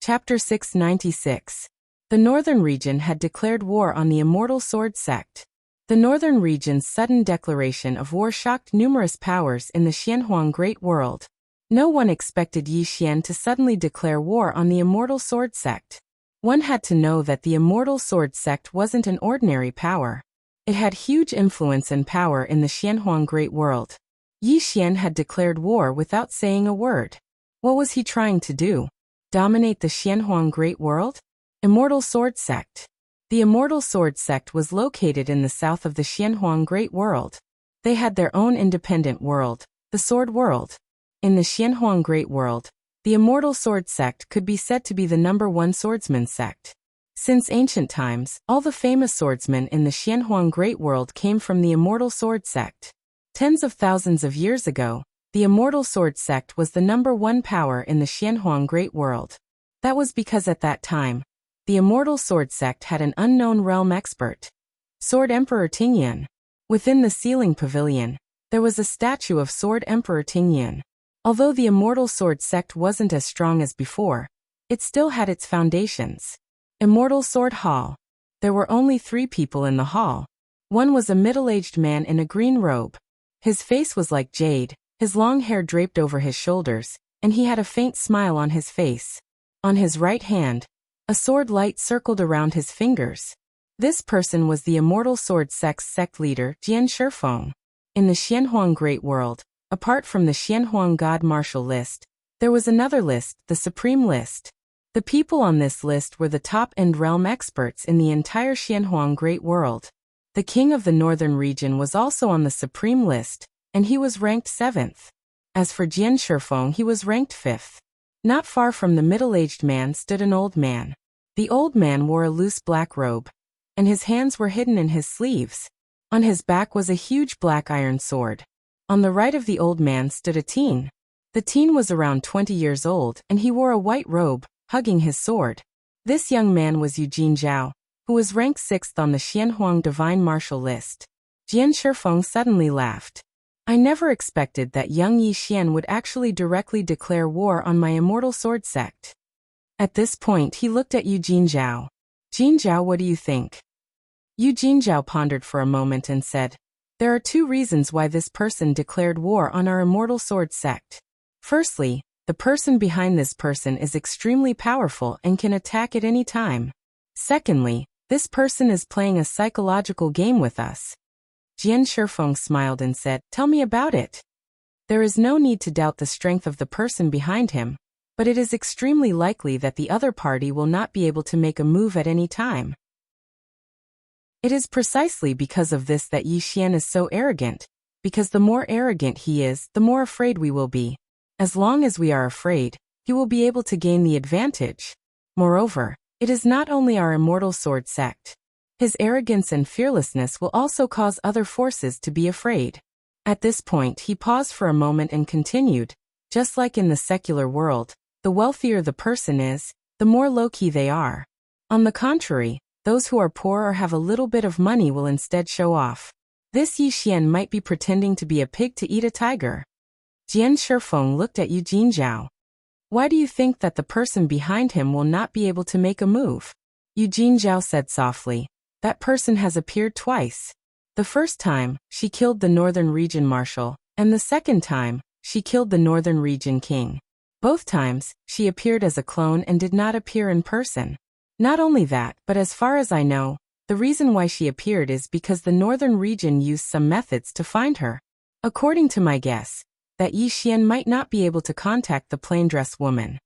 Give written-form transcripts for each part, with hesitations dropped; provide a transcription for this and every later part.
Chapter 696. The Northern Region had declared war on the Immortal Sword Sect. The Northern Region's sudden declaration of war shocked numerous powers in the Xianhuang Great World. No one expected Yi Xian to suddenly declare war on the Immortal Sword Sect. One had to know that the Immortal Sword Sect wasn't an ordinary power. It had huge influence and power in the Xianhuang Great World. Yi Xian had declared war without saying a word. What was he trying to do? Dominate the Xianhuang Great World? Immortal Sword Sect. The Immortal Sword Sect was located in the south of the Xianhuang Great World. They had their own independent world, the Sword World. In the Xianhuang Great World, the Immortal Sword Sect could be said to be the #1 swordsman sect. Since ancient times, all the famous swordsmen in the Xianhuang Great World came from the Immortal Sword Sect. Tens of thousands of years ago, the Immortal Sword Sect was the #1 power in the Xianhuang Great World. That was because at that time, the Immortal Sword Sect had an unknown realm expert, Sword Emperor Tingyan. Within the ceiling pavilion, there was a statue of Sword Emperor Tingyan. Although the Immortal Sword Sect wasn't as strong as before, it still had its foundations. Immortal Sword Hall. There were only 3 people in the hall. One was a middle-aged man in a green robe. His face was like jade, his long hair draped over his shoulders, and he had a faint smile on his face. On his right hand, a sword light circled around his fingers. This person was the Immortal Sword Sect's sect leader, Jian Shifeng. In the Xianhuang Great World, apart from the Xianhuang God Martial List, there was another list, the Supreme List. The people on this list were the top-end realm experts in the entire Xianhuang Great World. The king of the Northern Region was also on the Supreme List, and he was ranked 7th. As for Jian Shifeng, he was ranked 5th. Not far from the middle-aged man stood an old man. The old man wore a loose black robe, and his hands were hidden in his sleeves. On his back was a huge black iron sword. On the right of the old man stood a teen. The teen was around 20 years old, and he wore a white robe, hugging his sword. This young man was Eugene Zhao, who was ranked 6th on the Xianhuang Divine Martial List. Jian Shifeng suddenly laughed. I never expected that young Yi Xian would actually directly declare war on my Immortal Sword Sect. At this point he looked at Eugene Zhao. Jin Zhao, what do you think? Eugene Zhao pondered for a moment and said, there are 2 reasons why this person declared war on our Immortal Sword Sect. Firstly, the person behind this person is extremely powerful and can attack at any time. Secondly, this person is playing a psychological game with us. Jian Shifeng smiled and said, tell me about it. There is no need to doubt the strength of the person behind him, but it is extremely likely that the other party will not be able to make a move at any time. It is precisely because of this that Yi Xian is so arrogant, because the more arrogant he is, the more afraid we will be. As long as we are afraid, he will be able to gain the advantage. Moreover, it is not only our Immortal Sword Sect. His arrogance and fearlessness will also cause other forces to be afraid. At this point he paused for a moment and continued, just like in the secular world, the wealthier the person is, the more low-key they are. On the contrary, those who are poor or have a little bit of money will instead show off. This Yi Xian might be pretending to be a pig to eat a tiger. Jian Shifeng looked at Eugene Zhao. Why do you think that the person behind him will not be able to make a move? Eugene Zhao said softly, that person has appeared twice. The first time, she killed the Northern Region Marshal, and the second time, she killed the Northern Region King. Both times, she appeared as a clone and did not appear in person. Not only that, but as far as I know, the reason why she appeared is because the Northern Region used some methods to find her. According to my guess, that Yi Xian might not be able to contact the plain-dressed woman.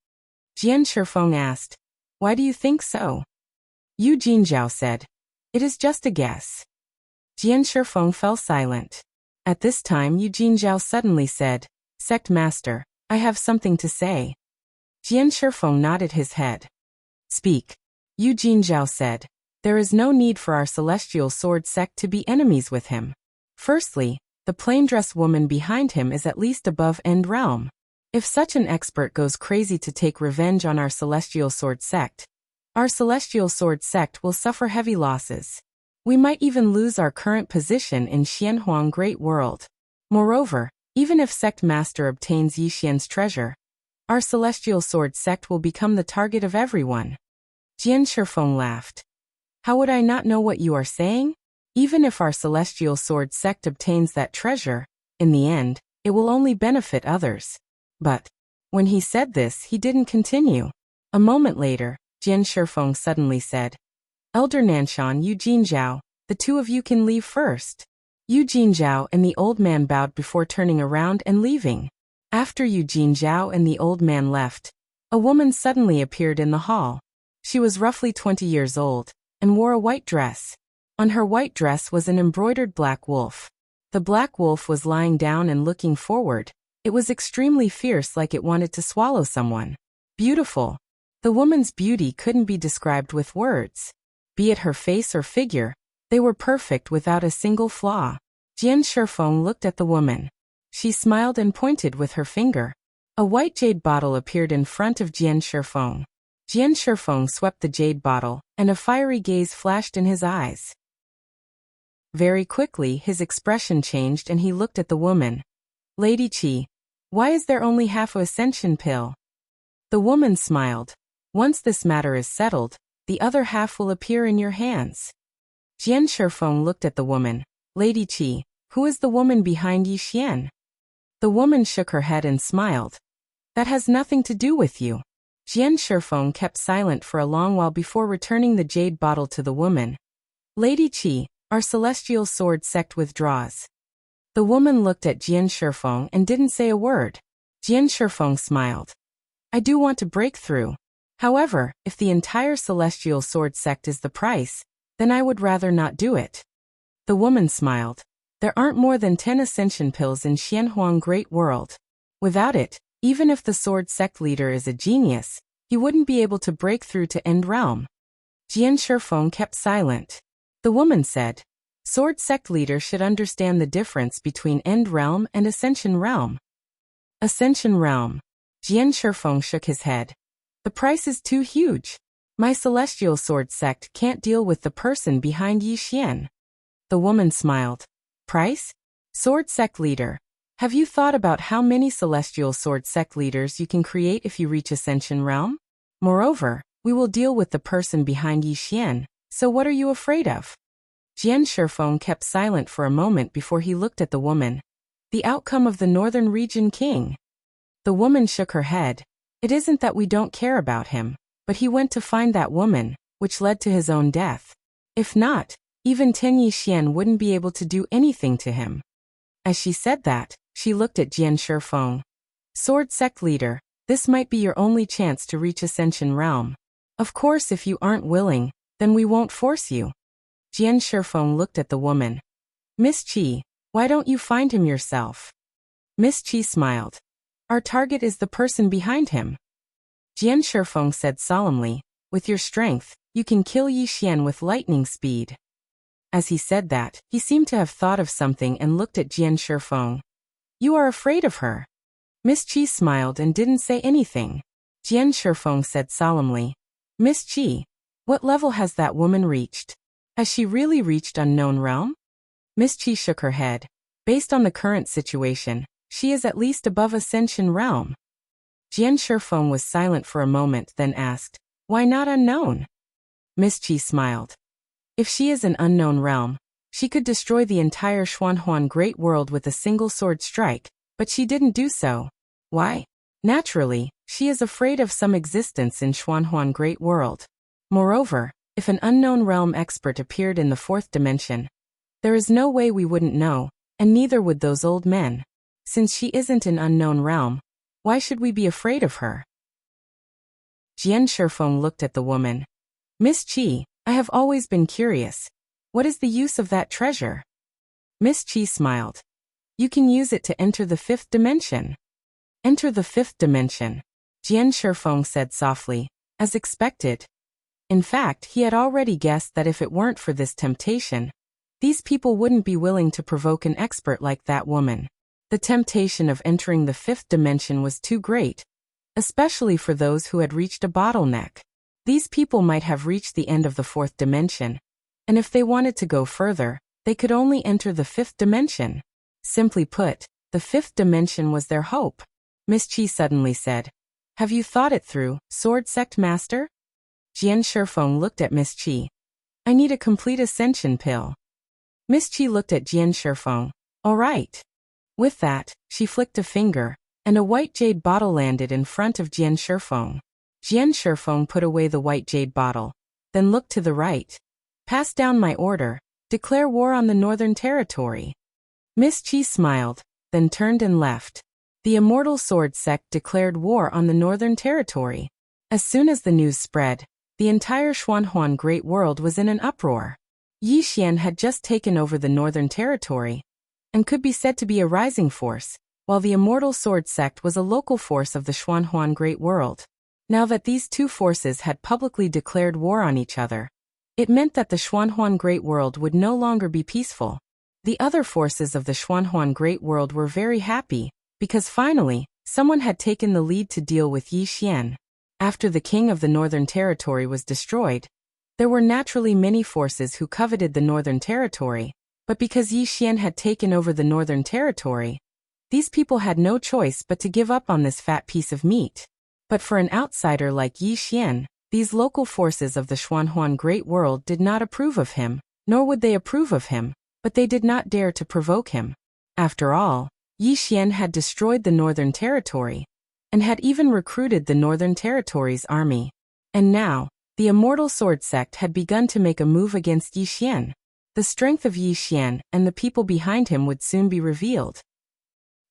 Jian Shifeng asked, why do you think so? Eugene Zhao said, it is just a guess. Jian Shifeng fell silent. At this time Eugene Zhao suddenly said, Sect Master, I have something to say. Jian Shifeng nodded his head. Speak. Eugene Zhao said, there is no need for our Celestial Sword Sect to be enemies with him. Firstly, the plain-dressed woman behind him is at least above end realm. If such an expert goes crazy to take revenge on our Celestial Sword Sect, our Celestial Sword Sect will suffer heavy losses. We might even lose our current position in Xianhuang Great World. Moreover, even if Sect Master obtains Yi Xian's treasure, our celestial sword sect will become the target of everyone. Jian Shifeng laughed. How would I not know what you are saying? Even if our celestial sword sect obtains that treasure, in the end, it will only benefit others. But when he said this, he didn't continue. A moment later, Jian Shifeng suddenly said, Elder Nanshan, Yu Jinzhao, the two of you can leave first. Yu Jinzhao and the old man bowed before turning around and leaving. After Yu Jinzhao and the old man left, a woman suddenly appeared in the hall. She was roughly 20 years old and wore a white dress. On her white dress was an embroidered black wolf. The black wolf was lying down and looking forward. It was extremely fierce, like it wanted to swallow someone. Beautiful. The woman's beauty couldn't be described with words. Be it her face or figure, they were perfect without a single flaw. Jian Shifeng looked at the woman. She smiled and pointed with her finger. A white jade bottle appeared in front of Jian Shifeng. Jian Shifeng swept the jade bottle, and a fiery gaze flashed in his eyes. Very quickly his expression changed and he looked at the woman. Lady Qi, why is there only half a ascension pill? The woman smiled. Once this matter is settled, the other half will appear in your hands. Jian Shifeng looked at the woman. Lady Qi, who is the woman behind Yi Xian? The woman shook her head and smiled. That has nothing to do with you. Jian Shifeng kept silent for a long while before returning the jade bottle to the woman. Lady Qi, our celestial sword sect withdraws. The woman looked at Jian Shifeng and didn't say a word. Jian Shifeng smiled. I do want to break through. However, if the entire celestial sword sect is the price, then I would rather not do it. The woman smiled. There aren't more than 10 ascension pills in Xianhuang Great World. Without it, even if the sword sect leader is a genius, he wouldn't be able to break through to End Realm. Jian Shifeng kept silent. The woman said, Sword sect leader should understand the difference between End Realm and Ascension Realm. Ascension Realm. Jian Shifeng shook his head. The price is too huge. My celestial sword sect can't deal with the person behind Yi Xian. The woman smiled. Price? Sword sect leader. Have you thought about how many celestial sword sect leaders you can create if you reach Ascension Realm? Moreover, we will deal with the person behind Yi Xian, so what are you afraid of? Jian Shifeng kept silent for a moment before he looked at the woman. The outcome of the Northern Region King. The woman shook her head. It isn't that we don't care about him, but he went to find that woman, which led to his own death. If not, even Ten Yi Xian wouldn't be able to do anything to him. As she said that, she looked at Jian Shifeng. Sword sect leader, this might be your only chance to reach Ascension Realm. Of course, if you aren't willing, then we won't force you. Jian Shifeng looked at the woman. Miss Qi, why don't you find him yourself? Miss Qi smiled. Our target is the person behind him. Jian Shifeng said solemnly, with your strength, you can kill Yi Xian with lightning speed. As he said that, he seemed to have thought of something and looked at Jian Shifeng. You are afraid of her. Miss Qi smiled and didn't say anything. Jian Shifeng said solemnly, Miss Qi, what level has that woman reached? Has she really reached Unknown Realm? Miss Qi shook her head. Based on the current situation, she is at least above Ascension Realm. Jian Shifeng was silent for a moment, then asked, why not unknown? Miss Qi smiled. If she is an unknown realm, she could destroy the entire Xuanhuan Great World with a single sword strike, but she didn't do so. Why? Naturally, she is afraid of some existence in Xuanhuan Great World. Moreover, if an unknown realm expert appeared in the fourth dimension, there is no way we wouldn't know, and neither would those old men. Since she isn't an unknown realm, why should we be afraid of her? Jian Shifeng looked at the woman. Miss Qi, I have always been curious. What is the use of that treasure? Miss Qi smiled. You can use it to enter the fifth dimension. Enter the fifth dimension, Jian Shifeng said softly, as expected. In fact, he had already guessed that if it weren't for this temptation, these people wouldn't be willing to provoke an expert like that woman. The temptation of entering the fifth dimension was too great, especially for those who had reached a bottleneck. These people might have reached the end of the fourth dimension, and if they wanted to go further, they could only enter the fifth dimension. Simply put, the fifth dimension was their hope. Miss Qi suddenly said, Have you thought it through, Sword Sect Master? Jian Shifeng looked at Miss Qi. I need a complete ascension pill. Miss Qi looked at Jian Shifeng. All right. With that, she flicked a finger, and a white jade bottle landed in front of Jian Shifeng. Jian Shifeng put away the white jade bottle, then looked to the right. Pass down my order. Declare war on the Northern Territory. Miss Qi smiled, then turned and left. The Immortal Sword Sect declared war on the Northern Territory. As soon as the news spread, the entire Xuanhuan Great World was in an uproar. Yi Xian had just taken over the Northern Territory, and could be said to be a rising force, while the Immortal Sword Sect was a local force of the Xuanhuan Great World. Now that these two forces had publicly declared war on each other, it meant that the Xuanhuan Great World would no longer be peaceful. The other forces of the Xuanhuan Great World were very happy, because finally, someone had taken the lead to deal with Yi Xian. After the king of the Northern Territory was destroyed, there were naturally many forces who coveted the Northern Territory, but because Yi Xian had taken over the Northern Territory, these people had no choice but to give up on this fat piece of meat. But for an outsider like Yi Xian, these local forces of the Xuanhuan Great World did not approve of him, nor would they approve of him, but they did not dare to provoke him. After all, Yi Xian had destroyed the Northern Territory, and had even recruited the Northern Territory's army. And now, the Immortal Sword Sect had begun to make a move against Yi Xian. The strength of Yi Xian and the people behind him would soon be revealed.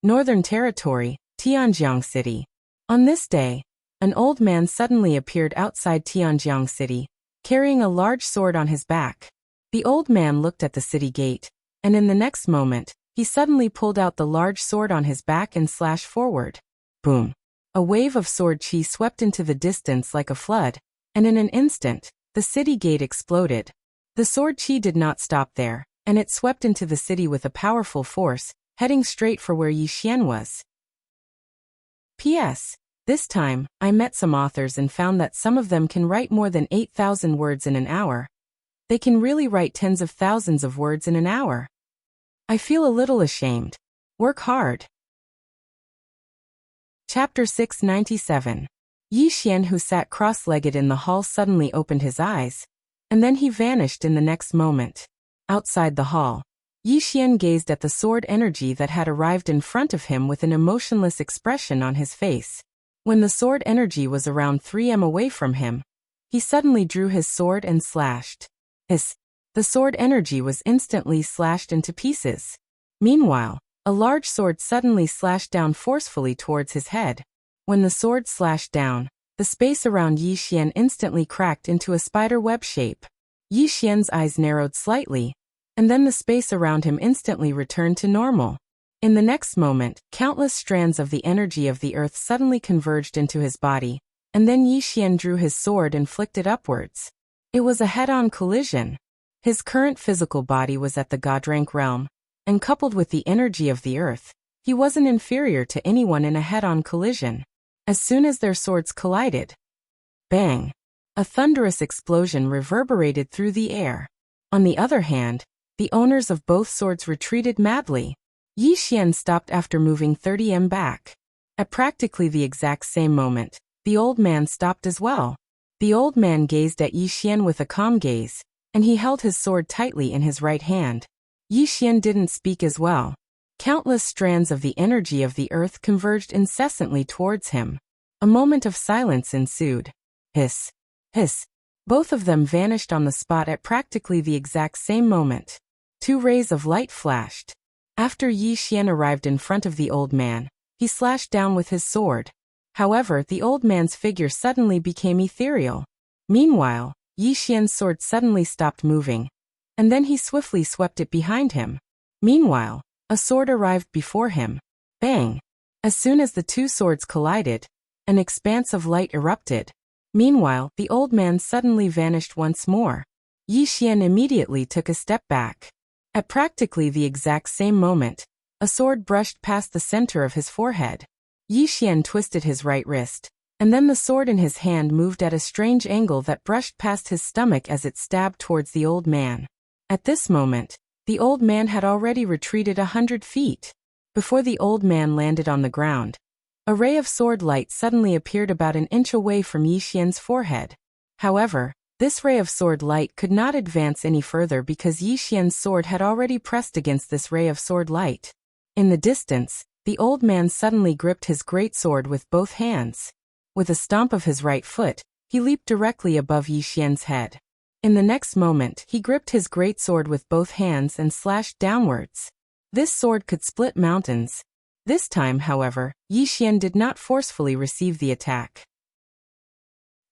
Northern Territory, Tianjiang City. On this day, an old man suddenly appeared outside Tianjiang City, carrying a large sword on his back. The old man looked at the city gate, and in the next moment, he suddenly pulled out the large sword on his back and slashed forward. Boom! A wave of sword chi swept into the distance like a flood, and in an instant, the city gate exploded. The sword chi did not stop there, and it swept into the city with a powerful force, heading straight for where Yi Xian was. P.S. This time, I met some authors and found that some of them can write more than 8,000 words in an hour. They can really write tens of thousands of words in an hour. I feel a little ashamed. Work hard. Chapter 697. Yi Xian, who sat cross-legged in the hall, suddenly opened his eyes, and then he vanished in the next moment. Outside the hall, Yi Xian gazed at the sword energy that had arrived in front of him with an emotionless expression on his face. When the sword energy was around 3 m away from him, he suddenly drew his sword and slashed. Hiss! The sword energy was instantly slashed into pieces. Meanwhile, a large sword suddenly slashed down forcefully towards his head. When the sword slashed down, the space around Yi Xian instantly cracked into a spider web shape. Yi Xian's eyes narrowed slightly, and then the space around him instantly returned to normal. In the next moment, countless strands of the energy of the earth suddenly converged into his body, and then Yi Xian drew his sword and flicked it upwards. It was a head-on collision. His current physical body was at the God rank realm, and coupled with the energy of the earth, he wasn't inferior to anyone in a head-on collision. As soon as their swords collided, bang! A thunderous explosion reverberated through the air. On the other hand, the owners of both swords retreated madly. Yi Xian stopped after moving 30 m back. At practically the exact same moment, the old man stopped as well. The old man gazed at Yi Xian with a calm gaze, and he held his sword tightly in his right hand. Yi Xian didn't speak as well. Countless strands of the energy of the earth converged incessantly towards him. A moment of silence ensued. Hiss! Hiss! Both of them vanished on the spot at practically the exact same moment. 2 rays of light flashed. After Yi Xian arrived in front of the old man, he slashed down with his sword. However, the old man's figure suddenly became ethereal. Meanwhile, Yi Xian's sword suddenly stopped moving, and then he swiftly swept it behind him. Meanwhile, a sword arrived before him. Bang! As soon as the 2 swords collided, an expanse of light erupted. Meanwhile, the old man suddenly vanished once more. Yi Xian immediately took a step back. At practically the exact same moment, a sword brushed past the center of his forehead. Yi Xian twisted his right wrist, and then the sword in his hand moved at a strange angle that brushed past his stomach as it stabbed towards the old man. At this moment, the old man had already retreated 100 feet. Before the old man landed on the ground, A ray of sword light suddenly appeared about an inch away from Yi Xian's forehead. However, this ray of sword light could not advance any further because Yi Xian's sword had already pressed against this ray of sword light. In the distance, the old man suddenly gripped his great sword with both hands. With a stomp of his right foot, he leaped directly above Yi Xian's head. In the next moment, he gripped his great sword with both hands and slashed downwards. This sword could split mountains. This time, however, Yi Xian did not forcefully receive the attack.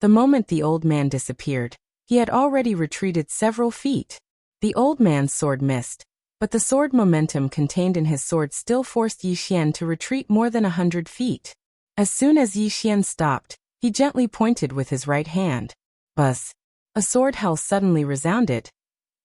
The moment the old man disappeared, he had already retreated several feet. The old man's sword missed, but the sword momentum contained in his sword still forced Yi Xian to retreat more than 100 feet. As soon as Yi Xian stopped, he gently pointed with his right hand. Buzz! A sword howl suddenly resounded,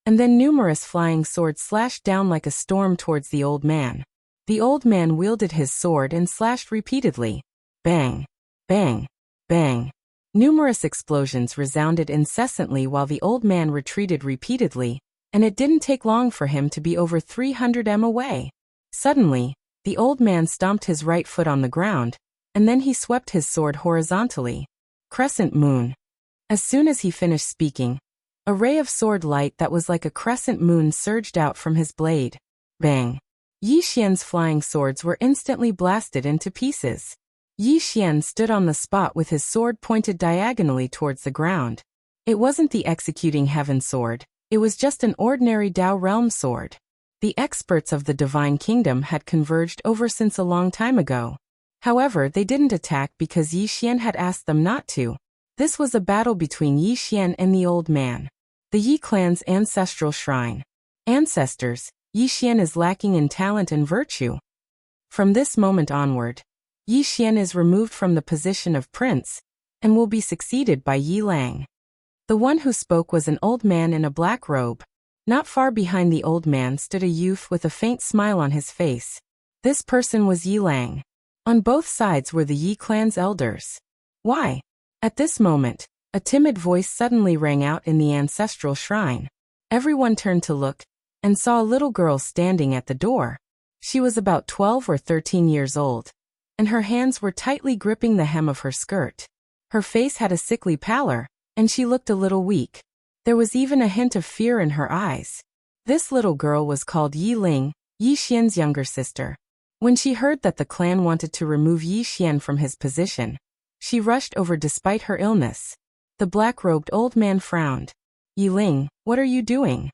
and then numerous flying swords slashed down like a storm towards the old man. The old man wielded his sword and slashed repeatedly. Bang! Bang! Bang! Numerous explosions resounded incessantly while the old man retreated repeatedly, and it didn't take long for him to be over 300 m away. Suddenly, the old man stomped his right foot on the ground, and then he swept his sword horizontally. Crescent moon. As soon as he finished speaking, a ray of sword light that was like a crescent moon surged out from his blade. Bang! Yi Xian's flying swords were instantly blasted into pieces. Yi Xian stood on the spot with his sword pointed diagonally towards the ground. It wasn't the executing heaven sword, it was just an ordinary Dao realm sword. The experts of the Divine Kingdom had converged over since a long time ago. However, they didn't attack because Yi Xian had asked them not to. This was a battle between Yi Xian and the old man. The Yi clan's ancestral shrine. Ancestors, Yi Xian is lacking in talent and virtue. From this moment onward, Yi Xian is removed from the position of prince, and will be succeeded by Yi Lang. The one who spoke was an old man in a black robe. Not far behind the old man stood a youth with a faint smile on his face. This person was Yi Lang. On both sides were the Yi clan's elders. Why? At this moment, a timid voice suddenly rang out in the ancestral shrine. Everyone turned to look, and saw a little girl standing at the door. She was about 12 or 13 years old, and her hands were tightly gripping the hem of her skirt. Her face had a sickly pallor, and she looked a little weak. There was even a hint of fear in her eyes. This little girl was called Yi Ling, Yi Xian's younger sister. When she heard that the clan wanted to remove Yi Xian from his position, she rushed over despite her illness. The black-robed old man frowned. Yi Ling, what are you doing?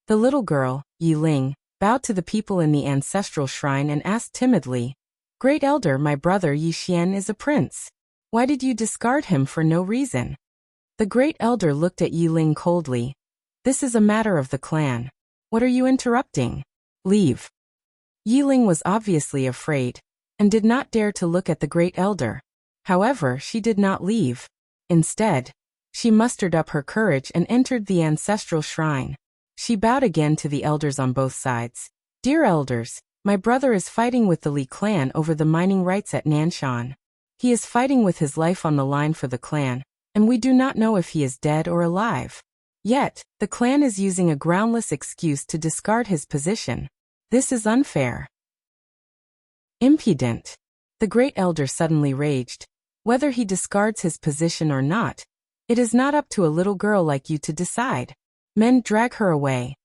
The little girl, Yi Ling, bowed to the people in the ancestral shrine and asked timidly, Great Elder, my brother Yi Xian is a prince. Why did you discard him for no reason? The Great Elder looked at Yi Ling coldly. This is a matter of the clan. What are you interrupting? Leave. Yi Ling was obviously afraid, and did not dare to look at the Great Elder. However, she did not leave. Instead, she mustered up her courage and entered the ancestral shrine. She bowed again to the elders on both sides. Dear elders, my brother is fighting with the Li clan over the mining rights at Nanshan. He is fighting with his life on the line for the clan, and we do not know if he is dead or alive. Yet, the clan is using a groundless excuse to discard his position. This is unfair. Impudent. The Great Elder suddenly raged. Whether he discards his position or not, it is not up to a little girl like you to decide. Men, drag her away.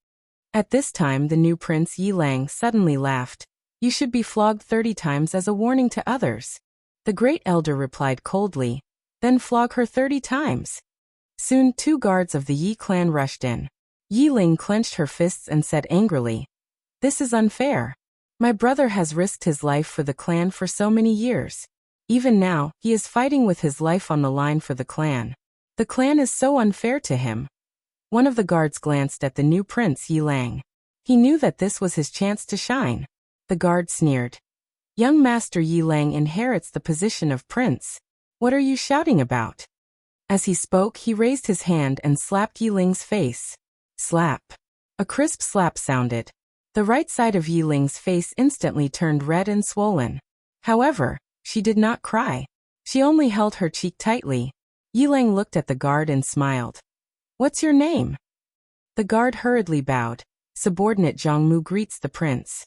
At this time the new prince Yi Lang suddenly laughed. You should be flogged 30 times as a warning to others. The Great Elder replied coldly. Then flog her 30 times. Soon 2 guards of the Yi clan rushed in. Yi Ling clenched her fists and said angrily, This is unfair. My brother has risked his life for the clan for so many years. Even now, he is fighting with his life on the line for the clan. The clan is so unfair to him. One of the guards glanced at the new prince Yi Lang. He knew that this was his chance to shine. The guard sneered. Young Master Yi Lang inherits the position of prince. What are you shouting about? As he spoke, he raised his hand and slapped Yi Ling's face. Slap. A crisp slap sounded. The right side of Yi Ling's face instantly turned red and swollen. However, she did not cry. She only held her cheek tightly. Yi Lang looked at the guard and smiled. What's your name? The guard hurriedly bowed. Subordinate Zhang Mu greets the prince.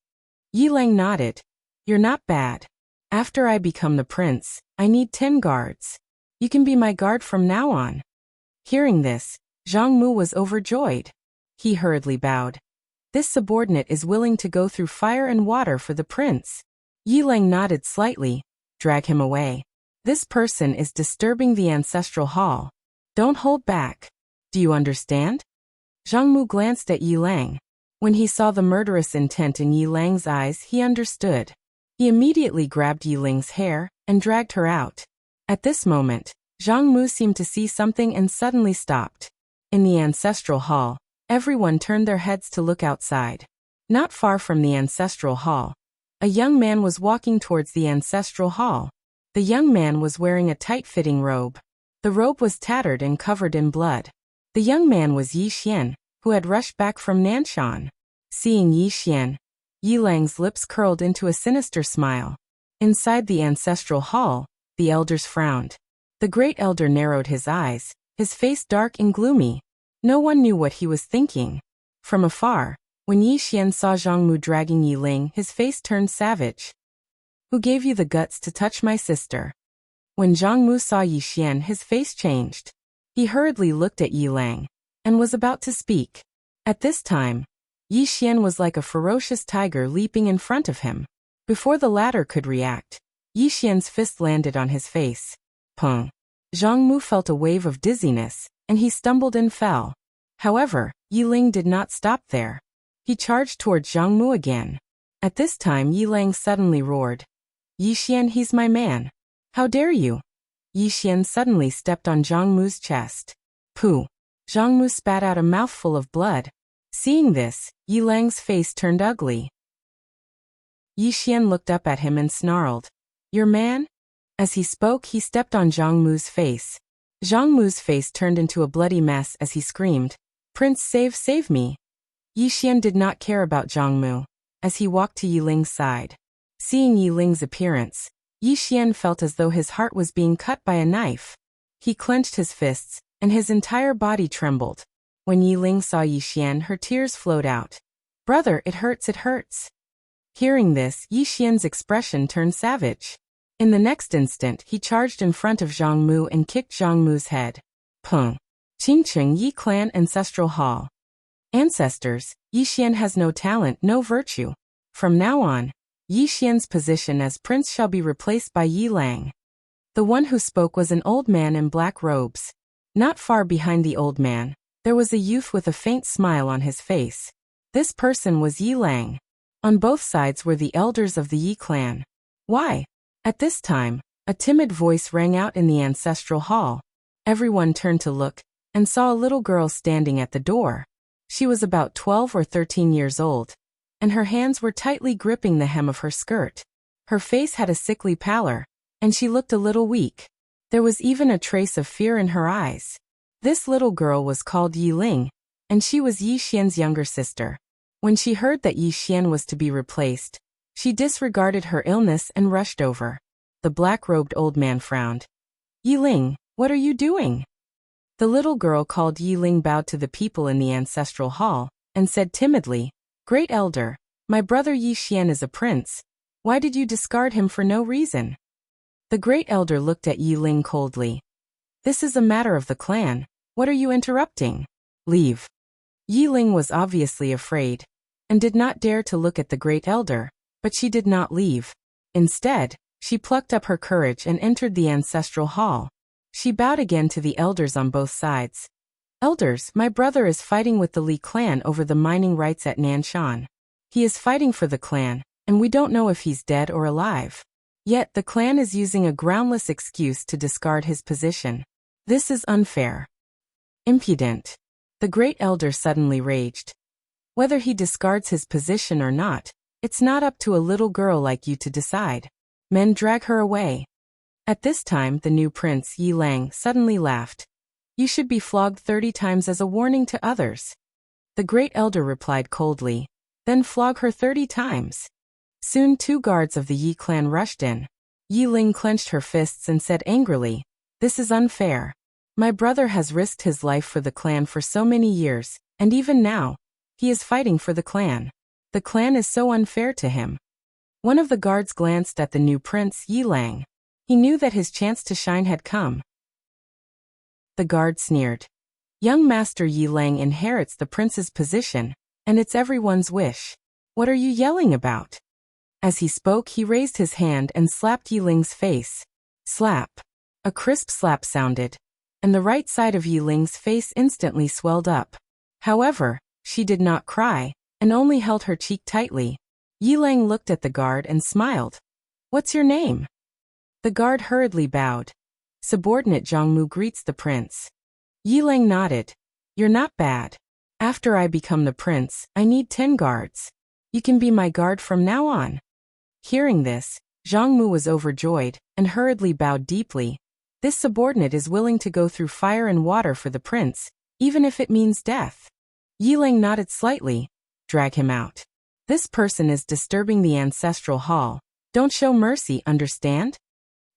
Yi Lang nodded. You're not bad. After I become the prince, I need 10 guards. You can be my guard from now on. Hearing this, Zhang Mu was overjoyed. He hurriedly bowed. This subordinate is willing to go through fire and water for the prince. Yi Lang nodded slightly. Drag him away. This person is disturbing the ancestral hall. Don't hold back. Do you understand? Zhang Mu glanced at Yi Lang. When he saw the murderous intent in Yi Lang's eyes, he understood. He immediately grabbed Yi Lang's hair and dragged her out. At this moment, Zhang Mu seemed to see something and suddenly stopped. In the ancestral hall, everyone turned their heads to look outside. Not far from the ancestral hall, a young man was walking towards the ancestral hall. The young man was wearing a tight-fitting robe. The robe was tattered and covered in blood. The young man was Yi Xian, who had rushed back from Nanshan. Seeing Yi Xian, Yi Lang's lips curled into a sinister smile. Inside the ancestral hall, the elders frowned. The great elder narrowed his eyes, his face dark and gloomy. No one knew what he was thinking. From afar, when Yi Xian saw Zhang Mu dragging Yi Ling, his face turned savage. Who gave you the guts to touch my sister? When Zhang Mu saw Yi Xian, his face changed. He hurriedly looked at Yi Lang and was about to speak. At this time, Yi Xian was like a ferocious tiger leaping in front of him. Before the latter could react, Yi Xian's fist landed on his face. Pung. Zhang Mu felt a wave of dizziness, and he stumbled and fell. However, Yi Ling did not stop there. He charged towards Zhang Mu again. At this time, Yi Lang suddenly roared. Yi Xian, he's my man. How dare you? Yi Xian suddenly stepped on Zhang Mu's chest. Pooh. Zhang Mu spat out a mouthful of blood. Seeing this, Yi Lang's face turned ugly. Yi Xian looked up at him and snarled. Your man? As he spoke, he stepped on Zhang Mu's face. Zhang Mu's face turned into a bloody mess as he screamed, Prince, save me. Yi Xian did not care about Zhang Mu. As he walked to Yi Ling's side. Seeing Yi Ling's appearance, Yi Xian felt as though his heart was being cut by a knife. He clenched his fists, and his entire body trembled. When Yi Ling saw Yi Xian, her tears flowed out. Brother, it hurts. Hearing this, Yi Xian's expression turned savage. In the next instant, he charged in front of Zhang Mu and kicked Zhang Mu's head. Pung. Qingcheng Yi Clan Ancestral Hall. Ancestors, Yi Xian has no talent, no virtue. From now on, Yi Xian's position as prince shall be replaced by Yi Lang. The one who spoke was an old man in black robes. Not far behind the old man, there was a youth with a faint smile on his face. This person was Yi Lang. On both sides were the elders of the Yi clan. Why? At this time, a timid voice rang out in the ancestral hall. Everyone turned to look, and saw a little girl standing at the door. She was about 12 or 13 years old, and her hands were tightly gripping the hem of her skirt. Her face had a sickly pallor, and she looked a little weak. There was even a trace of fear in her eyes. This little girl was called Yi Ling, and she was Yi Xian's younger sister. When she heard that Yi Xian was to be replaced, she disregarded her illness and rushed over. The black-robed old man frowned. Yi Ling, what are you doing? The little girl called Yi Ling bowed to the people in the ancestral hall, and said timidly, Great Elder, my brother Yi Xian is a prince. Why did you discard him for no reason? The Great Elder looked at Yi Ling coldly. This is a matter of the clan. What are you interrupting? Leave. Yi Ling was obviously afraid, and did not dare to look at the Great Elder, but she did not leave. Instead, she plucked up her courage and entered the ancestral hall. She bowed again to the elders on both sides. Elders, my brother is fighting with the Li clan over the mining rights at Nanshan. He is fighting for the clan, and we don't know if he's dead or alive. Yet the clan is using a groundless excuse to discard his position. This is unfair. Impudent. The Great Elder suddenly raged. Whether he discards his position or not, it's not up to a little girl like you to decide. Men, drag her away. At this time, the new prince, Yi Lang, suddenly laughed. You should be flogged 30 times as a warning to others. The Great Elder replied coldly. Then flog her 30 times. Soon 2 guards of the Yi clan rushed in. Yi Ling clenched her fists and said angrily, This is unfair. My brother has risked his life for the clan for so many years, and even now, he is fighting for the clan. The clan is so unfair to him. One of the guards glanced at the new prince, Yi Lang. He knew that his chance to shine had come. The guard sneered. Young Master Yi Lang inherits the prince's position, and it's everyone's wish. What are you yelling about? As he spoke, he raised his hand and slapped Yi Ling's face. Slap. A crisp slap sounded, and the right side of Yi Ling's face instantly swelled up. However, she did not cry, and only held her cheek tightly. Yi Lang looked at the guard and smiled. What's your name? The guard hurriedly bowed. Subordinate Zhangmu greets the prince. Yi Lang nodded. You're not bad. After I become the prince, I need 10 guards. You can be my guard from now on. Hearing this, Zhangmu was overjoyed, and hurriedly bowed deeply. This subordinate is willing to go through fire and water for the prince, even if it means death. Yi Lang nodded slightly. Drag him out. This person is disturbing the ancestral hall. Don't show mercy, understand?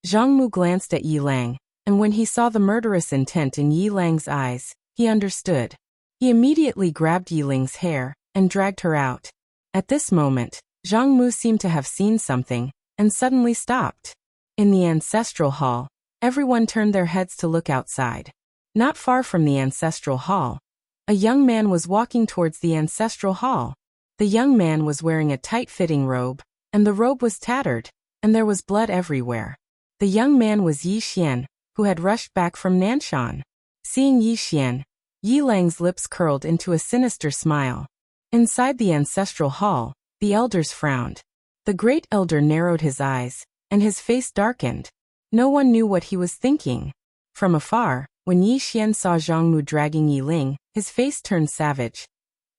Zhangmu glanced at Yi Lang, and when he saw the murderous intent in Yi Lang's eyes, he understood. He immediately grabbed Yi Ling's hair and dragged her out. At this moment, Zhangmu seemed to have seen something, and suddenly stopped. In the ancestral hall, everyone turned their heads to look outside. Not far from the ancestral hall, a young man was walking towards the ancestral hall. The young man was wearing a tight-fitting robe, and the robe was tattered, and there was blood everywhere. The young man was Yi Xian, who had rushed back from Nanshan. Seeing Yi Xian, Yi Lang's lips curled into a sinister smile. Inside the ancestral hall, the elders frowned. The great elder narrowed his eyes, and his face darkened. No one knew what he was thinking. From afar, when Yi Xian saw Zhangmu dragging Yi Ling, his face turned savage.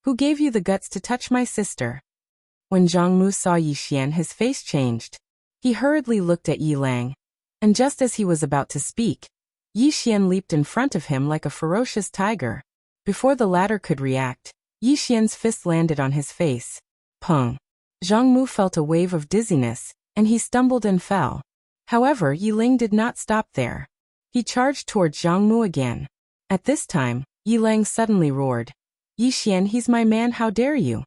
Who gave you the guts to touch my sister? When Zhangmu saw Yi Xian, his face changed. He hurriedly looked at Yi Lang, and just as he was about to speak, Yi Xian leaped in front of him like a ferocious tiger. Before the latter could react, Yi Xian's fist landed on his face. Pung. Zhangmu felt a wave of dizziness, and he stumbled and fell. However, Yi Ling did not stop there. He charged towards Zhangmu again. At this time, Yi Lang suddenly roared. Yi Xian, he's my man, how dare you?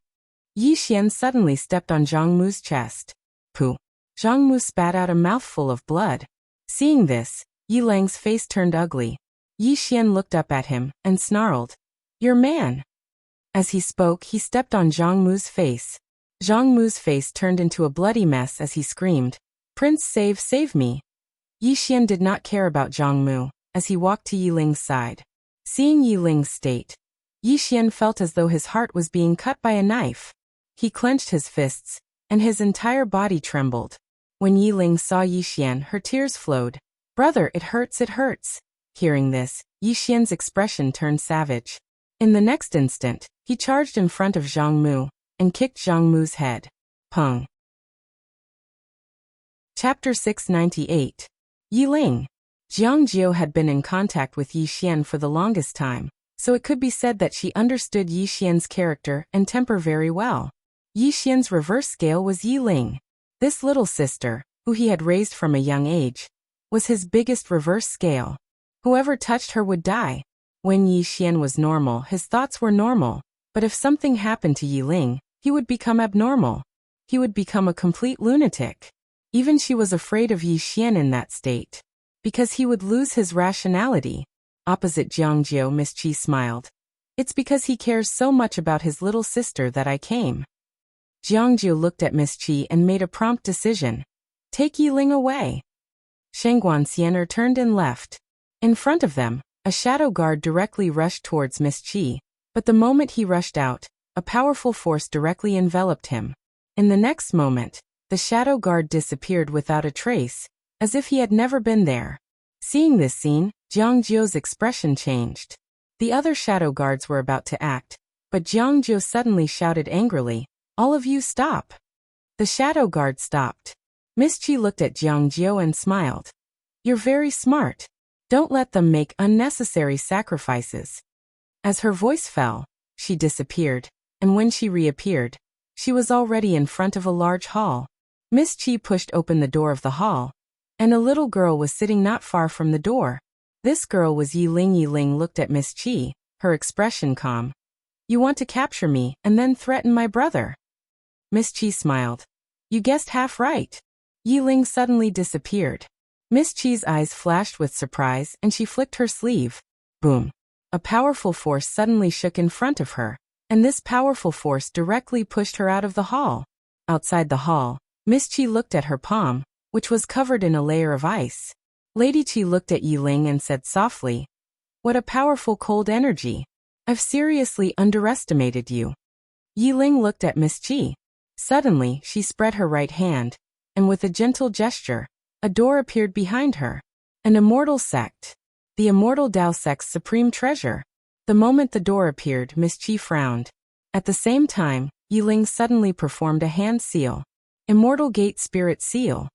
Yi Xian suddenly stepped on Zhangmu's chest. Pooh. Zhangmu spat out a mouthful of blood. Seeing this, Yi Lang's face turned ugly. Yi Xian looked up at him and snarled. Your man. As he spoke, he stepped on Zhangmu's face. Zhangmu's face turned into a bloody mess as he screamed, Prince, save me. Yi Xian did not care about Zhangmu, as he walked to Yi Ling's side. Seeing Yi Ling's state, Yi Xian felt as though his heart was being cut by a knife. He clenched his fists, and his entire body trembled. When Yi Ling saw Yi Xian, her tears flowed. Brother, it hurts, it hurts. Hearing this, Yi Xian's expression turned savage. In the next instant, he charged in front of Zhangmu, and kicked Zhangmu's head. Pung. Chapter 698. Yi Ling. Jiang Jiu had been in contact with Yi Xian for the longest time, so it could be said that she understood Yi Xian's character and temper very well. Yi Xian's reverse scale was Yi Ling. This little sister, who he had raised from a young age, was his biggest reverse scale. Whoever touched her would die. When Yi Xian was normal, his thoughts were normal, but if something happened to Yi Ling, he would become abnormal. He would become a complete lunatic. Even she was afraid of Yi Xian in that state, because he would lose his rationality. Opposite Jiang Jiu, Miss Qi smiled. It's because he cares so much about his little sister that I came. Jiang Jiu looked at Miss Qi and made a prompt decision. Take Yi Ling away. Shangguan Xianer turned and left. In front of them, a shadow guard directly rushed towards Miss Qi, but the moment he rushed out, a powerful force directly enveloped him. In the next moment, the shadow guard disappeared without a trace, as if he had never been there. Seeing this scene, Jiang Jiu's expression changed. The other shadow guards were about to act, but Jiang Jiu suddenly shouted angrily, All of you stop. The shadow guard stopped. Miss Qi looked at Jiang Jiu and smiled. You're very smart. Don't let them make unnecessary sacrifices. As her voice fell, she disappeared, and when she reappeared, she was already in front of a large hall. Miss Qi pushed open the door of the hall, and a little girl was sitting not far from the door. This girl was Yi Ling. Yi Ling looked at Miss Qi, her expression calm. You want to capture me and then threaten my brother? Miss Qi smiled. You guessed half right. Yi Ling suddenly disappeared. Miss Chi's eyes flashed with surprise and she flicked her sleeve. Boom. A powerful force suddenly shook in front of her, and this powerful force directly pushed her out of the hall. Outside the hall, Miss Chi looked at her palm, which was covered in a layer of ice. Lady Chi looked at Yi Ling and said softly, "What a powerful cold energy. I've seriously underestimated you." Yi Ling looked at Miss Chi. Suddenly, she spread her right hand, and with a gentle gesture, a door appeared behind her. An immortal sect. The immortal Dao sect's supreme treasure. The moment the door appeared, Miss Chi frowned. At the same time, Yi Ling suddenly performed a hand seal. Immortal Gate Spirit Seal.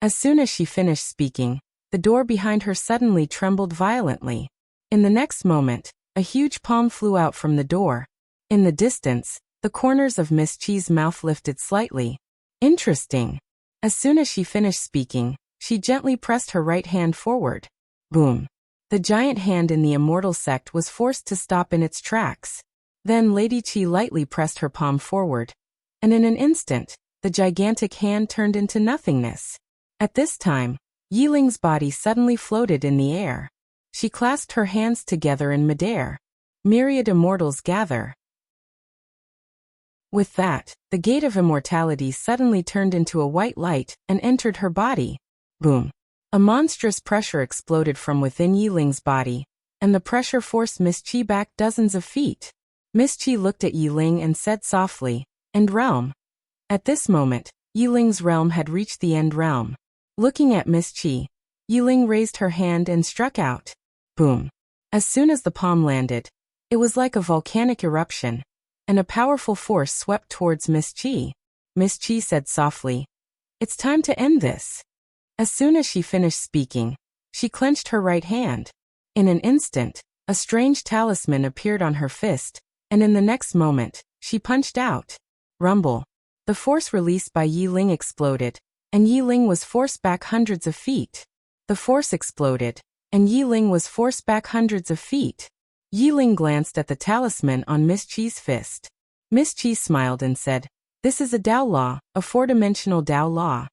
As soon as she finished speaking, the door behind her suddenly trembled violently. In the next moment, a huge palm flew out from the door. In the distance, the corners of Miss Chi's mouth lifted slightly. Interesting. As soon as she finished speaking, she gently pressed her right hand forward. Boom. The giant hand in the immortal sect was forced to stop in its tracks. Then Lady Chi lightly pressed her palm forward, and in an instant, the gigantic hand turned into nothingness. At this time, Yi Ling's body suddenly floated in the air. She clasped her hands together in midair. Myriad immortals gather. With that, the gate of immortality suddenly turned into a white light and entered her body. Boom. A monstrous pressure exploded from within Yi Ling's body, and the pressure forced Miss Chi back dozens of feet. Miss Chi looked at Yi Ling and said softly, "End realm." At this moment, Yi Ling's realm had reached the end realm. Looking at Miss Chi, Yi Ling raised her hand and struck out. Boom. As soon as the palm landed, it was like a volcanic eruption, and a powerful force swept towards Miss Chi. Miss Chi said softly, "It's time to end this." As soon as she finished speaking, she clenched her right hand. In an instant, a strange talisman appeared on her fist, and in the next moment, she punched out. Rumble. The force released by Yi Ling exploded, and Yi Ling was forced back hundreds of feet. The force exploded, and Yi Ling was forced back hundreds of feet. Yi Ling glanced at the talisman on Miss Chi's fist. Miss Chi smiled and said, "This is a Dao law, a four-dimensional Dao law."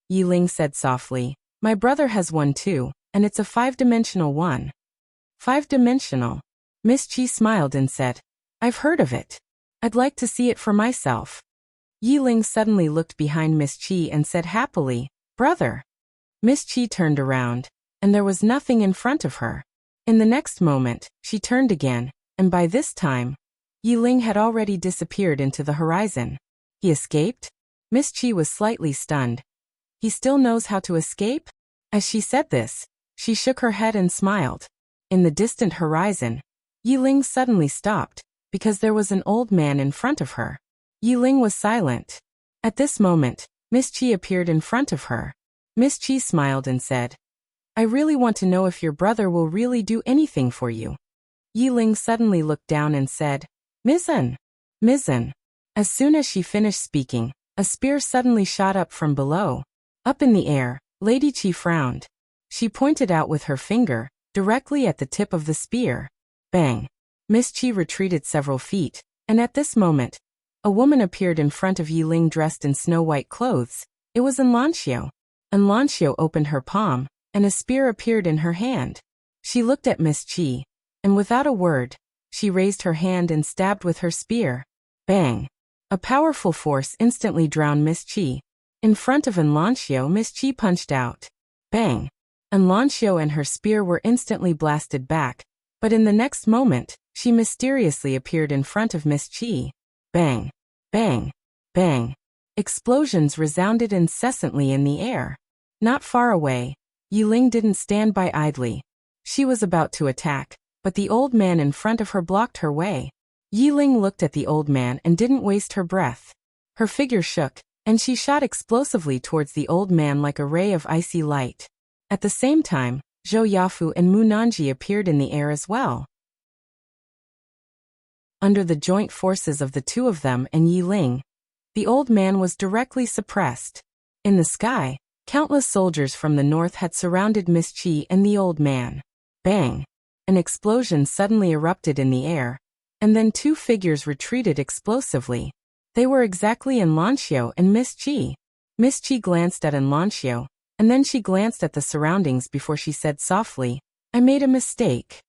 Yi Ling said softly, "My brother has one too, and it's a five-dimensional one." Five-dimensional. Miss Chi smiled and said, "I've heard of it. I'd like to see it for myself." Yi Ling suddenly looked behind Miss Chi and said happily, "Brother." Miss Chi turned around, and there was nothing in front of her. In the next moment, she turned again, and by this time, Yi Ling had already disappeared into the horizon. He escaped? Miss Chi was slightly stunned. He still knows how to escape? As she said this, she shook her head and smiled. In the distant horizon, Yi Ling suddenly stopped, because there was an old man in front of her. Yi Ling was silent. At this moment, Miss Chi appeared in front of her. Miss Chi smiled and said, "I really want to know if your brother will really do anything for you." Yi Ling suddenly looked down and said, "Mizzen. Mizzen." As soon as she finished speaking, a spear suddenly shot up from below. Up in the air, Lady Chi frowned. She pointed out with her finger, directly at the tip of the spear. Bang. Miss Chi retreated several feet, and at this moment, a woman appeared in front of Yi Ling dressed in snow-white clothes. It was Enlancio. Enlancio opened her palm, and a spear appeared in her hand. She looked at Miss Chi, and without a word, she raised her hand and stabbed with her spear. Bang! A powerful force instantly drowned Miss Chi. In front of Enlancio, Miss Chi punched out. Bang! Enlancio and her spear were instantly blasted back, but in the next moment, she mysteriously appeared in front of Miss Chi. Bang! Bang! Bang! Explosions resounded incessantly in the air. Not far away, Yi Ling didn't stand by idly. She was about to attack, but the old man in front of her blocked her way. Yi Ling looked at the old man and didn't waste her breath. Her figure shook, and she shot explosively towards the old man like a ray of icy light. At the same time, Zhou Yafu and Mu Nanji appeared in the air as well. Under the joint forces of the two of them and Yi Ling, the old man was directly suppressed. In the sky, countless soldiers from the north had surrounded Miss Chi and the old man. Bang! An explosion suddenly erupted in the air, and then two figures retreated explosively. They were exactly in Lanxiu and Miss Qi. Miss Qi glanced at Lanxiu, and then she glanced at the surroundings before she said softly, I made a mistake.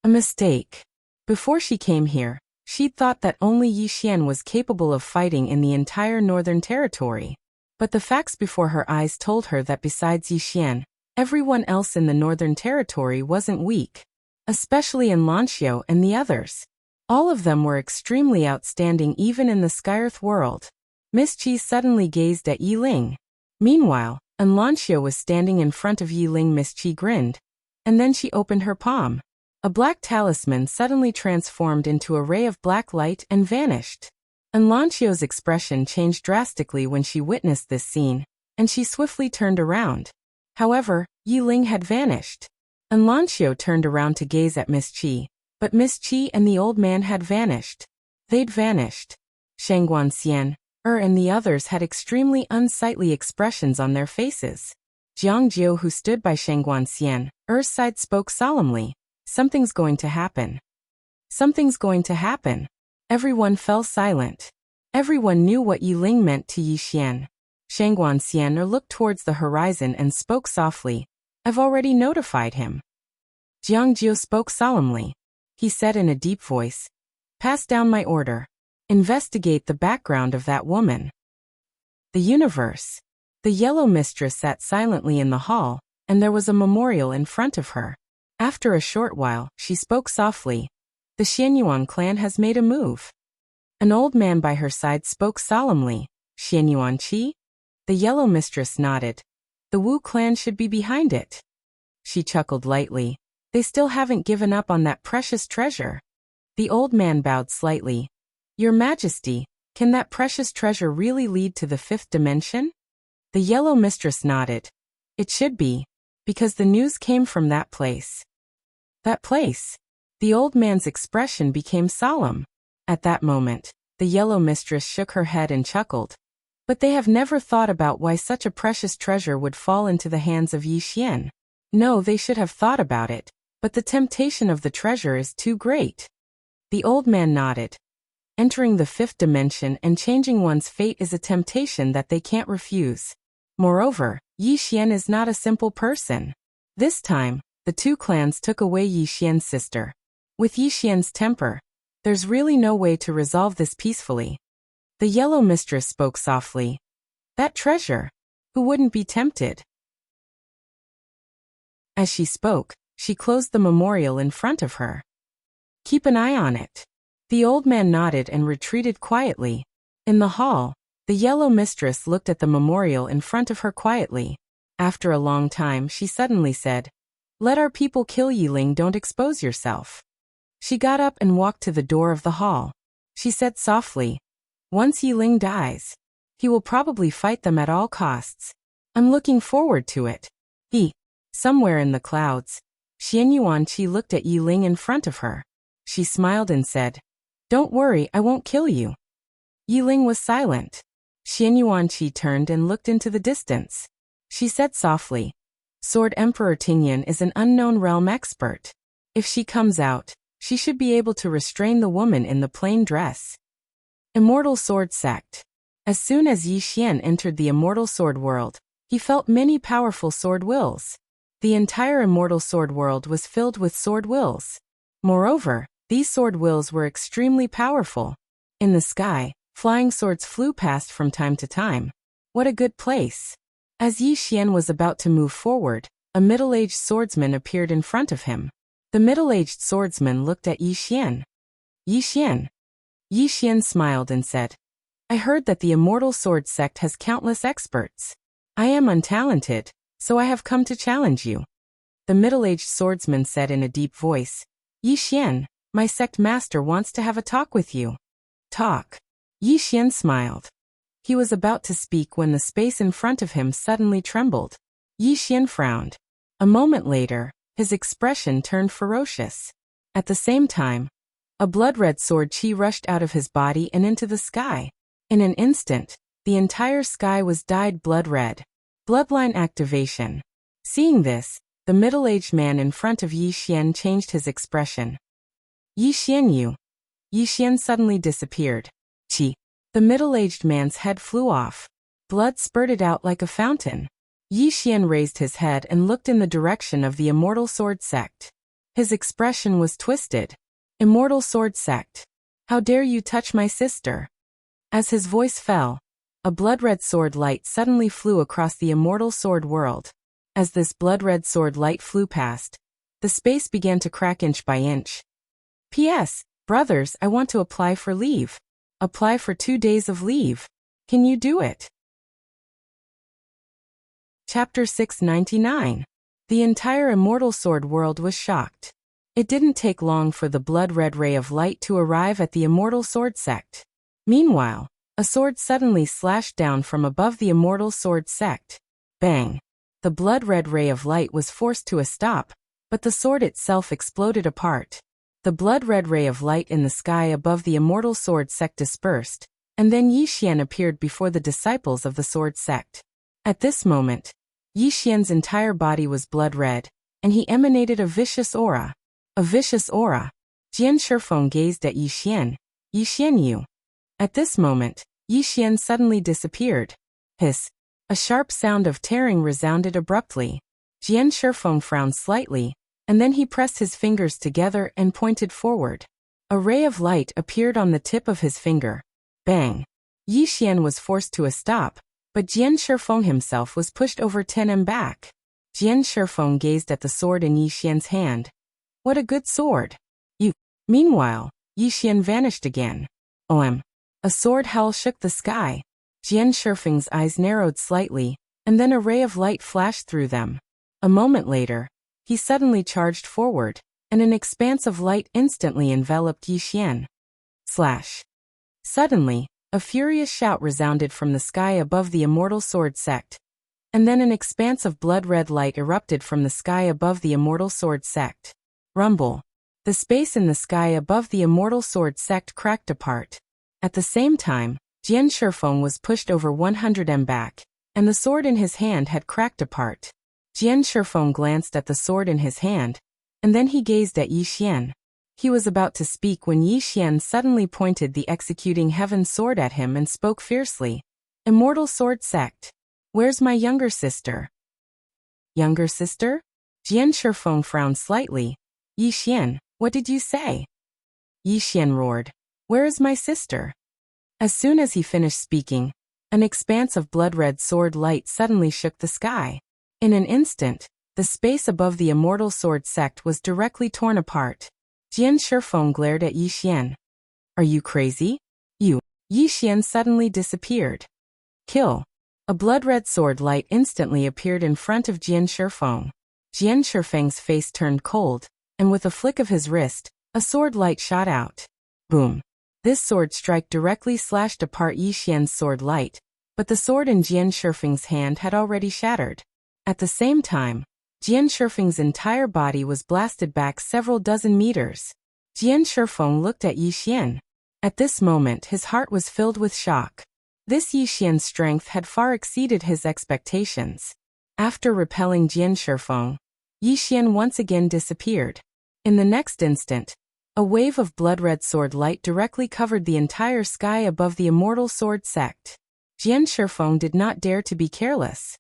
A mistake. Before she came here, she'd thought that only Yi Xian was capable of fighting in the entire northern territory. But the facts before her eyes told her that besides Yi Xian, everyone else in the northern territory wasn't weak, especially in Lanxiu and the others. All of them were extremely outstanding even in the Skyearth world. Miss Qi suddenly gazed at Yi Ling. Meanwhile, Lanxiu was standing in front of Yi Ling. Miss Qi grinned, and then she opened her palm. A black talisman suddenly transformed into a ray of black light and vanished. Lanxiu's expression changed drastically when she witnessed this scene, and she swiftly turned around. However, Yi Ling had vanished. Lanxiu turned around to gaze at Miss Qi, but Miss Qi and the old man had vanished. They'd vanished. Shangguan Xian, and the others had extremely unsightly expressions on their faces. Jiang Jiu, who stood by Shangguan Xian, side, spoke solemnly. Something's going to happen. Something's going to happen. Everyone fell silent. Everyone knew what Yi Ling meant to Yi Xian. Shangguan Xian looked towards the horizon and spoke softly. I've already notified him. Jiang Jiu spoke solemnly. He said in a deep voice, pass down my order. Investigate the background of that woman. The universe. The Yellow Mistress sat silently in the hall, and there was a memorial in front of her. After a short while, she spoke softly. The Xianyuan clan has made a move. An old man by her side spoke solemnly. Xianyuan Qi? The Yellow Mistress nodded. The Wu clan should be behind it. She chuckled lightly. They still haven't given up on that precious treasure. The old man bowed slightly. Your Majesty, can that precious treasure really lead to the fifth dimension? The Yellow Mistress nodded. It should be, because the news came from that place. That place. The old man's expression became solemn. At that moment, the Yellow Mistress shook her head and chuckled. But they have never thought about why such a precious treasure would fall into the hands of Yi Xian. No, they should have thought about it, but the temptation of the treasure is too great. The old man nodded. Entering the fifth dimension and changing one's fate is a temptation that they can't refuse. Moreover, Yi Xian is not a simple person. This time, the two clans took away Yi Xian's sister. With Yi Xian's temper, there's really no way to resolve this peacefully. The Yellow Mistress spoke softly. That treasure, who wouldn't be tempted? As she spoke, she closed the memorial in front of her. Keep an eye on it. The old man nodded and retreated quietly. In the hall, the Yellow Mistress looked at the memorial in front of her quietly. After a long time, she suddenly said, let our people kill Yi Ling, don't expose yourself. She got up and walked to the door of the hall. She said softly, once Yi Ling dies, he will probably fight them at all costs. I'm looking forward to it. Somewhere in the clouds, Xianyuan Qi looked at Yi Ling in front of her. She smiled and said, don't worry, I won't kill you. Yi Ling was silent. Xianyuan Qi turned and looked into the distance. She said softly, Sword Emperor Tingyan is an unknown realm expert. If she comes out, she should be able to restrain the woman in the plain dress. Immortal Sword Sect. As soon as Yi Xian entered the Immortal Sword world, he felt many powerful sword wills. The entire Immortal Sword world was filled with sword wills. Moreover, these sword wills were extremely powerful. In the sky, flying swords flew past from time to time. What a good place. As Yi Xian was about to move forward, a middle-aged swordsman appeared in front of him. The middle-aged swordsman looked at Yi Xian. Yi Xian. Yi Xian smiled and said, I heard that the Immortal Sword Sect has countless experts. I am untalented, so I have come to challenge you. The middle-aged swordsman said in a deep voice, Yi Xian, my sect master wants to have a talk with you. Talk. Yi Xian smiled. He was about to speak when the space in front of him suddenly trembled. Yi Xian frowned. A moment later, his expression turned ferocious. At the same time, a blood-red sword chi rushed out of his body and into the sky. In an instant, the entire sky was dyed blood-red. Bloodline activation. Seeing this, the middle-aged man in front of Yi Xian changed his expression. Yi Xian you. Yi Xian suddenly disappeared. Qi. The The middle-aged man's head flew off. Blood spurted out like a fountain. Yi Xian raised his head and looked in the direction of the Immortal Sword Sect. His expression was twisted. Immortal Sword Sect. How dare you touch my sister? As his voice fell, a blood-red sword light suddenly flew across the immortal sword world. As this blood-red sword light flew past, the space began to crack inch by inch. P.S. Brothers, I want to apply for leave. Apply for 2 days of leave. Can you do it? Chapter 699. The entire immortal sword world was shocked. It didn't take long for the blood-red ray of light to arrive at the immortal sword sect. Meanwhile, a sword suddenly slashed down from above the immortal sword sect. Bang! The blood-red ray of light was forced to a stop, but the sword itself exploded apart. The blood-red ray of light in the sky above the immortal sword sect dispersed, and then Yi Xian appeared before the disciples of the sword sect. At this moment, Yi Xian's entire body was blood-red, and he emanated a vicious aura. A vicious aura. Jian Shifeng gazed at Yi Xian. Yi Xian you. At this moment, Yi Xian suddenly disappeared. Hiss. A sharp sound of tearing resounded abruptly. Jian Shifeng frowned slightly, and then he pressed his fingers together and pointed forward. A ray of light appeared on the tip of his finger. Bang! Yi Xian was forced to a stop, but Jian Shifeng himself was pushed over 10 and back. Jian Shifeng gazed at the sword in Yi Xian's hand. What a good sword! You. Meanwhile, Yi Xian vanished again. OM. A sword howl shook the sky. Jian Shifeng's eyes narrowed slightly, and then a ray of light flashed through them. A moment later, he suddenly charged forward, and an expanse of light instantly enveloped Yi Xian. Slash. Suddenly, a furious shout resounded from the sky above the immortal sword sect, and then an expanse of blood-red light erupted from the sky above the immortal sword sect. Rumble. The space in the sky above the immortal sword sect cracked apart. At the same time, Jian Shifeng was pushed over 100 m back, and the sword in his hand had cracked apart. Jian Shifeng glanced at the sword in his hand, and then he gazed at Yi Xian. He was about to speak when Yi Xian suddenly pointed the executing heaven sword at him and spoke fiercely. Immortal Sword Sect. Where's my younger sister? Younger sister? Jian Shifeng frowned slightly. Yi Xian, what did you say? Yi Xian roared. Where is my sister? As soon as he finished speaking, an expanse of blood-red sword light suddenly shook the sky. In an instant, the space above the immortal sword sect was directly torn apart. Jian Shifeng glared at Yi Xian. Are you crazy? You. Yi Xian suddenly disappeared. Kill. A blood-red sword light instantly appeared in front of Jian Shifeng. Jian Shifeng's face turned cold, and with a flick of his wrist, a sword light shot out. Boom. This sword strike directly slashed apart Yi Xian's sword light, but the sword in Jian Shifeng's hand had already shattered. At the same time, Jian Shifeng's entire body was blasted back several dozen meters. Jian Shifeng looked at Yi Xian. At this moment his heart was filled with shock. This Yi Xian's strength had far exceeded his expectations. After repelling Jian Shifeng, Yi Xian once again disappeared. In the next instant, a wave of blood-red sword light directly covered the entire sky above the immortal sword sect. Jian Shifeng did not dare to be careless.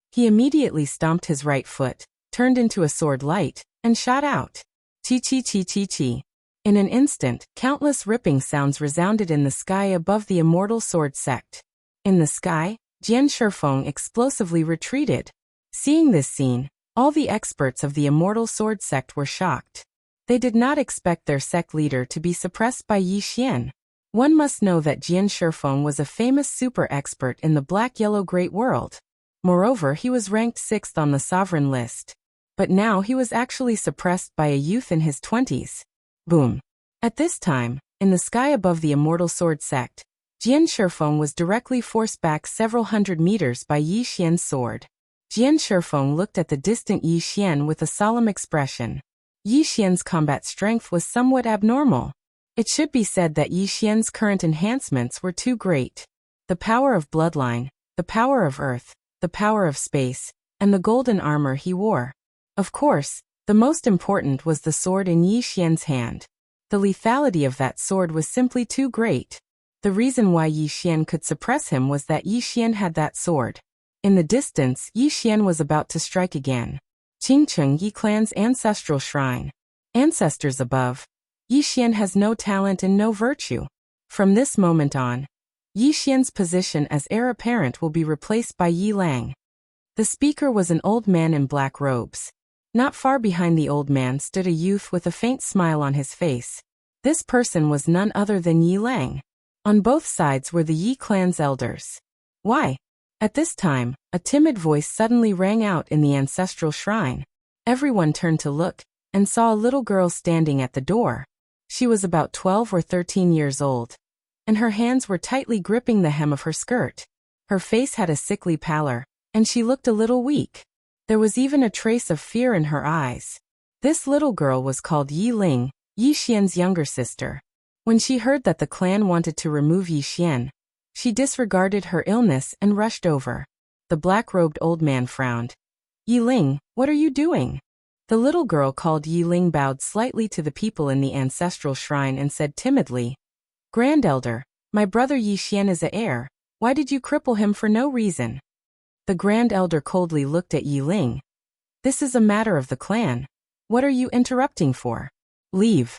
He immediately stomped his right foot, turned into a sword light, and shot out. Chi-chi-chi-chi-chi. In an instant, countless ripping sounds resounded in the sky above the immortal sword sect. In the sky, Jian Shifeng explosively retreated. Seeing this scene, all the experts of the immortal sword sect were shocked. They did not expect their sect leader to be suppressed by Yi Xian. One must know that Jian Shifeng was a famous super expert in the Black-Yellow Great World. Moreover, he was ranked 6th on the sovereign list. But now he was actually suppressed by a youth in his 20s. Boom. At this time, in the sky above the immortal sword sect, Jian Shifeng was directly forced back several hundred meters by Yi Xian's sword. Jian Shifeng looked at the distant Yi Xian with a solemn expression. Yi Xian's combat strength was somewhat abnormal. It should be said that Yi Xian's current enhancements were too great. The power of bloodline, the power of earth, the power of space, and the golden armor he wore. Of course, the most important was the sword in Yi Xian's hand. The lethality of that sword was simply too great. The reason why Yi Xian could suppress him was that Yi Xian had that sword. In the distance, Yi Xian was about to strike again. Qingcheng Yi clan's ancestral shrine. Ancestors above. Yi Xian has no talent and no virtue. From this moment on, Yi Xian's position as heir apparent will be replaced by Yi Lang. The speaker was an old man in black robes. Not far behind the old man stood a youth with a faint smile on his face. This person was none other than Yi Lang. On both sides were the Yi clan's elders. Why? At this time, a timid voice suddenly rang out in the ancestral shrine. Everyone turned to look, and saw a little girl standing at the door. She was about 12 or 13 years old, and her hands were tightly gripping the hem of her skirt. Her face had a sickly pallor, and she looked a little weak. There was even a trace of fear in her eyes. This little girl was called Yi Ling, Yi Xian's younger sister. When she heard that the clan wanted to remove Yi Xian, she disregarded her illness and rushed over. The black-robed old man frowned. Yi Ling, what are you doing? The little girl called Yi Ling bowed slightly to the people in the ancestral shrine and said timidly, Grand Elder, my brother Yi Xian is the heir. Why did you cripple him for no reason? The Grand Elder coldly looked at Yi Ling. This is a matter of the clan. What are you interrupting for? Leave.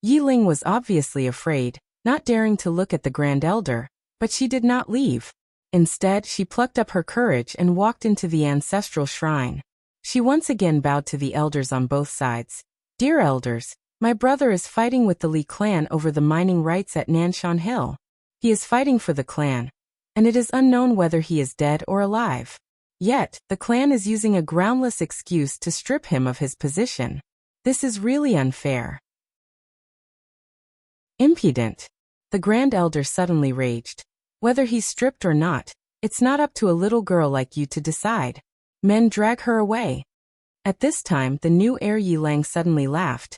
Yi Ling was obviously afraid, not daring to look at the Grand Elder, but she did not leave. Instead, she plucked up her courage and walked into the ancestral shrine. She once again bowed to the elders on both sides. Dear elders, my brother is fighting with the Li clan over the mining rights at Nanshan Hill. He is fighting for the clan, and it is unknown whether he is dead or alive. Yet, the clan is using a groundless excuse to strip him of his position. This is really unfair. Impudent. The Grand Elder suddenly raged. Whether he's stripped or not, it's not up to a little girl like you to decide. Men drag her away. At this time, the new heir Yi Lang suddenly laughed.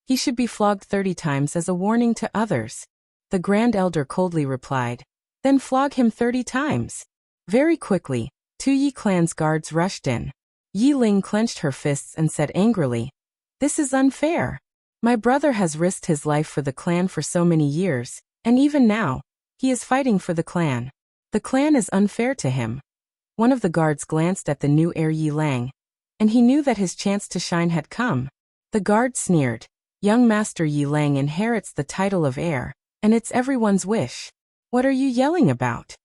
He should be flogged 30 times as a warning to others. The Grand Elder coldly replied, Then flog him 30 times. Very quickly, 2 Yi clan's guards rushed in. Yi Ling clenched her fists and said angrily, This is unfair. My brother has risked his life for the clan for so many years, and even now, he is fighting for the clan. The clan is unfair to him. One of the guards glanced at the new heir Yi Lang, and he knew that his chance to shine had come. The guard sneered, Young Master Yi Lang inherits the title of heir, and it's everyone's wish. What are you yelling about?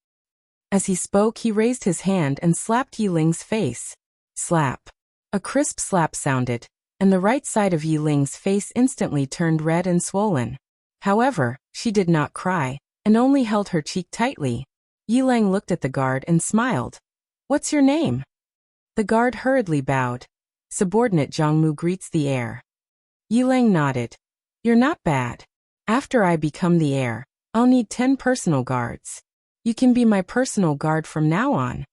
As he spoke, he raised his hand and slapped Yi Ling's face. Slap. A crisp slap sounded, and the right side of Yi Ling's face instantly turned red and swollen. However, she did not cry, and only held her cheek tightly. Yi Lang looked at the guard and smiled. What's your name? The guard hurriedly bowed. Subordinate Zhangmu greets the heir. Yi Lang nodded. You're not bad. After I become the heir, I'll need 10 personal guards. You can be my personal guard from now on.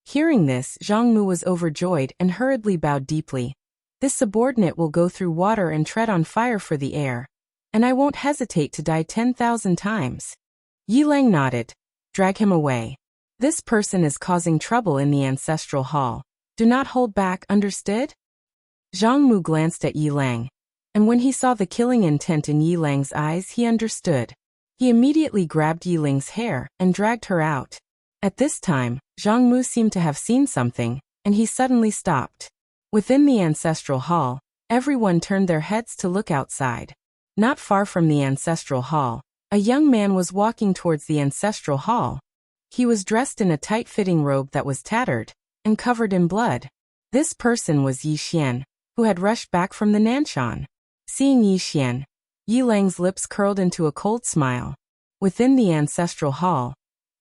Hearing this, Zhangmu was overjoyed and hurriedly bowed deeply. This subordinate will go through water and tread on fire for the heir, and I won't hesitate to die 10,000 times. Yi Lang nodded. Drag him away. This person is causing trouble in the ancestral hall. Do not hold back, understood? Zhang Mu glanced at Yi Lang, and when he saw the killing intent in Yi Lang's eyes, he understood. He immediately grabbed Yi Ling's hair and dragged her out. At this time, Zhang Mu seemed to have seen something, and he suddenly stopped. Within the ancestral hall, everyone turned their heads to look outside. Not far from the ancestral hall, a young man was walking towards the ancestral hall. He was dressed in a tight-fitting robe that was tattered and covered in blood. This person was Yi Xian, who had rushed back from the Nanshan. Seeing Yi Xian, Yi Lang's lips curled into a cold smile. Within the ancestral hall,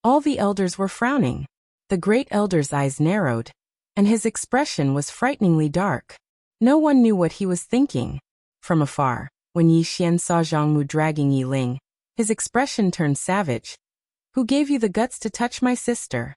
all the elders were frowning. The great elder's eyes narrowed, and his expression was frighteningly dark. No one knew what he was thinking. From afar, when Yi Xian saw Zhang Mu dragging Yi Ling, his expression turned savage. Who gave you the guts to touch my sister?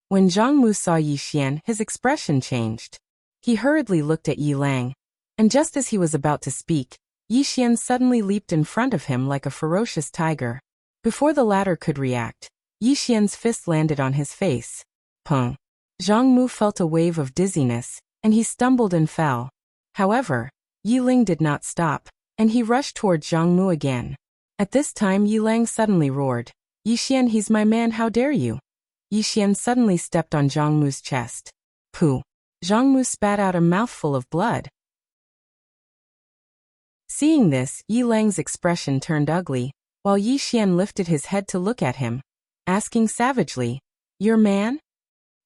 When Zhang Mu saw Yi Xian, his expression changed. He hurriedly looked at Yi Lang, and just as he was about to speak, Yi Xian suddenly leaped in front of him like a ferocious tiger. Before the latter could react, Yi Xian's fist landed on his face. Pung. Zhang Mu felt a wave of dizziness, and he stumbled and fell. However, Yi Ling did not stop, and he rushed toward Zhang Mu again. At this time Yi Lang suddenly roared. Yi Xian, he's my man, how dare you? Yi Xian suddenly stepped on Zhang Mu's chest. Pooh! Zhang Mu spat out a mouthful of blood. Seeing this, Yi Lang's expression turned ugly, while Yi Xian lifted his head to look at him, asking savagely, "Your man?"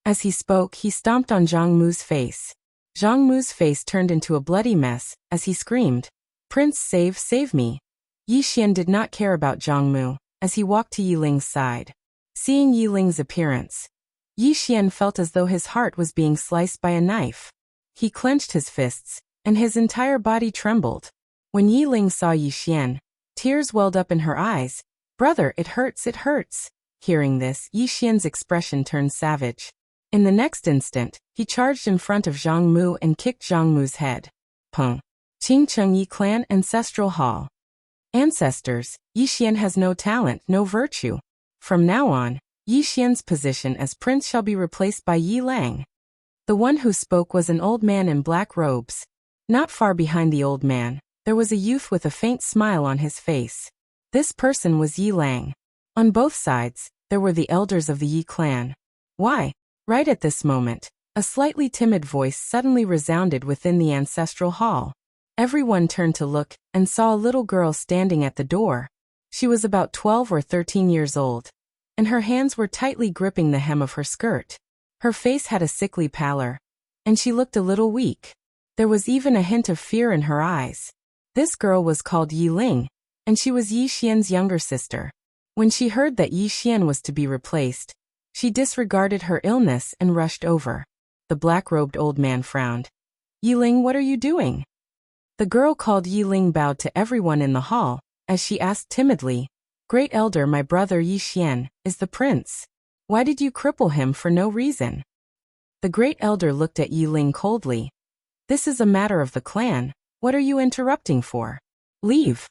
As he spoke, he stomped on Zhang Mu's face. Zhang Mu's face turned into a bloody mess, as he screamed, "Prince, save me!" Yi Xian did not care about Zhang Mu, as he walked to Yi Ling's side. Seeing Yi Ling's appearance, Yi Xian felt as though his heart was being sliced by a knife. He clenched his fists, and his entire body trembled. When Yi Ling saw Yi Xian, tears welled up in her eyes. "Brother, it hurts, it hurts." Hearing this, Yi Xian's expression turned savage. In the next instant, he charged in front of Zhang Mu and kicked Zhang Mu's head. Peng. Qingcheng Yi Clan Ancestral Hall. Ancestors, Yi Xian has no talent, no virtue. From now on, Yi Xian's position as prince shall be replaced by Yi Lang. The one who spoke was an old man in black robes. Not far behind the old man, there was a youth with a faint smile on his face. This person was Yi Lang. On both sides, there were the elders of the Yi clan. Why? Right at this moment, a slightly timid voice suddenly resounded within the ancestral hall. Everyone turned to look, and saw a little girl standing at the door. She was about 12 or 13 years old, and her hands were tightly gripping the hem of her skirt. Her face had a sickly pallor, and she looked a little weak. There was even a hint of fear in her eyes. This girl was called Yi Ling, and she was Yi Xian's younger sister. When she heard that Yi Xian was to be replaced, she disregarded her illness and rushed over. The black-robed old man frowned. "Yi Ling, what are you doing?" The girl called Yi Ling bowed to everyone in the hall, as she asked timidly, "Great elder, my brother Yi Xian is the prince. Why did you cripple him for no reason?" The great elder looked at Yi Ling coldly. "This is a matter of the clan. What are you interrupting for? Leave."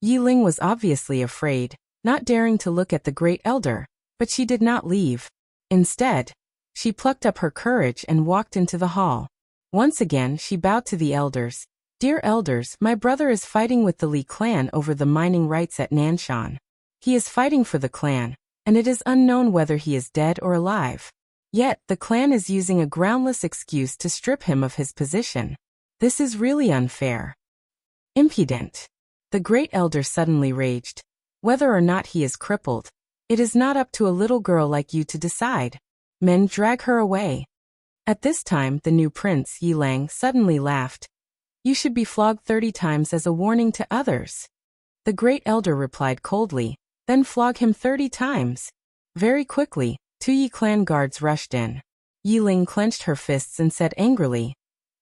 Yi Ling was obviously afraid, not daring to look at the great elder, but she did not leave. Instead, she plucked up her courage and walked into the hall. Once again, she bowed to the elders. "Dear elders, my brother is fighting with the Li clan over the mining rights at Nanshan. He is fighting for the clan, and it is unknown whether he is dead or alive. Yet, the clan is using a groundless excuse to strip him of his position. This is really unfair. Impudent." The great elder suddenly raged. "Whether or not he is crippled, it is not up to a little girl like you to decide. Men, drag her away." At this time, the new prince, Yi Lang, suddenly laughed. "You should be flogged 30 times as a warning to others." The great elder replied coldly, "Then flog him 30 times. Very quickly, 2 Yi clan guards rushed in. Yi Ling clenched her fists and said angrily,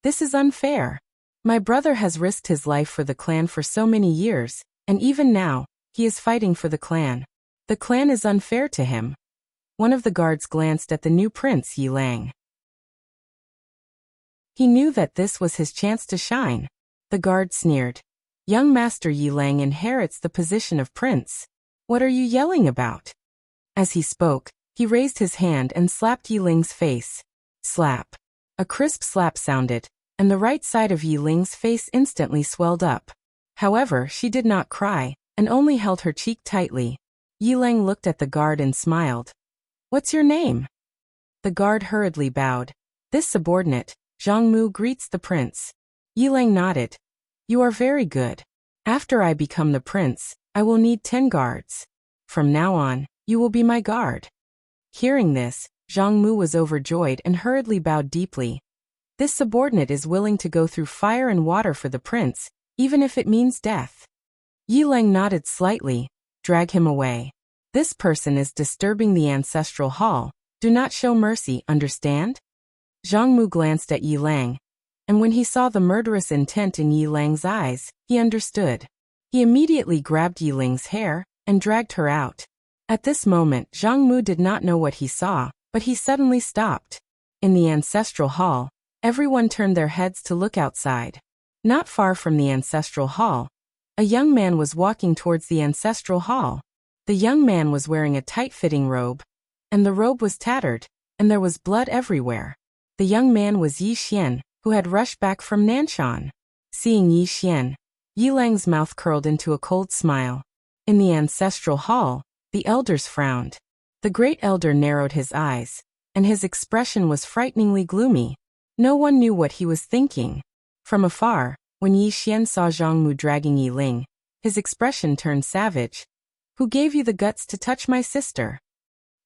"This is unfair. My brother has risked his life for the clan for so many years, and even now, he is fighting for the clan. The clan is unfair to him." One of the guards glanced at the new prince, Yi Lang. He knew that this was his chance to shine. The guard sneered, "Young master Yi Lang inherits the position of prince. What are you yelling about?" As he spoke, he raised his hand and slapped Yi Ling's face. Slap. A crisp slap sounded, and the right side of Yi Ling's face instantly swelled up. However, she did not cry, and only held her cheek tightly. Yi Lang looked at the guard and smiled. "What's your name?" The guard hurriedly bowed. "This subordinate, Zhang Mu, greets the prince." Yi Lang nodded. "You are very good. After I become the prince, I will need 10 guards. From now on, you will be my guard." Hearing this, Zhang Mu was overjoyed and hurriedly bowed deeply. This subordinate is willing to go through fire and water for the prince, even if it means death. Yi Lang nodded slightly. "Drag him away. This person is disturbing the ancestral hall. Do not show mercy, understand?" Zhang Mu glanced at Yi Lang, and when he saw the murderous intent in Yi Lang's eyes, he understood. He immediately grabbed Yi Ling's hair and dragged her out. At this moment, Zhang Mu did not know what he saw, but he suddenly stopped. In the ancestral hall, everyone turned their heads to look outside. Not far from the ancestral hall, a young man was walking towards the ancestral hall. The young man was wearing a tight-fitting robe, and the robe was tattered, and there was blood everywhere. The young man was Yi Xian, who had rushed back from Nanshan. Seeing Yi Xian, Yi Lang's mouth curled into a cold smile. In the ancestral hall, The elders frowned. The great elder narrowed his eyes, and his expression was frighteningly gloomy. No one knew what he was thinking. From afar, when Yi Xian saw Zhang Mu dragging Yi Ling, his expression turned savage. Who gave you the guts to touch my sister?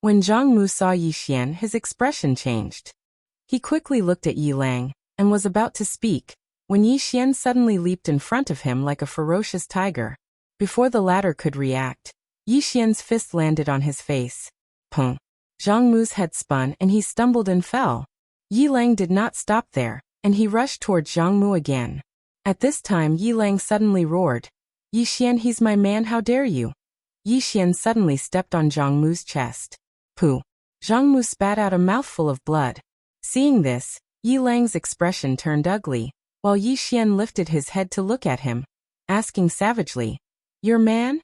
When Zhang Mu saw Yi Xian, his expression changed. He quickly looked at Yi Lang, and was about to speak, when Yi Xian suddenly leaped in front of him like a ferocious tiger. Before the latter could react, Yi Xian's fist landed on his face. Pung! Zhang Mu's head spun and he stumbled and fell. Yi Lang did not stop there, and he rushed towards Zhang Mu again. At this time Yi Lang suddenly roared, Yi Xian, he's my man, how dare you? Yi Xian suddenly stepped on Zhang Mu's chest. Pooh! Zhang Mu spat out a mouthful of blood. Seeing this, Yi Lang's expression turned ugly, while Yi Xian lifted his head to look at him, asking savagely, your man?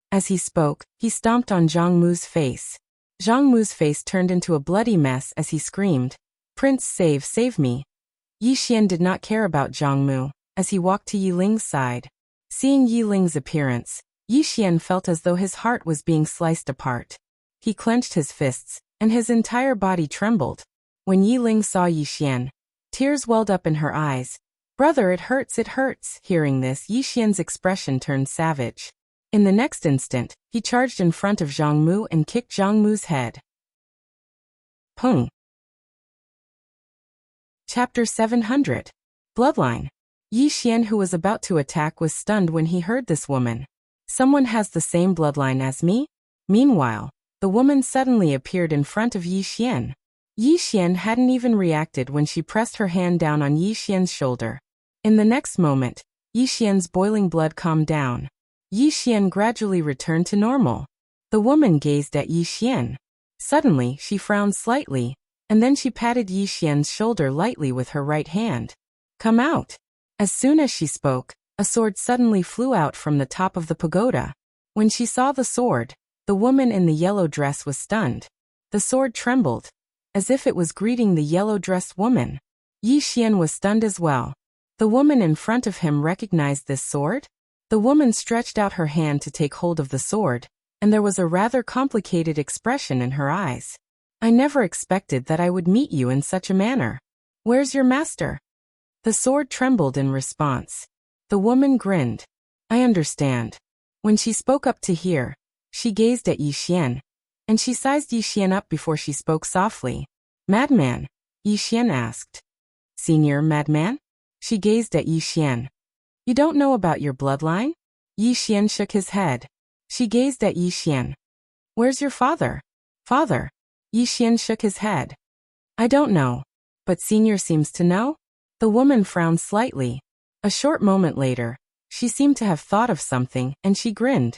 As he spoke, he stomped on Zhang Mu's face. Zhang Mu's face turned into a bloody mess as he screamed, Prince, save me. Yi Xian did not care about Zhang Mu, as he walked to Yi Ling's side. Seeing Yi Ling's appearance, Yi Xian felt as though his heart was being sliced apart. He clenched his fists, and his entire body trembled. When Yi Ling saw Yi Xian, tears welled up in her eyes. Brother, it hurts, it hurts. Hearing this, Yi Xian's expression turned savage. In the next instant, he charged in front of Zhang Mu and kicked Zhang Mu's head. Pung! Chapter 700. Bloodline. Yi Xian, who was about to attack, was stunned when he heard this woman. Someone has the same bloodline as me? Meanwhile, the woman suddenly appeared in front of Yi Xian. Yi Xian hadn't even reacted when she pressed her hand down on Yi Xian's shoulder. In the next moment, Yi Xian's boiling blood calmed down. Yi Xian gradually returned to normal. The woman gazed at Yi Xian. Suddenly, she frowned slightly, and then she patted Yi Xian's shoulder lightly with her right hand. Come out. As soon as she spoke, a sword suddenly flew out from the top of the pagoda. When she saw the sword, the woman in the yellow dress was stunned. The sword trembled, as if it was greeting the yellow-dressed woman. Yi Xian was stunned as well. The woman in front of him recognized this sword? The woman stretched out her hand to take hold of the sword, and there was a rather complicated expression in her eyes. I never expected that I would meet you in such a manner. Where's your master? The sword trembled in response. The woman grinned. I understand. When she spoke up to hear, she gazed at Yi Xian, and she sized Yi Xian up before she spoke softly. Madman? Yi Xian asked. Senior madman? She gazed at Yi Xian. You don't know about your bloodline? Yi Xian shook his head. She gazed at Yi Xian. Where's your father? Father? Yi Xian shook his head. I don't know. But Senior seems to know? The woman frowned slightly. A short moment later, she seemed to have thought of something, and she grinned.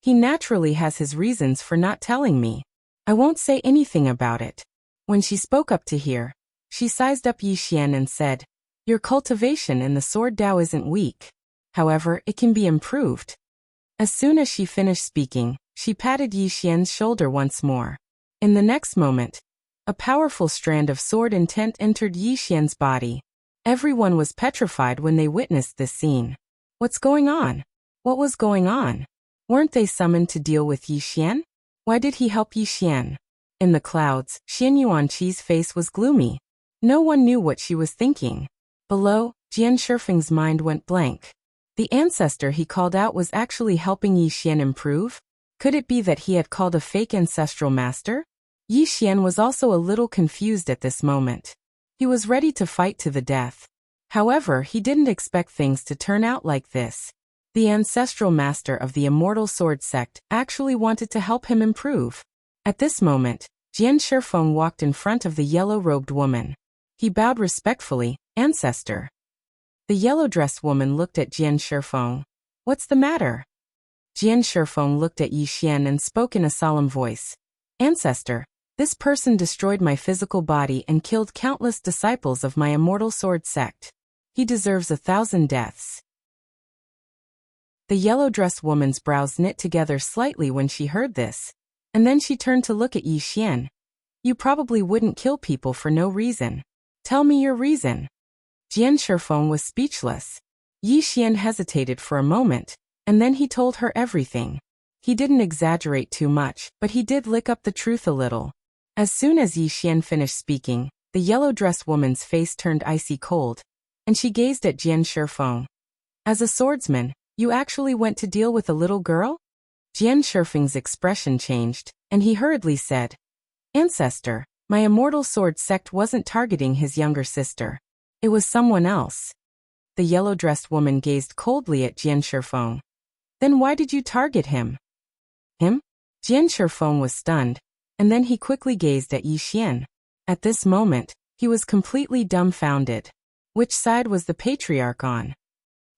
He naturally has his reasons for not telling me. I won't say anything about it. When she spoke up to hear, she sized up Yi Xian and said, your cultivation in the sword Dao isn't weak. However, it can be improved. As soon as she finished speaking, she patted Yi Xian's shoulder once more. In the next moment, a powerful strand of sword intent entered Yi Xian's body. Everyone was petrified when they witnessed this scene. What's going on? What was going on? Weren't they summoned to deal with Yi Xian? Why did he help Yi Xian? In the clouds, Xian Yuanqi's face was gloomy. No one knew what she was thinking. Below, Jian Shifeng's mind went blank. The ancestor he called out was actually helping Yi Xian improve? Could it be that he had called a fake ancestral master? Yi Xian was also a little confused at this moment. He was ready to fight to the death. However, he didn't expect things to turn out like this. The ancestral master of the immortal sword sect actually wanted to help him improve. At this moment, Jian Shifeng walked in front of the yellow-robed woman. He bowed respectfully, Ancestor. The yellow-dressed woman looked at Jian Shifeng. What's the matter? Jian Shifeng looked at Yi Xian and spoke in a solemn voice. Ancestor, this person destroyed my physical body and killed countless disciples of my immortal sword sect. He deserves 1,000 deaths. The yellow-dressed woman's brows knit together slightly when she heard this, and then she turned to look at Yi Xian. You probably wouldn't kill people for no reason. Tell me your reason. Jian Shifeng was speechless. Yi Xian hesitated for a moment, and then he told her everything. He didn't exaggerate too much, but he did lick up the truth a little. As soon as Yi Xian finished speaking, the yellow-dressed woman's face turned icy cold, and she gazed at Jian Shifeng. As a swordsman, you actually went to deal with a little girl? Jian Shifeng's expression changed, and he hurriedly said, Ancestor, my immortal sword sect wasn't targeting his younger sister. It was someone else. The yellow-dressed woman gazed coldly at Jian Shifeng. Then why did you target him? Him? Jian Shifeng was stunned, and then he quickly gazed at Yi Xian. At this moment, he was completely dumbfounded. Which side was the patriarch on?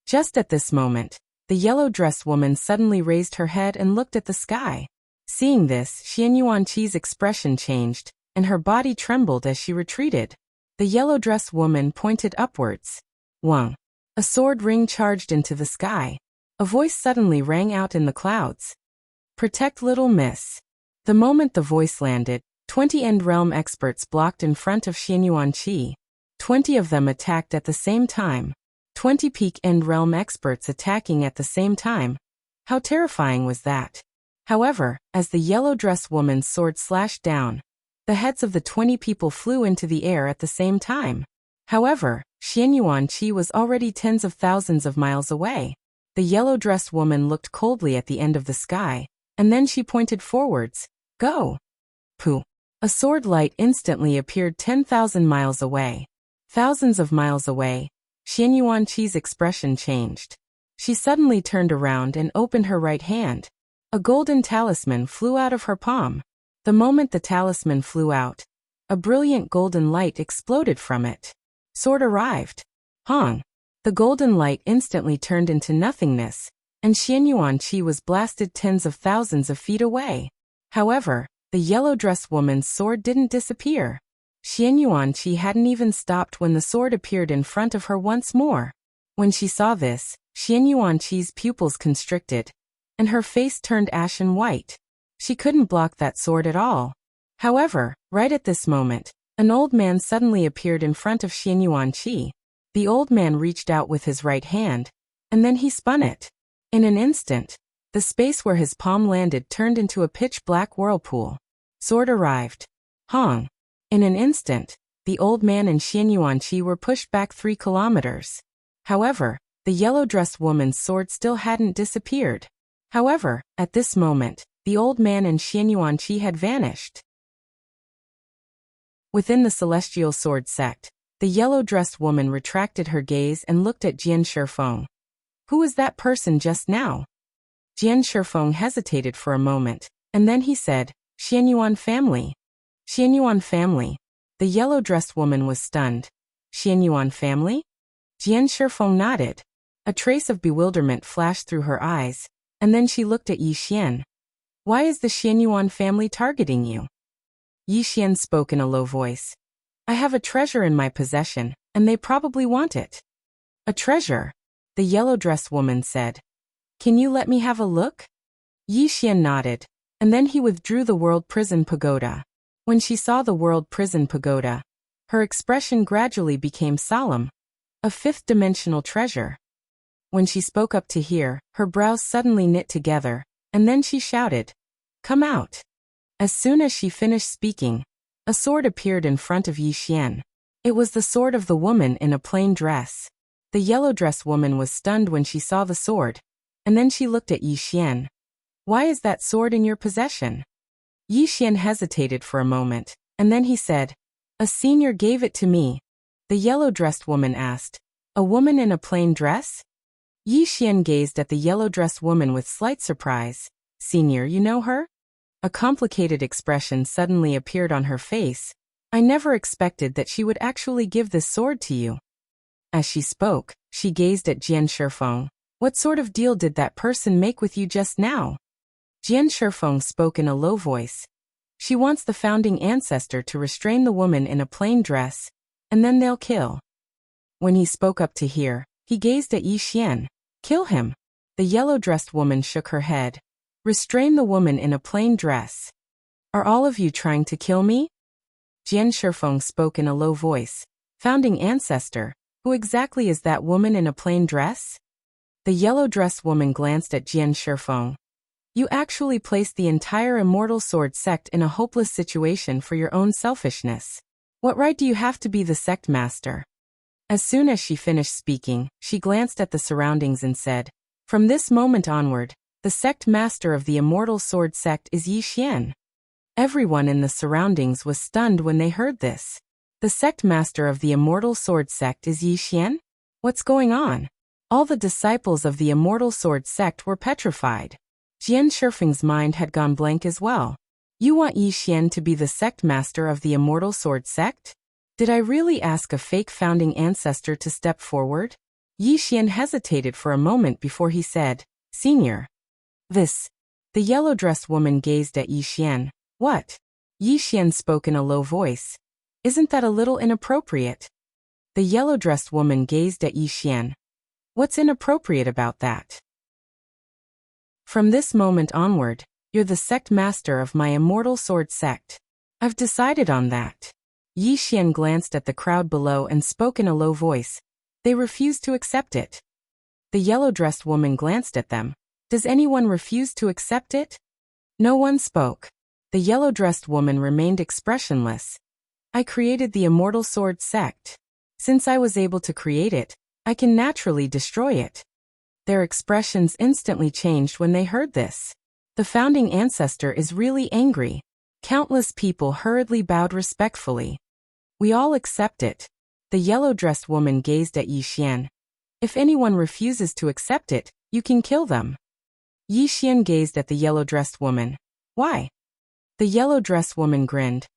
Just at this moment, the yellow-dressed woman suddenly raised her head and looked at the sky. Seeing this, Xian Yuanqi's expression changed, and her body trembled as she retreated. The yellow-dressed woman pointed upwards. Wang. A sword ring charged into the sky. A voice suddenly rang out in the clouds. Protect little miss. The moment the voice landed, 20 End Realm experts blocked in front of Xian Yuanqi. 20 of them attacked at the same time. 20 peak End Realm experts attacking at the same time. How terrifying was that? However, as the yellow-dressed woman's sword slashed down, the heads of the 20 people flew into the air at the same time. However, Xian Yuanqi was already tens of thousands of miles away. The yellow-dressed woman looked coldly at the end of the sky, and then she pointed forwards. Go! Pooh! A sword light instantly appeared 10,000 miles away. Thousands of miles away. Xian Yuanqi's expression changed. She suddenly turned around and opened her right hand. A golden talisman flew out of her palm. The moment the talisman flew out, a brilliant golden light exploded from it. Sword arrived. Hong! The golden light instantly turned into nothingness, and Xian Yuanqi was blasted tens of thousands of feet away. However, the yellow-dressed woman's sword didn't disappear. Xian Yuanqi hadn't even stopped when the sword appeared in front of her once more. When she saw this, Xian Yuanqi's pupils constricted, and her face turned ashen white. She couldn't block that sword at all. However, right at this moment, an old man suddenly appeared in front of Xian Yuanqi. The old man reached out with his right hand, and then he spun it. In an instant, the space where his palm landed turned into a pitch-black whirlpool. Sword arrived. Hong! In an instant, the old man and Xian Yuanqi were pushed back 3 kilometers. However, the yellow-dressed woman's sword still hadn't disappeared. However, at this moment, the old man and Xian Yuanqi had vanished. Within the celestial sword sect, the yellow-dressed woman retracted her gaze and looked at Jian Shifeng. Who was that person just now? Jian Shifeng hesitated for a moment, and then he said, Xian Yuan family. Xian Yuan family. The yellow-dressed woman was stunned. Xian Yuan family? Jian Shifeng nodded. A trace of bewilderment flashed through her eyes, and then she looked at Yi Xian. Why is the Xian Yuan family targeting you? Yi Xian spoke in a low voice. I have a treasure in my possession, and they probably want it. A treasure? The yellow-dressed woman said. Can you let me have a look? Yi Xian nodded, and then he withdrew the World Prison Pagoda. When she saw the World Prison Pagoda, her expression gradually became solemn. A fifth-dimensional treasure. When she spoke up to hear, her brows suddenly knit together, and then she shouted, Come out! As soon as she finished speaking, a sword appeared in front of Yi Xian. It was the sword of the woman in a plain dress. The yellow-dressed woman was stunned when she saw the sword, and then she looked at Yi Xian. Why is that sword in your possession? Yi Xian hesitated for a moment, and then he said, A senior gave it to me. The yellow-dressed woman asked, A woman in a plain dress? Yi Xian gazed at the yellow-dressed woman with slight surprise. Senior, you know her? A complicated expression suddenly appeared on her face. I never expected that she would actually give this sword to you. As she spoke, she gazed at Jian Shifeng. What sort of deal did that person make with you just now? Jian Shifeng spoke in a low voice. She wants the founding ancestor to restrain the woman in a plain dress, and then they'll kill. When he spoke up to hear, he gazed at Yi Xian. Kill him. The yellow-dressed woman shook her head. Restrain the woman in a plain dress. Are all of you trying to kill me? Jian Shifeng spoke in a low voice. Founding ancestor, who exactly is that woman in a plain dress? The yellow-dressed woman glanced at Jian Shifeng. You actually placed the entire Immortal Sword sect in a hopeless situation for your own selfishness. What right do you have to be the sect master? As soon as she finished speaking, she glanced at the surroundings and said, "From this moment onward, the sect master of the Immortal Sword sect is Yi Xian." Everyone in the surroundings was stunned when they heard this. The sect master of the Immortal Sword sect is Yi Xian? What's going on? All the disciples of the Immortal Sword sect were petrified. Jian Shifeng's mind had gone blank as well. You want Yi Xian to be the sect master of the Immortal Sword sect? Did I really ask a fake founding ancestor to step forward? Yi Xian hesitated for a moment before he said, "Senior." This. The yellow-dressed woman gazed at Yi Xian. What? Yi Xian spoke in a low voice. Isn't that a little inappropriate? The yellow-dressed woman gazed at Yi Xian. What's inappropriate about that? From this moment onward, you're the sect master of my Immortal Sword sect. I've decided on that. Yi Xian glanced at the crowd below and spoke in a low voice. They refused to accept it. The yellow-dressed woman glanced at them. Does anyone refuse to accept it? No one spoke. The yellow-dressed woman remained expressionless. I created the Immortal Sword sect. Since I was able to create it, I can naturally destroy it. Their expressions instantly changed when they heard this. The founding ancestor is really angry. Countless people hurriedly bowed respectfully. We all accept it. The yellow-dressed woman gazed at Yi Xian. If anyone refuses to accept it, you can kill them. Yi Xian gazed at the yellow-dressed woman. Why? The yellow-dressed woman grinned.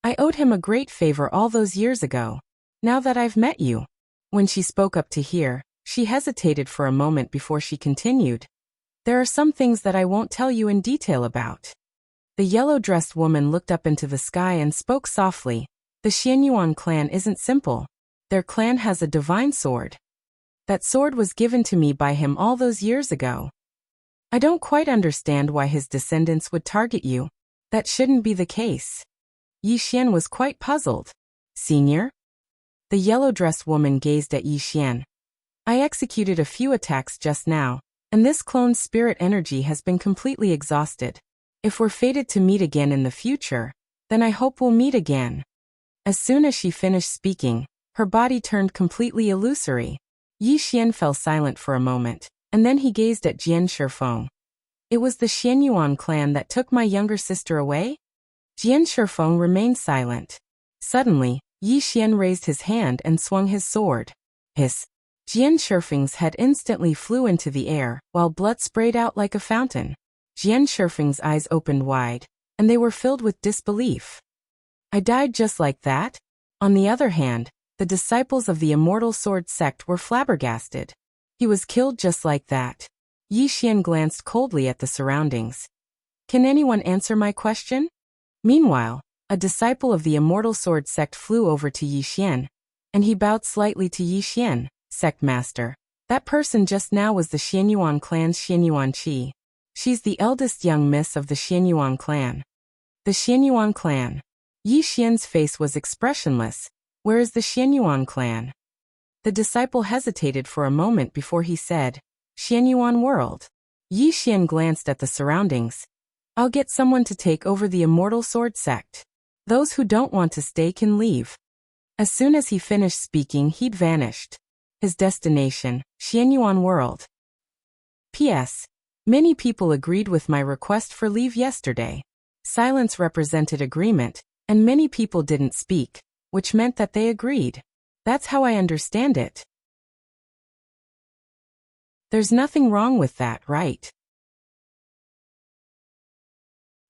I owed him a great favor all those years ago. Now that I've met you. When she spoke up to hear, she hesitated for a moment before she continued. There are some things that I won't tell you in detail about. The yellow-dressed woman looked up into the sky and spoke softly. The Xianyuan clan isn't simple. Their clan has a divine sword. That sword was given to me by him all those years ago. I don't quite understand why his descendants would target you. That shouldn't be the case. Yi Xian was quite puzzled. Senior? The yellow-dressed woman gazed at Yi Xian. I executed a few attacks just now, and this clone's spirit energy has been completely exhausted. If we're fated to meet again in the future, then I hope we'll meet again. As soon as she finished speaking, her body turned completely illusory. Yi Xian fell silent for a moment, and then he gazed at Jian Shifeng. It was the Xianyuan clan that took my younger sister away? Jian Shifeng remained silent. Suddenly, Yi Xian raised his hand and swung his sword. Hiss. Jian Shifeng's head instantly flew into the air, while blood sprayed out like a fountain. Jian Shifeng's eyes opened wide, and they were filled with disbelief. I died just like that? On the other hand, the disciples of the Immortal Sword sect were flabbergasted. He was killed just like that. Yi Xian glanced coldly at the surroundings. Can anyone answer my question? Meanwhile, a disciple of the Immortal Sword sect flew over to Yi Xian, and he bowed slightly to Yi Xian. Sect Master. That person just now was the Xianyuan clan's Xianyuan Qi. She's the eldest young miss of the Xianyuan clan. The Xianyuan clan. Yi Xian's face was expressionless. Where is the Xianyuan clan? The disciple hesitated for a moment before he said, Xianyuan world. Yi Xian glanced at the surroundings. I'll get someone to take over the Immortal Sword sect. Those who don't want to stay can leave. As soon as he finished speaking, he'd vanished. His destination, Xianyuan world. P.S. Many people agreed with my request for leave yesterday. Silence represented agreement, and many people didn't speak, which meant that they agreed. That's how I understand it. There's nothing wrong with that, right?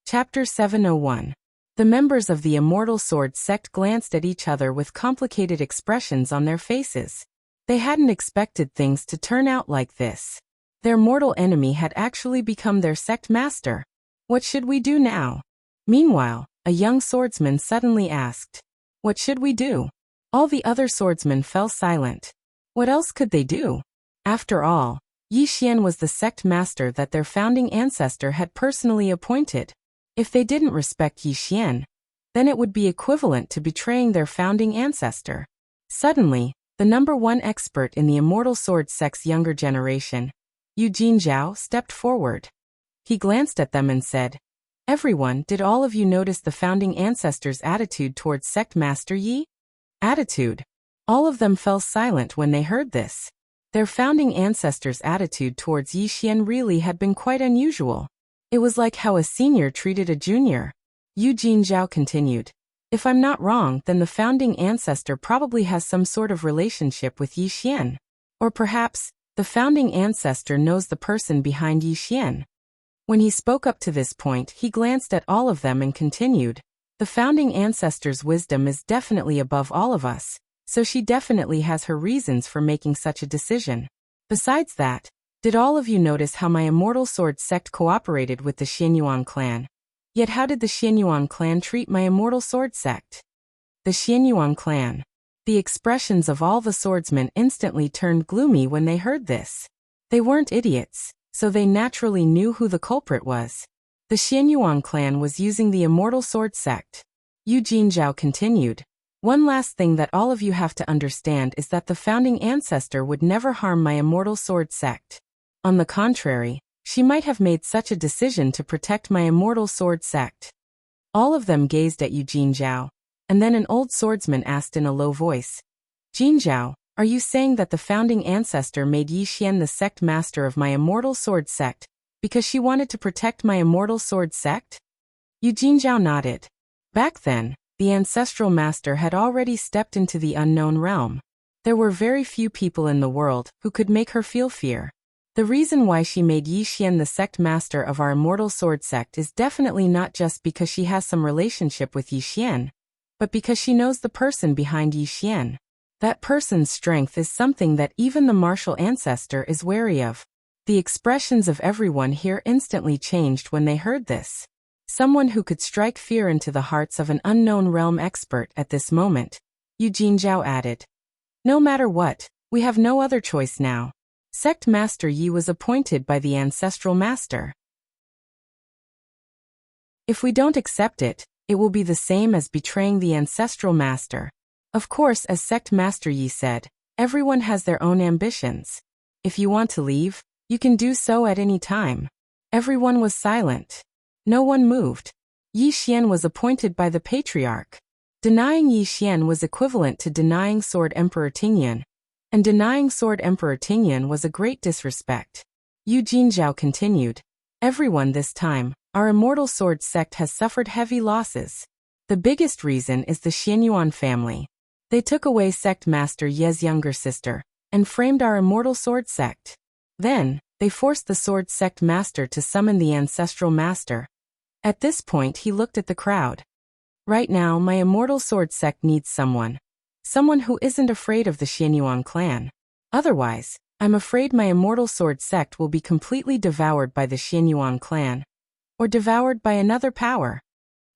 Chapter 701. The members of the Immortal Sword sect glanced at each other with complicated expressions on their faces. They hadn't expected things to turn out like this. Their mortal enemy had actually become their sect master. What should we do now? Meanwhile, a young swordsman suddenly asked, What should we do? All the other swordsmen fell silent. What else could they do? After all, Yi Xian was the sect master that their founding ancestor had personally appointed. If they didn't respect Yi Xian, then it would be equivalent to betraying their founding ancestor. Suddenly, the #1 expert in the Immortal Sword sect's younger generation, Eugene Zhao, stepped forward. He glanced at them and said, "Everyone, did all of you notice the founding ancestors' attitude towards Sect Master Yi?" Attitude. All of them fell silent when they heard this. Their founding ancestors' attitude towards Yi Xian really had been quite unusual. It was like how a senior treated a junior. Yu Jinzhao continued, "If I'm not wrong, then the founding ancestor probably has some sort of relationship with Yi Xian. Or perhaps, the founding ancestor knows the person behind Yi Xian." When he spoke up to this point, he glanced at all of them and continued, "The founding ancestor's wisdom is definitely above all of us, so she definitely has her reasons for making such a decision. Besides that, did all of you notice how my Immortal Sword sect cooperated with the Xianyuan clan? Yet how did the Xianyuan clan treat my Immortal Sword sect?" The Xianyuan clan. The expressions of all the swordsmen instantly turned gloomy when they heard this. They weren't idiots, so they naturally knew who the culprit was. The Xianyuan clan was using the Immortal Sword sect. Yu Jinzhao continued, "One last thing that all of you have to understand is that the founding ancestor would never harm my Immortal Sword sect. On the contrary, she might have made such a decision to protect my Immortal Sword sect." All of them gazed at Yu Jinzhao, and then an old swordsman asked in a low voice, "Jinzhao, are you saying that the founding ancestor made Yi Xian the sect master of my Immortal Sword sect because she wanted to protect my Immortal Sword sect?" Yu Jinzhao nodded. Back then, the ancestral master had already stepped into the unknown realm. There were very few people in the world who could make her feel fear. The reason why she made Yi Xian the sect master of our Immortal Sword sect is definitely not just because she has some relationship with Yi Xian, but because she knows the person behind Yi Xian. That person's strength is something that even the martial ancestor is wary of. The expressions of everyone here instantly changed when they heard this. Someone who could strike fear into the hearts of an unknown realm expert at this moment. Yu Jinzhao added, "No matter what, we have no other choice now. Sect Master Yi was appointed by the ancestral master. If we don't accept it, it will be the same as betraying the ancestral master. Of course, as Sect Master Yi said, everyone has their own ambitions. If you want to leave, you can do so at any time." Everyone was silent. No one moved. Yi Xian was appointed by the patriarch. Denying Yi Xian was equivalent to denying Sword Emperor Tingyan, and denying Sword Emperor Tingyan was a great disrespect. Yu Jinzhao continued, "Everyone this time, our Immortal Sword sect has suffered heavy losses. The biggest reason is the Xianyuan family. They took away Sect Master Ye's younger sister, and framed our Immortal Sword sect. Then, they forced the Sword Sect Master to summon the Ancestral Master." At this point he looked at the crowd. "Right now my Immortal Sword sect needs someone. Someone who isn't afraid of the Xianyuan clan. Otherwise, I'm afraid my Immortal Sword sect will be completely devoured by the Xianyuan clan. Or devoured by another power."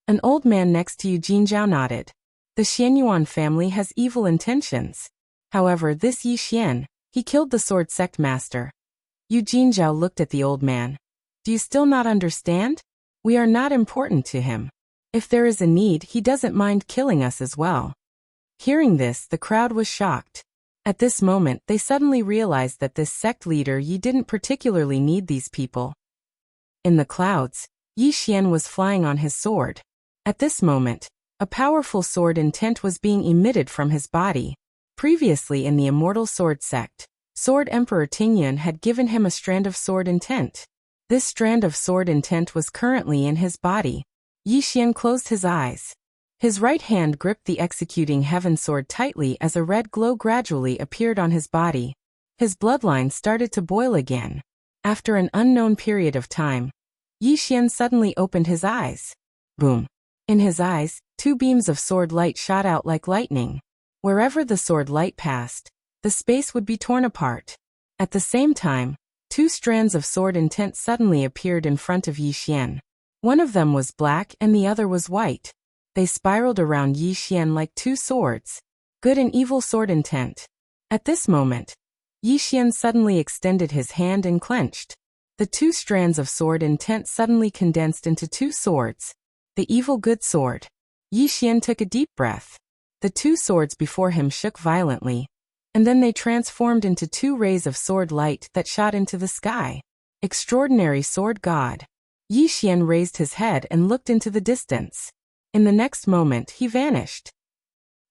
An old man next to Yu Jinzhao nodded. "The Xianyuan family has evil intentions. However, this Yi Xian, he killed the Sword Sect Master." Yu Jinzhao looked at the old man. "Do you still not understand? We are not important to him. If there is a need, he doesn't mind killing us as well." Hearing this, the crowd was shocked. At this moment, they suddenly realized that this sect leader Yi didn't particularly need these people. In the clouds, Yi Xian was flying on his sword. At this moment, a powerful sword intent was being emitted from his body. Previously in the Immortal Sword sect, Sword Emperor Tingyan had given him a strand of sword intent. This strand of sword intent was currently in his body. Yi Xian closed his eyes. His right hand gripped the executing heaven sword tightly as a red glow gradually appeared on his body. His bloodline started to boil again. After an unknown period of time, Yi Xian suddenly opened his eyes. Boom. In his eyes, two beams of sword light shot out like lightning. Wherever the sword light passed, the space would be torn apart. At the same time, two strands of sword intent suddenly appeared in front of Yi Xian. One of them was black and the other was white. They spiraled around Yi Xian like two swords. Good and evil sword intent. At this moment, Yi Xian suddenly extended his hand and clenched. The two strands of sword intent suddenly condensed into two swords. The evil good sword. Yi Xian took a deep breath. The two swords before him shook violently, and then they transformed into two rays of sword light that shot into the sky. Extraordinary sword god. Yi Xian raised his head and looked into the distance. In the next moment he vanished.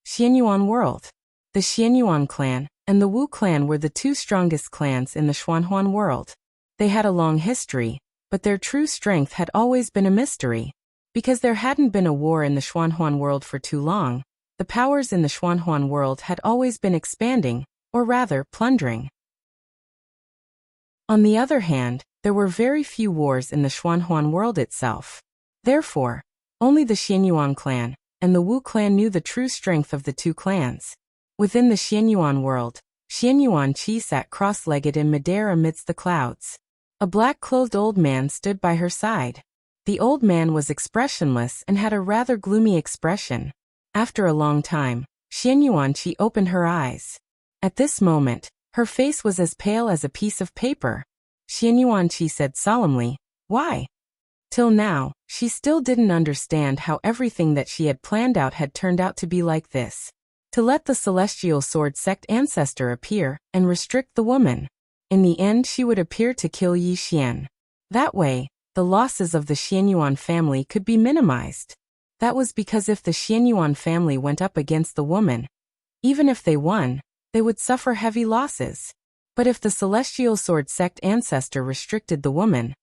Xianyuan world. The Xianyuan clan and the Wu clan were the two strongest clans in the Xuanhuan world. They had a long history, but their true strength had always been a mystery. Because there hadn't been a war in the Xuanhuan world for too long, the powers in the Xuanhuan world had always been expanding, or rather plundering. On the other hand, there were very few wars in the Xuanhuan world itself. Therefore, only the Xianyuan clan and the Wu clan knew the true strength of the two clans. Within the Xianyuan world, Xianyuan Qi sat cross-legged in midair amidst the clouds. A black-clothed old man stood by her side. The old man was expressionless and had a rather gloomy expression. After a long time, Xianyuan Qi opened her eyes. At this moment, her face was as pale as a piece of paper. Xianyuan Qi said solemnly, "Why?" Till now, she still didn't understand how everything that she had planned out had turned out to be like this. To let the celestial sword sect ancestor appear and restrict the woman. In the end she would appear to kill Yi Xian. That way, the losses of the Xianyuan family could be minimized. That was because if the Xianyuan family went up against the woman, even if they won, they would suffer heavy losses. But if the celestial sword sect ancestor restricted the woman,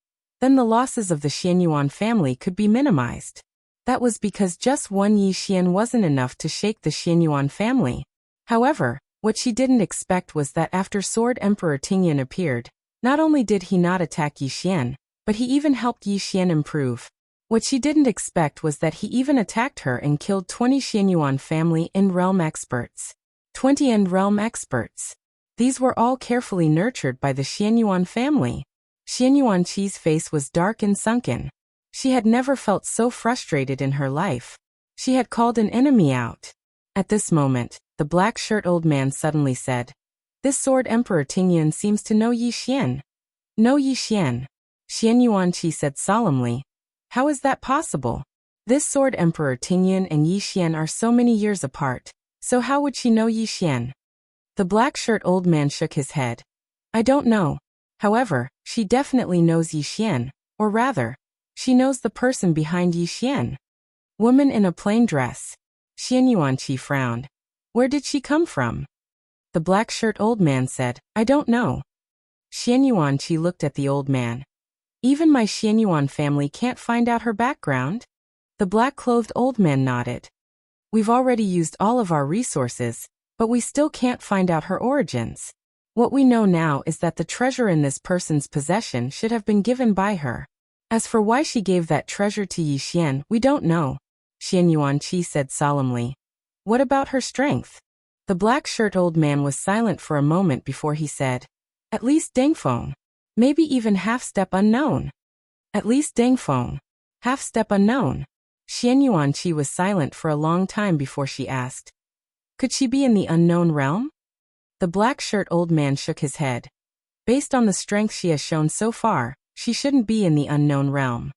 then the losses of the Xianyuan family could be minimized. That was because just one Yi Xian wasn't enough to shake the Xianyuan family. However, what she didn't expect was that after Sword Emperor Tingyan appeared, not only did he not attack Yi Xian, but he even helped Yi Xian improve. What she didn't expect was that he even attacked her and killed 20 Xianyuan family End Realm experts. 20 End Realm experts. These were all carefully nurtured by the Xianyuan family. Xianyuan Qi's face was dark and sunken. She had never felt so frustrated in her life. She had called an enemy out. At this moment, the black-shirt old man suddenly said, "This Sword Emperor Tingyan seems to know Yi Xian." "Know Yi Xian?" Xianyuan Qi said solemnly. "How is that possible? This Sword Emperor Tingyan and Yi Xian are so many years apart, so how would she know Yi Xian?" The black-shirt old man shook his head. "I don't know. However, she definitely knows Yi Xian, or rather, she knows the person behind Yi Xian." Woman in a plain dress. Xianyuan Qi frowned. "Where did she come from?" The black-shirt old man said, "I don't know." Xianyuan Qi looked at the old man. "Even my Xianyuan family can't find out her background?" The black-clothed old man nodded. "We've already used all of our resources, but we still can't find out her origins. What we know now is that the treasure in this person's possession should have been given by her. As for why she gave that treasure to Yi Xian, we don't know," Xianyuan Qi said solemnly. "What about her strength?" The black-shirt old man was silent for a moment before he said, "At least Dengfeng. Maybe even half-step unknown." "At least Dengfeng. Half-step unknown." Xianyuan Qi was silent for a long time before she asked, "Could she be in the unknown realm?" The black-shirt old man shook his head. "Based on the strength she has shown so far, she shouldn't be in the unknown realm."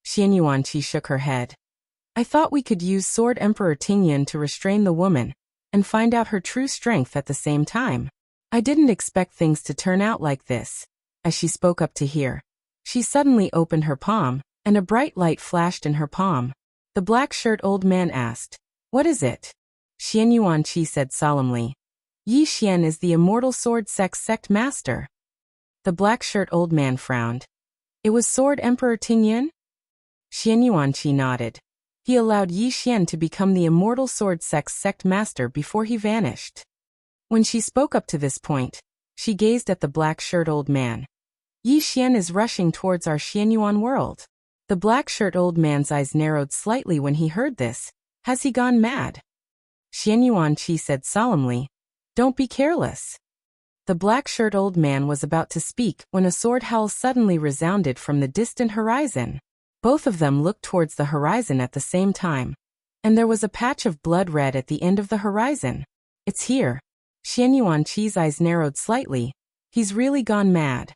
Xianyuan Qi shook her head. "I thought we could use Sword Emperor Tingyan to restrain the woman, and find out her true strength at the same time. I didn't expect things to turn out like this." As she spoke up to hear, she suddenly opened her palm, and a bright light flashed in her palm. The black-shirt old man asked, "What is it?" Xianyuan Qi said solemnly, "Yi Xian is the immortal sword sect master." The black-shirt old man frowned. "It was Sword Emperor Tingyan?" Xianyuan Qi nodded. "He allowed Yi Xian to become the immortal sword sect master before he vanished." When she spoke up to this point, she gazed at the black-shirt old man. "Yi Xian is rushing towards our Xianyuan world." The black-shirt old man's eyes narrowed slightly when he heard this. "Has he gone mad?" Xianyuan Qi said solemnly, "Don't be careless." The black-shirt old man was about to speak when a sword howl suddenly resounded from the distant horizon. Both of them looked towards the horizon at the same time. And there was a patch of blood red at the end of the horizon. "It's here." Xianyuan Qi's eyes narrowed slightly. "He's really gone mad."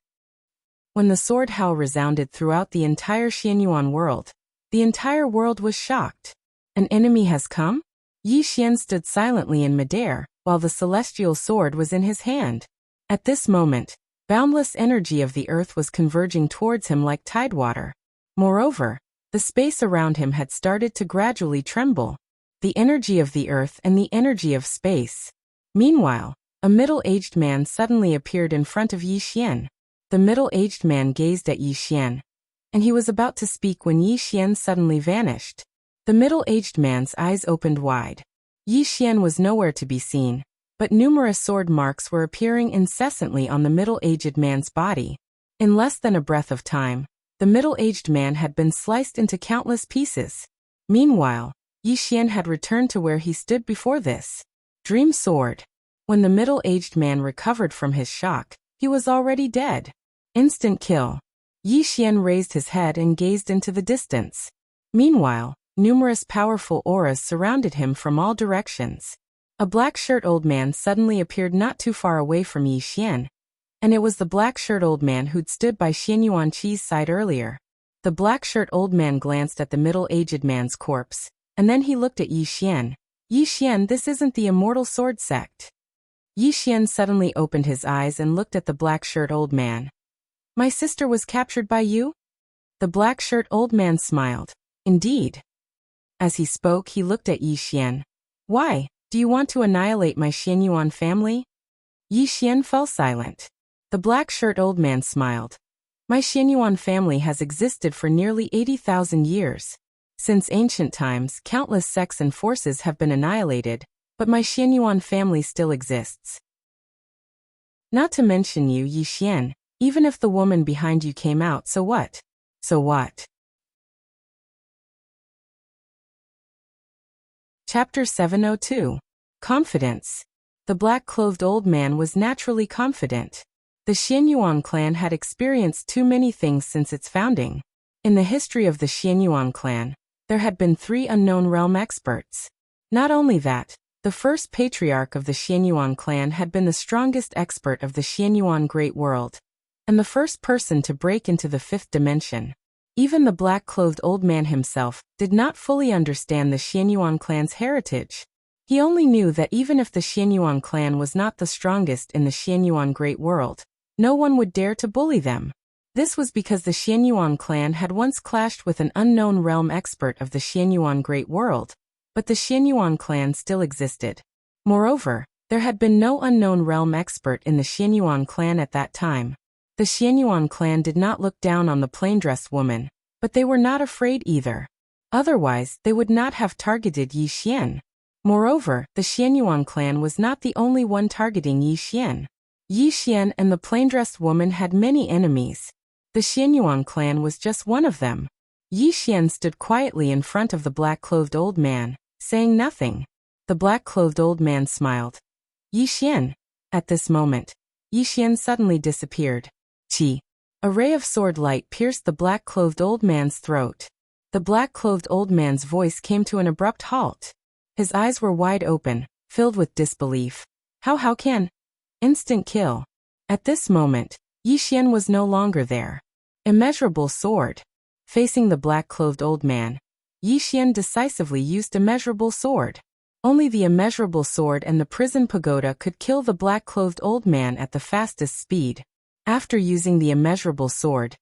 When the sword howl resounded throughout the entire Xianyuan world, the entire world was shocked. "An enemy has come?" Yi Xian stood silently in midair, while the celestial sword was in his hand. At this moment, Boundless energy of the earth was converging towards him like tidewater. Moreover, the space around him had started to gradually tremble. The energy of the earth and the energy of space. Meanwhile, a middle-aged man suddenly appeared in front of Yi Xian. The middle-aged man gazed at Yi Xian, and he was about to speak when Yi Xian suddenly vanished. The middle-aged man's eyes opened wide. Yi Xian was nowhere to be seen, but numerous sword marks were appearing incessantly on the middle-aged man's body. In less than a breath of time, the middle-aged man had been sliced into countless pieces. Meanwhile, Yi Xian had returned to where he stood before this dream sword. When the middle-aged man recovered from his shock, he was already dead. Instant kill. Yi Xian raised his head and gazed into the distance. Meanwhile, numerous powerful auras surrounded him from all directions. A black-shirt old man suddenly appeared not too far away from Yi Xian, and it was the black-shirt old man who'd stood by Xian Yuanqi's side earlier. The black-shirt old man glanced at the middle-aged man's corpse, and then he looked at Yi Xian. Yi Xian, this isn't the immortal sword sect. Yi Xian suddenly opened his eyes and looked at the black-shirt old man. My sister was captured by you? The black-shirt old man smiled. Indeed. As he spoke, he looked at Yi Xian. Why, do you want to annihilate my Xianyuan family? Yi Xian fell silent. The black-shirt old man smiled. My Xianyuan family has existed for nearly 80,000 years. Since ancient times, countless sects and forces have been annihilated, but my Xianyuan family still exists. Not to mention you, Yi Xian, even if the woman behind you came out, so what? So what? Chapter 702. Confidence. The black-clothed old man was naturally confident. The Xianyuan clan had experienced too many things since its founding. In the history of the Xianyuan clan, there had been 3 unknown realm experts. Not only that, the first patriarch of the Xianyuan clan had been the strongest expert of the Xianyuan Great World, and the first person to break into the 5th dimension. Even the black-clothed old man himself did not fully understand the Xianyuan clan's heritage. He only knew that even if the Xianyuan clan was not the strongest in the Xianyuan Great World, no one would dare to bully them. This was because the Xianyuan clan had once clashed with an unknown realm expert of the Xianyuan Great World, but the Xianyuan clan still existed. Moreover, there had been no unknown realm expert in the Xianyuan clan at that time. The Xianyuan clan did not look down on the plain-dressed woman, but they were not afraid either. Otherwise, they would not have targeted Yi Xian. Moreover, the Xianyuan clan was not the only one targeting Yi Xian. Yi Xian and the plain-dressed woman had many enemies. The Xianyuan clan was just one of them. Yi Xian stood quietly in front of the black-clothed old man, saying nothing. The black-clothed old man smiled. Yi Xian. At this moment, Yi Xian suddenly disappeared. Qi. A ray of sword light pierced the black-clothed old man's throat. The black-clothed old man's voice came to an abrupt halt. His eyes were wide open, filled with disbelief. How can? Instant kill. At this moment, Yi Xian was no longer there. Immeasurable sword. Facing the black-clothed old man, Yi Xian decisively used immeasurable sword. Only the immeasurable sword and the prison pagoda could kill the black-clothed old man at the fastest speed. After using the immeasurable sword,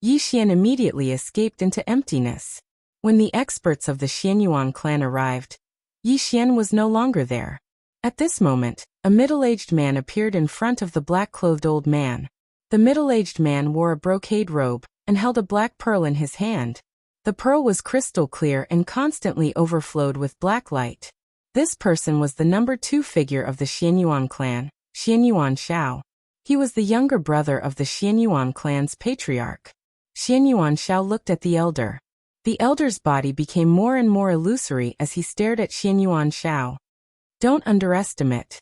Yi Xian immediately escaped into emptiness. When the experts of the Xianyuan clan arrived, Yi Xian was no longer there. At this moment, a middle-aged man appeared in front of the black-clothed old man. The middle-aged man wore a brocade robe and held a black pearl in his hand. The pearl was crystal clear and constantly overflowed with black light. This person was the number 2 figure of the Xianyuan clan, Xianyuan Shao. He was the younger brother of the Xianyuan clan's patriarch. Xianyuan Shao looked at the elder. The elder's body became more and more illusory as he stared at Xianyuan Shao. Don't underestimate.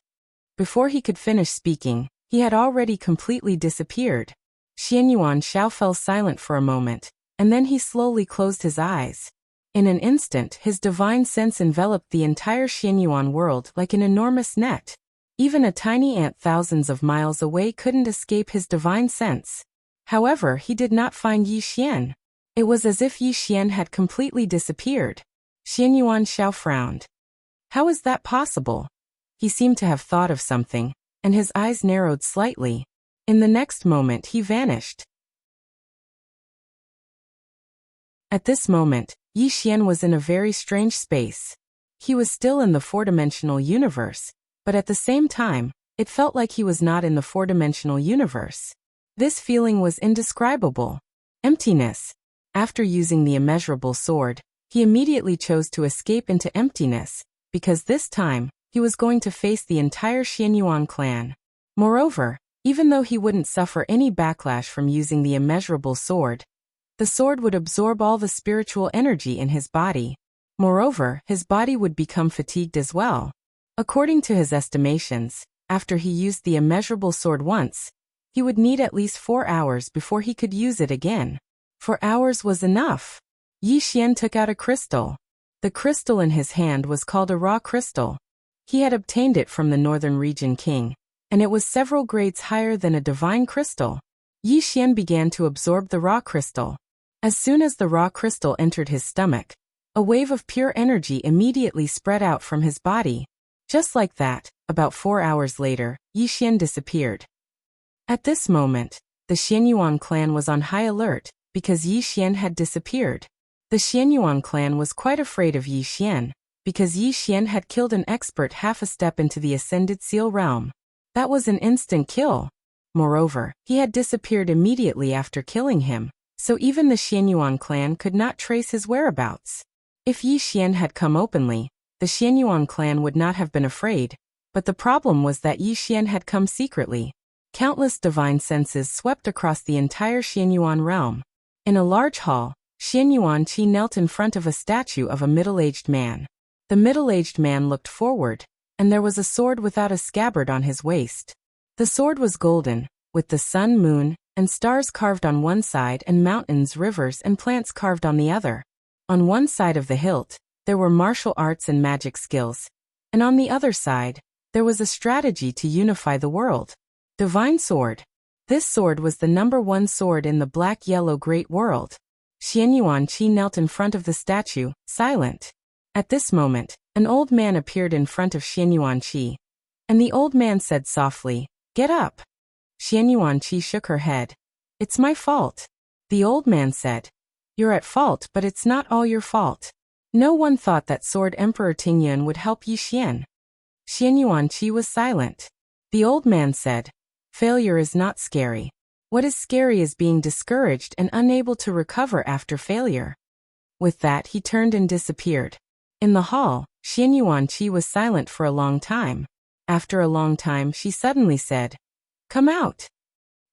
Before he could finish speaking, he had already completely disappeared. Xianyuan Shao fell silent for a moment, and then he slowly closed his eyes. In an instant, his divine sense enveloped the entire Xianyuan world like an enormous net. Even a tiny ant thousands of miles away couldn't escape his divine sense. However, he did not find Yi Xian. It was as if Yi Xian had completely disappeared. Xianyuan Shao frowned. How is that possible? He seemed to have thought of something, and his eyes narrowed slightly. In the next moment he vanished. At this moment, Yi Xian was in a very strange space. He was still in the four-dimensional universe, but at the same time, it felt like he was not in the four-dimensional universe. This feeling was indescribable. Emptiness. After using the immeasurable sword, he immediately chose to escape into emptiness, because this time, he was going to face the entire Xianyuan clan. Moreover, even though he wouldn't suffer any backlash from using the immeasurable sword, the sword would absorb all the spiritual energy in his body. Moreover, his body would become fatigued as well. According to his estimations, after he used the immeasurable sword once, he would need at least 4 hours before he could use it again. 4 hours was enough. Yi Xian took out a crystal. The crystal in his hand was called a raw crystal. He had obtained it from the Northern Region King, and it was several grades higher than a divine crystal. Yi Xian began to absorb the raw crystal. As soon as the raw crystal entered his stomach, a wave of pure energy immediately spread out from his body. Just like that, about 4 hours later, Yi Xian disappeared. At this moment, the Xianyuan clan was on high alert, because Yi Xian had disappeared. The Xianyuan clan was quite afraid of Yi Xian, because Yi Xian had killed an expert half a step into the Ascended Seal realm. That was an instant kill. Moreover, he had disappeared immediately after killing him, so even the Xianyuan clan could not trace his whereabouts. If Yi Xian had come openly, the Xianyuan clan would not have been afraid, but the problem was that Yi Xian had come secretly. Countless divine senses swept across the entire Xianyuan realm. In a large hall, Xianyuan Qi knelt in front of a statue of a middle-aged man. The middle-aged man looked forward, and there was a sword without a scabbard on his waist. The sword was golden, with the sun, moon, and stars carved on one side and mountains, rivers, and plants carved on the other. On one side of the hilt, there were martial arts and magic skills, and on the other side, there was a strategy to unify the world. Divine sword. This sword was the #1 sword in the black-yellow great world. Xianyuan Qi knelt in front of the statue, silent. At this moment, an old man appeared in front of Xianyuan Qi, and the old man said softly, "Get up." Xianyuan Qi shook her head. "It's my fault." The old man said, "You're at fault, but it's not all your fault. No one thought that Sword Emperor Tingyun would help Yi Xian." Xianyuan Qi was silent. The old man said, "Failure is not scary. What is scary is being discouraged and unable to recover after failure." With that he turned and disappeared. In the hall, Xianyuan Qi was silent for a long time. After a long time she suddenly said, "Come out."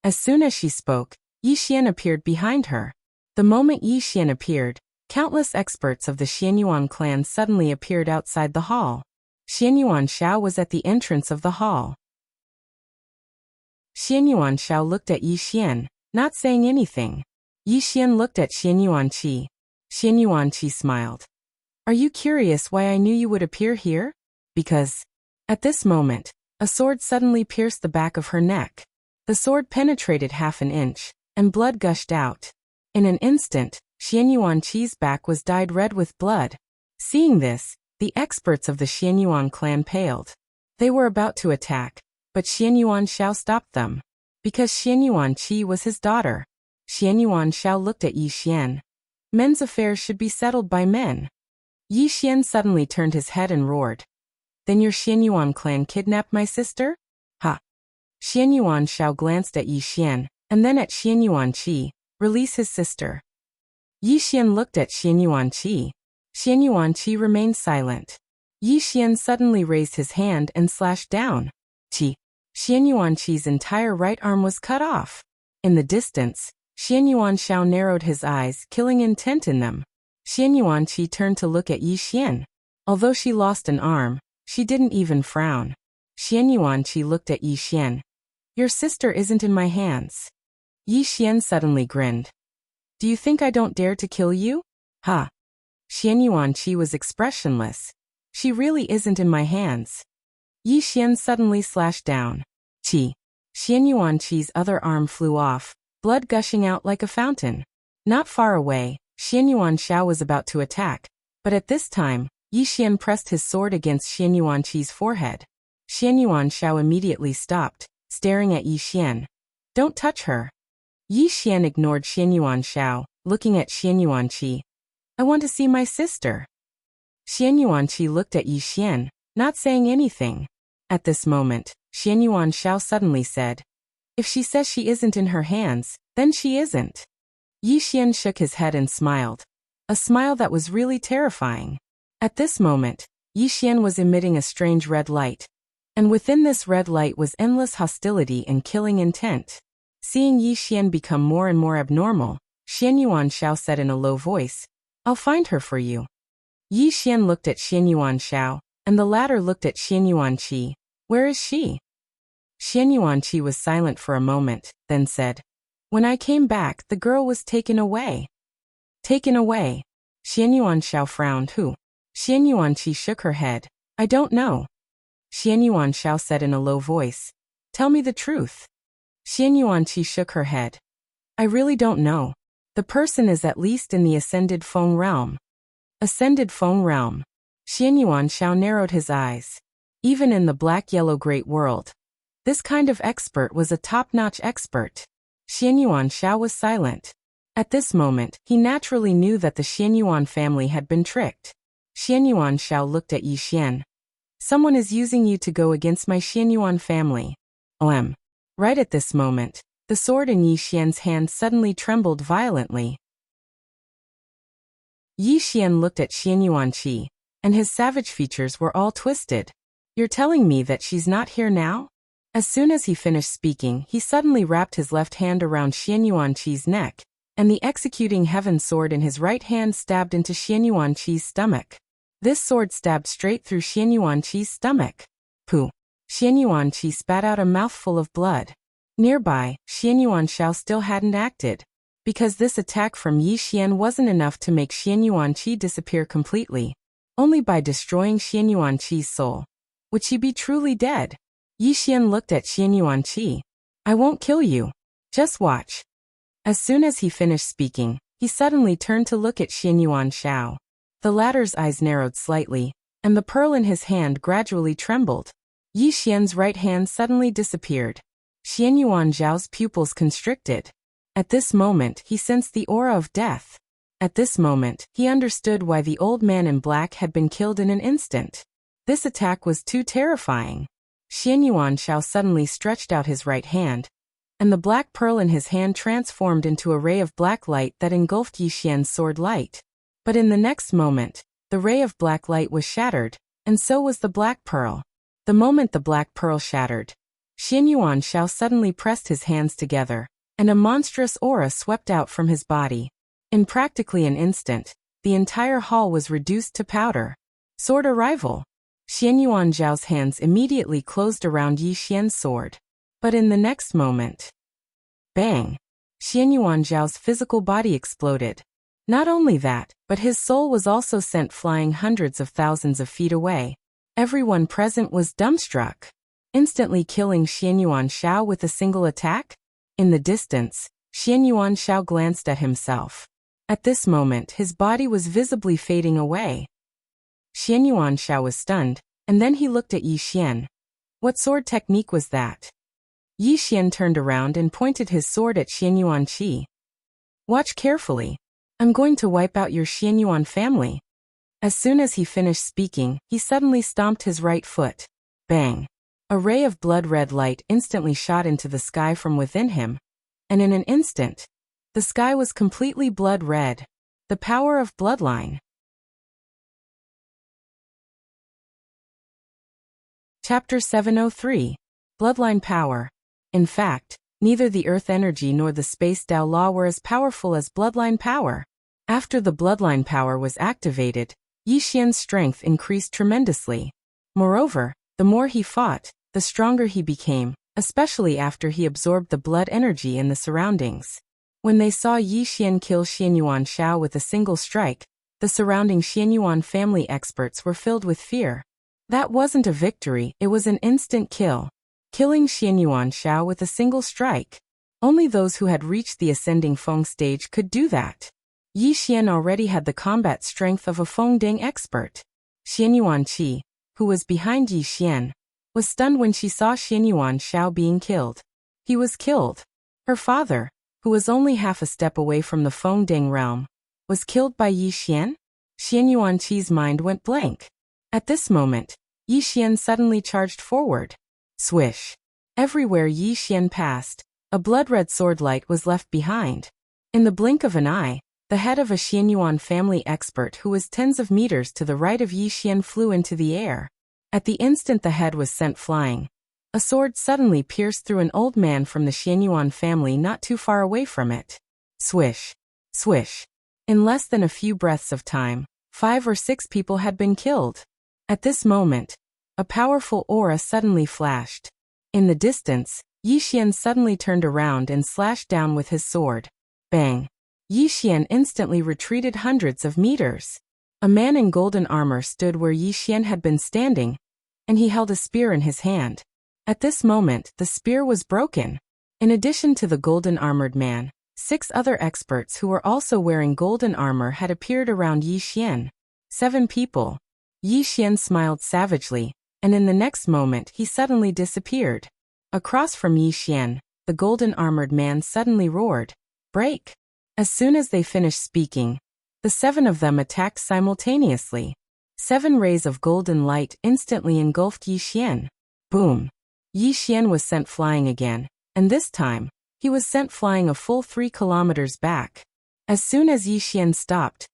As soon as she spoke, Yi Xian appeared behind her. The moment Yi Xian appeared, countless experts of the Xianyuan clan suddenly appeared outside the hall. Xianyuan Shao was at the entrance of the hall. Xianyuan Shao looked at Yi Xian, not saying anything. Yi Xian looked at Xianyuan Qi. Xianyuan Qi smiled. "Are you curious why I knew you would appear here? Because..." At this moment, a sword suddenly pierced the back of her neck. The sword penetrated half an inch, and blood gushed out. In an instant, Xianyuan Qi's back was dyed red with blood. Seeing this, the experts of the Xianyuan clan paled. They were about to attack, but Xianyuan Shao stopped them. Because Xianyuan Qi was his daughter. Xianyuan Shao looked at Yi Xian. Men's affairs should be settled by men. Yi Xian suddenly turned his head and roared. "Then your Xianyuan clan kidnapped my sister? Ha!" Xianyuan Shao glanced at Yi Xian, and then at Xianyuan Qi. "Release his sister." Yi Xian looked at Xianyuan Qi. Xianyuan Qi remained silent. Yi Xian suddenly raised his hand and slashed down. Qi. Xianyuan Qi's entire right arm was cut off. In the distance, Xianyuan Shao narrowed his eyes, killing intent in them. Xianyuan Qi turned to look at Yi Xian. Although she lost an arm, she didn't even frown. Xianyuan Qi looked at Yi Xian. "Your sister isn't in my hands." Yi Xian suddenly grinned. "Do you think I don't dare to kill you? Ha!" Xianyuan Qi was expressionless. "She really isn't in my hands." Yi Xian suddenly slashed down. Qi. Xianyuan Qi's other arm flew off, blood gushing out like a fountain. Not far away, Xianyuan Shao was about to attack, but at this time, Yi Xian pressed his sword against Xianyuan Qi's forehead. Xianyuan Shao immediately stopped, staring at Yi Xian. Don't touch her. Yi Xian ignored Xianyuan Shao, looking at Xianyuan Qi. I want to see my sister. Xianyuan Qi looked at Yi Xian, not saying anything. At this moment, Xianyuan Shao suddenly said, if she says she isn't in her hands, then she isn't. Yi Xian shook his head and smiled. A smile that was really terrifying. At this moment, Yi Xian was emitting a strange red light. And within this red light was endless hostility and killing intent. Seeing Yi Xian become more and more abnormal, Xianyuan Shao said in a low voice, I'll find her for you. Yi Xian looked at Xianyuan Shao, and the latter looked at Xianyuan Qi. Where is she? Xianyuan Qi was silent for a moment, then said, when I came back, the girl was taken away. Taken away? Xianyuan Shao frowned. Who? Xianyuan Qi shook her head. I don't know. Xianyuan Shao said in a low voice, tell me the truth. Xianyuan Qi shook her head. I really don't know. The person is at least in the Ascended Feng realm. Ascended Feng realm. Xianyuan Shao narrowed his eyes. Even in the black-yellow great world, this kind of expert was a top-notch expert. Xianyuan Shao was silent. At this moment, he naturally knew that the Xianyuan family had been tricked. Xianyuan Shao looked at Yi Xian. Someone is using you to go against my Xianyuan family. OM. Right at this moment, the sword in Yi Xian's hand suddenly trembled violently. Yi Xian looked at Xianyuan Qi, and his savage features were all twisted. You're telling me that she's not here now? As soon as he finished speaking, he suddenly wrapped his left hand around Xianyuan Qi's neck, and the executing heaven sword in his right hand stabbed into Xianyuan Qi's stomach. This sword stabbed straight through Xianyuan Qi's stomach. Pooh! Xianyuan Qi spat out a mouthful of blood. Nearby, Xianyuan Shao still hadn't acted. Because this attack from Yi Xian wasn't enough to make Xianyuan Qi disappear completely. Only by destroying Xianyuan Qi's soul would she be truly dead. Yi Xian looked at Xianyuan Qi. I won't kill you. Just watch. As soon as he finished speaking, he suddenly turned to look at Xianyuan Shao. The latter's eyes narrowed slightly, and the pearl in his hand gradually trembled. Yi Xian's right hand suddenly disappeared. Xianyuan Zhao's pupils constricted. At this moment, he sensed the aura of death. At this moment, he understood why the old man in black had been killed in an instant. This attack was too terrifying. Xianyuan Shao suddenly stretched out his right hand, and the black pearl in his hand transformed into a ray of black light that engulfed Yi Xian's sword light. But in the next moment, the ray of black light was shattered, and so was the black pearl. The moment the black pearl shattered, Xianyuan Shao suddenly pressed his hands together, and a monstrous aura swept out from his body. In practically an instant, the entire hall was reduced to powder. Sword arrival. Xianyuan Zhao's hands immediately closed around Yi Xian's sword. But in the next moment, bang! Xianyuan Zhao's physical body exploded. Not only that, but his soul was also sent flying hundreds of thousands of feet away. Everyone present was dumbstruck. Instantly killing Xianyuan Shao with a single attack? In the distance, Xianyuan Shao glanced at himself. At this moment, his body was visibly fading away. Xianyuan Shao was stunned, and then he looked at Yi Xian. What sword technique was that? Yi Xian turned around and pointed his sword at Xianyuan Qi. Watch carefully. I'm going to wipe out your Xianyuan family. As soon as he finished speaking, he suddenly stomped his right foot. Bang! A ray of blood-red light instantly shot into the sky from within him, and in an instant, the sky was completely blood-red. The power of bloodline. Chapter 703. Bloodline Power. In fact, neither the earth energy nor the space Tao law were as powerful as bloodline power. After the bloodline power was activated, Yi Xian's strength increased tremendously. Moreover, the more he fought, the stronger he became, especially after he absorbed the blood energy in the surroundings. When they saw Yi Xian kill Xianyuan Shao with a single strike, the surrounding Xianyuan family experts were filled with fear. That wasn't a victory, it was an instant kill. Killing Xianyuan Shao with a single strike. Only those who had reached the ascending Feng stage could do that. Yi Xian already had the combat strength of a Fengding expert. Xianyuan Qi, who was behind Yi Xian, was stunned when she saw Xianyuan Shao being killed. He was killed. Her father, who was only half a step away from the Fengding realm, was killed by Yi Xian? Xian Yuanqi's mind went blank. At this moment, Yi Xian suddenly charged forward. Swish. Everywhere Yi Xian passed, a blood-red sword light was left behind. In the blink of an eye, the head of a Xianyuan family expert who was tens of meters to the right of Yi Xian flew into the air. At the instant the head was sent flying, a sword suddenly pierced through an old man from the Xianyuan family not too far away from it. Swish. Swish. In less than a few breaths of time, 5 or 6 people had been killed. At this moment, a powerful aura suddenly flashed. In the distance, Yi Xian suddenly turned around and slashed down with his sword. Bang! Yi Xian instantly retreated hundreds of meters. A man in golden armor stood where Yi Xian had been standing, and he held a spear in his hand. At this moment, the spear was broken. In addition to the golden-armored man, 6 other experts who were also wearing golden armor had appeared around Yi Xian. 7 people. Yi Xian smiled savagely, and in the next moment he suddenly disappeared. Across from Yi Xian, the golden-armored man suddenly roared, "Break!" As soon as they finished speaking, the 7 of them attacked simultaneously. 7 rays of golden light instantly engulfed Yi Xian. Boom! Yi Xian was sent flying again, and this time, he was sent flying a full 3 kilometers back. As soon as Yi Xian stopped,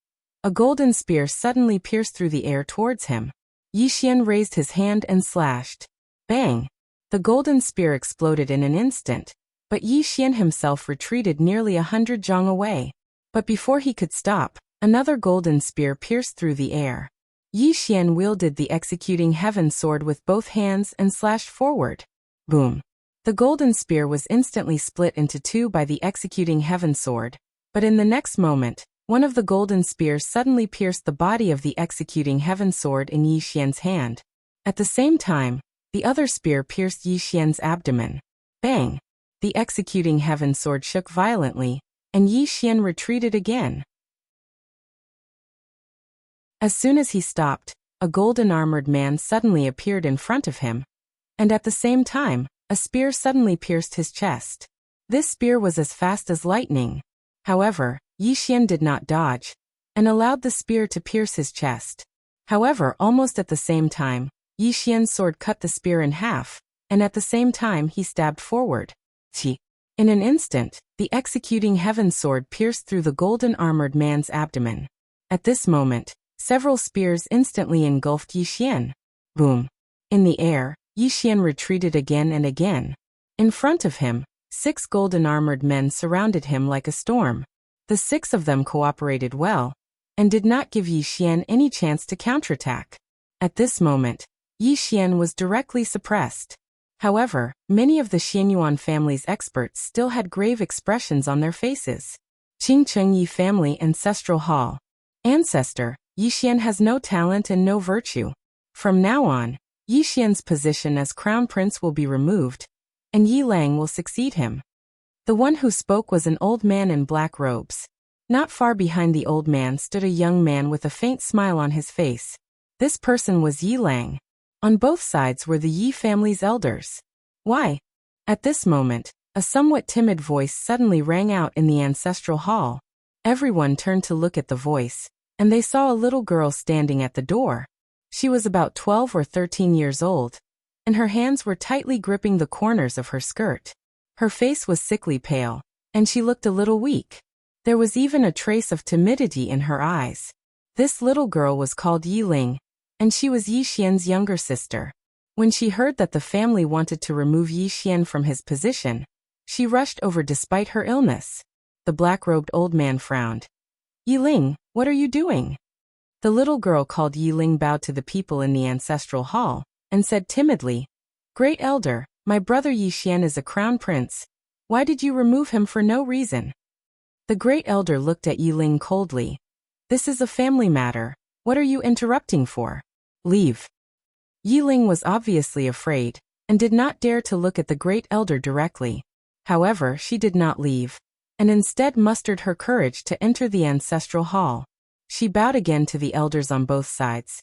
a golden spear suddenly pierced through the air towards him. Yi Xian raised his hand and slashed. Bang! The golden spear exploded in an instant, but Yi Xian himself retreated nearly 100 zhang away. But before he could stop, another golden spear pierced through the air. Yi Xian wielded the executing heaven sword with both hands and slashed forward. Boom! The golden spear was instantly split into 2 by the executing heaven sword, but in the next moment, one of the golden spears suddenly pierced the body of the executing heaven sword in Yi Xian's hand. At the same time, the other spear pierced Yi Xian's abdomen. Bang! The executing heaven sword shook violently, and Yi Xian retreated again. As soon as he stopped, a golden-armored man suddenly appeared in front of him, and at the same time, a spear suddenly pierced his chest. This spear was as fast as lightning. However, Yi Xian did not dodge, and allowed the spear to pierce his chest. However, almost at the same time, Yi Xian's sword cut the spear in half, and at the same time he stabbed forward. In an instant, the executing heaven sword pierced through the golden-armored man's abdomen. At this moment, several spears instantly engulfed Yi Xian. Boom! In the air, Yi Xian retreated again and again. In front of him, 6 golden-armored men surrounded him like a storm. The 6 of them cooperated well, and did not give Yi Xian any chance to counterattack. At this moment, Yi Xian was directly suppressed. However, many of the Xianyuan family's experts still had grave expressions on their faces. Qingcheng Yi Family Ancestral Hall. Ancestor, Yi Xian has no talent and no virtue. From now on, Yi Xian's position as crown prince will be removed, and Yi Lang will succeed him. The one who spoke was an old man in black robes. Not far behind the old man stood a young man with a faint smile on his face. This person was Yi Lang. On both sides were the Yi family's elders. Why? At this moment, a somewhat timid voice suddenly rang out in the ancestral hall. Everyone turned to look at the voice, and they saw a little girl standing at the door. She was about 12 or 13 years old, and her hands were tightly gripping the corners of her skirt. Her face was sickly pale, and she looked a little weak. There was even a trace of timidity in her eyes. This little girl was called Yi Ling, and she was Yi Xian's younger sister. When she heard that the family wanted to remove Yi Xian from his position, she rushed over despite her illness. The black-robed old man frowned. "Yi Ling, what are you doing?" The little girl called Yi Ling bowed to the people in the ancestral hall, and said timidly, "Great elder, my brother Yi Xian is a crown prince. Why did you remove him for no reason?" The great elder looked at Yi Ling coldly. "This is a family matter. What are you interrupting for? Leave." Yi Ling was obviously afraid, and did not dare to look at the great elder directly. However, she did not leave, and instead mustered her courage to enter the ancestral hall. She bowed again to the elders on both sides.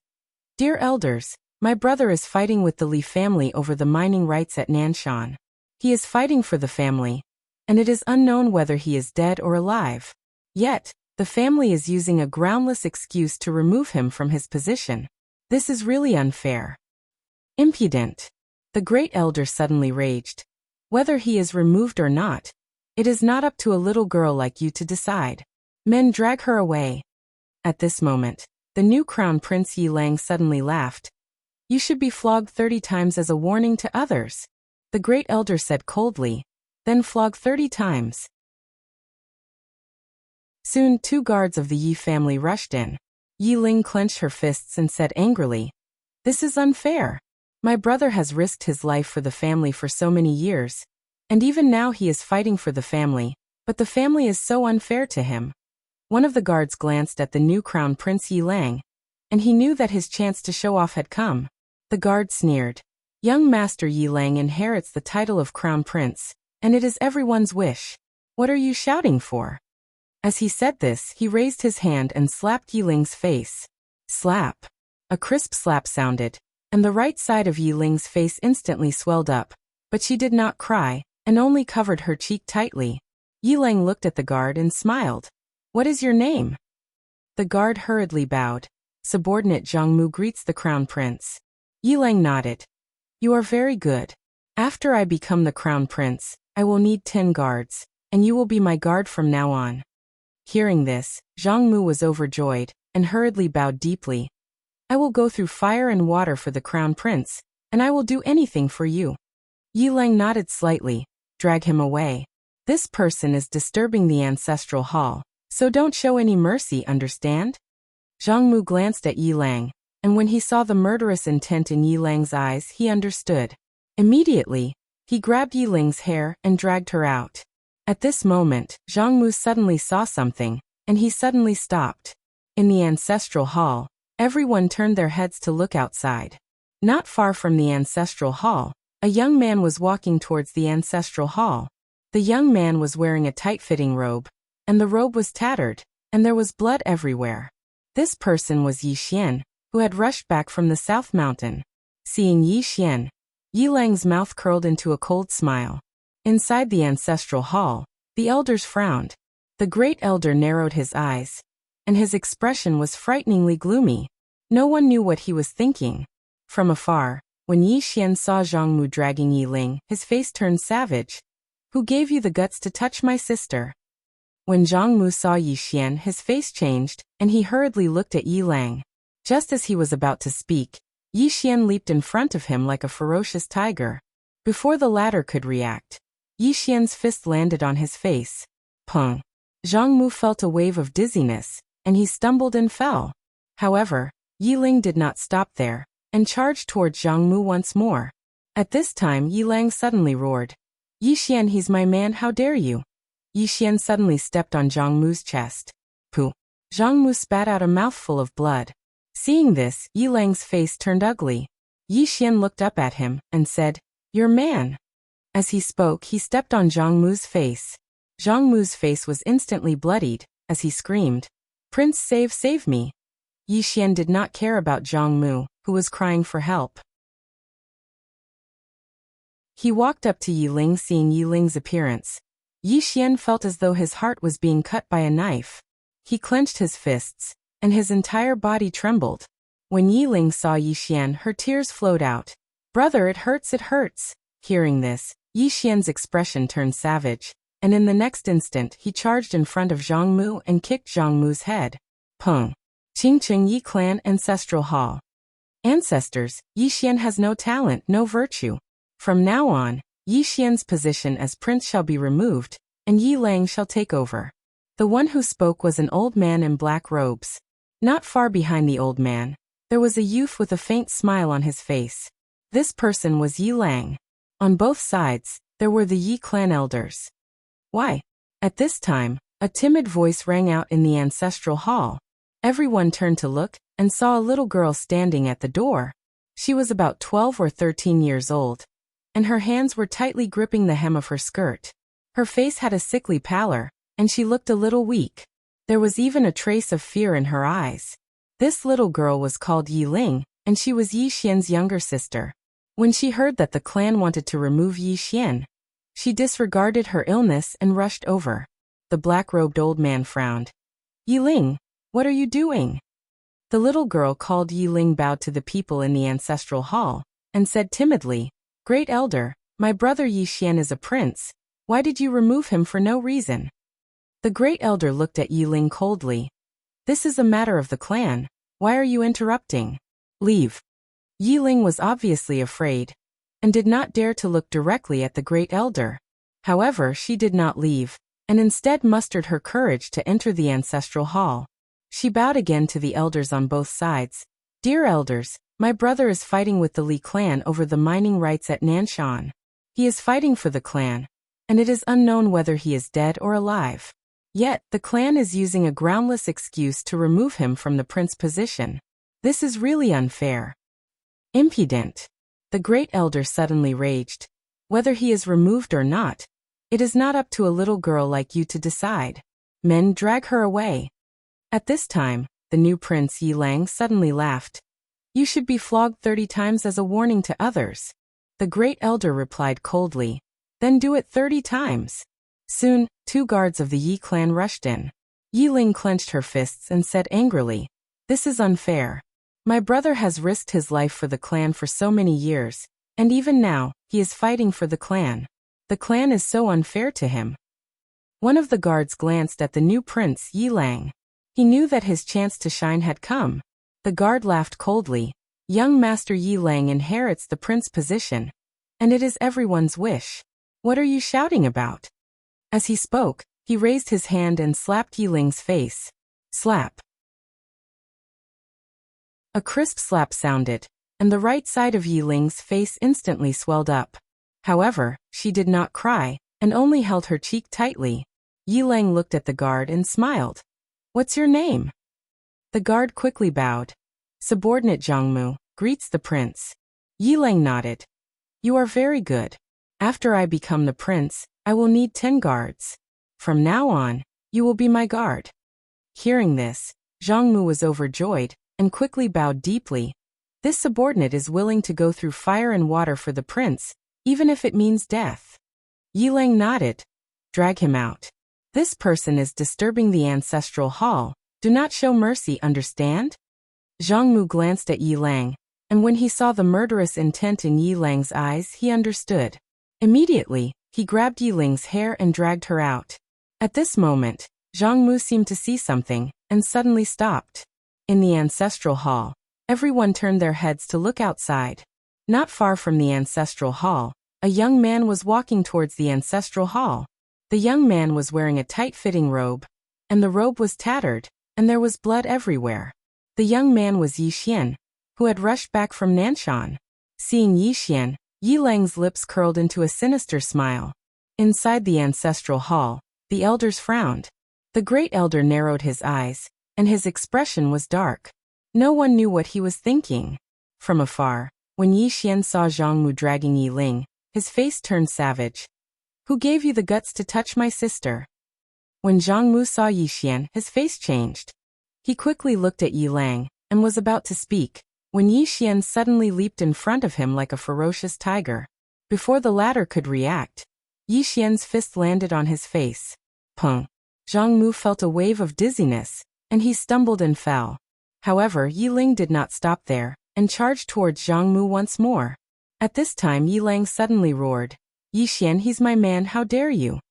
"Dear elders, my brother is fighting with the Li family over the mining rights at Nanshan. He is fighting for the family, and it is unknown whether he is dead or alive. Yet, the family is using a groundless excuse to remove him from his position. This is really unfair. Impudent. The great elder suddenly raged. Whether he is removed or not, it is not up to a little girl like you to decide. Men, drag her away. At this moment, the new crown prince Yi Lang suddenly laughed. You should be flogged 30 times as a warning to others. The great elder said coldly. Then flog 30 times. Soon 2 guards of the Yi family rushed in. Yi Ling clenched her fists and said angrily, "This is unfair. My brother has risked his life for the family for so many years, and even now he is fighting for the family, but the family is so unfair to him." One of the guards glanced at the new crown prince Yi Lang, and he knew that his chance to show off had come. The guard sneered. Young Master Yi Lang inherits the title of crown prince, and it is everyone's wish. What are you shouting for? As he said this, he raised his hand and slapped Yi Ling's face. Slap. A crisp slap sounded, and the right side of Yi Ling's face instantly swelled up, but she did not cry, and only covered her cheek tightly. Yi Lang looked at the guard and smiled. What is your name? The guard hurriedly bowed. Subordinate Zhang Mu greets the crown prince. Yi Lang nodded. You are very good. After I become the crown prince, I will need 10 guards, and you will be my guard from now on. Hearing this, Zhang Mu was overjoyed, and hurriedly bowed deeply. I will go through fire and water for the crown prince, and I will do anything for you. Yi Lang nodded slightly. Drag him away. This person is disturbing the ancestral hall, so don't show any mercy, understand? Zhang Mu glanced at Yi Lang, and when he saw the murderous intent in Yi Lang's eyes, he understood. Immediately, he grabbed Yi Ling's hair and dragged her out. At this moment, Zhang Mu suddenly saw something, and he suddenly stopped. In the ancestral hall, everyone turned their heads to look outside. Not far from the ancestral hall, a young man was walking towards the ancestral hall. The young man was wearing a tight-fitting robe, and the robe was tattered, and there was blood everywhere. This person was Yi Xian, who had rushed back from the South Mountain. Seeing Yi Xian, Yi Lang's mouth curled into a cold smile. Inside the ancestral hall, the elders frowned. The great elder narrowed his eyes, and his expression was frighteningly gloomy. No one knew what he was thinking. From afar, when Yi Xian saw Zhang Mu dragging Yi Ling, his face turned savage. Who gave you the guts to touch my sister? When Zhang Mu saw Yi Xian, his face changed, and he hurriedly looked at Yi Lang. Just as he was about to speak, Yi Xian leaped in front of him like a ferocious tiger. Before the latter could react, Yi Xian's fist landed on his face. Pung! Zhang Mu felt a wave of dizziness, and he stumbled and fell. However, Yi Ling did not stop there, and charged towards Zhang Mu once more. At this time Yi Lang suddenly roared. Yi Xian, he's my man, how dare you? Yi Xian suddenly stepped on Zhang Mu's chest. Pooh! Zhang Mu spat out a mouthful of blood. Seeing this, Yi Lang's face turned ugly. Yi Xian looked up at him, and said, Your man. As he spoke, he stepped on Zhang Mu's face. Zhang Mu's face was instantly bloodied, as he screamed, Prince, save me. Yi Xian did not care about Zhang Mu, who was crying for help. He walked up to Yi Ling. Seeing Yi Ling's appearance, Yi Xian felt as though his heart was being cut by a knife. He clenched his fists, and his entire body trembled. When Yi Ling saw Yi Xian, her tears flowed out. Brother, it hurts, it hurts. Hearing this, Yi Xian's expression turned savage, and in the next instant he charged in front of Zhang Mu and kicked Zhang Mu's head. Pung! Qingqing Yi Clan Ancestral Hall. Ancestors, Yi Xian has no talent, no virtue. From now on, Yi Xian's position as prince shall be removed, and Yi Lang shall take over. The one who spoke was an old man in black robes. Not far behind the old man, there was a youth with a faint smile on his face. This person was Yi Lang. On both sides, there were the Yi clan elders. Why? At this time, a timid voice rang out in the ancestral hall. Everyone turned to look, and saw a little girl standing at the door. She was about 12 or 13 years old, and her hands were tightly gripping the hem of her skirt. Her face had a sickly pallor, and she looked a little weak. There was even a trace of fear in her eyes. This little girl was called Yi Ling, and she was Yi Xian's younger sister. When she heard that the clan wanted to remove Yi Xian, She disregarded her illness and rushed over. The black-robed old man frowned. Yiling, what are you doing? The little girl called Yiling bowed to the people in the ancestral hall and said timidly, Great Elder, my brother Yixian is a prince. Why did you remove him for no reason? The Great Elder looked at Yiling coldly. This is a matter of the clan. Why are you interrupting? Leave. Yiling was obviously afraid and did not dare to look directly at the Great Elder. However, she did not leave, and instead mustered her courage to enter the ancestral hall. She bowed again to the elders on both sides. Dear elders, my brother is fighting with the Li clan over the mining rights at Nanshan. He is fighting for the clan, and it is unknown whether he is dead or alive. Yet, the clan is using a groundless excuse to remove him from the prince position. This is really unfair. Impudent. The Great Elder suddenly raged. Whether he is removed or not, it is not up to a little girl like you to decide. Men, drag her away. At this time, the new prince Yilang suddenly laughed. You should be flogged 30 times as a warning to others. The Great Elder replied coldly. Then do it 30 times. Soon, 2 guards of the Yi clan rushed in. Yiling clenched her fists and said angrily, This is unfair. My brother has risked his life for the clan for so many years, and even now, he is fighting for the clan. The clan is so unfair to him. One of the guards glanced at the new prince Yilang. He knew that his chance to shine had come. The guard laughed coldly. Young Master Yilang inherits the prince position, and it is everyone's wish. What are you shouting about? As he spoke, he raised his hand and slapped Yiling's face. Slap. A crisp slap sounded, and the right side of Yiling's face instantly swelled up. However, she did not cry, and only held her cheek tightly. Yiling looked at the guard and smiled. What's your name? The guard quickly bowed. Subordinate Zhangmu, greets the prince. Yiling nodded. You are very good. After I become the prince, I will need 10 guards. From now on, you will be my guard. Hearing this, Zhangmu was overjoyed and quickly bowed deeply. This subordinate is willing to go through fire and water for the prince, even if it means death. Yiling nodded. Drag him out. This person is disturbing the ancestral hall. Do not show mercy, understand? Zhangmu glanced at Yilang, and when he saw the murderous intent in Yilang's eyes, he understood. Immediately, he grabbed Yiling's hair and dragged her out. At this moment, Zhangmu seemed to see something, and suddenly stopped. In the ancestral hall, everyone turned their heads to look outside. Not far from the ancestral hall, a young man was walking towards the ancestral hall. The young man was wearing a tight-fitting robe, and the robe was tattered, and there was blood everywhere. The young man was Yixian, who had rushed back from Nanshan. Seeing Yixian, Yilang's lips curled into a sinister smile. Inside the ancestral hall, the elders frowned. The Great Elder narrowed his eyes, and his expression was dark. No one knew what he was thinking. From afar, when Yixian saw Zhangmu dragging Yiling, his face turned savage. Who gave you the guts to touch my sister? When Zhangmu saw Yixian, his face changed. He quickly looked at Yilang, and was about to speak, when Yixian suddenly leaped in front of him like a ferocious tiger. Before the latter could react, Yixian's fist landed on his face. Pung! Zhangmu felt a wave of dizziness, and he stumbled and fell. However, Yiling did not stop there, and charged towards Zhangmu once more. At this time Yilang suddenly roared. Yixian, he's my man, how dare you?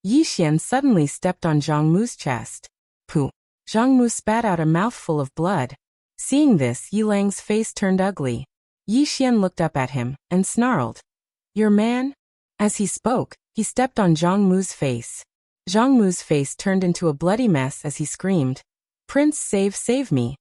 Yixian suddenly stepped on Zhangmu's chest. Pooh! Zhangmu spat out a mouthful of blood. Seeing this, Yilang's face turned ugly. Yixian looked up at him, and snarled. Your man? As he spoke, he stepped on Zhangmu's face. Zhangmu's face turned into a bloody mess as he screamed. Prince, save me.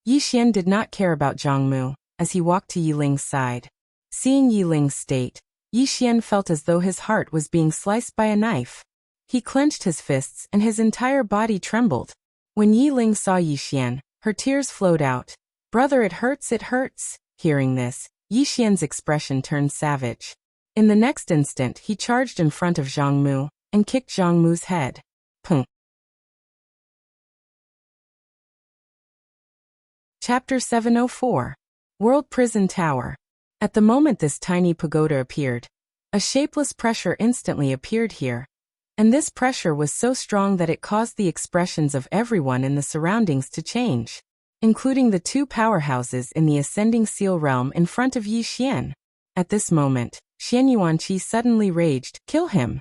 Yixian did not care about Zhangmu, as he walked to Yiling's side. Seeing Yiling's state, Yixian felt as though his heart was being sliced by a knife. He clenched his fists and his entire body trembled. When Yiling saw Yixian, her tears flowed out. Brother, it hurts, it hurts. Hearing this, Yixian's expression turned savage. In the next instant, he charged in front of Zhangmu and kicked Zhangmu's head. Pung. Chapter 704. World Prison Tower. At the moment this tiny pagoda appeared, A shapeless pressure instantly appeared here. And this pressure was so strong that it caused the expressions of everyone in the surroundings to change, including the two powerhouses in the ascending seal realm in front of Yi Xian. At this moment, Xian Yuanqi suddenly raged, "Kill him!"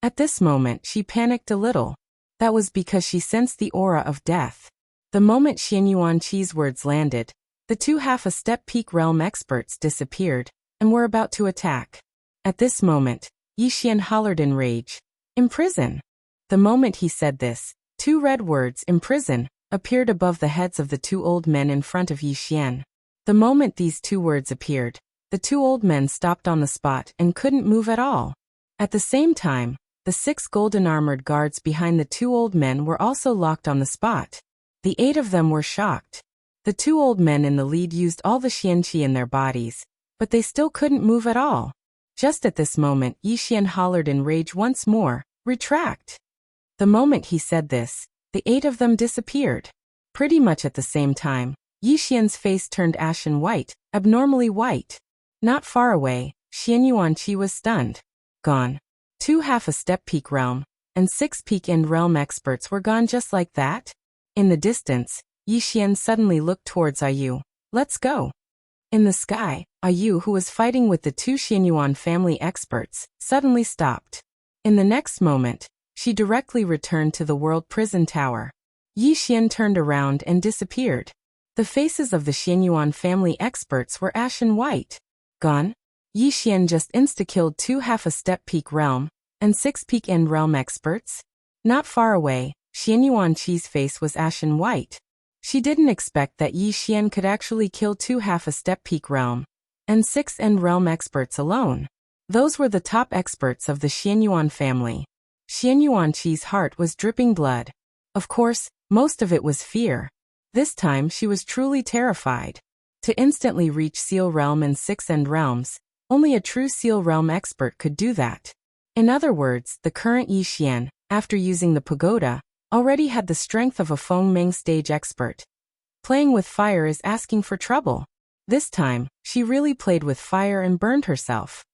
At this moment she panicked a little. That was because she sensed the aura of death. The moment Xian Yuanqi's words landed, the two half-a-step peak realm experts disappeared, and were about to attack. At this moment, Yi Xian hollered in rage, "Imprison!" The moment he said this, two red words, "Imprison," appeared above the heads of the two old men in front of Yi Xian. The moment these two words appeared, the two old men stopped on the spot and couldn't move at all. At the same time, the 6 golden-armored guards behind the two old men were also locked on the spot. The 8 of them were shocked. The two old men in the lead used all the xianqi in their bodies, but they still couldn't move at all. Just at this moment, Yi Xian hollered in rage once more, "Retract!" The moment he said this, the 8 of them disappeared. Pretty much at the same time, Yi Xian's face turned ashen white, abnormally white. Not far away, Xian Yuanqi was stunned. Gone. 2 half-a-step peak realm, and 6 peak end realm experts were gone just like that? In the distance, Yi Xian suddenly looked towards Ayu. "Let's go." In the sky, Ayu, who was fighting with the 2 Xianyuan family experts, suddenly stopped. In the next moment, she directly returned to the World Prison Tower. Yi Xian turned around and disappeared. The faces of the Xianyuan family experts were ashen white. Gone? Yi Xian just insta-killed 2 half-a-step peak realm, and 6 peak end realm experts? Not far away, Xian Yuanqi's face was ashen white. She didn't expect that Yi Xian could actually kill 2 half-a-step peak realm, and 6 end realm experts alone. Those were the top experts of the Xianyuan family. Xian Yuanqi's heart was dripping blood. Of course, most of it was fear. This time she was truly terrified. To instantly reach Seal Realm and 6 End Realms, only a true Seal Realm expert could do that. In other words, the current Yi Xian, after using the pagoda, already had the strength of a Feng Meng stage expert. Playing with fire is asking for trouble. This time, she really played with fire and burned herself.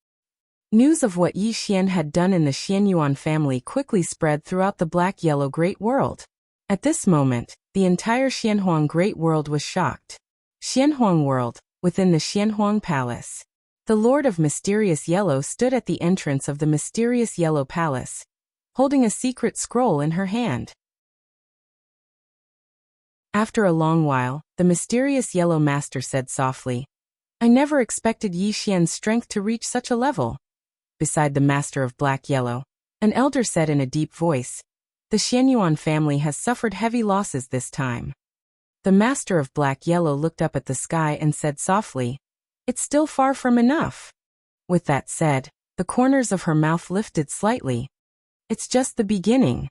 News of what Yi Xian had done in the Xianyuan family quickly spread throughout the Black-Yellow Great World. At this moment, the entire Xianhuang Great World was shocked. Xianhuang World, within the Xianhuang Palace. The Lord of Mysterious Yellow stood at the entrance of the Mysterious Yellow Palace, holding a secret scroll in her hand. After a long while, the Mysterious Yellow Master said softly, "I never expected Yi Xian's strength to reach such a level." Beside the Master of Black Yellow, an elder said in a deep voice, "The Xianyuan family has suffered heavy losses this time." The Master of Black Yellow looked up at the sky and said softly, "It's still far from enough." With that said, the corners of her mouth lifted slightly. "It's just the beginning."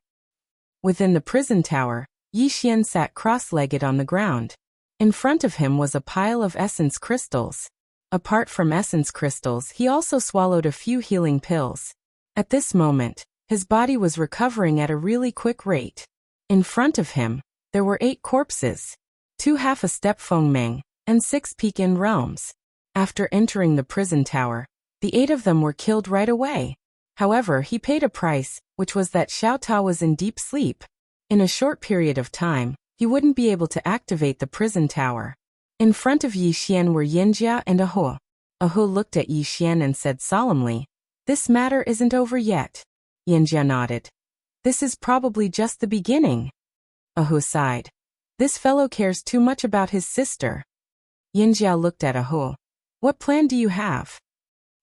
Within the prison tower, Yi Xian sat cross-legged on the ground. In front of him was a pile of essence crystals. Apart from essence crystals, he also swallowed a few healing pills. At this moment, his body was recovering at a really quick rate. In front of him, there were 8 corpses, 2 half-a-step Feng Meng, and 6 peak-in realms. After entering the prison tower, the 8 of them were killed right away. However, he paid a price, which was that Xiao Ta was in deep sleep. In a short period of time, he wouldn't be able to activate the prison tower. In front of Yi Xian were Yinjia and Ahu. Ahu looked at Yi Xian and said solemnly, "This matter isn't over yet." Yinjia nodded. "This is probably just the beginning." Ahu sighed. "This fellow cares too much about his sister." Yinjia looked at Ahu. "What plan do you have?"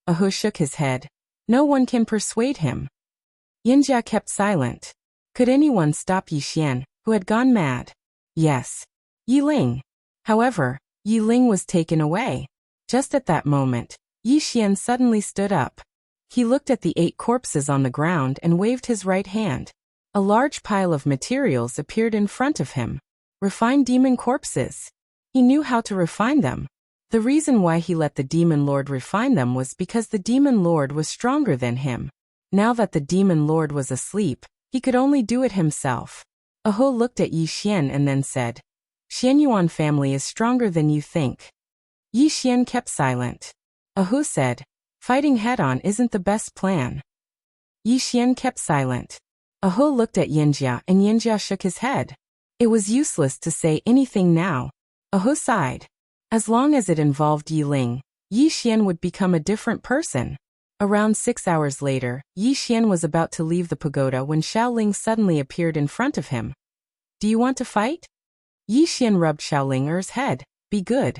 Ahu shook his head. "No one can persuade him." Yinjia kept silent. Could anyone stop Yi Xian, who had gone mad? Yes. Yi Ling. However, Yi Ling was taken away. Just at that moment, Yi Xian suddenly stood up. He looked at the 8 corpses on the ground and waved his right hand. A large pile of materials appeared in front of him. Refined demon corpses. He knew how to refine them. The reason why he let the Demon Lord refine them was because the Demon Lord was stronger than him. Now that the Demon Lord was asleep, he could only do it himself. Aho looked at Yi Xian and then said, "Xianyuan family is stronger than you think." Yi Xian kept silent. Ahu said, Fighting head-on isn't the best plan. Yi Xian kept silent. Aho looked at Yinjia and Yinjia shook his head. It was useless to say anything now. Aho sighed. As long as it involved Yi Ling, Yi Xian would become a different person. Around 6 hours later, Yi Xian was about to leave the pagoda when Xiaoling suddenly appeared in front of him. Do you want to fight? Yi Xian rubbed Xiaoling's head. Be good.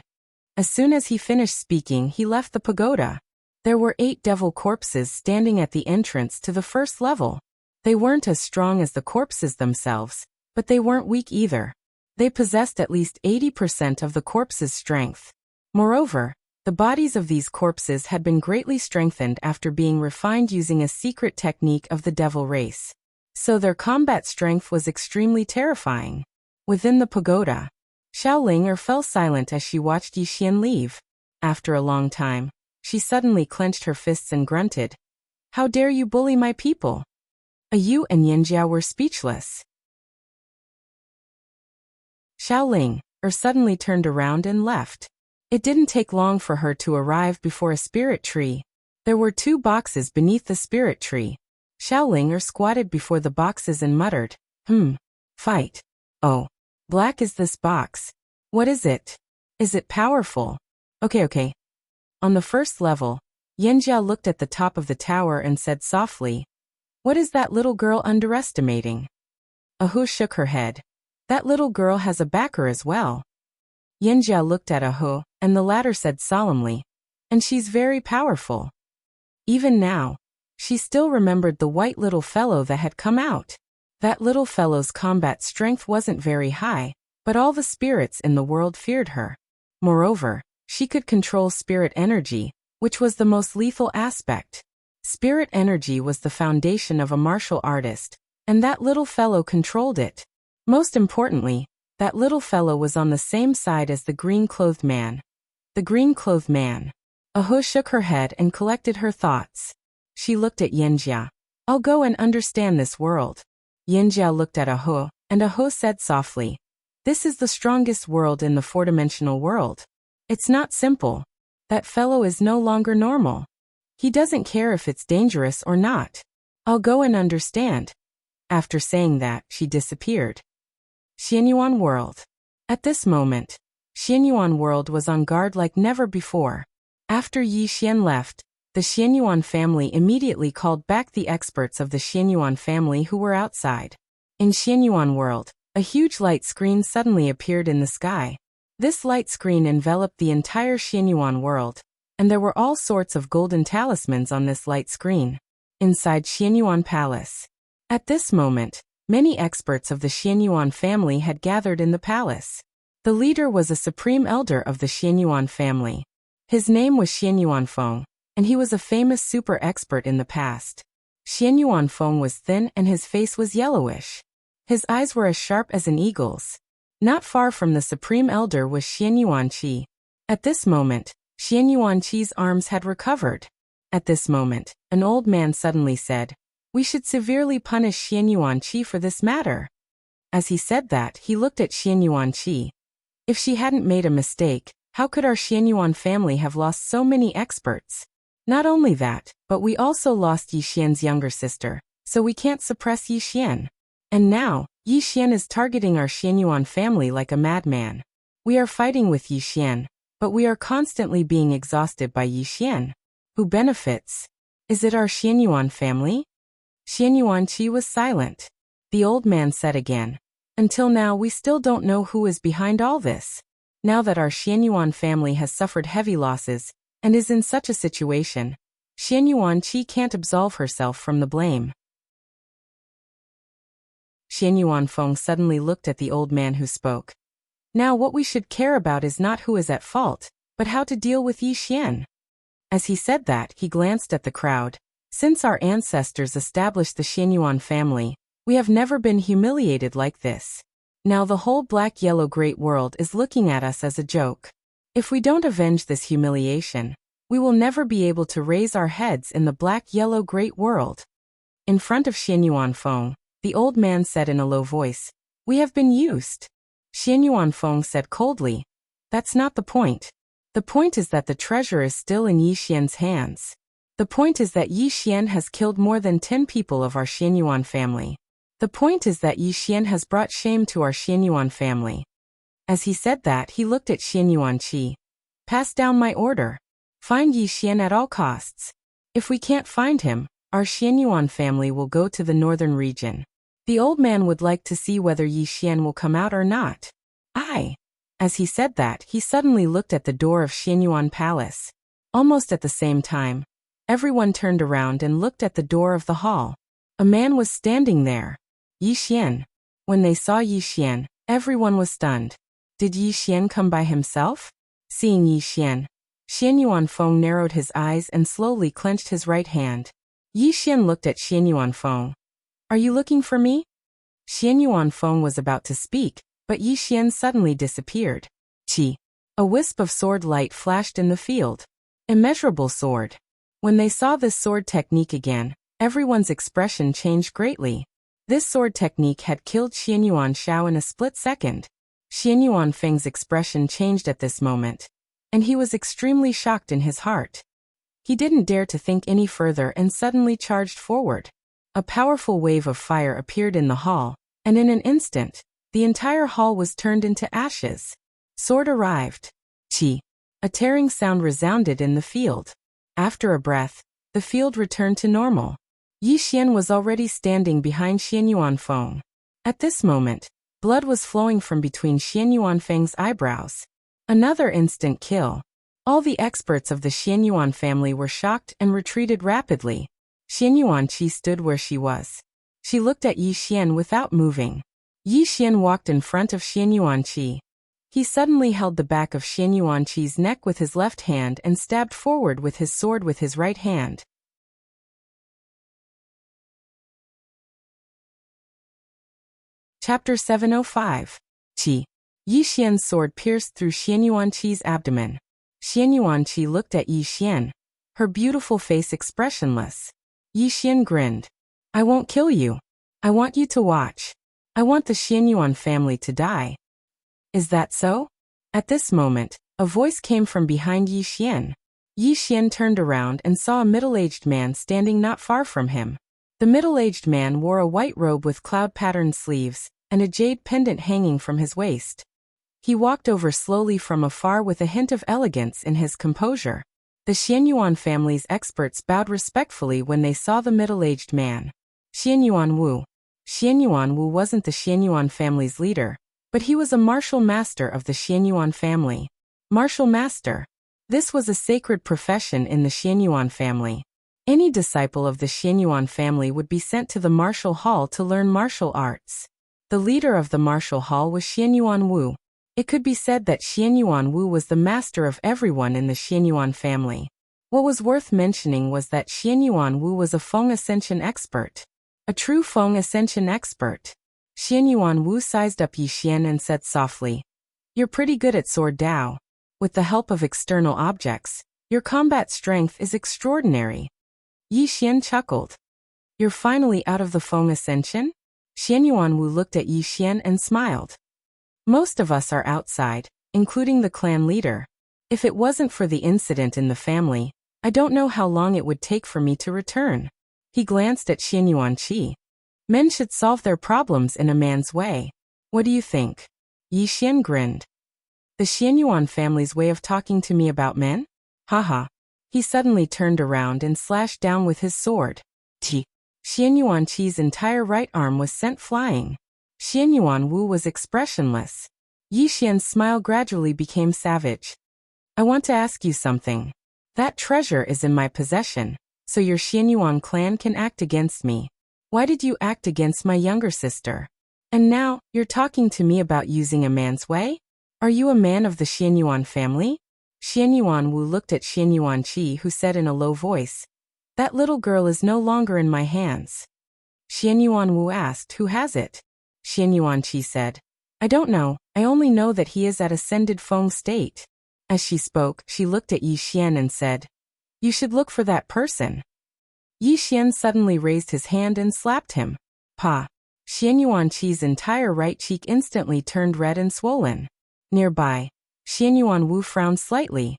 As soon as he finished speaking, he left the pagoda. There were 8 devil corpses standing at the entrance to the first level. They weren't as strong as the corpses themselves, but they weren't weak either. They possessed at least 80% of the corpses' strength. Moreover, the bodies of these corpses had been greatly strengthened after being refined using a secret technique of the devil race. So their combat strength was extremely terrifying. Within the pagoda, Xiaoling fell silent as she watched Yi Xian leave. After a long time, she suddenly clenched her fists and grunted. How dare you bully my people? Yu and Yinjia were speechless. Xiaoling suddenly turned around and left. It didn't take long for her to arrive before a spirit tree. There were 2 boxes beneath the spirit tree. Xiaoling squatted before the boxes and muttered, fight. Oh, black is this box. What is it? Is it powerful? Okay. On the first level, Yinjia looked at the top of the tower and said softly, what is that little girl underestimating? Ahu shook her head. That little girl has a backer as well. Yinjia looked at Ahu, and the latter said solemnly, and she's very powerful. Even now, she still remembered the white little fellow that had come out. That little fellow's combat strength wasn't very high, but all the spirits in the world feared her. Moreover, she could control spirit energy, which was the most lethal aspect. Spirit energy was the foundation of a martial artist, and that little fellow controlled it. Most importantly, that little fellow was on the same side as the green-clothed man. The green-clothed man. Ahu shook her head and collected her thoughts. She looked at Yinjia. I'll go and understand this world. Yinjia looked at Ahu, and Ahu said softly, this is the strongest world in the four-dimensional world. It's not simple. That fellow is no longer normal. He doesn't care if it's dangerous or not. I'll go and understand. After saying that, she disappeared. Xianyuan World. At this moment, Xianyuan World was on guard like never before. After Yi Xian left, the Xianyuan family immediately called back the experts of the Xianyuan family who were outside. In Xianyuan World, a huge light screen suddenly appeared in the sky. This light screen enveloped the entire Xianyuan World, and there were all sorts of golden talismans on this light screen. Inside Xianyuan Palace. At this moment, many experts of the Xianyuan family had gathered in the palace. The leader was a supreme elder of the Xianyuan family. His name was Xianyuan Feng, and he was a famous super expert in the past. Xianyuan Feng was thin and his face was yellowish. His eyes were as sharp as an eagle's. Not far from the supreme elder was Xianyuan Qi. At this moment, Xianyuan Qi's arms had recovered. At this moment, an old man suddenly said, we should severely punish Xianyuan Qi for this matter. As he said that, he looked at Xianyuan Qi. If she hadn't made a mistake, how could our Xianyuan family have lost so many experts? Not only that, but we also lost Yi Xian's younger sister, so we can't suppress Yi Xian. And now, Yi Xian is targeting our Xianyuan family like a madman. We are fighting with Yi Xian, but we are constantly being exhausted by Yi Xian. Who benefits? Is it our Xianyuan family? Xianyuan Qi was silent. The old man said again, until now we still don't know who is behind all this. Now that our Xianyuan family has suffered heavy losses, and is in such a situation, Xianyuan Qi can't absolve herself from the blame. Xianyuan Feng suddenly looked at the old man who spoke. Now what we should care about is not who is at fault, but how to deal with Yi Xian. As he said that, he glanced at the crowd. Since our ancestors established the Xianyuan family, we have never been humiliated like this. Now the whole black-yellow great world is looking at us as a joke. If we don't avenge this humiliation, we will never be able to raise our heads in the black-yellow great world. In front of Xianyuan Feng, the old man said in a low voice, we have been used. Xianyuan Feng said coldly, that's not the point. The point is that the treasure is still in Yi Xian's hands. The point is that Yi Xian has killed more than 10 people of our Xianyuan family. The point is that Yi Xian has brought shame to our Xianyuan family. As he said that, he looked at Xianyuan Qi. Pass down my order. Find Yi Xian at all costs. If we can't find him, our Xianyuan family will go to the northern region. The old man would like to see whether Yi Xian will come out or not. As he said that, he suddenly looked at the door of Xianyuan Palace. Almost at the same time, everyone turned around and looked at the door of the hall. A man was standing there. Yi Xian. When they saw Yi Xian, everyone was stunned. Did Yi Xian come by himself? Seeing Yi Xian, Xianyuan Feng narrowed his eyes and slowly clenched his right hand. Yi Xian looked at Xianyuan Feng. Are you looking for me? Xianyuan Feng was about to speak, but Yi Xian suddenly disappeared. Qi. A wisp of sword light flashed in the field. Immeasurable sword. When they saw this sword technique again, everyone's expression changed greatly. This sword technique had killed Xianyuan Shao in a split second. Xianyuan Feng's expression changed at this moment, and he was extremely shocked in his heart. He didn't dare to think any further and suddenly charged forward. A powerful wave of fire appeared in the hall, and in an instant, the entire hall was turned into ashes. Sword arrived. Qi. A tearing sound resounded in the field. After a breath, the field returned to normal. Yi Xian was already standing behind Xianyuan Feng. At this moment, blood was flowing from between Xianyuan Feng's eyebrows. Another instant kill. All the experts of the Xianyuan family were shocked and retreated rapidly. Xianyuan Qi stood where she was. She looked at Yi Xian without moving. Yi Xian walked in front of Xianyuan Qi. He suddenly held the back of Xianyuan Qi's neck with his left hand and stabbed forward with his sword with his right hand. Chapter 705. Qi. Yi Xian's sword pierced through Xianyuan Qi's abdomen. Xianyuan Qi looked at Yi Xian, her beautiful face expressionless. Yi Xian grinned. I won't kill you. I want you to watch. I want the Xianyuan family to die. Is that so? At this moment, a voice came from behind Yi Xian. Yi Xian turned around and saw a middle-aged man standing not far from him. The middle-aged man wore a white robe with cloud-patterned sleeves, and a jade pendant hanging from his waist. He walked over slowly from afar with a hint of elegance in his composure. The Xianyuan family's experts bowed respectfully when they saw the middle-aged man. Xianyuan Wu. Xianyuan Wu wasn't the Xianyuan family's leader, but he was a martial master of the Xianyuan family. Martial master. This was a sacred profession in the Xianyuan family. Any disciple of the Xianyuan family would be sent to the martial hall to learn martial arts. The leader of the martial hall was Xianyuan Wu. It could be said that Xianyuan Wu was the master of everyone in the Xianyuan family. What was worth mentioning was that Xianyuan Wu was a Feng Ascension expert. A true Feng Ascension expert. Xianyuan Wu sized up Yi Xian and said softly, You're pretty good at sword Dao. With the help of external objects, your combat strength is extraordinary. Yi Xian chuckled. You're finally out of the Feng Ascension? Xianyuan Wu looked at Yi Xian and smiled. Most of us are outside, including the clan leader. If it wasn't for the incident in the family, I don't know how long it would take for me to return. He glanced at Xianyuan Qi. Men should solve their problems in a man's way. What do you think? Yi Xian grinned. The Xianyuan family's way of talking to me about men? Haha. He suddenly turned around and slashed down with his sword. Qi. Xianyuan Qi's entire right arm was sent flying. Xianyuan Wu was expressionless. Yi Xian's smile gradually became savage. I want to ask you something. That treasure is in my possession, so your Xianyuan clan can act against me. Why did you act against my younger sister? And now, you're talking to me about using a man's way? Are you a man of the Xianyuan family? Xianyuan Wu looked at Xianyuan Qi, who said in a low voice, That little girl is no longer in my hands. Xianyuan Wu asked, Who has it? Xianyuan Qi said, I don't know, I only know that he is at ascended Feng state. As she spoke, she looked at Yi Xian and said, You should look for that person. Yi Xian suddenly raised his hand and slapped him. Pa! Xianyuan Qi's entire right cheek instantly turned red and swollen. Nearby, Xianyuan Wu frowned slightly.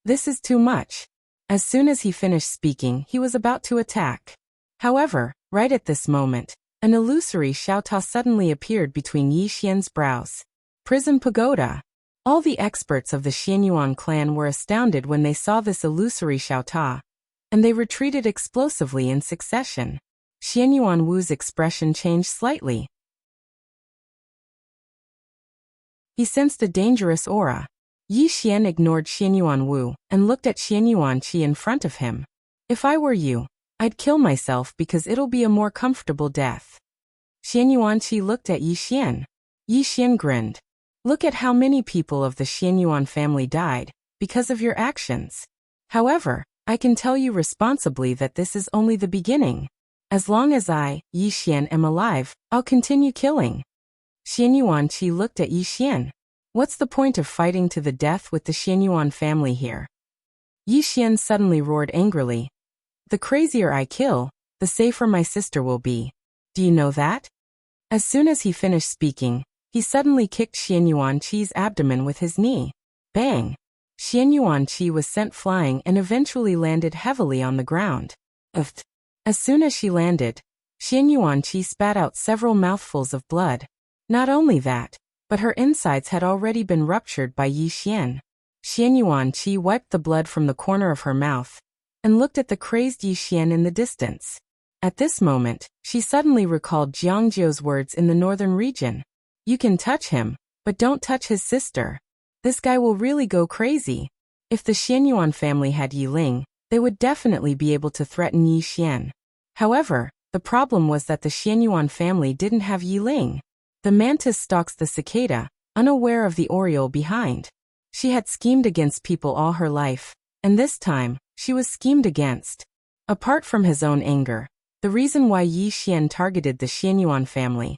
This is too much. As soon as he finished speaking, he was about to attack. However, right at this moment, an illusory Xiaota suddenly appeared between Yi Xian's brows. Prison Pagoda. All the experts of the Xianyuan clan were astounded when they saw this illusory Xiaota, and they retreated explosively in succession. Xianyuan Wu's expression changed slightly. He sensed a dangerous aura. Yi Xian ignored Xianyuan Wu and looked at Xianyuan Qi in front of him. If I were you, I'd kill myself because it'll be a more comfortable death. Xianyuan Qi looked at Yi Xian. Yi Xian grinned. Look at how many people of the Xianyuan family died because of your actions. However, I can tell you responsibly that this is only the beginning. As long as I, Yi Xian, am alive, I'll continue killing. Xianyuan Qi looked at Yi Xian. What's the point of fighting to the death with the Xianyuan family here? Yi Xian suddenly roared angrily. The crazier I kill, the safer my sister will be. Do you know that? As soon as he finished speaking, he suddenly kicked Xianyuan Qi's abdomen with his knee. Bang! Xianyuan Qi was sent flying and eventually landed heavily on the ground. As soon as she landed, Xianyuan Qi spat out several mouthfuls of blood. Not only that, but her insides had already been ruptured by Yi Xian. Xianyuan Qi wiped the blood from the corner of her mouth and looked at the crazed Yi Xian in the distance. At this moment, she suddenly recalled Jiangjiu's words in the northern region. You can touch him, but don't touch his sister. This guy will really go crazy. If the Xianyuan family had Yi Ling, they would definitely be able to threaten Yi Xian. However, the problem was that the Xianyuan family didn't have Yi Ling. The mantis stalks the cicada, unaware of the oriole behind. She had schemed against people all her life, and this time, she was schemed against. Apart from his own anger, the reason why Yi Xian targeted the Xianyuan family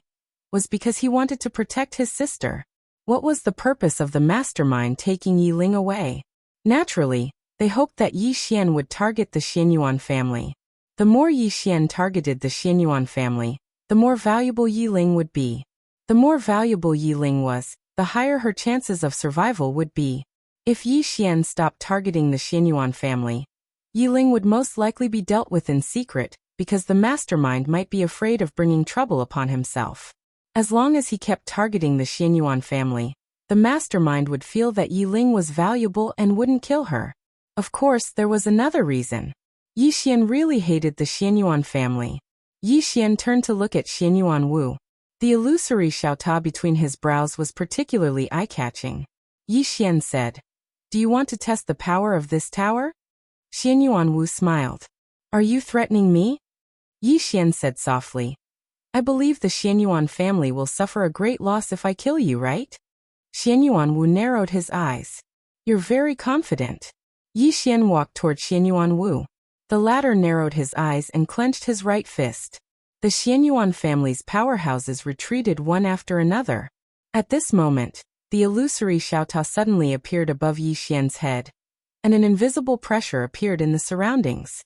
was because he wanted to protect his sister. What was the purpose of the mastermind taking Yi Ling away? Naturally, they hoped that Yi Xian would target the Xianyuan family. The more Yi Xian targeted the Xianyuan family, the more valuable Yi Ling would be. The more valuable Yi Ling was, the higher her chances of survival would be. If Yi Xian stopped targeting the Xianyuan family, Yi Ling would most likely be dealt with in secret, because the mastermind might be afraid of bringing trouble upon himself. As long as he kept targeting the Xianyuan family, the mastermind would feel that Yi Ling was valuable and wouldn't kill her. Of course, there was another reason. Yi Xian really hated the Xianyuan family. Yi Xian turned to look at Xianyuan Wu. The illusory Xiaota between his brows was particularly eye-catching. Yi Xian said, Do you want to test the power of this tower? Xianyuan Wu smiled. Are you threatening me? Yi Xian said softly. I believe the Xianyuan family will suffer a great loss if I kill you, right? Xianyuan Wu narrowed his eyes. You're very confident. Yi Xian walked toward Xianyuan Wu. The latter narrowed his eyes and clenched his right fist. The Xianyuan family's powerhouses retreated one after another. At this moment, the illusory Xiaota suddenly appeared above Yi Xian's head, and an invisible pressure appeared in the surroundings.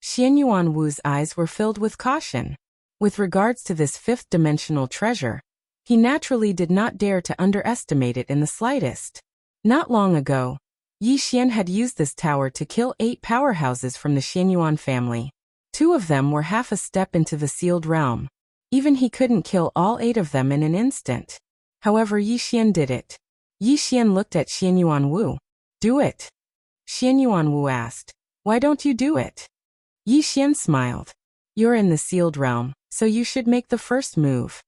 Xianyuan Wu's eyes were filled with caution. With regards to this fifth-dimensional treasure, he naturally did not dare to underestimate it in the slightest. Not long ago, Yi Xian had used this tower to kill 8 powerhouses from the Xianyuan family. 2 of them were half a step into the sealed realm. Even he couldn't kill all 8 of them in an instant. However, Yi Xian did it. Yi Xian looked at Xianyuan Wu. Do it. Xianyuan Wu asked, Why don't you do it? Yi Xian smiled. You're in the sealed realm, so you should make the first move.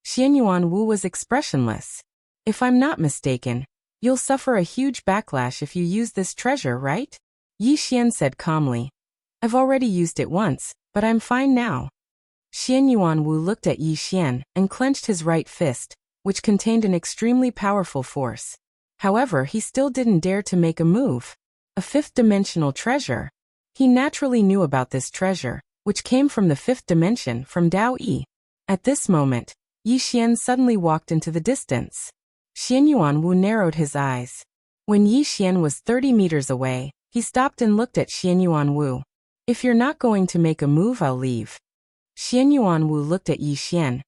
Xianyuan Wu was expressionless. If I'm not mistaken, you'll suffer a huge backlash if you use this treasure, right? Yi Xian said calmly. I've already used it once, but I'm fine now. Xianyuan Wu looked at Yi Xian and clenched his right fist, which contained an extremely powerful force. However, he still didn't dare to make a move. A fifth-dimensional treasure. He naturally knew about this treasure, which came from the 5th dimension from Dao Yi. At this moment, Yi Xian suddenly walked into the distance. Xianyuan Wu narrowed his eyes. When Yi Xian was 30 meters away, he stopped and looked at Xianyuan Wu. If you're not going to make a move, I'll leave. Xianyuan Wu looked at Yi Xian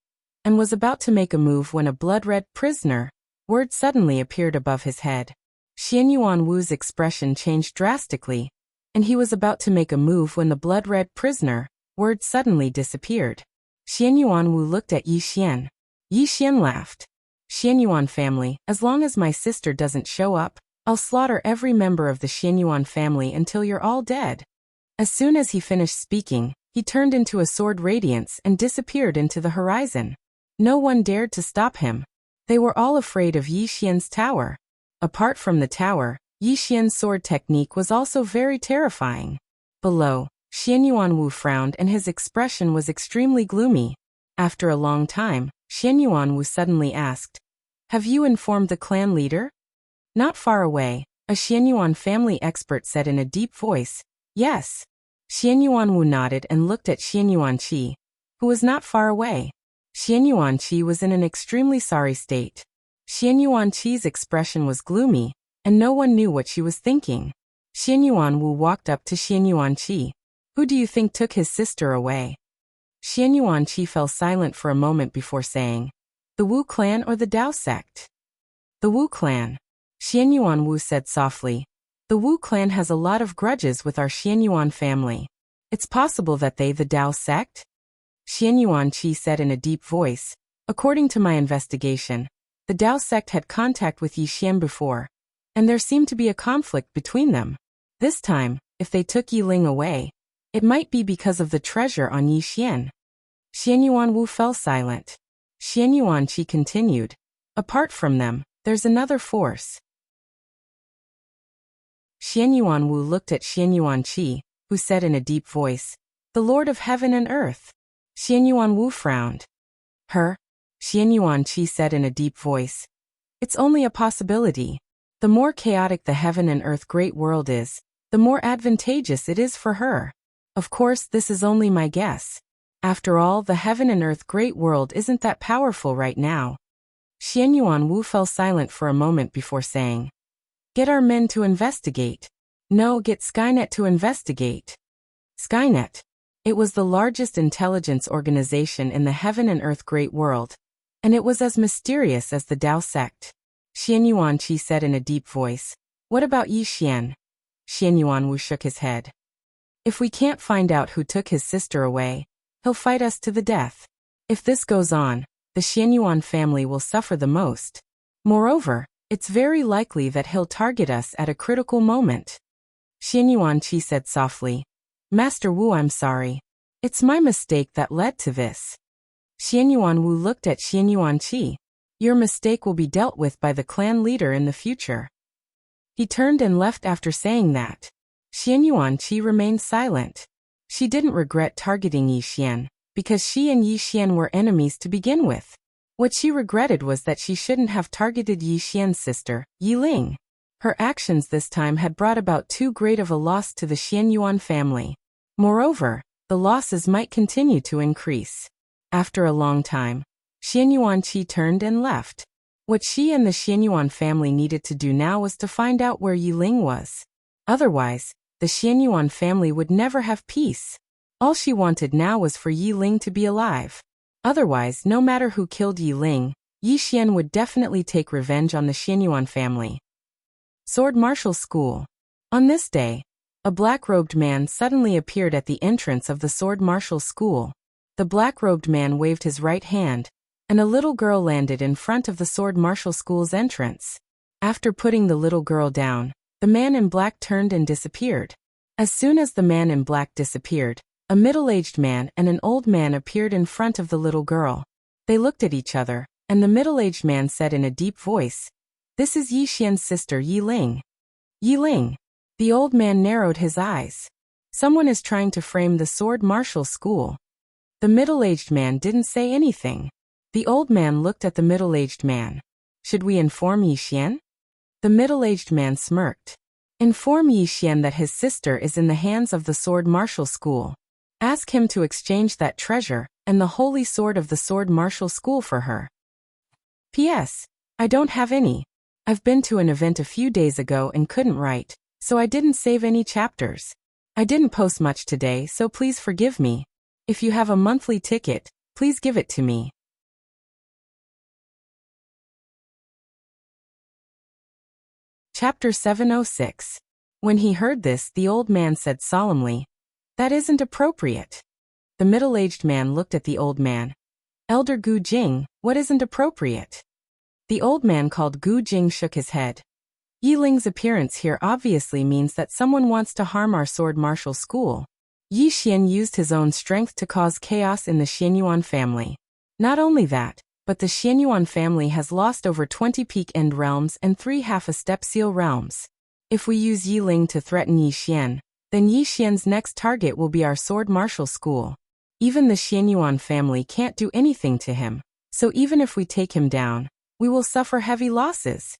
and was about to make a move when a blood-red prisoner word suddenly appeared above his head. Xian Yuanwu's expression changed drastically, and he was about to make a move when the blood-red prisoner word suddenly disappeared. Xian Yuanwu looked at Yi Xian. Yi Xian laughed. Xian Yuan family, as long as my sister doesn't show up, I'll slaughter every member of the Xian Yuan family until you're all dead. As soon as he finished speaking, he turned into a sword radiance and disappeared into the horizon. No one dared to stop him. They were all afraid of Yi Xian's tower. Apart from the tower, Yi Xian's sword technique was also very terrifying. Below, Xian Yuanwu frowned and his expression was extremely gloomy. After a long time, Xian Yuanwu suddenly asked, "Have you informed the clan leader?" Not far away, a Xian Yuan family expert said in a deep voice, "Yes." Xian Yuanwu nodded and looked at Xian Yuanqi, who was not far away. Xian Yuanqi was in an extremely sorry state. Xian Yuanqi's expression was gloomy, and no one knew what she was thinking. Xian Yuanwu walked up to Xian Yuanqi. "Who do you think took his sister away?" Xian Yuanqi fell silent for a moment before saying, "The Wu clan or the Dao sect?" "The Wu clan." Xian Yuanwu said softly, "The Wu clan has a lot of grudges with our Xian Yuan family. It's possible that they the Dao sect?" Xian Yuanqi said in a deep voice, "According to my investigation, the Dao sect had contact with Yi Xian before, and there seemed to be a conflict between them. This time, if they took Yi Ling away, it might be because of the treasure on Yi Xian." Xian Yuanwu fell silent. Xian Yuanqi continued, "Apart from them, there's another force." Xian Yuanwu looked at Xian Yuanqi, who said in a deep voice, "The Lord of Heaven and Earth." Xian Yuanwu frowned. "Her?" Xian Yuanqi said in a deep voice, "It's only a possibility. The more chaotic the heaven and earth great world is, the more advantageous it is for her. Of course, this is only my guess. After all, the heaven and earth great world isn't that powerful right now." Xian Yuanwu fell silent for a moment before saying, "Get our men to investigate." "No, get Skynet to investigate." Skynet. It was the largest intelligence organization in the heaven and earth great world, and it was as mysterious as the Dao sect. Xian Yuanqi said in a deep voice, "What about Yi Xian?" Xian Yuanwu shook his head. "If we can't find out who took his sister away, he'll fight us to the death. If this goes on, the Xian Yuan family will suffer the most. Moreover, it's very likely that he'll target us at a critical moment." Xian Yuanqi said softly, "Master Wu, I'm sorry. It's my mistake that led to this." Xian Yuanwu looked at Xian Yuanqi. "Your mistake will be dealt with by the clan leader in the future." He turned and left after saying that. Xian Yuanqi remained silent. She didn't regret targeting Yi Xian, because she and Yi Xian were enemies to begin with. What she regretted was that she shouldn't have targeted Yi Xian's sister, Yi Ling. Her actions this time had brought about too great of a loss to the Xian Yuan family. Moreover, the losses might continue to increase. After a long time, Xian Yuanqi turned and left. What she and the Xian Yuan family needed to do now was to find out where Yi Ling was. Otherwise, the Xian Yuan family would never have peace. All she wanted now was for Yi Ling to be alive. Otherwise, no matter who killed Yi Ling, Yi Xian would definitely take revenge on the Xian Yuan family. Sword Martial School. On this day, a black-robed man suddenly appeared at the entrance of the Sword Martial School. The black-robed man waved his right hand, and a little girl landed in front of the Sword Martial School's entrance. After putting the little girl down, the man in black turned and disappeared. As soon as the man in black disappeared, a middle-aged man and an old man appeared in front of the little girl. They looked at each other, and the middle-aged man said in a deep voice, "This is Yi Xian's sister Yi Ling." Yi Ling. The old man narrowed his eyes. Someone is trying to frame the Sword Martial School. The middle-aged man didn't say anything. The old man looked at the middle-aged man. "Should we inform Yi Xian?" The middle-aged man smirked. "Inform Yi Xian that his sister is in the hands of the Sword Martial School. Ask him to exchange that treasure and the holy sword of the Sword Martial School for her. P.S. I don't have any. I've been to an event a few days ago and couldn't write, so I didn't save any chapters. I didn't post much today, so please forgive me. If you have a monthly ticket, please give it to me." Chapter 706. When he heard this, the old man said solemnly, "That isn't appropriate." The middle-aged man looked at the old man. "Elder Gu Jing, what isn't appropriate?" The old man called Gu Jing shook his head. "Yi Ling's appearance here obviously means that someone wants to harm our sword martial school. Yi Xian used his own strength to cause chaos in the Xianyuan family. Not only that, but the Xianyuan family has lost over 20 peak end realms and 3 half-a-step seal realms. If we use Yi Ling to threaten Yi Xian, then Yi Xian's next target will be our sword martial school. Even the Xianyuan family can't do anything to him, so even if we take him down, we will suffer heavy losses."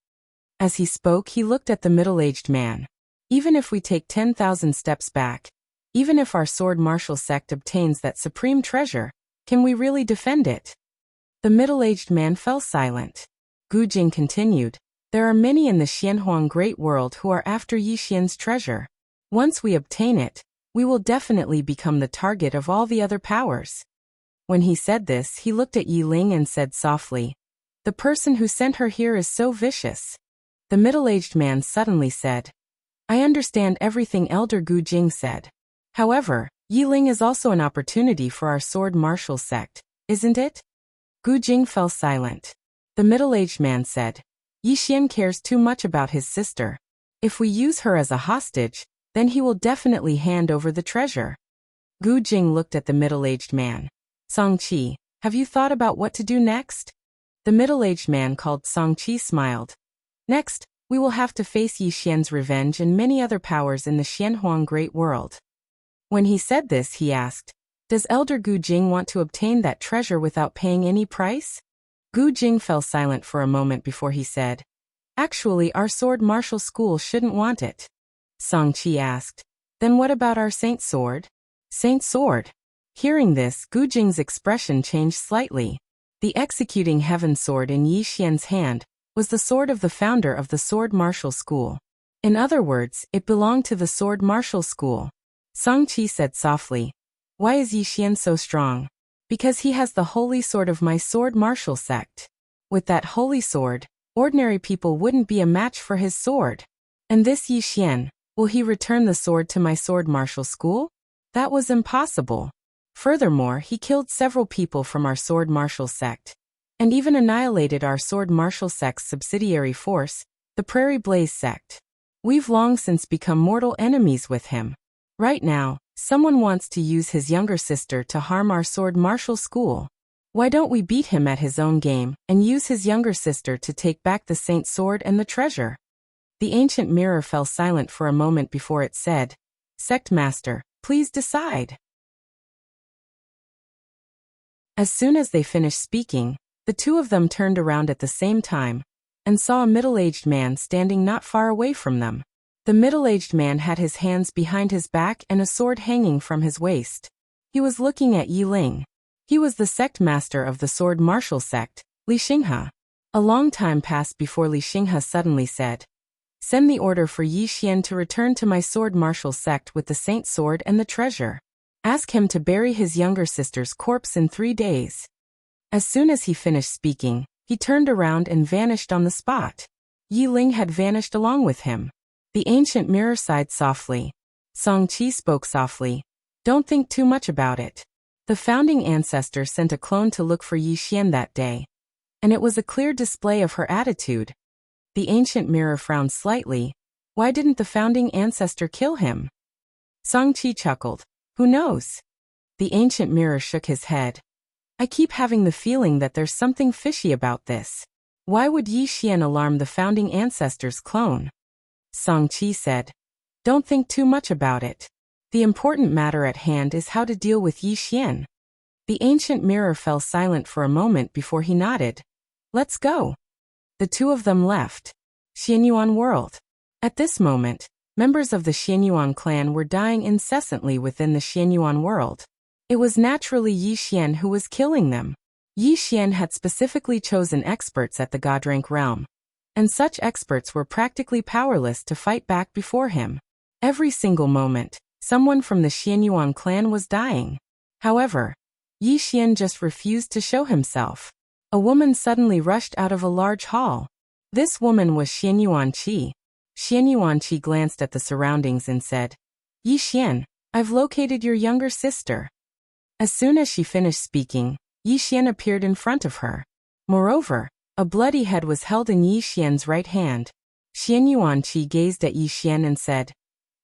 As he spoke, he looked at the middle-aged man. "Even if we take 10,000 steps back, even if our sword martial sect obtains that supreme treasure, can we really defend it?" The middle-aged man fell silent. Gu Jing continued, "There are many in the Xianhuang Great World who are after Yi Xian's treasure. Once we obtain it, we will definitely become the target of all the other powers." When he said this, he looked at Yi Ling and said softly, "The person who sent her here is so vicious." The middle-aged man suddenly said, "I understand everything Elder Gu Jing said. However, Yi Ling is also an opportunity for our sword martial sect, isn't it?" Gu Jing fell silent. The middle-aged man said, "Yi Xian cares too much about his sister. If we use her as a hostage, then he will definitely hand over the treasure." Gu Jing looked at the middle-aged man. "Song Qi, have you thought about what to do next?" The middle-aged man called Song Qi smiled. "Next, we will have to face Yi Xian's revenge and many other powers in the Xianhuang Great World." When he said this, he asked, "Does Elder Gu Jing want to obtain that treasure without paying any price?" Gu Jing fell silent for a moment before he said, "Actually, our sword martial school shouldn't want it." Song Qi asked, "Then what about our Saint Sword?" Saint Sword. Hearing this, Gu Jing's expression changed slightly. The executing heaven sword in Yi Xian's hand was the sword of the founder of the sword martial school. In other words, it belonged to the sword martial school. Song Qi said softly, "Why is Yi Xian so strong?" "Because he has the holy sword of my sword martial sect. With that holy sword, ordinary people wouldn't be a match for his sword. And this Yi Xian, will he return the sword to my sword martial school? That was impossible. Furthermore, he killed several people from our sword martial sect, and even annihilated our sword martial sect's subsidiary force, the Prairie Blaze sect. We've long since become mortal enemies with him. Right now, someone wants to use his younger sister to harm our sword martial school. Why don't we beat him at his own game and use his younger sister to take back the Saint Sword and the treasure?" The ancient mirror fell silent for a moment before it said, "Sect Master, please decide." As soon as they finished speaking, the two of them turned around at the same time and saw a middle-aged man standing not far away from them. The middle-aged man had his hands behind his back and a sword hanging from his waist. He was looking at Yi Ling. He was the sect master of the sword martial sect, Li Xinghe. A long time passed before Li Xinghe suddenly said, "Send the order for Yi Xian to return to my sword martial sect with the Saint Sword and the treasure. Ask him to bury his younger sister's corpse in 3 days." As soon as he finished speaking, he turned around and vanished on the spot. Yi Ling had vanished along with him. The ancient mirror sighed softly. Song Qi spoke softly, "Don't think too much about it. The founding ancestor sent a clone to look for Yi Xian that day, and it was a clear display of her attitude." The ancient mirror frowned slightly. "Why didn't the founding ancestor kill him?" Song Qi chuckled. "Who knows?" The ancient mirror shook his head. "I keep having the feeling that there's something fishy about this. Why would Yi Xian alarm the founding ancestor's clone?" Song Qi said, "Don't think too much about it. The important matter at hand is how to deal with Yi Xian." The ancient mirror fell silent for a moment before he nodded. "Let's go." The two of them left Xianyuan world. At this moment, members of the Xianyuan clan were dying incessantly within the Xianyuan world. It was naturally Yi Xian who was killing them. Yi Xian had specifically chosen experts at the God-rank realm, and such experts were practically powerless to fight back before him. Every single moment, someone from the Xianyuan clan was dying. However, Yi Xian just refused to show himself. A woman suddenly rushed out of a large hall. This woman was Xianyuan Qi. Xian Yuanqi glanced at the surroundings and said, Yi Xian, I've located your younger sister. As soon as she finished speaking, Yi Xian appeared in front of her. Moreover, a bloody head was held in Yi Xian's right hand. Xian Yuanqi gazed at Yi Xian and said,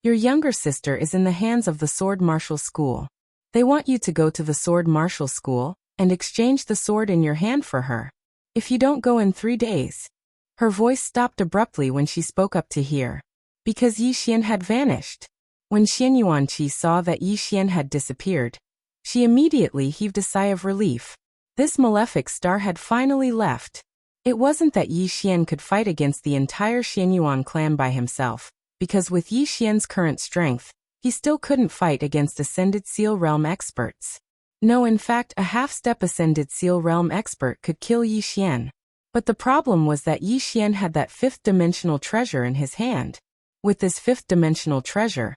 Your younger sister is in the hands of the sword martial school. They want you to go to the sword martial school and exchange the sword in your hand for her. If you don't go in 3 days. Her voice stopped abruptly when she spoke up to hear. Because Yi Xian had vanished. When Xian Yuanqi saw that Yi Xian had disappeared, she immediately heaved a sigh of relief. This malefic star had finally left. It wasn't that Yi Xian could fight against the entire Xianyuan clan by himself, because with Yi Xian's current strength, he still couldn't fight against Ascended Seal Realm experts. No, in fact, a half-step Ascended Seal Realm expert could kill Yi Xian. But the problem was that Yi Xian had that fifth-dimensional treasure in his hand. With this fifth-dimensional treasure,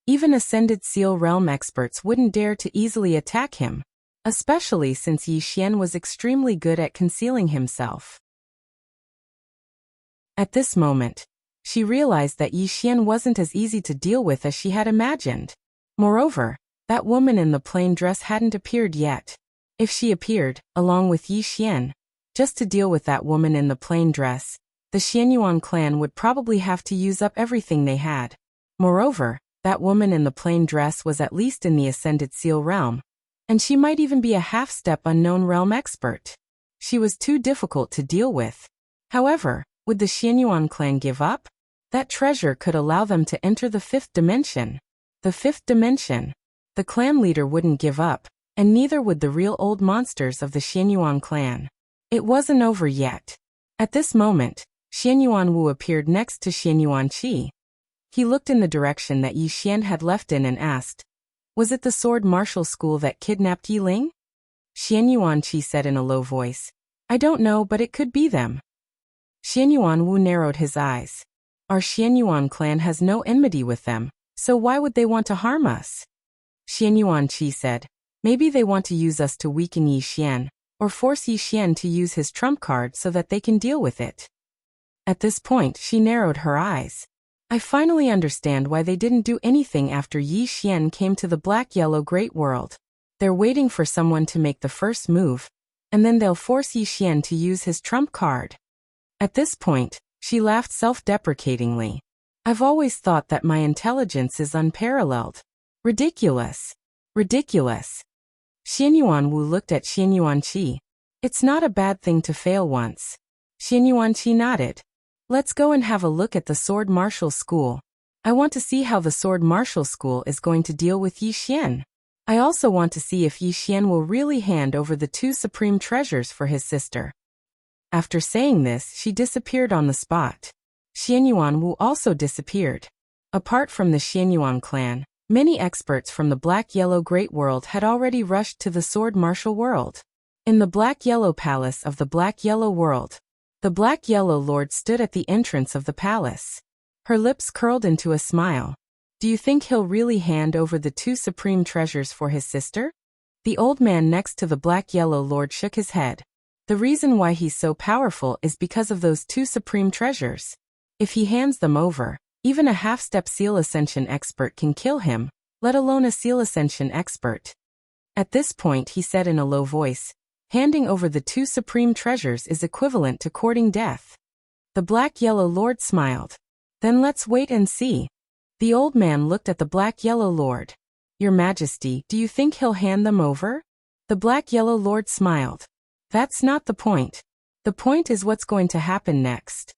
even Ascended Seal Realm experts wouldn't dare to easily attack him, especially since Yi Xian was extremely good at concealing himself. At this moment, she realized that Yi Xian wasn't as easy to deal with as she had imagined. Moreover, that woman in the plain dress hadn't appeared yet. If she appeared, along with Yi Xian, just to deal with that woman in the plain dress, the Xianyuan clan would probably have to use up everything they had. Moreover, that woman in the plain dress was at least in the Ascended Seal Realm, and she might even be a half-step unknown realm expert. She was too difficult to deal with. However, would the Xianyuan clan give up? That treasure could allow them to enter the fifth dimension. The fifth dimension. The clan leader wouldn't give up, and neither would the real old monsters of the Xianyuan clan. It wasn't over yet. At this moment, Xianyuan Wu appeared next to Xian Yuanqi. He looked in the direction that Yi Xian had left in and asked, Was it the sword martial school that kidnapped Yi Ling? Xian Yuanqi said in a low voice, I don't know, but it could be them. Xianyuan Wu narrowed his eyes. Our Xianyuan clan has no enmity with them, so why would they want to harm us? Xian Yuanqi said, Maybe they want to use us to weaken Yi Xian, or force Yi Xian to use his trump card so that they can deal with it. At this point, she narrowed her eyes. I finally understand why they didn't do anything after Yi Xian came to the Black-Yellow Great World. They're waiting for someone to make the first move, and then they'll force Yi Xian to use his trump card. At this point, she laughed self-deprecatingly. I've always thought that my intelligence is unparalleled. Ridiculous. Ridiculous. Xianyuan Wu looked at Xian Yuanqi. It's not a bad thing to fail once. Xian Yuanqi nodded. Let's go and have a look at the Sword Martial School. I want to see how the Sword Martial School is going to deal with Yi Xian. I also want to see if Yi Xian will really hand over the 2 supreme treasures for his sister. After saying this, she disappeared on the spot. Xianyuan Wu also disappeared. Apart from the Xianyuan clan, many experts from the Black-Yellow Great World had already rushed to the Sword Martial World. In the Black-Yellow Palace of the Black-Yellow World, the Black-Yellow Lord stood at the entrance of the palace. Her lips curled into a smile. Do you think he'll really hand over the 2 supreme treasures for his sister? The old man next to the Black-Yellow Lord shook his head. The reason why he's so powerful is because of those 2 supreme treasures. If he hands them over, even a half-step Seal Ascension expert can kill him, let alone a Seal Ascension expert. At this point he said in a low voice, handing over the 2 supreme treasures is equivalent to courting death. The Black-Yellow Lord smiled. Then let's wait and see. The old man looked at the Black-Yellow Lord. Your Majesty, do you think he'll hand them over? The Black-Yellow Lord smiled. That's not the point. The point is what's going to happen next.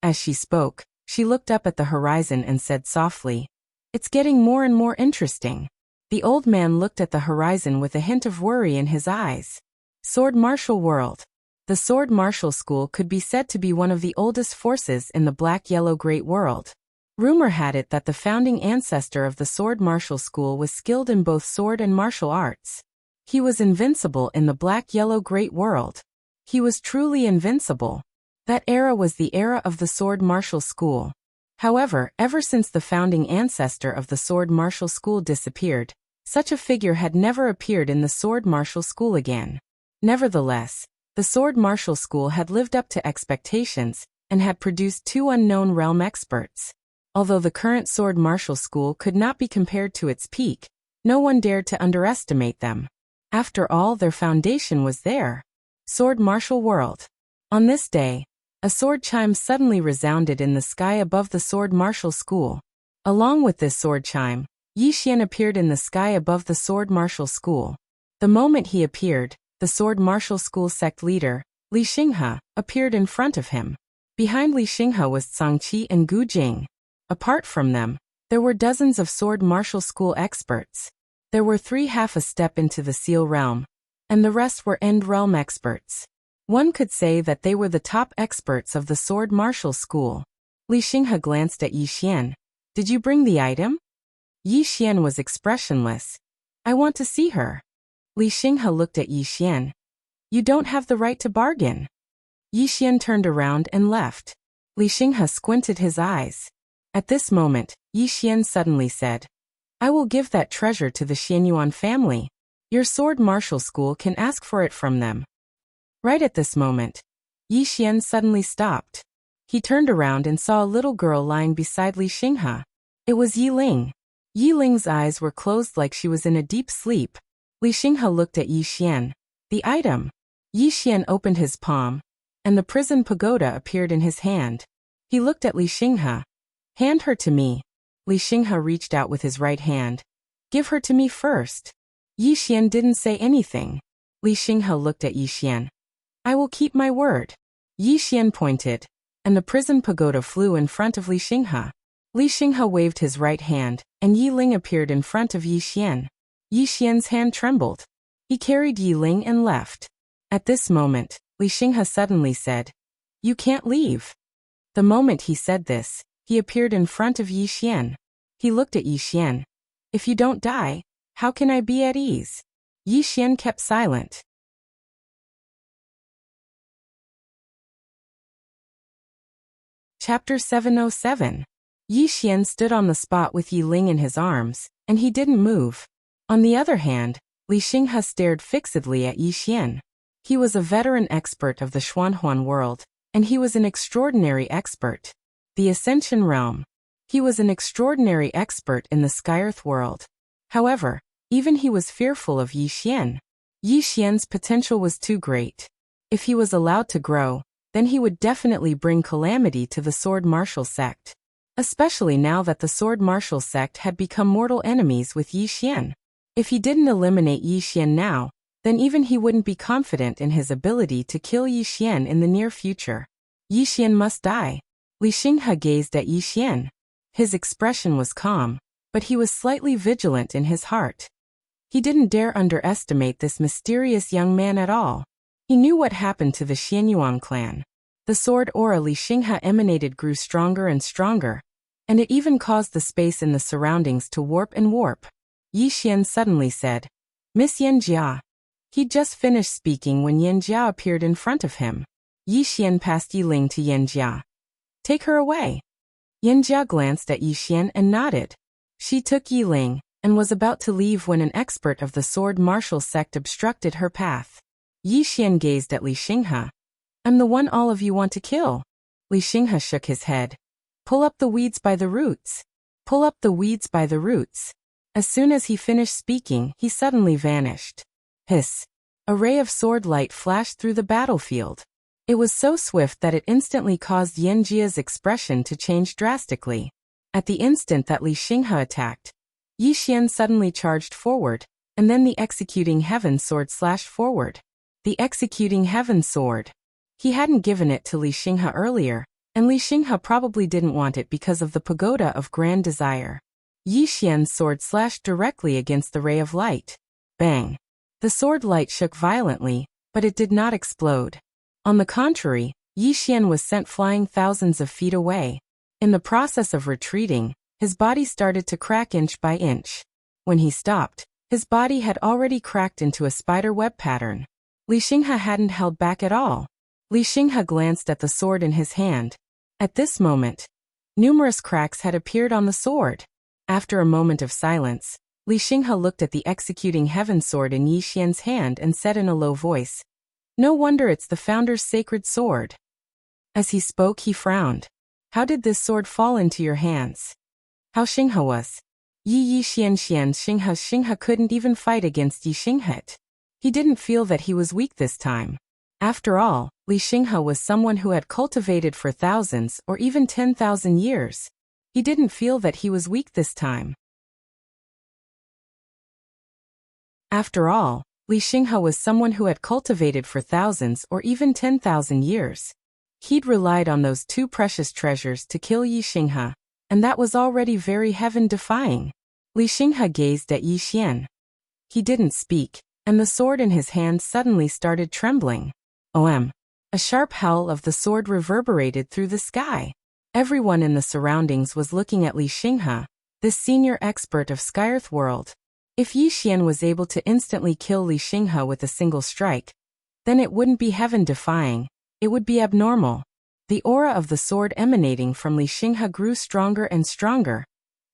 As she spoke, she looked up at the horizon and said softly, It's getting more and more interesting. The old man looked at the horizon with a hint of worry in his eyes. Sword Martial World. The Sword Martial School could be said to be one of the oldest forces in the Black-Yellow Great World. Rumor had it that the founding ancestor of the Sword Martial School was skilled in both sword and martial arts. He was invincible in the Black-Yellow Great World. He was truly invincible. That era was the era of the Sword Martial School. However, ever since the founding ancestor of the Sword Martial School disappeared, such a figure had never appeared in the Sword Martial School again. Nevertheless, the Sword Martial School had lived up to expectations, and had produced 2 unknown realm experts. Although the current sword martial school could not be compared to its peak, no one dared to underestimate them. After all, their foundation was there. Sword martial world. On this day, a sword chime suddenly resounded in the sky above the sword martial school. Along with this sword chime, Yi Xian appeared in the sky above the sword martial school. The moment he appeared, the sword martial school sect leader, Li Xinghe, appeared in front of him. Behind Li Xinghe was Zhangqi and Gu Jing. Apart from them, there were dozens of sword martial school experts. There were 3 half a step into the seal realm, and the rest were end realm experts. One could say that they were the top experts of the sword martial school. Li Xinghe glanced at Yi Xian. Did you bring the item? Yi Xian was expressionless. I want to see her. Li Xinghe looked at Yi Xian. You don't have the right to bargain. Yi Xian turned around and left. Li Xinghe squinted his eyes. At this moment, Yi Xian suddenly said, I will give that treasure to the Xianyuan family. Your sword martial school can ask for it from them. Right at this moment, Yi Xian suddenly stopped. He turned around and saw a little girl lying beside Li Xinghe. It was Yi Ling. Yi Ling's eyes were closed like she was in a deep sleep. Li Xinghe looked at Yi Xian. The item. Yi Xian opened his palm, and the prison pagoda appeared in his hand. He looked at Li Xinghe. Hand her to me. Li Xinghe reached out with his right hand. Give her to me first. Yi Xian didn't say anything. Li Xinghe looked at Yi Xian. I will keep my word. Yi Xian pointed, and the prison pagoda flew in front of Li Xinghe. Li Xinghe waved his right hand, and Yi Ling appeared in front of Yi Xian. Yi Xian's hand trembled. He carried Yi Ling and left. At this moment, Li Xinghe suddenly said, You can't leave. The moment he said this, he appeared in front of Yi Xian. He looked at Yi Xian. If you don't die, how can I be at ease? Yi Xian kept silent. Chapter 707. Yi Xian stood on the spot with Yi Ling in his arms, and he didn't move. On the other hand, Li Xinghe stared fixedly at Yi Xian. He was a veteran expert of the Xuanhuan world, and he was an extraordinary expert. The Ascension Realm. He was an extraordinary expert in the Skyearth world. However, even he was fearful of Yi Xian. Yi Xian's potential was too great. If he was allowed to grow, then he would definitely bring calamity to the sword martial sect. Especially now that the sword martial sect had become mortal enemies with Yi Xian. If he didn't eliminate Yi Xian now, then even he wouldn't be confident in his ability to kill Yi Xian in the near future. Yi Xian must die. Li Xinghe gazed at Yi Xian. His expression was calm, but he was slightly vigilant in his heart. He didn't dare underestimate this mysterious young man at all. He knew what happened to the Xianyuan clan. The sword aura Li Xinghe emanated grew stronger and stronger, and it even caused the space in the surroundings to warp and warp. Yi Xian suddenly said, Miss Yanjia. He'd just finished speaking when Yanjia appeared in front of him. Yi Xian passed Yi Ling to Yanjia. Take her away. Yanjia glanced at Yi Xian and nodded. She took Yi Ling, and was about to leave when an expert of the sword martial sect obstructed her path. Yi Xian gazed at Li Xinghe. I'm the one all of you want to kill. Li Xinghe shook his head. Pull up the weeds by the roots. Pull up the weeds by the roots. As soon as he finished speaking, he suddenly vanished. Hiss. A ray of sword light flashed through the battlefield. It was so swift that it instantly caused Yanjia's expression to change drastically. At the instant that Li Xinghe attacked, Yi Xian suddenly charged forward, and then the executing heaven sword slashed forward. The executing heaven sword. He hadn't given it to Li Xinghe earlier, and Li Xinghe probably didn't want it because of the pagoda of grand desire. Yi Xian's sword slashed directly against the ray of light. Bang! The sword light shook violently, but it did not explode. On the contrary, Yi Xian was sent flying thousands of feet away. In the process of retreating, his body started to crack inch by inch. When he stopped, his body had already cracked into a spider web pattern. Li Xinghe hadn't held back at all. Li Xinghe glanced at the sword in his hand. At this moment, numerous cracks had appeared on the sword. After a moment of silence, Li Xinghe looked at the executing heaven sword in Yi Xian's hand and said in a low voice, No wonder it's the founder's sacred sword. As he spoke, he frowned. How did this sword fall into your hands? How Xinghe was. Yi Xinghe couldn't even fight against Yi Xinghe. He didn't feel that he was weak this time. After all, Li Xinghe was someone who had cultivated for thousands or even 10,000 years. He didn't feel that he was weak this time. After all, Li Xinghe was someone who had cultivated for thousands or even 10,000 years. He'd relied on those two precious treasures to kill Yi Xinghe, and that was already very heaven-defying. Li Xinghe gazed at Yi Xian. He didn't speak, and the sword in his hand suddenly started trembling. OM. A sharp howl of the sword reverberated through the sky. Everyone in the surroundings was looking at Li Xinghe, this senior expert of Skyearth world. If Yi Xian was able to instantly kill Li Xinghe with a single strike, then it wouldn't be heaven-defying, it would be abnormal. The aura of the sword emanating from Li Xinghe grew stronger and stronger,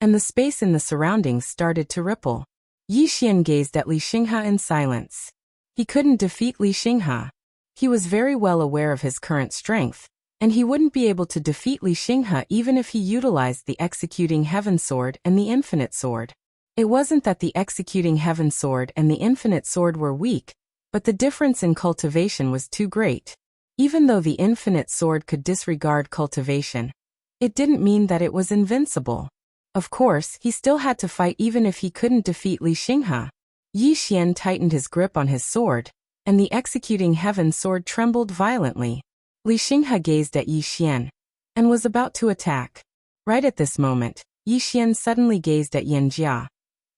and the space in the surroundings started to ripple. Yi Xian gazed at Li Xinghe in silence. He couldn't defeat Li Xinghe. He was very well aware of his current strength, and he wouldn't be able to defeat Li Xinghe even if he utilized the Executing Heaven Sword and the Infinite Sword. It wasn't that the Executing Heaven Sword and the Infinite Sword were weak, but the difference in cultivation was too great. Even though the Infinite Sword could disregard cultivation, it didn't mean that it was invincible. Of course, he still had to fight even if he couldn't defeat Li Xinghe. Yi Xian tightened his grip on his sword, and the Executing Heaven Sword trembled violently. Li Xinghe gazed at Yi Xian, and was about to attack. Right at this moment, Yi Xian suddenly gazed at Yan Jia.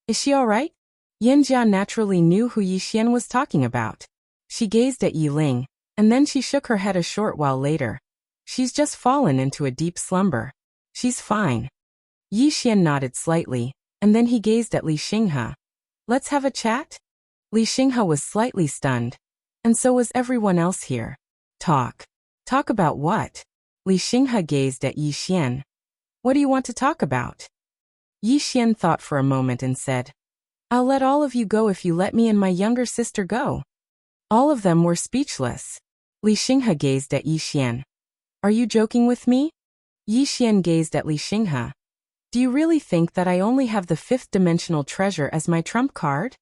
Is she alright? Yan Jia naturally knew who Yi Xian was talking about. She gazed at Yi Ling, and then she shook her head a short while later. She's just fallen into a deep slumber. She's fine. Yi Xian nodded slightly, and then he gazed at Li Xinghe. Let's have a chat? Li Xinghe was slightly stunned, and so was everyone else here. Talk. Talk about what? Li Xinghe gazed at Yi Xian. What do you want to talk about? Yi Xian thought for a moment and said, I'll let all of you go if you let me and my younger sister go. All of them were speechless. Li Xinghe gazed at Yi Xian. Are you joking with me? Yi Xian gazed at Li Xinghe. Do you really think that I only have the fifth dimensional treasure as my trump card?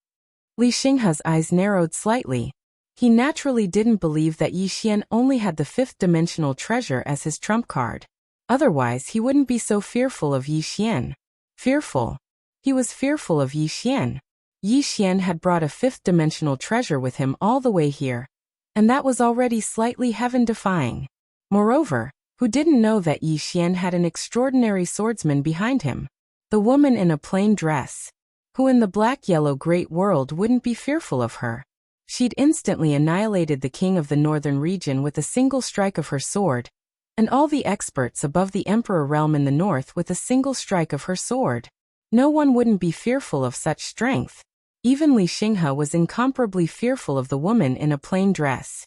Li Xinghe's eyes narrowed slightly. He naturally didn't believe that Yi Xian only had the fifth dimensional treasure as his trump card. Otherwise he wouldn't be so fearful of Yi Xian. Fearful. He was fearful of Yi Xian. Yi Xian had brought a fifth dimensional treasure with him all the way here, and that was already slightly heaven-defying. Moreover, who didn't know that Yi Xian had an extraordinary swordsman behind him? The woman in a plain dress. Who in the black-yellow great world wouldn't be fearful of her? She'd instantly annihilated the king of the northern region with a single strike of her sword, and all the experts above the emperor realm in the north with a single strike of her sword. No one wouldn't be fearful of such strength. Even Li Xinghe was incomparably fearful of the woman in a plain dress.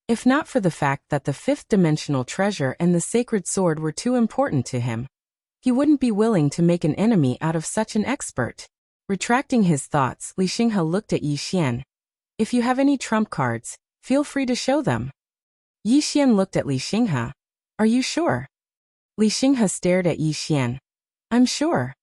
If not for the fact that the fifth dimensional treasure and the sacred sword were too important to him, he wouldn't be willing to make an enemy out of such an expert. Retracting his thoughts, Li Xinghe looked at Yi Xian. If you have any trump cards, feel free to show them. Yi Xian looked at Li Xinghe. Are you sure? Li Xinghe stared at Yi Xian. I'm sure.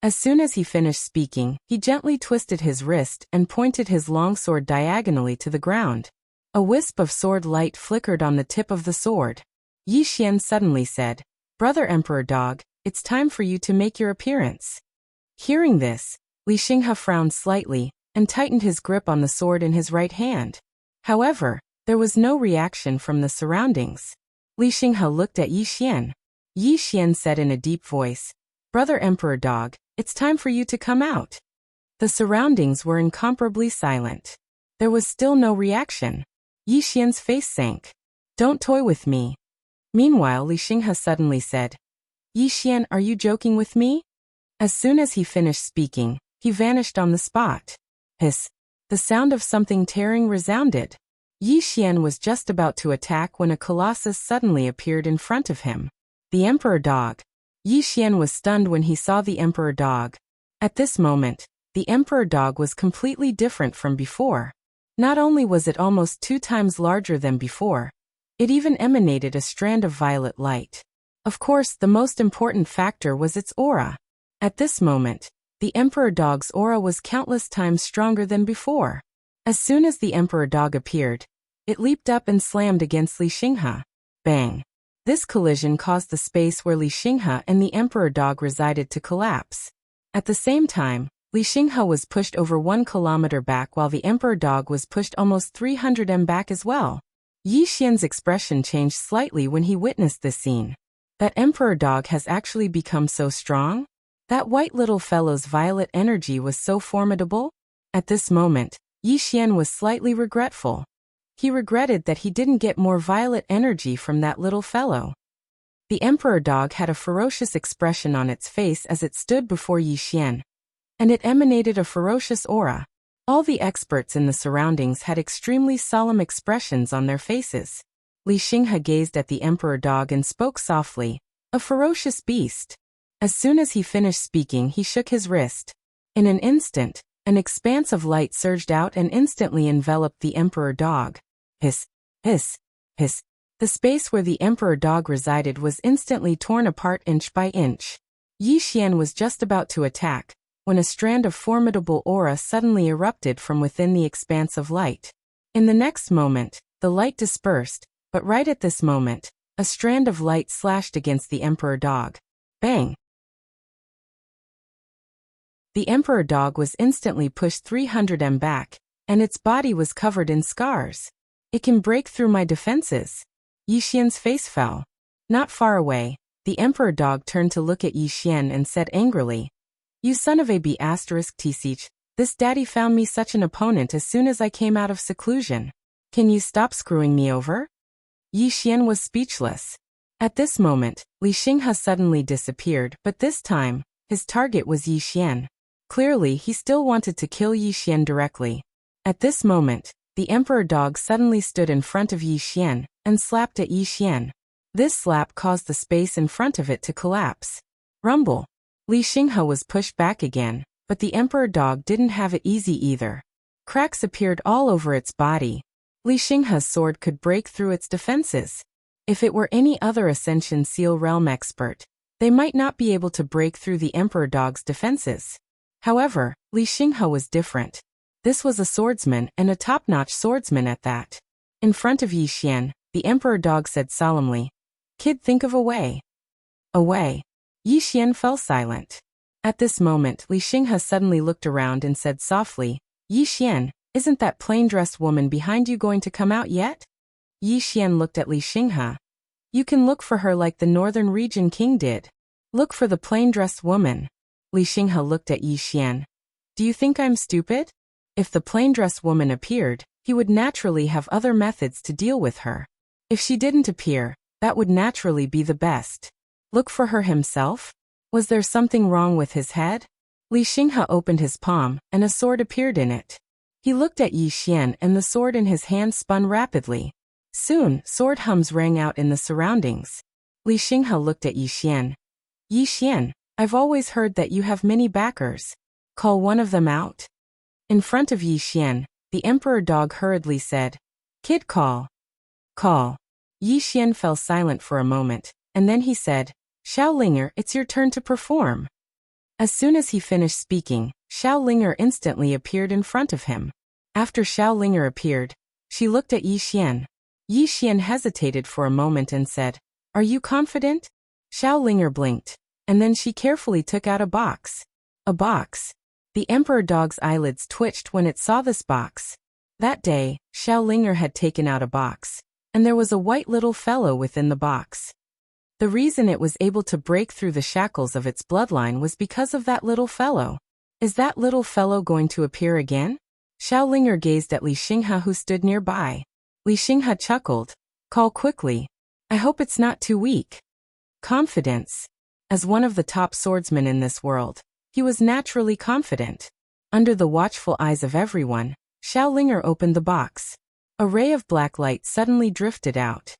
As soon as he finished speaking, he gently twisted his wrist and pointed his longsword diagonally to the ground. A wisp of sword light flickered on the tip of the sword. Yi Xian suddenly said, Brother Emperor Dog, it's time for you to make your appearance. Hearing this, Li Xinghe frowned slightly and tightened his grip on the sword in his right hand. However, there was no reaction from the surroundings. Li Xinghe looked at Yi Xian. Yi Xian said in a deep voice, Brother Emperor Dog, it's time for you to come out. The surroundings were incomparably silent. There was still no reaction. Yi Xian's face sank. Don't toy with me. Meanwhile, Li Xinghe suddenly said, Yi Xian, are you joking with me? As soon as he finished speaking, he vanished on the spot. Hiss. The sound of something tearing resounded. Yi Xian was just about to attack when a colossus suddenly appeared in front of him. The Emperor Dog. Yi Xian was stunned when he saw the Emperor Dog. At this moment, the Emperor Dog was completely different from before. Not only was it almost 2 times larger than before, it even emanated a strand of violet light. Of course, the most important factor was its aura. At this moment, the Emperor Dog's aura was countless times stronger than before. As soon as the Emperor Dog appeared, it leaped up and slammed against Li Xinghe. Bang! This collision caused the space where Li Xinghe and the Emperor Dog resided to collapse. At the same time, Li Xinghe was pushed over 1 kilometer back while the Emperor Dog was pushed almost 300 m back as well. Yi Xian's expression changed slightly when he witnessed this scene. That Emperor Dog has actually become so strong? That white little fellow's violet energy was so formidable? At this moment, Yi Xian was slightly regretful. He regretted that he didn't get more violet energy from that little fellow. The Emperor Dog had a ferocious expression on its face as it stood before Yi Xian, and it emanated a ferocious aura. All the experts in the surroundings had extremely solemn expressions on their faces. Li Xinghe gazed at the Emperor Dog and spoke softly, "A ferocious beast." As soon as he finished speaking, he shook his wrist. In an instant, an expanse of light surged out and instantly enveloped the Emperor Dog. Hiss, hiss, hiss. The space where the Emperor Dog resided was instantly torn apart inch by inch. Yi Xian was just about to attack, when a strand of formidable aura suddenly erupted from within the expanse of light. In the next moment, the light dispersed, but right at this moment, a strand of light slashed against the Emperor Dog. Bang! The Emperor Dog was instantly pushed 300 m back, and its body was covered in scars. "It can break through my defenses." Yi Xian's face fell. Not far away, the Emperor Dog turned to look at Yi Xian and said angrily, "You son of a b****, this daddy found me such an opponent as soon as I came out of seclusion. Can you stop screwing me over?" Yi Xian was speechless. At this moment, Li Xinghe suddenly disappeared, but this time, his target was Yi Xian. Clearly, he still wanted to kill Yi Xian directly. At this moment, the Emperor Dog suddenly stood in front of Yi Xian and slapped at Yi Xian. This slap caused the space in front of it to collapse. Rumble! Li Xinghe was pushed back again, but the Emperor Dog didn't have it easy either. Cracks appeared all over its body. Li Xinghe's sword could break through its defenses. If it were any other Ascension Seal Realm expert, they might not be able to break through the Emperor Dog's defenses. However, Li Xinghe was different. This was a swordsman and a top-notch swordsman at that. In front of Yi Xian, the Emperor Dog said solemnly, "Kid, think of a way." A way. Yi Xian fell silent. At this moment, Li Xinghe suddenly looked around and said softly, "Yi Xian, isn't that plain-dressed woman behind you going to come out yet?" Yi Xian looked at Li Xinghe. "You can look for her like the Northern Region King did. Look for the plain-dressed woman." Li Xinghe looked at Yi Xian. "Do you think I'm stupid? If the plain-dressed woman appeared, he would naturally have other methods to deal with her. If she didn't appear, that would naturally be the best. Look for her himself? Was there something wrong with his head?" Li Xinghe opened his palm, and a sword appeared in it. He looked at Yi Xian and the sword in his hand spun rapidly. Soon, sword hums rang out in the surroundings. Li Xinghe looked at Yi Xian. "Yi Xian, I've always heard that you have many backers. Call one of them out." In front of Yi Xian, the Emperor Dog hurriedly said, "Kid, call." Call. Yi Xian fell silent for a moment, and then he said, "Xiaolinger, it's your turn to perform." As soon as he finished speaking, Xiaolinger instantly appeared in front of him. After Xiaolinger appeared, she looked at Yi Xian. Yi Xian hesitated for a moment and said, "Are you confident?" Xiaolinger blinked, and then she carefully took out a box. A box. The Emperor Dog's eyelids twitched when it saw this box. That day, Xiaolinger had taken out a box, and there was a white little fellow within the box. The reason it was able to break through the shackles of its bloodline was because of that little fellow. Is that little fellow going to appear again? Xiaolinger gazed at Li Xinghe, who stood nearby. Li Xinghe chuckled. "Call quickly. I hope it's not too weak." Confidence. As one of the top swordsmen in this world, he was naturally confident. Under the watchful eyes of everyone, Xiaolinger opened the box. A ray of black light suddenly drifted out.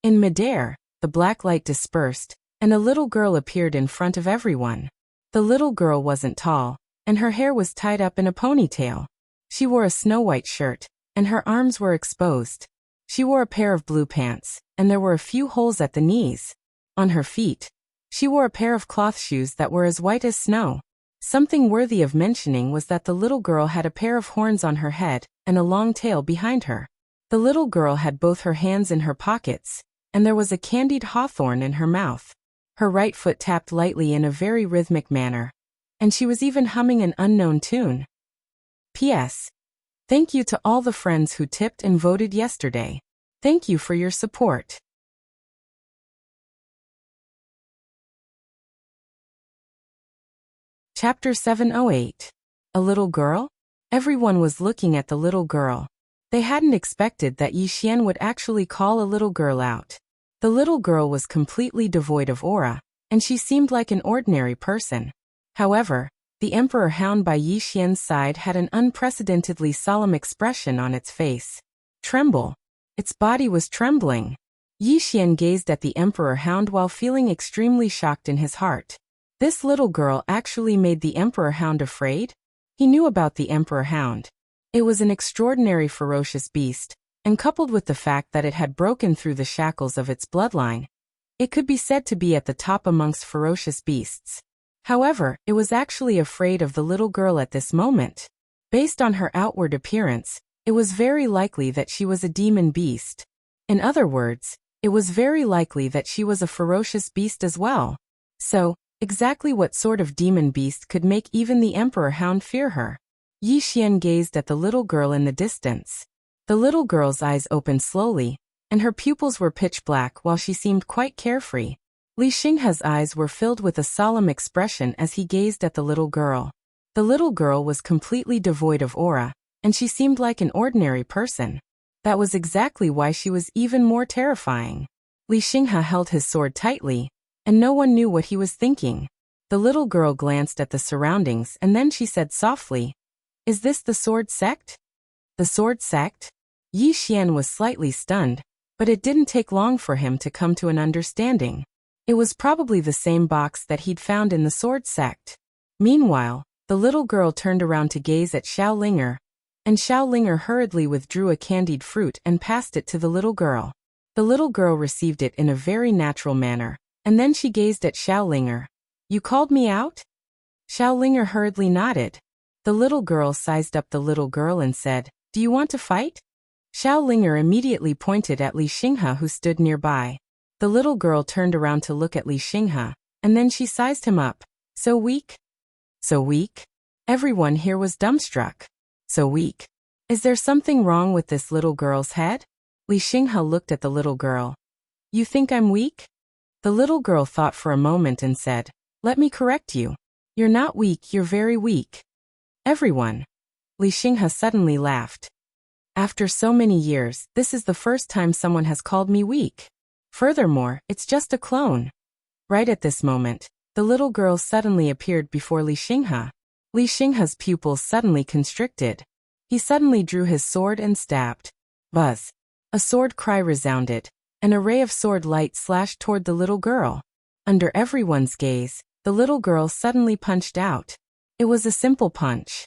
In midair, the black light dispersed, and a little girl appeared in front of everyone. The little girl wasn't tall, and her hair was tied up in a ponytail. She wore a snow-white shirt, and her arms were exposed. She wore a pair of blue pants, and there were a few holes at the knees. On her feet, she wore a pair of cloth shoes that were as white as snow. Something worthy of mentioning was that the little girl had a pair of horns on her head and a long tail behind her. The little girl had both her hands in her pockets, and there was a candied hawthorn in her mouth. Her right foot tapped lightly in a very rhythmic manner, and she was even humming an unknown tune. P.S. Thank you to all the friends who tipped and voted yesterday. Thank you for your support. Chapter 708. A little girl? Everyone was looking at the little girl. They hadn't expected that Yi Xian would actually call a little girl out. The little girl was completely devoid of aura, and she seemed like an ordinary person. However, the emperor hound by Yi Xian's side had an unprecedentedly solemn expression on its face. Tremble. Its body was trembling. Yi Xian gazed at the emperor hound while feeling extremely shocked in his heart. This little girl actually made the emperor hound afraid? He knew about the emperor hound. It was an extraordinary ferocious beast, and coupled with the fact that it had broken through the shackles of its bloodline, it could be said to be at the top amongst ferocious beasts. However, it was actually afraid of the little girl at this moment. Based on her outward appearance, it was very likely that she was a demon beast. In other words, it was very likely that she was a ferocious beast as well. So, exactly what sort of demon beast could make even the emperor hound fear her? Yi Xian gazed at the little girl in the distance. The little girl's eyes opened slowly, and her pupils were pitch black while she seemed quite carefree. Li Xinghe's eyes were filled with a solemn expression as he gazed at the little girl. The little girl was completely devoid of aura, and she seemed like an ordinary person. That was exactly why she was even more terrifying. Li Xinghe held his sword tightly, and no one knew what he was thinking. The little girl glanced at the surroundings and then she said softly, "Is this the sword sect?" The sword sect? Yi Xian was slightly stunned, but it didn't take long for him to come to an understanding. It was probably the same box that he'd found in the sword sect. Meanwhile, the little girl turned around to gaze at Xiaolinger, and Xiaolinger hurriedly withdrew a candied fruit and passed it to the little girl. The little girl received it in a very natural manner, and then she gazed at Xiaolinger. "You called me out?" Xiaolinger hurriedly nodded. The little girl sized up the little girl and said, "Do you want to fight?" Xiaolinger immediately pointed at Li Xinghe who stood nearby. The little girl turned around to look at Li Xinghe, and then she sized him up. "So weak?" "So weak?" Everyone here was dumbstruck. "So weak? Is there something wrong with this little girl's head?" Li Xinghe looked at the little girl. "You think I'm weak?" The little girl thought for a moment and said, "Let me correct you. You're not weak, you're very weak." Everyone. Li Xinghe suddenly laughed. "After so many years, this is the first time someone has called me weak. Furthermore, it's just a clone." Right at this moment, the little girl suddenly appeared before Li Xinghe. Li Xinghe's pupils suddenly constricted. He suddenly drew his sword and stabbed. Buzz. A sword cry resounded. An ray of sword light slashed toward the little girl. Under everyone's gaze, the little girl suddenly punched out. It was a simple punch.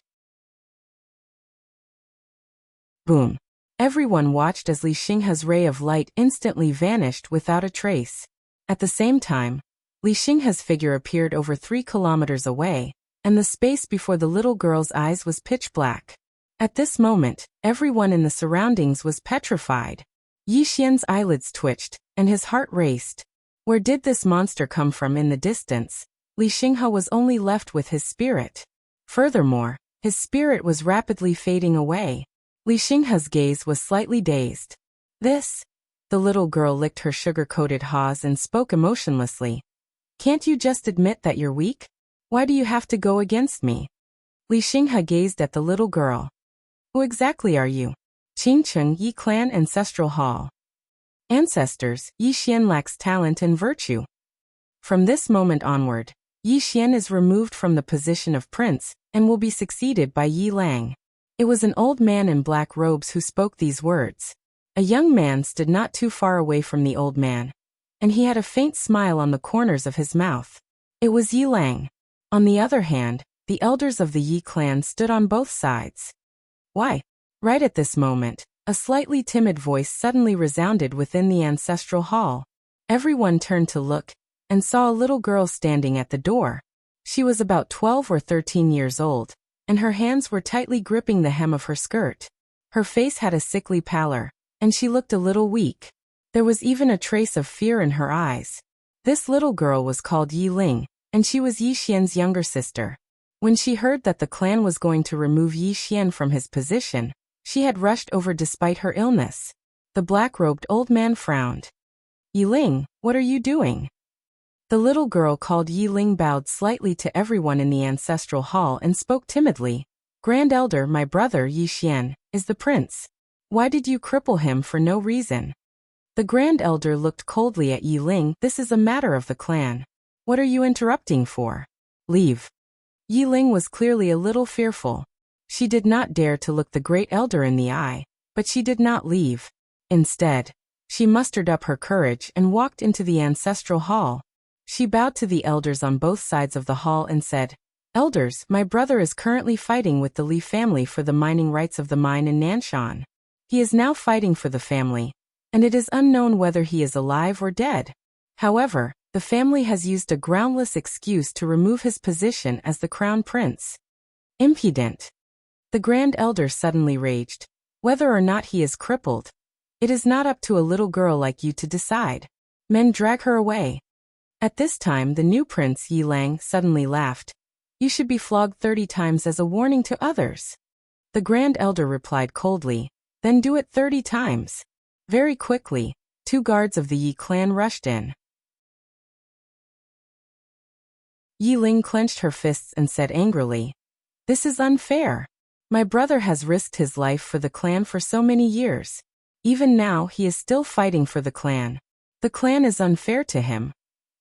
Boom. Everyone watched as Li Xinghe's ray of light instantly vanished without a trace. At the same time, Li Xinghe's figure appeared over 3 kilometers away, and the space before the little girl's eyes was pitch black. At this moment, everyone in the surroundings was petrified. Yi Xian's eyelids twitched, and his heart raced. Where did this monster come from in the distance? Li Xinghe was only left with his spirit. Furthermore, his spirit was rapidly fading away. Li Xinghe's gaze was slightly dazed. "This?" The little girl licked her sugar-coated haws and spoke emotionlessly. "Can't you just admit that you're weak? Why do you have to go against me?" Li Xinghe gazed at the little girl. "Who exactly are you?" "Qingcheng Yi Clan Ancestral Hall." "Ancestors, Yi Xian lacks talent and virtue. From this moment onward, Yi Xian is removed from the position of prince, and will be succeeded by Yi Lang." It was an old man in black robes who spoke these words. A young man stood not too far away from the old man, and he had a faint smile on the corners of his mouth. It was Yi Lang. On the other hand, the elders of the Yi clan stood on both sides. Why? Right at this moment, a slightly timid voice suddenly resounded within the ancestral hall. Everyone turned to look, and saw a little girl standing at the door. She was about 12 or 13 years old, and her hands were tightly gripping the hem of her skirt. Her face had a sickly pallor, and she looked a little weak. There was even a trace of fear in her eyes. This little girl was called Yi Ling, and she was Yi Xian's younger sister. When she heard that the clan was going to remove Yi Xian from his position, she had rushed over despite her illness. The black-robed old man frowned. Yi Ling, what are you doing? The little girl called Yi Ling bowed slightly to everyone in the ancestral hall and spoke timidly. Grand Elder, my brother Yi Xian, is the prince. Why did you cripple him for no reason? The Grand Elder looked coldly at Yi Ling. This is a matter of the clan. What are you interrupting for? Leave. Yi Ling was clearly a little fearful. She did not dare to look the Great Elder in the eye, but she did not leave. Instead, she mustered up her courage and walked into the ancestral hall. She bowed to the elders on both sides of the hall and said, Elders, my brother is currently fighting with the Li family for the mining rights of the mine in Nanshan. He is now fighting for the family, and it is unknown whether he is alive or dead. However, the family has used a groundless excuse to remove his position as the crown prince. Impudent. The Grand Elder suddenly raged. Whether or not he is crippled, it is not up to a little girl like you to decide. Men, drag her away. At this time the new prince Yi Lang suddenly laughed. You should be flogged 30 times as a warning to others. The Grand Elder replied coldly, then do it 30 times. Very quickly, 2 guards of the Yi clan rushed in. Yi Ling clenched her fists and said angrily, This is unfair. My brother has risked his life for the clan for so many years. Even now he is still fighting for the clan. The clan is unfair to him.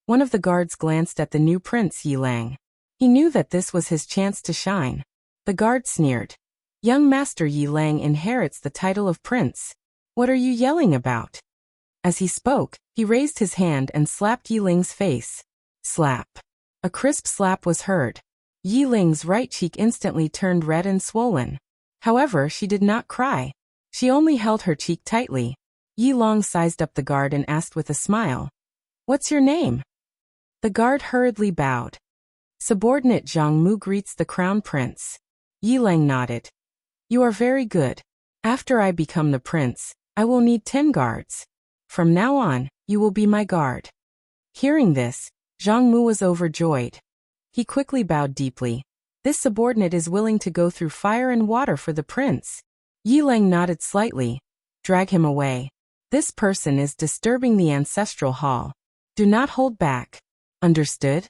One of the guards glanced at the new prince Yi Lang. He knew that this was his chance to shine. The guard sneered. Young Master Yi Lang inherits the title of prince. What are you yelling about? As he spoke, he raised his hand and slapped Yi Ling's face. Slap. A crisp slap was heard. Yi Ling's right cheek instantly turned red and swollen. However, she did not cry. She only held her cheek tightly. Yi Long sized up the guard and asked with a smile, What's your name? The guard hurriedly bowed. Subordinate Zhang Mu greets the crown prince. Yi Lang nodded. You are very good. After I become the prince, I will need 10 guards. From now on, you will be my guard. Hearing this, Zhang Mu was overjoyed. He quickly bowed deeply. This subordinate is willing to go through fire and water for the prince. Yi Lang nodded slightly. Drag him away. This person is disturbing the ancestral hall. Do not hold back. Understood?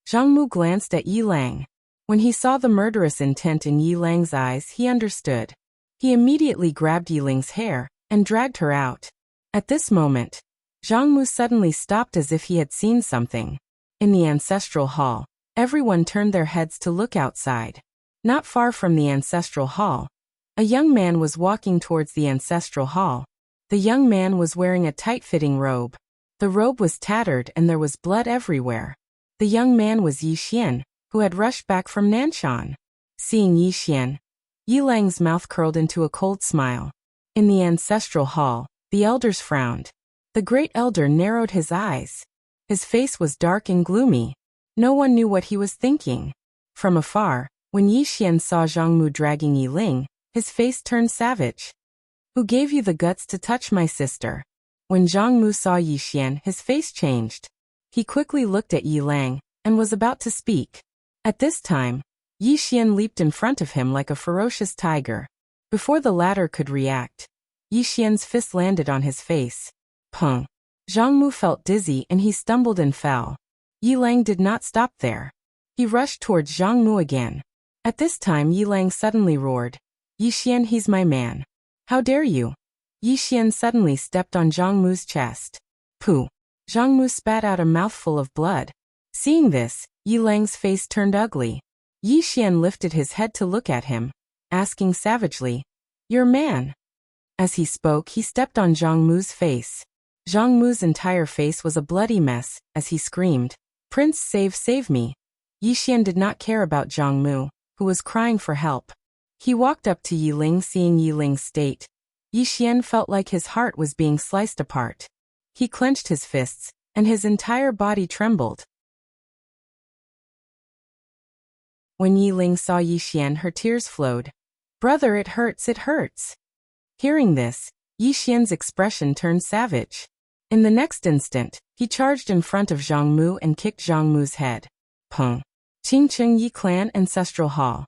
Zhang Mu glanced at Yi Lang. When he saw the murderous intent in Yi Lang's eyes, he understood. He immediately grabbed Yi Ling's hair and dragged her out. At this moment, Zhang Mu suddenly stopped as if he had seen something. In the ancestral hall, everyone turned their heads to look outside. Not far from the ancestral hall, a young man was walking towards the ancestral hall. The young man was wearing a tight-fitting robe. The robe was tattered and there was blood everywhere. The young man was Yi Xian, who had rushed back from Nanshan. Seeing Yi Xian, Yi Lang's mouth curled into a cold smile. In the ancestral hall, the elders frowned. The Great Elder narrowed his eyes. His face was dark and gloomy. No one knew what he was thinking. From afar, when Yi Xian saw Zhang Mu dragging Yi Ling, his face turned savage. Who gave you the guts to touch my sister? When Zhang Mu saw Yi Xian, his face changed. He quickly looked at Yi Lang and was about to speak. At this time, Yi Xian leaped in front of him like a ferocious tiger. Before the latter could react, Yi Xian's fist landed on his face. Pung. Zhang Mu felt dizzy and he stumbled and fell. Yi Lang did not stop there. He rushed towards Zhang Mu again. At this time Yi Lang suddenly roared. Yi Xian, he's my man. How dare you? Yi Xian suddenly stepped on Zhang Mu's chest. Pooh. Zhang Mu spat out a mouthful of blood. Seeing this, Yi Lang's face turned ugly. Yi Xian lifted his head to look at him, asking savagely, Your man. As he spoke, he stepped on Zhang Mu's face. Zhang Mu's entire face was a bloody mess, as he screamed, Prince, save me. Yi Xian did not care about Zhang Mu, who was crying for help. He walked up to Yi Ling. Seeing Yi Ling's state, Yi Xian felt like his heart was being sliced apart. He clenched his fists, and his entire body trembled. When Yi Ling saw Yi Xian, her tears flowed. "Brother, it hurts, it hurts." Hearing this, Yi Xian's expression turned savage. In the next instant, he charged in front of Zhang Mu and kicked Zhang Mu's head. Peng. Qingcheng Yi Clan Ancestral Hall.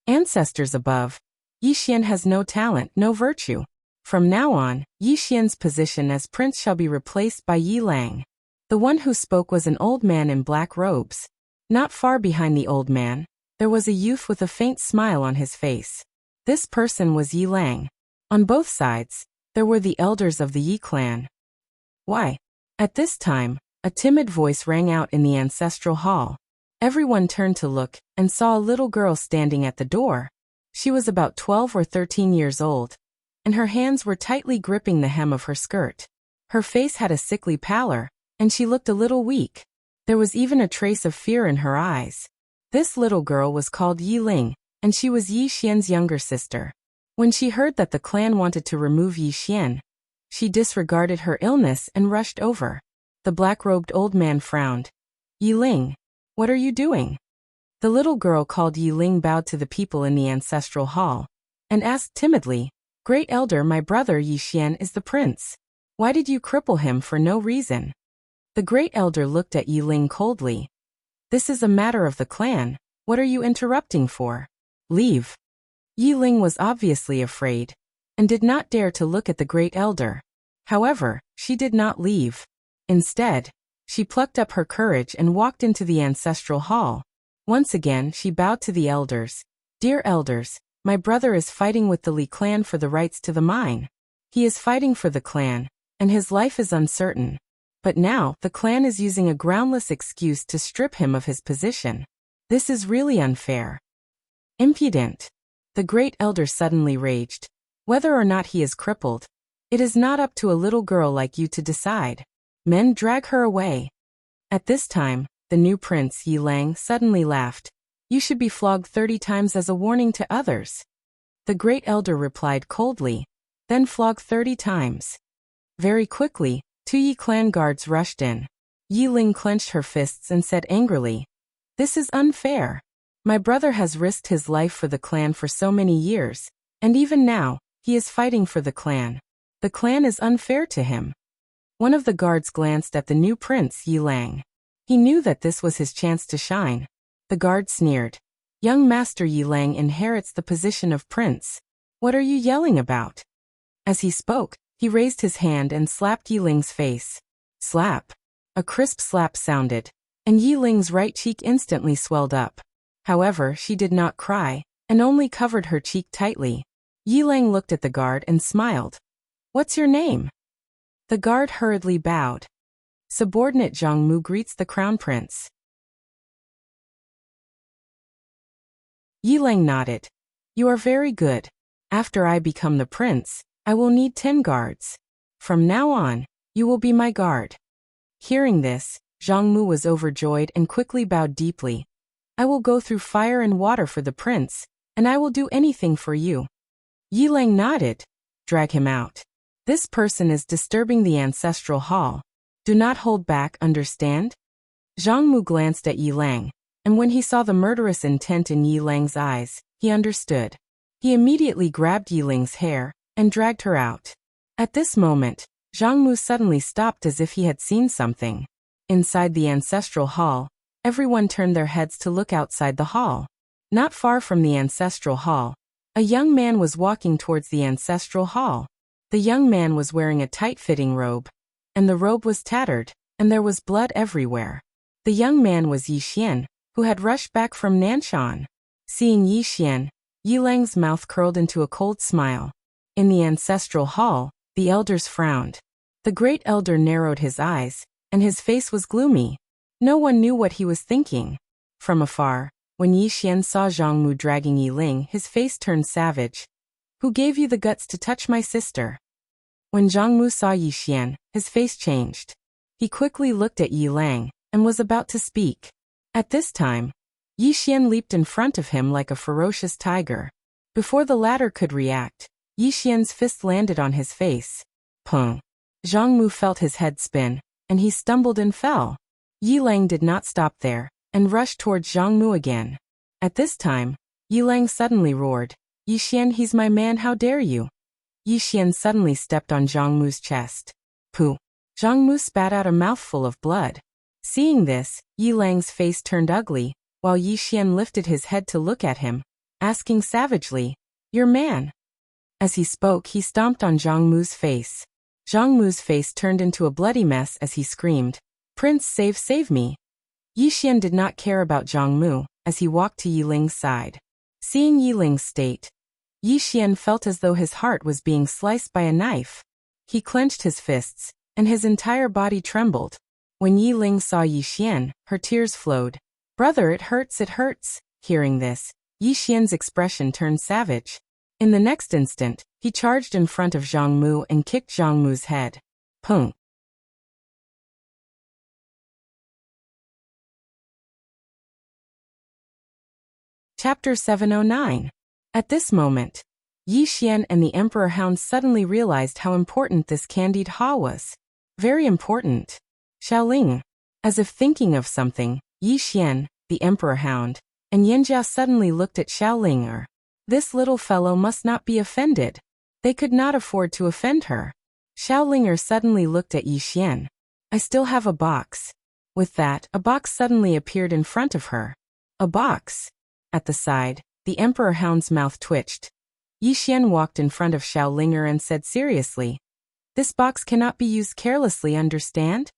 Ancestors above. Yi Xian has no talent, no virtue. From now on, Yi Xian's position as prince shall be replaced by Yi Lang. The one who spoke was an old man in black robes. Not far behind the old man, there was a youth with a faint smile on his face. This person was Yi Lang. On both sides, there were the elders of the Yi clan. Why? At this time, a timid voice rang out in the ancestral hall. Everyone turned to look and saw a little girl standing at the door. She was about 12 or 13 years old, and her hands were tightly gripping the hem of her skirt. Her face had a sickly pallor, and she looked a little weak. There was even a trace of fear in her eyes. This little girl was called Yi Ling, and she was Yi Xian's younger sister. When she heard that the clan wanted to remove Yi Xian, she disregarded her illness and rushed over. The black-robed old man frowned. "Yi Ling, what are you doing?" The little girl called Yi Ling bowed to the people in the ancestral hall, and asked timidly, "Great Elder, my brother Yi Xian is the prince. Why did you cripple him for no reason?" The Great Elder looked at Yi Ling coldly. "This is a matter of the clan. What are you interrupting for? Leave." Yi Ling was obviously afraid, and did not dare to look at the Great Elder. However, she did not leave. Instead, she plucked up her courage and walked into the ancestral hall. Once again, she bowed to the elders. "Dear elders, my brother is fighting with the Li clan for the rights to the mine. He is fighting for the clan, and his life is uncertain. But now, the clan is using a groundless excuse to strip him of his position. This is really unfair. Impudent." The Great Elder suddenly raged. "Whether or not he is crippled, it is not up to a little girl like you to decide. Men, drag her away." At this time, the new prince Yi Lang suddenly laughed. "You should be flogged 30 times as a warning to others." The Great Elder replied coldly, "Then flog 30 times. Very quickly, 2 Yi clan guards rushed in. Yi Ling clenched her fists and said angrily, "This is unfair. My brother has risked his life for the clan for so many years, and even now, he is fighting for the clan. The clan is unfair to him." One of the guards glanced at the new prince Yi Lang. He knew that this was his chance to shine. The guard sneered, "Young Master Yi Lang inherits the position of prince. What are you yelling about?" As he spoke, he raised his hand and slapped Yi Ling's face. Slap. A crisp slap sounded, and Yi Ling's right cheek instantly swelled up. However, she did not cry, and only covered her cheek tightly. Yi Lang looked at the guard and smiled. "What's your name?" The guard hurriedly bowed. Subordinate Zhang Mu greets the crown prince. Yi Lang nodded. "You are very good. After I become the prince, I will need 10 guards. From now on, you will be my guard." Hearing this, Zhang Mu was overjoyed and quickly bowed deeply. "I will go through fire and water for the prince, and I will do anything for you." Yi Lang nodded. "Drag him out. This person is disturbing the ancestral hall. Do not hold back, understand?" Zhang Mu glanced at Yi Lang, and when he saw the murderous intent in Yi Lang's eyes, he understood. He immediately grabbed Yi Ling's hair and dragged her out. At this moment, Zhang Mu suddenly stopped as if he had seen something. Inside the ancestral hall, everyone turned their heads to look outside the hall. Not far from the ancestral hall, a young man was walking towards the ancestral hall. The young man was wearing a tight-fitting robe, and the robe was tattered, and there was blood everywhere. The young man was Yi Xian, who had rushed back from Nanshan. Seeing Yi Xian, Yi Lang's mouth curled into a cold smile. In the ancestral hall, the elders frowned. The Great Elder narrowed his eyes, and his face was gloomy. No one knew what he was thinking. From afar, when Yi Xian saw Zhang Mu dragging Yi Ling, his face turned savage. "Who gave you the guts to touch my sister?" When Zhang Mu saw Yi Xian, his face changed. He quickly looked at Yi Lang, and was about to speak. At this time, Yi Xian leaped in front of him like a ferocious tiger. Before the latter could react, Yi Xian's fist landed on his face. Pung! Zhang Mu felt his head spin, and he stumbled and fell. Yi Lang did not stop there, and rushed towards Zhang Mu again. At this time, Yi Lang suddenly roared, "Yi Xian, he's my man, how dare you!" Yi Xian suddenly stepped on Zhang Mu's chest. Pooh! Zhang Mu spat out a mouthful of blood. Seeing this, Yi Lang's face turned ugly, while Yi Xian lifted his head to look at him, asking savagely, "Your man?" As he spoke, he stomped on Zhang Mu's face. Zhang Mu's face turned into a bloody mess as he screamed, "Prince, save me!" Yi Xian did not care about Zhang Mu, as he walked to Yi Ling's side. Seeing Yi Ling's state, Yi Xian felt as though his heart was being sliced by a knife. He clenched his fists, and his entire body trembled. When Yi Ling saw Yi Xian, her tears flowed. "Brother, it hurts, it hurts." Hearing this, Yi Xian's expression turned savage. In the next instant, he charged in front of Zhang Mu and kicked Zhang Mu's head. Pung! Chapter 709. At this moment, Yi Xian and the Emperor Hound suddenly realized how important this candied ha was. Very important. Xiaoling. As if thinking of something, Yi Xian, the Emperor Hound, and Yanjia suddenly looked at Xiaoling. This little fellow must not be offended. They could not afford to offend her. Xiaoling suddenly looked at Yi Xian. "I still have a box." With that, a box suddenly appeared in front of her. A box. At the side, the Emperor Hound's mouth twitched. Yi Xian walked in front of Xiaoling and said seriously, "This box cannot be used carelessly, understand?"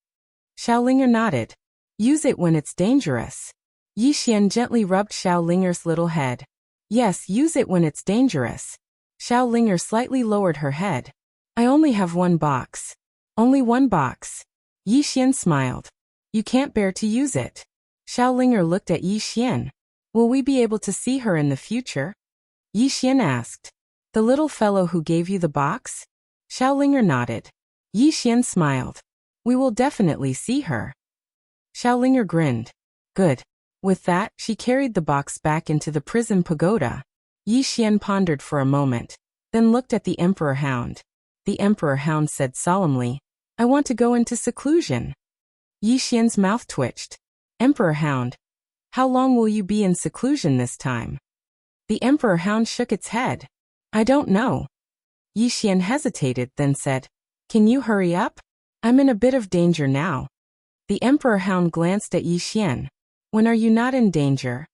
Xiaoling nodded. "Use it when it's dangerous." Yi Xian gently rubbed Xiaoling's little head. "Yes, use it when it's dangerous." Xiaoling slightly lowered her head. "I only have one box." "Only one box?" Yi Xian smiled. "You can't bear to use it." Xiaoling looked at Yi Xian. "Will we be able to see her in the future?" Yi Xian asked. "The little fellow who gave you the box?" Xiaoling nodded. Yi Xian smiled. "We will definitely see her." Xiaoling grinned. "Good." With that, she carried the box back into the prison pagoda. Yi Xian pondered for a moment, then looked at the Emperor Hound. The Emperor Hound said solemnly, "I want to go into seclusion." Yi Xian's mouth twitched. "Emperor Hound, how long will you be in seclusion this time?" The Emperor Hound shook its head. "I don't know." Yi Xian hesitated, then said, "Can you hurry up? I'm in a bit of danger now." The Emperor Hound glanced at Yi Xian. "When are you not in danger?"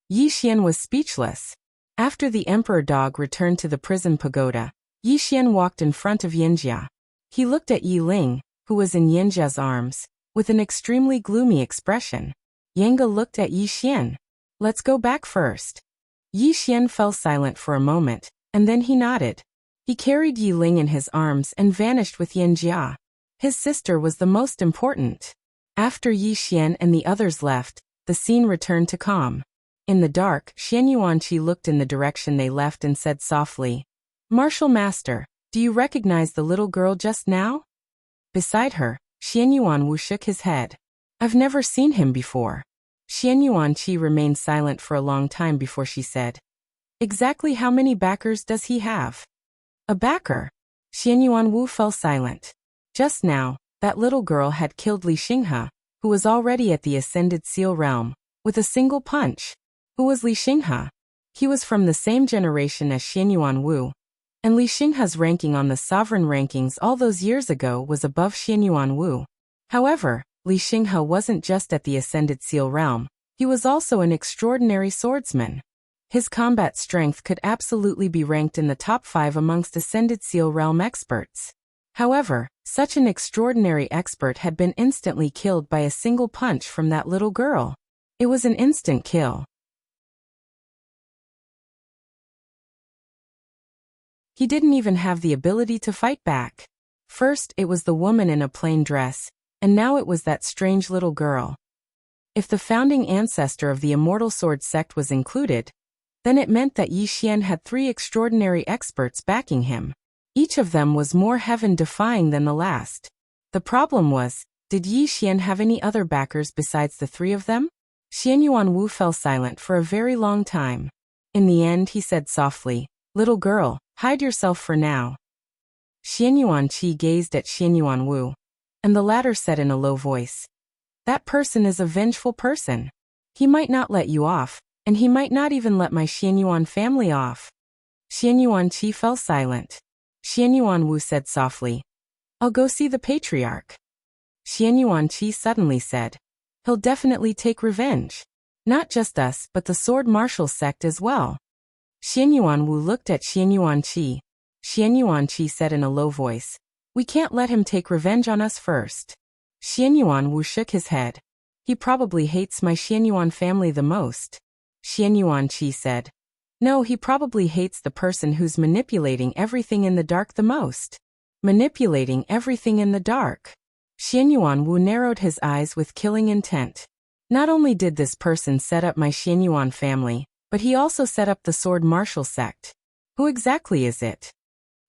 Yi Xian was speechless. After the Emperor Dog returned to the prison pagoda, Yi Xian walked in front of Yanjia. He looked at Yi Ling, who was in Yanjia's arms, with an extremely gloomy expression. Yanga looked at Yi Xian. "Let's go back first." Yi Xian fell silent for a moment, and then he nodded. He carried Yi Ling in his arms and vanished with Yanjia. His sister was the most important. After Yi Xian and the others left, the scene returned to calm. In the dark, Xian Yuanqi looked in the direction they left and said softly, "Martial Master, do you recognize the little girl just now?" Beside her, Xian Yuanwu shook his head. "I've never seen him before." Xian Yuanqi remained silent for a long time before she said, "Exactly how many backers does he have?" "A backer?" Xian Yuanwu fell silent. Just now, that little girl had killed Li Xinghe, who was already at the Ascended Seal realm, with a single punch. Who was Li Xinghe? He was from the same generation as Xian Yuanwu, and Li Xinghe's ranking on the sovereign rankings all those years ago was above Xian Yuanwu. However, Li Xinghe wasn't just at the Ascended Seal realm, he was also an extraordinary swordsman. His combat strength could absolutely be ranked in the top 5 amongst Ascended Seal realm experts. However, such an extraordinary expert had been instantly killed by a single punch from that little girl. It was an instant kill. He didn't even have the ability to fight back. First, it was the woman in a plain dress, and now it was that strange little girl. If the founding ancestor of the Immortal Sword sect was included, then it meant that Yi Xian had 3 extraordinary experts backing him. Each of them was more heaven-defying than the last. The problem was, did Yi Xian have any other backers besides the 3 of them? Xianyuan Wu fell silent for a very long time. In the end he said softly, "Little girl, hide yourself for now." Xianyuan Qi gazed at Xianyuan Wu, and the latter said in a low voice, "That person is a vengeful person. He might not let you off, and he might not even let my Xianyuan family off." Xianyuan Qi fell silent. Xianyuan Wu said softly, "I'll go see the patriarch." Xianyuan Qi suddenly said, "He'll definitely take revenge. Not just us but the sword martial sect as well." Xianyuan Wu looked at Xianyuan Qi. Xianyuan Qi said in a low voice, "We can't let him take revenge on us first." Xianyuan Wu shook his head. "He probably hates my Xianyuan family the most." Xianyuan Qi said, "No, he probably hates the person who's manipulating everything in the dark the most." Manipulating everything in the dark. Xianyuan Wu narrowed his eyes with killing intent. Not only did this person set up my Xianyuan family, but he also set up the sword martial sect. Who exactly is it?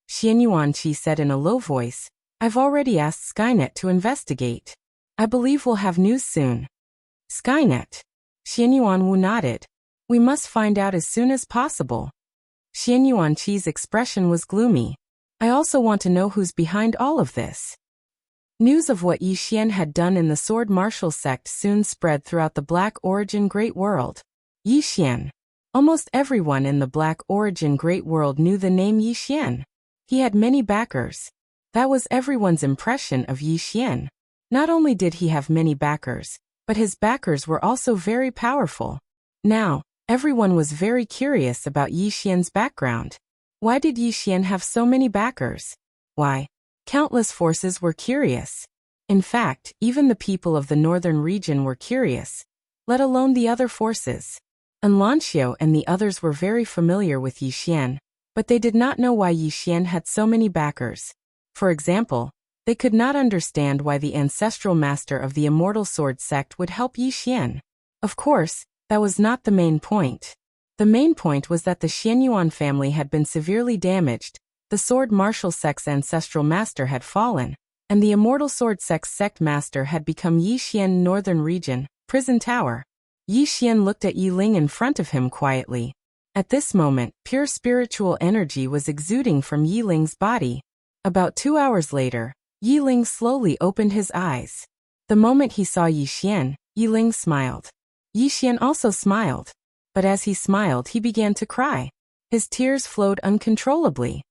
Xianyuan Qi said in a low voice, "I've already asked Skynet to investigate. I believe we'll have news soon." Skynet? Xianyuan Wu nodded. "We must find out as soon as possible." Xianyuan Qi's expression was gloomy. "I also want to know who's behind all of this." News of what Yi Xian had done in the sword martial sect soon spread throughout the Black Origin Great World. Yi Xian. Almost everyone in the Black Origin Great World knew the name Yi Xian. He had many backers. That was everyone's impression of Yi Xian. Not only did he have many backers, but his backers were also very powerful. Now, everyone was very curious about Yi Xian's background. Why did Yi Xian have so many backers? Why? Countless forces were curious. In fact, even the people of the northern region were curious, let alone the other forces. Anlanxiao and the others were very familiar with Yi Xian, but they did not know why Yi Xian had so many backers. For example, they could not understand why the ancestral master of the immortal sword sect would help Yi Xian. Of course, that was not the main point. The main point was that the Xianyuan family had been severely damaged, the sword martial sect's ancestral master had fallen, and the immortal sword sect's sect master had become Yi Xian Northern Region, Prison Tower. Yi Xian looked at Yi Ling in front of him quietly. At this moment, pure spiritual energy was exuding from Yi Ling's body. About 2 hours later, Yi Ling slowly opened his eyes. The moment he saw Yi Xian, Yi Ling smiled. Yi Xian also smiled. But as he smiled he began to cry. His tears flowed uncontrollably.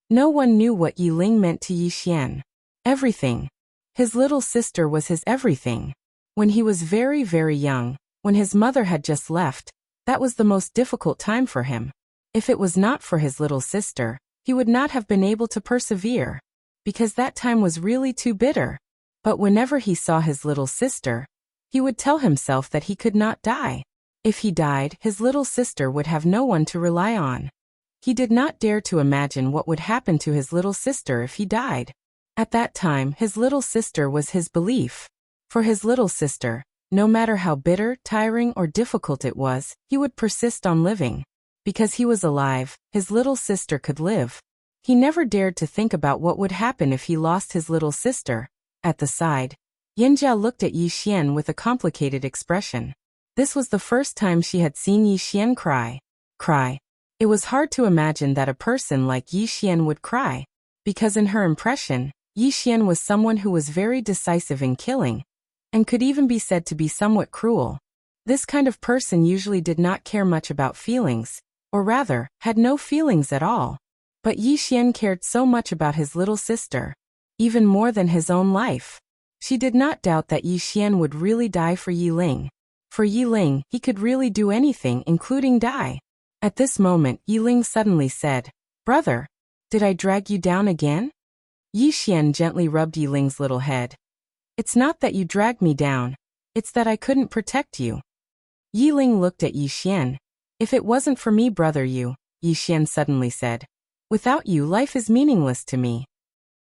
No one knew what Yi Ling meant to Yi Xian. Everything. His little sister was his everything. When he was very, very young, when his mother had just left, that was the most difficult time for him. If it was not for his little sister, he would not have been able to persevere, because that time was really too bitter. But whenever he saw his little sister, he would tell himself that he could not die. If he died, his little sister would have no one to rely on. He did not dare to imagine what would happen to his little sister if he died. At that time, his little sister was his belief. For his little sister, no matter how bitter, tiring, or difficult it was, he would persist on living. Because he was alive, his little sister could live. He never dared to think about what would happen if he lost his little sister. At the side, Yanjia looked at Yi Xian with a complicated expression. This was the first time she had seen Yi Xian cry. It was hard to imagine that a person like Yi Xian would cry, because in her impression, Yi Xian was someone who was very decisive in killing, and could even be said to be somewhat cruel. This kind of person usually did not care much about feelings, or rather, had no feelings at all. But Yi Xian cared so much about his little sister, even more than his own life. She did not doubt that Yi Xian would really die for Yi Ling. For Yi Ling, he could really do anything, including die. At this moment, Yi Ling suddenly said, "Brother, did I drag you down again?" Yi Xian gently rubbed Yi Ling's little head. "It's not that you dragged me down, it's that I couldn't protect you." Yi Ling looked at Yi Xian. "If it wasn't for me, brother, Yi Xian suddenly said. "Without you, life is meaningless to me."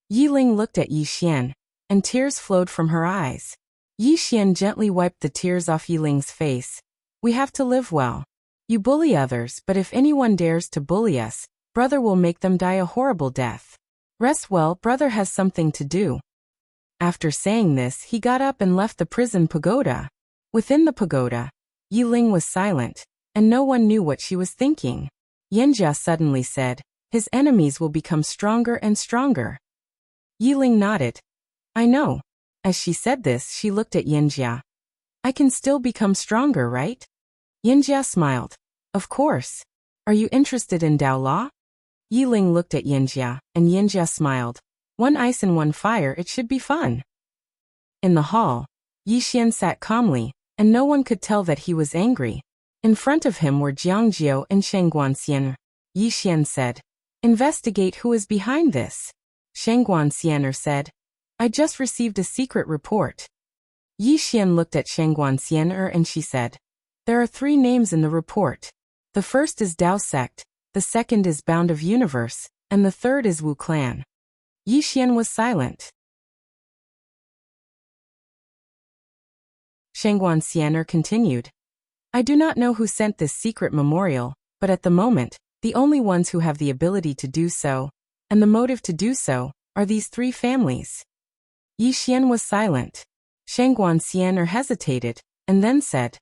Yi Ling looked at Yi Xian, and tears flowed from her eyes. Yi Xian gently wiped the tears off Yi Ling's face. "We have to live well. You bully others, but if anyone dares to bully us, brother will make them die a horrible death. Rest well, brother has something to do." After saying this, he got up and left the prison pagoda. Within the pagoda, Yi Ling was silent, and no one knew what she was thinking. Yanjia suddenly said, "His enemies will become stronger and stronger." Yi Ling nodded. "I know." As she said this, she looked at Yanjia. "I can still become stronger, right?" Yanjia smiled. "Of course. Are you interested in Dao Law?" Yi Ling looked at Yanjia, and Yanjia smiled. "One ice and one fire, it should be fun." In the hall, Yi Xian sat calmly, and no one could tell that he was angry. In front of him were Jiang Jiu and Sheng Guanxian. Yi Xian said, "Investigate who is behind this." Sheng Guanxian said, "I just received a secret report." Yi Xian looked at Sheng Guanxian and she said, "There are 3 names in the report. The first is Dao Sect, the second is Bound of Universe, and the third is Wu Clan." Yi Xian was silent. Sheng Guanxian continued, "I do not know who sent this secret memorial, but at the moment, the only ones who have the ability to do so, and the motive to do so, are these 3 families." Yi Xian was silent. Sheng Guanxian hesitated, and then said,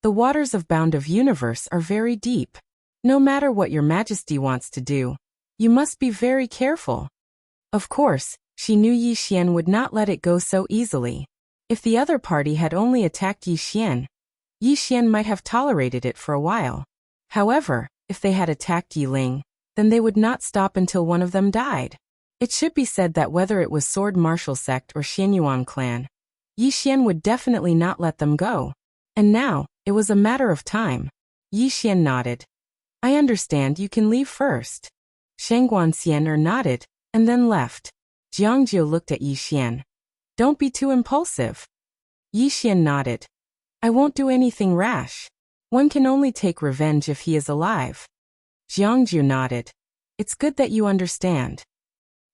"The waters of Bound of Universe are very deep. No matter what your majesty wants to do, you must be very careful." Of course, she knew Yi Xian would not let it go so easily. If the other party had only attacked Yi Xian might have tolerated it for a while. However, if they had attacked Yi Ling, then they would not stop until one of them died. It should be said that whether it was Sword Martial Sect or Xianyuan clan, Yi Xian would definitely not let them go. And now, it was a matter of time. Yi Xian nodded. "I understand, you can leave first." Sheng Guanxian nodded, and then left. Jiang Jiu looked at Yi Xian. "Don't be too impulsive." Yi Xian nodded. "I won't do anything rash. One can only take revenge if he is alive." Jiang Jiu nodded. "It's good that you understand."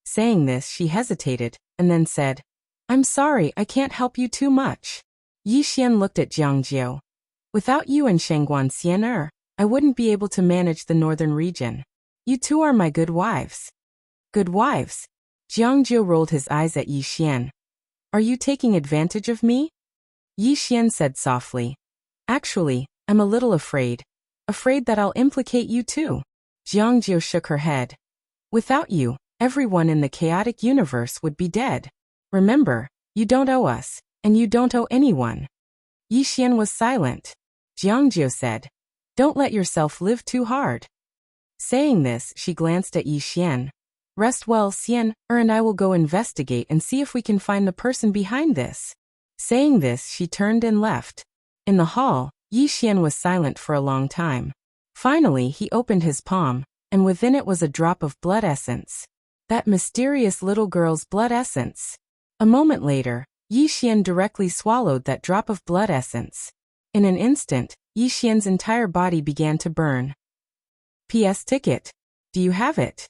Saying this, she hesitated, and then said, "I'm sorry, I can't help you too much." Yi Xian looked at Jiang Jiu. "Without you and Sheng Guanxian, I wouldn't be able to manage the northern region. You two are my good wives." "Good wives?" Jiang Jiu rolled his eyes at Yi Xian. "Are you taking advantage of me?" Yi Xian said softly, "Actually, I'm a little afraid. Afraid that I'll implicate you too." Jiang Jiu shook her head. "Without you, everyone in the chaotic universe would be dead. Remember, you don't owe us, and you don't owe anyone." Yi Xian was silent. Jiang Jiu said, "Don't let yourself live too hard." Saying this, she glanced at Yi Xian. "Rest well, Xian, and I will go investigate and see if we can find the person behind this." Saying this, she turned and left. In the hall, Yi Xian was silent for a long time. Finally, he opened his palm, and within it was a drop of blood essence. That mysterious little girl's blood essence. A moment later, Yi Xian directly swallowed that drop of blood essence. In an instant, Yi Xian's entire body began to burn. PS ticket. Do you have it?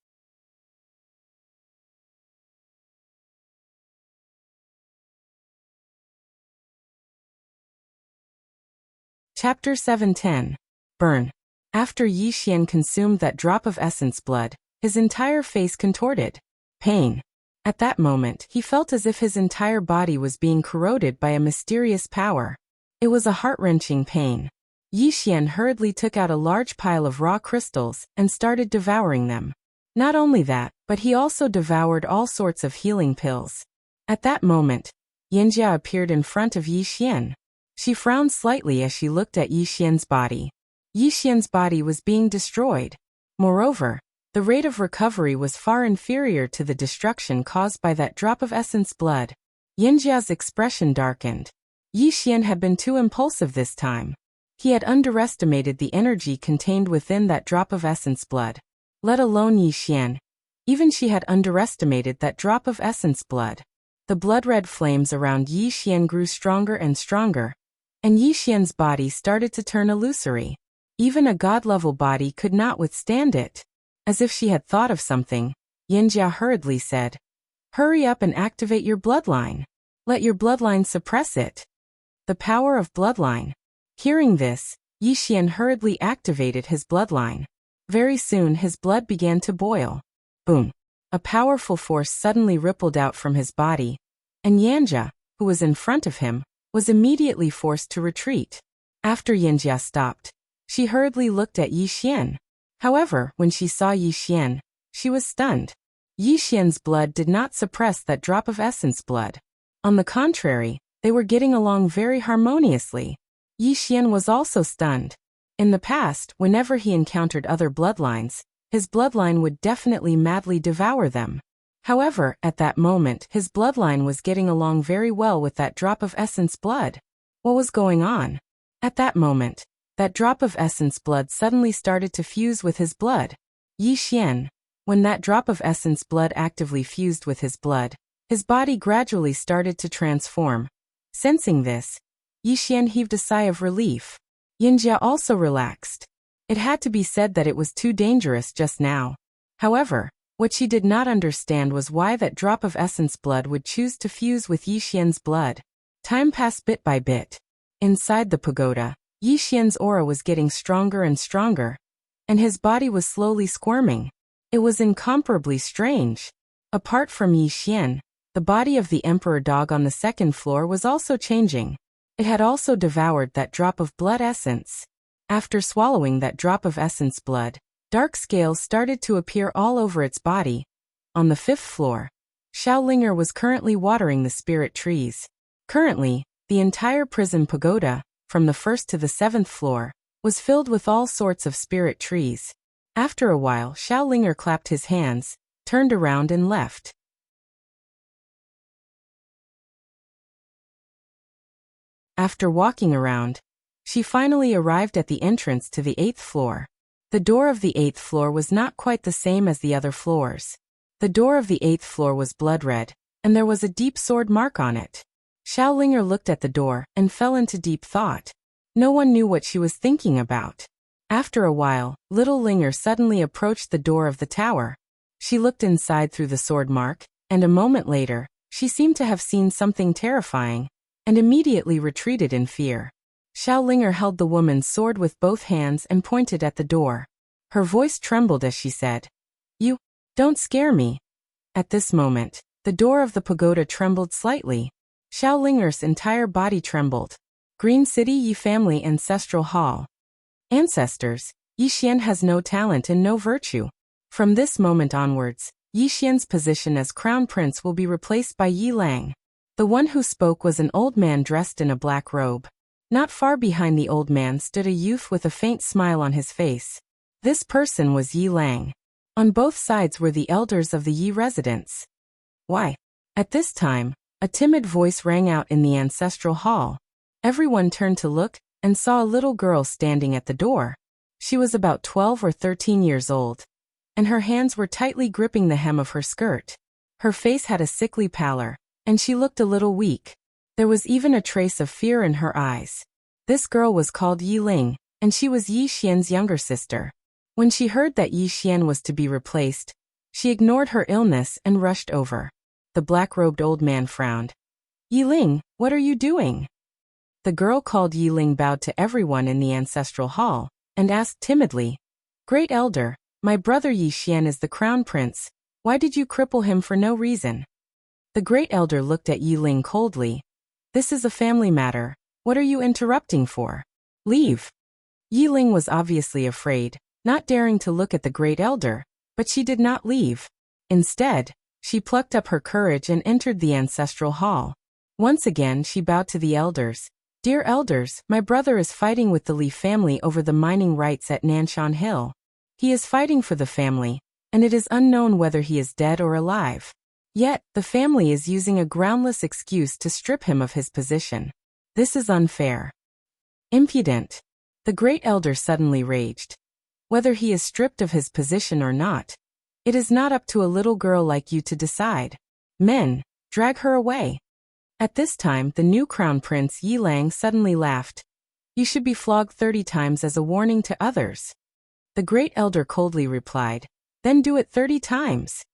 Chapter 710. Burn. After Yi Xian consumed that drop of essence blood, his entire face contorted. Pain. At that moment, he felt as if his entire body was being corroded by a mysterious power. It was a heart-wrenching pain. Yi Xian hurriedly took out a large pile of raw crystals and started devouring them. Not only that, but he also devoured all sorts of healing pills. At that moment, Yanjia appeared in front of Yi Xian. She frowned slightly as she looked at Yi Xian's body. Yi Xian's body was being destroyed. Moreover, the rate of recovery was far inferior to the destruction caused by that drop of essence blood. Yanjia's expression darkened. Yi Xian had been too impulsive this time. He had underestimated the energy contained within that drop of essence blood. Let alone Yi Xian. Even she had underestimated that drop of essence blood. The blood-red flames around Yi Xian grew stronger and stronger, and Yi Xian's body started to turn illusory. Even a god-level body could not withstand it. As if she had thought of something, Yanjia hurriedly said, "Hurry up and activate your bloodline. Let your bloodline suppress it." The power of bloodline. Hearing this, Yi Xian hurriedly activated his bloodline. Very soon his blood began to boil. Boom. A powerful force suddenly rippled out from his body, and Yanja, who was in front of him, was immediately forced to retreat. After Yanja stopped, she hurriedly looked at Yi Xian. However, when she saw Yi Xian, she was stunned. Yi Xian's blood did not suppress that drop of essence blood. On the contrary, they were getting along very harmoniously. Yi Xian was also stunned. In the past, whenever he encountered other bloodlines, his bloodline would definitely madly devour them. However, at that moment, his bloodline was getting along very well with that drop of essence blood. What was going on? At that moment, that drop of essence blood suddenly started to fuse with his blood. Yi Xian, when that drop of essence blood actively fused with his blood, his body gradually started to transform. Sensing this, Yi Xian heaved a sigh of relief. Yinjia also relaxed. It had to be said that it was too dangerous just now. However, what she did not understand was why that drop of essence blood would choose to fuse with Yi Xian's blood. Time passed bit by bit. Inside the pagoda, Yi Xian's aura was getting stronger and stronger, and his body was slowly squirming. It was incomparably strange. Apart from Yi Xian, the body of the emperor dog on the second floor was also changing. It had also devoured that drop of blood essence. After swallowing that drop of essence blood, dark scales started to appear all over its body. On the fifth floor, Xiaolinger was currently watering the spirit trees. Currently, the entire prison pagoda, from the first to the seventh floor, was filled with all sorts of spirit trees. After a while, Xiaolinger clapped his hands, turned around and left. After walking around, she finally arrived at the entrance to the 8th floor. The door of the 8th floor was not quite the same as the other floors. The door of the 8th floor was blood red, and there was a deep sword mark on it. Xiaolinger looked at the door and fell into deep thought. No one knew what she was thinking about. After a while, little Linger suddenly approached the door of the tower. She looked inside through the sword mark, and a moment later, she seemed to have seen something terrifying, and immediately retreated in fear. Xiaolinger held the woman's sword with both hands and pointed at the door. Her voice trembled as she said, "You, don't scare me." At this moment, the door of the pagoda trembled slightly. Xiaolinger's entire body trembled. Green City Yi Family Ancestral Hall. Ancestors, Yi Xian has no talent and no virtue. From this moment onwards, Yi Xian's position as crown prince will be replaced by Yi Lang. The one who spoke was an old man dressed in a black robe. Not far behind the old man stood a youth with a faint smile on his face. This person was Yi Lang. On both sides were the elders of the Yi residence. Why? At this time, a timid voice rang out in the ancestral hall. Everyone turned to look and saw a little girl standing at the door. She was about 12 or 13 years old, and her hands were tightly gripping the hem of her skirt. Her face had a sickly pallor, and she looked a little weak. There was even a trace of fear in her eyes. This girl was called Yi Ling, and she was Yi Xian's younger sister. When she heard that Yi Xian was to be replaced, she ignored her illness and rushed over. The black-robed old man frowned. "Yi Ling, what are you doing?" The girl called Yi Ling bowed to everyone in the ancestral hall, and asked timidly, "Great Elder, my brother Yi Xian is the crown prince. Why did you cripple him for no reason?" The Great Elder looked at Yi Ling coldly. "This is a family matter. What are you interrupting for? Leave." Yi Ling was obviously afraid, not daring to look at the Great Elder, but she did not leave. Instead, she plucked up her courage and entered the ancestral hall. Once again she bowed to the elders. "Dear elders, my brother is fighting with the Li family over the mining rights at Nanshan Hill. He is fighting for the family, and it is unknown whether he is dead or alive. Yet, the family is using a groundless excuse to strip him of his position. This is unfair. Impudent." The Great Elder suddenly raged. "Whether he is stripped of his position or not, it is not up to a little girl like you to decide. Men, drag her away." At this time, the new crown prince Yi Lang suddenly laughed. "You should be flogged 30 times as a warning to others." The Great Elder coldly replied, "Then do it 30 times.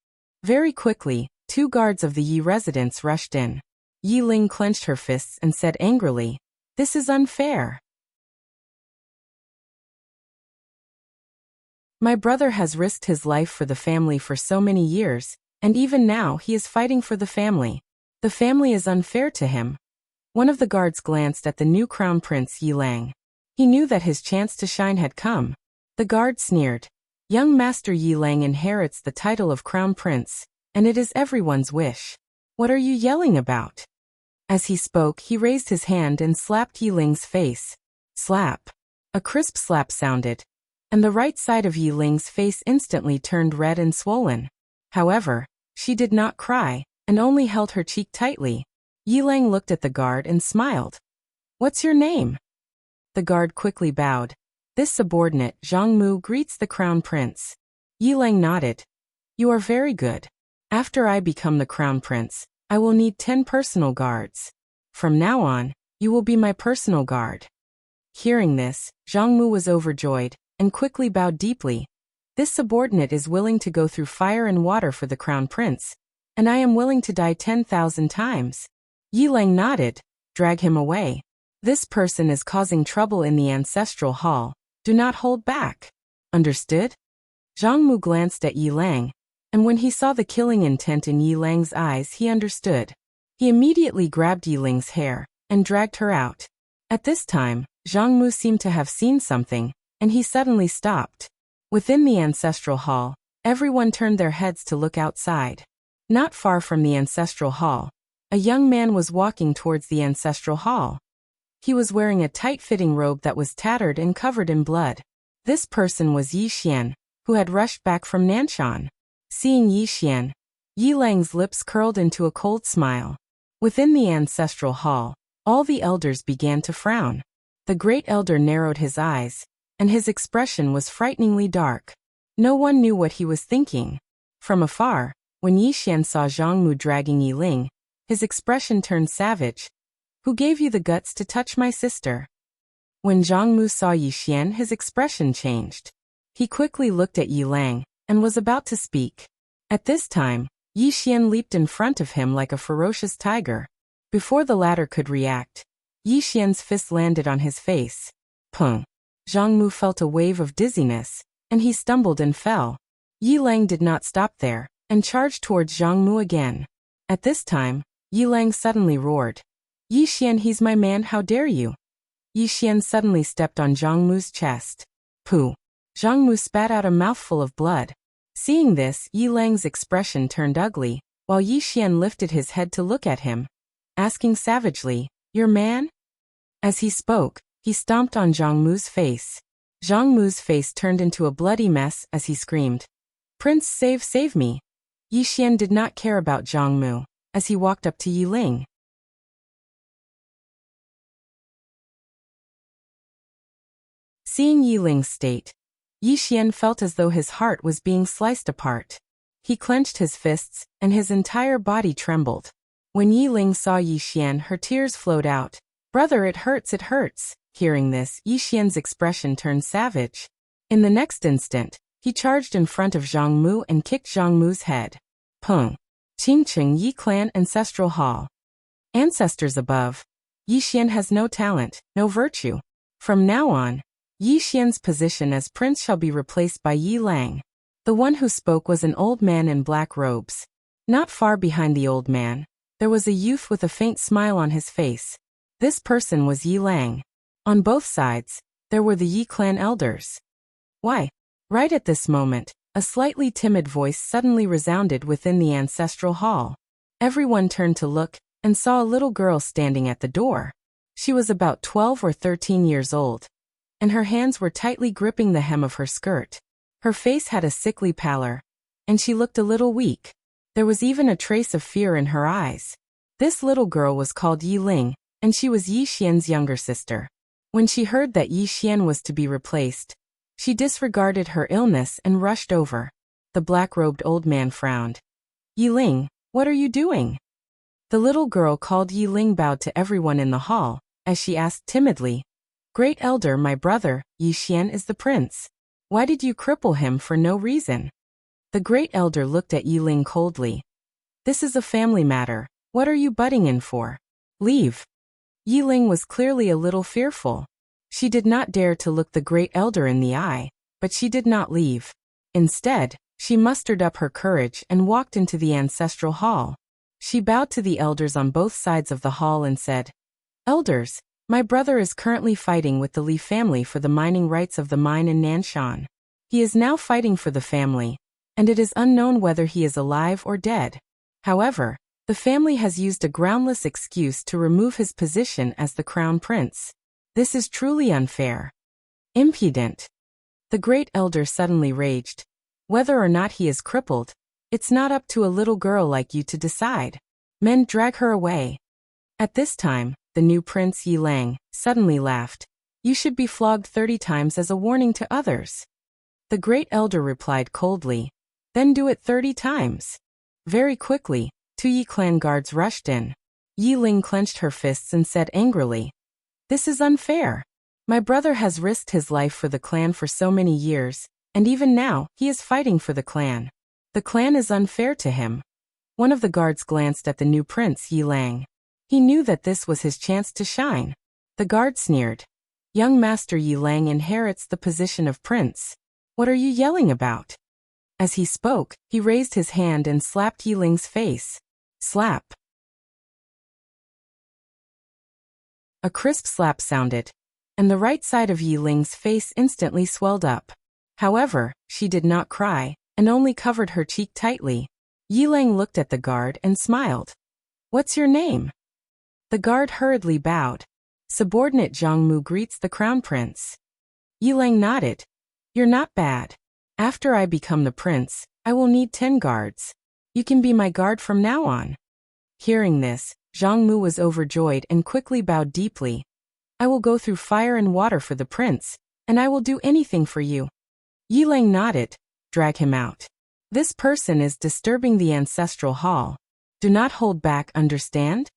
Very quickly, 2 guards of the Yi residence rushed in. Yi Ling clenched her fists and said angrily, "This is unfair. My brother has risked his life for the family for so many years, and even now he is fighting for the family. The family is unfair to him. One of the guards glanced at the new crown prince Yi Lang. He knew that his chance to shine had come. The guard sneered. Young Master Yi Lang inherits the title of crown prince, and it is everyone's wish. What are you yelling about? As he spoke, he raised his hand and slapped Yi Ling's face. Slap. A crisp slap sounded, and the right side of Yi Ling's face instantly turned red and swollen. However, she did not cry, and only held her cheek tightly. Yi Lang looked at the guard and smiled. What's your name? The guard quickly bowed. This subordinate, Zhang Mu, greets the crown prince. Yi Lang nodded. You are very good. After I become the crown prince, I will need 10 personal guards. From now on, you will be my personal guard. Hearing this, Zhang Mu was overjoyed, and quickly bowed deeply. This subordinate is willing to go through fire and water for the crown prince, and I am willing to die 10,000 times. Yi Lang nodded. Drag him away. This person is causing trouble in the ancestral hall. Do not hold back. Understood? Zhang Mu glanced at Yi Lang, and when he saw the killing intent in Yi Lang's eyes, he understood. He immediately grabbed Yi Ling's hair and dragged her out. At this time, Zhang Mu seemed to have seen something, and he suddenly stopped. Within the ancestral hall, everyone turned their heads to look outside. Not far from the ancestral hall, a young man was walking towards the ancestral hall. He was wearing a tight-fitting robe that was tattered and covered in blood. This person was Yi Xian, who had rushed back from Nanshan. Seeing Yi Xian, Yi Lang's lips curled into a cold smile. Within the ancestral hall, all the elders began to frown. The great elder narrowed his eyes, and his expression was frighteningly dark. No one knew what he was thinking. From afar, when Yi Xian saw Zhang Mu dragging Yi Ling, his expression turned savage. Who gave you the guts to touch my sister? When Zhang Mu saw Yi Xian, his expression changed. He quickly looked at Yi Lang, and was about to speak. At this time, Yi Xian leaped in front of him like a ferocious tiger. Before the latter could react, Yi Xian's fist landed on his face. Pung! Zhang Mu felt a wave of dizziness, and he stumbled and fell. Yi Lang did not stop there, and charged towards Zhang Mu again. At this time, Yi Lang suddenly roared. Yi Xian, he's my man, how dare you? Yi Xian suddenly stepped on Zhang Mu's chest. Pooh! Zhang Mu spat out a mouthful of blood. Seeing this, Yi Lang's expression turned ugly, while Yi Xian lifted his head to look at him, asking savagely, your man? As he spoke, he stomped on Zhang Mu's face. Zhang Mu's face turned into a bloody mess as he screamed. Prince, save me! Yi Xian did not care about Zhang Mu, as he walked up to Yi Ling. Seeing Yi Ling's state, Yi Xian felt as though his heart was being sliced apart. He clenched his fists, and his entire body trembled. When Yi Ling saw Yi Xian, her tears flowed out. Brother, it hurts, it hurts. Hearing this, Yi Xian's expression turned savage. In the next instant, he charged in front of Zhang Mu and kicked Zhang Mu's head. Pung! Qingqing Yi Clan Ancestral Hall. Ancestors above. Yi Xian has no talent, no virtue. From now on, Yi Xian's position as prince shall be replaced by Yi Lang. The one who spoke was an old man in black robes. Not far behind the old man, there was a youth with a faint smile on his face. This person was Yi Lang. On both sides, there were the Yi clan elders. Why? Right at this moment, a slightly timid voice suddenly resounded within the ancestral hall. Everyone turned to look, and saw a little girl standing at the door. She was about 12 or 13 years old, and her hands were tightly gripping the hem of her skirt. Her face had a sickly pallor, and she looked a little weak. There was even a trace of fear in her eyes. This little girl was called Yi Ling, and she was Yi Xian's younger sister. When she heard that Yi Xian was to be replaced, she disregarded her illness and rushed over. The black-robed old man frowned. Yi Ling, what are you doing? The little girl called Yi Ling bowed to everyone in the hall, as she asked timidly, Great Elder, my brother, Yi Xian is the prince. Why did you cripple him for no reason? The Great Elder looked at Yi Ling coldly. This is a family matter. What are you butting in for? Leave. Yi Ling was clearly a little fearful. She did not dare to look the Great Elder in the eye, but she did not leave. Instead, she mustered up her courage and walked into the ancestral hall. She bowed to the elders on both sides of the hall and said, "Elders, my brother is currently fighting with the Li family for the mining rights of the mine in Nanshan. He is now fighting for the family, and it is unknown whether he is alive or dead. However, the family has used a groundless excuse to remove his position as the crown prince. This is truly unfair. Impudent." The great elder suddenly raged. "Whether or not he is crippled, it's not up to a little girl like you to decide. Men, drag her away." At this time, the new prince Yi Lang suddenly laughed. "You should be flogged 30 times as a warning to others." The great elder replied coldly, "Then do it 30 times. Very quickly, 2 Yi clan guards rushed in. Yi Ling clenched her fists and said angrily, "This is unfair. My brother has risked his life for the clan for so many years, and even now, he is fighting for the clan. The clan is unfair to him." One of the guards glanced at the new prince Yi Lang. He knew that this was his chance to shine. The guard sneered, "Young Master Yi Lang inherits the position of prince. What are you yelling about?" As he spoke, he raised his hand and slapped Yi Ling's face. Slap. A crisp slap sounded, and the right side of Yi Ling's face instantly swelled up. However, she did not cry, and only covered her cheek tightly. Yi Lang looked at the guard and smiled. "What's your name?" The guard hurriedly bowed. "Subordinate Zhang Mu greets the crown prince." Yi Lang nodded. "You're not bad. After I become the prince, I will need 10 guards. You can be my guard from now on." Hearing this, Zhang Mu was overjoyed and quickly bowed deeply. "I will go through fire and water for the prince, and I will do anything for you." Yi Lang nodded. "Drag him out. This person is disturbing the ancestral hall. Do not hold back, understand?"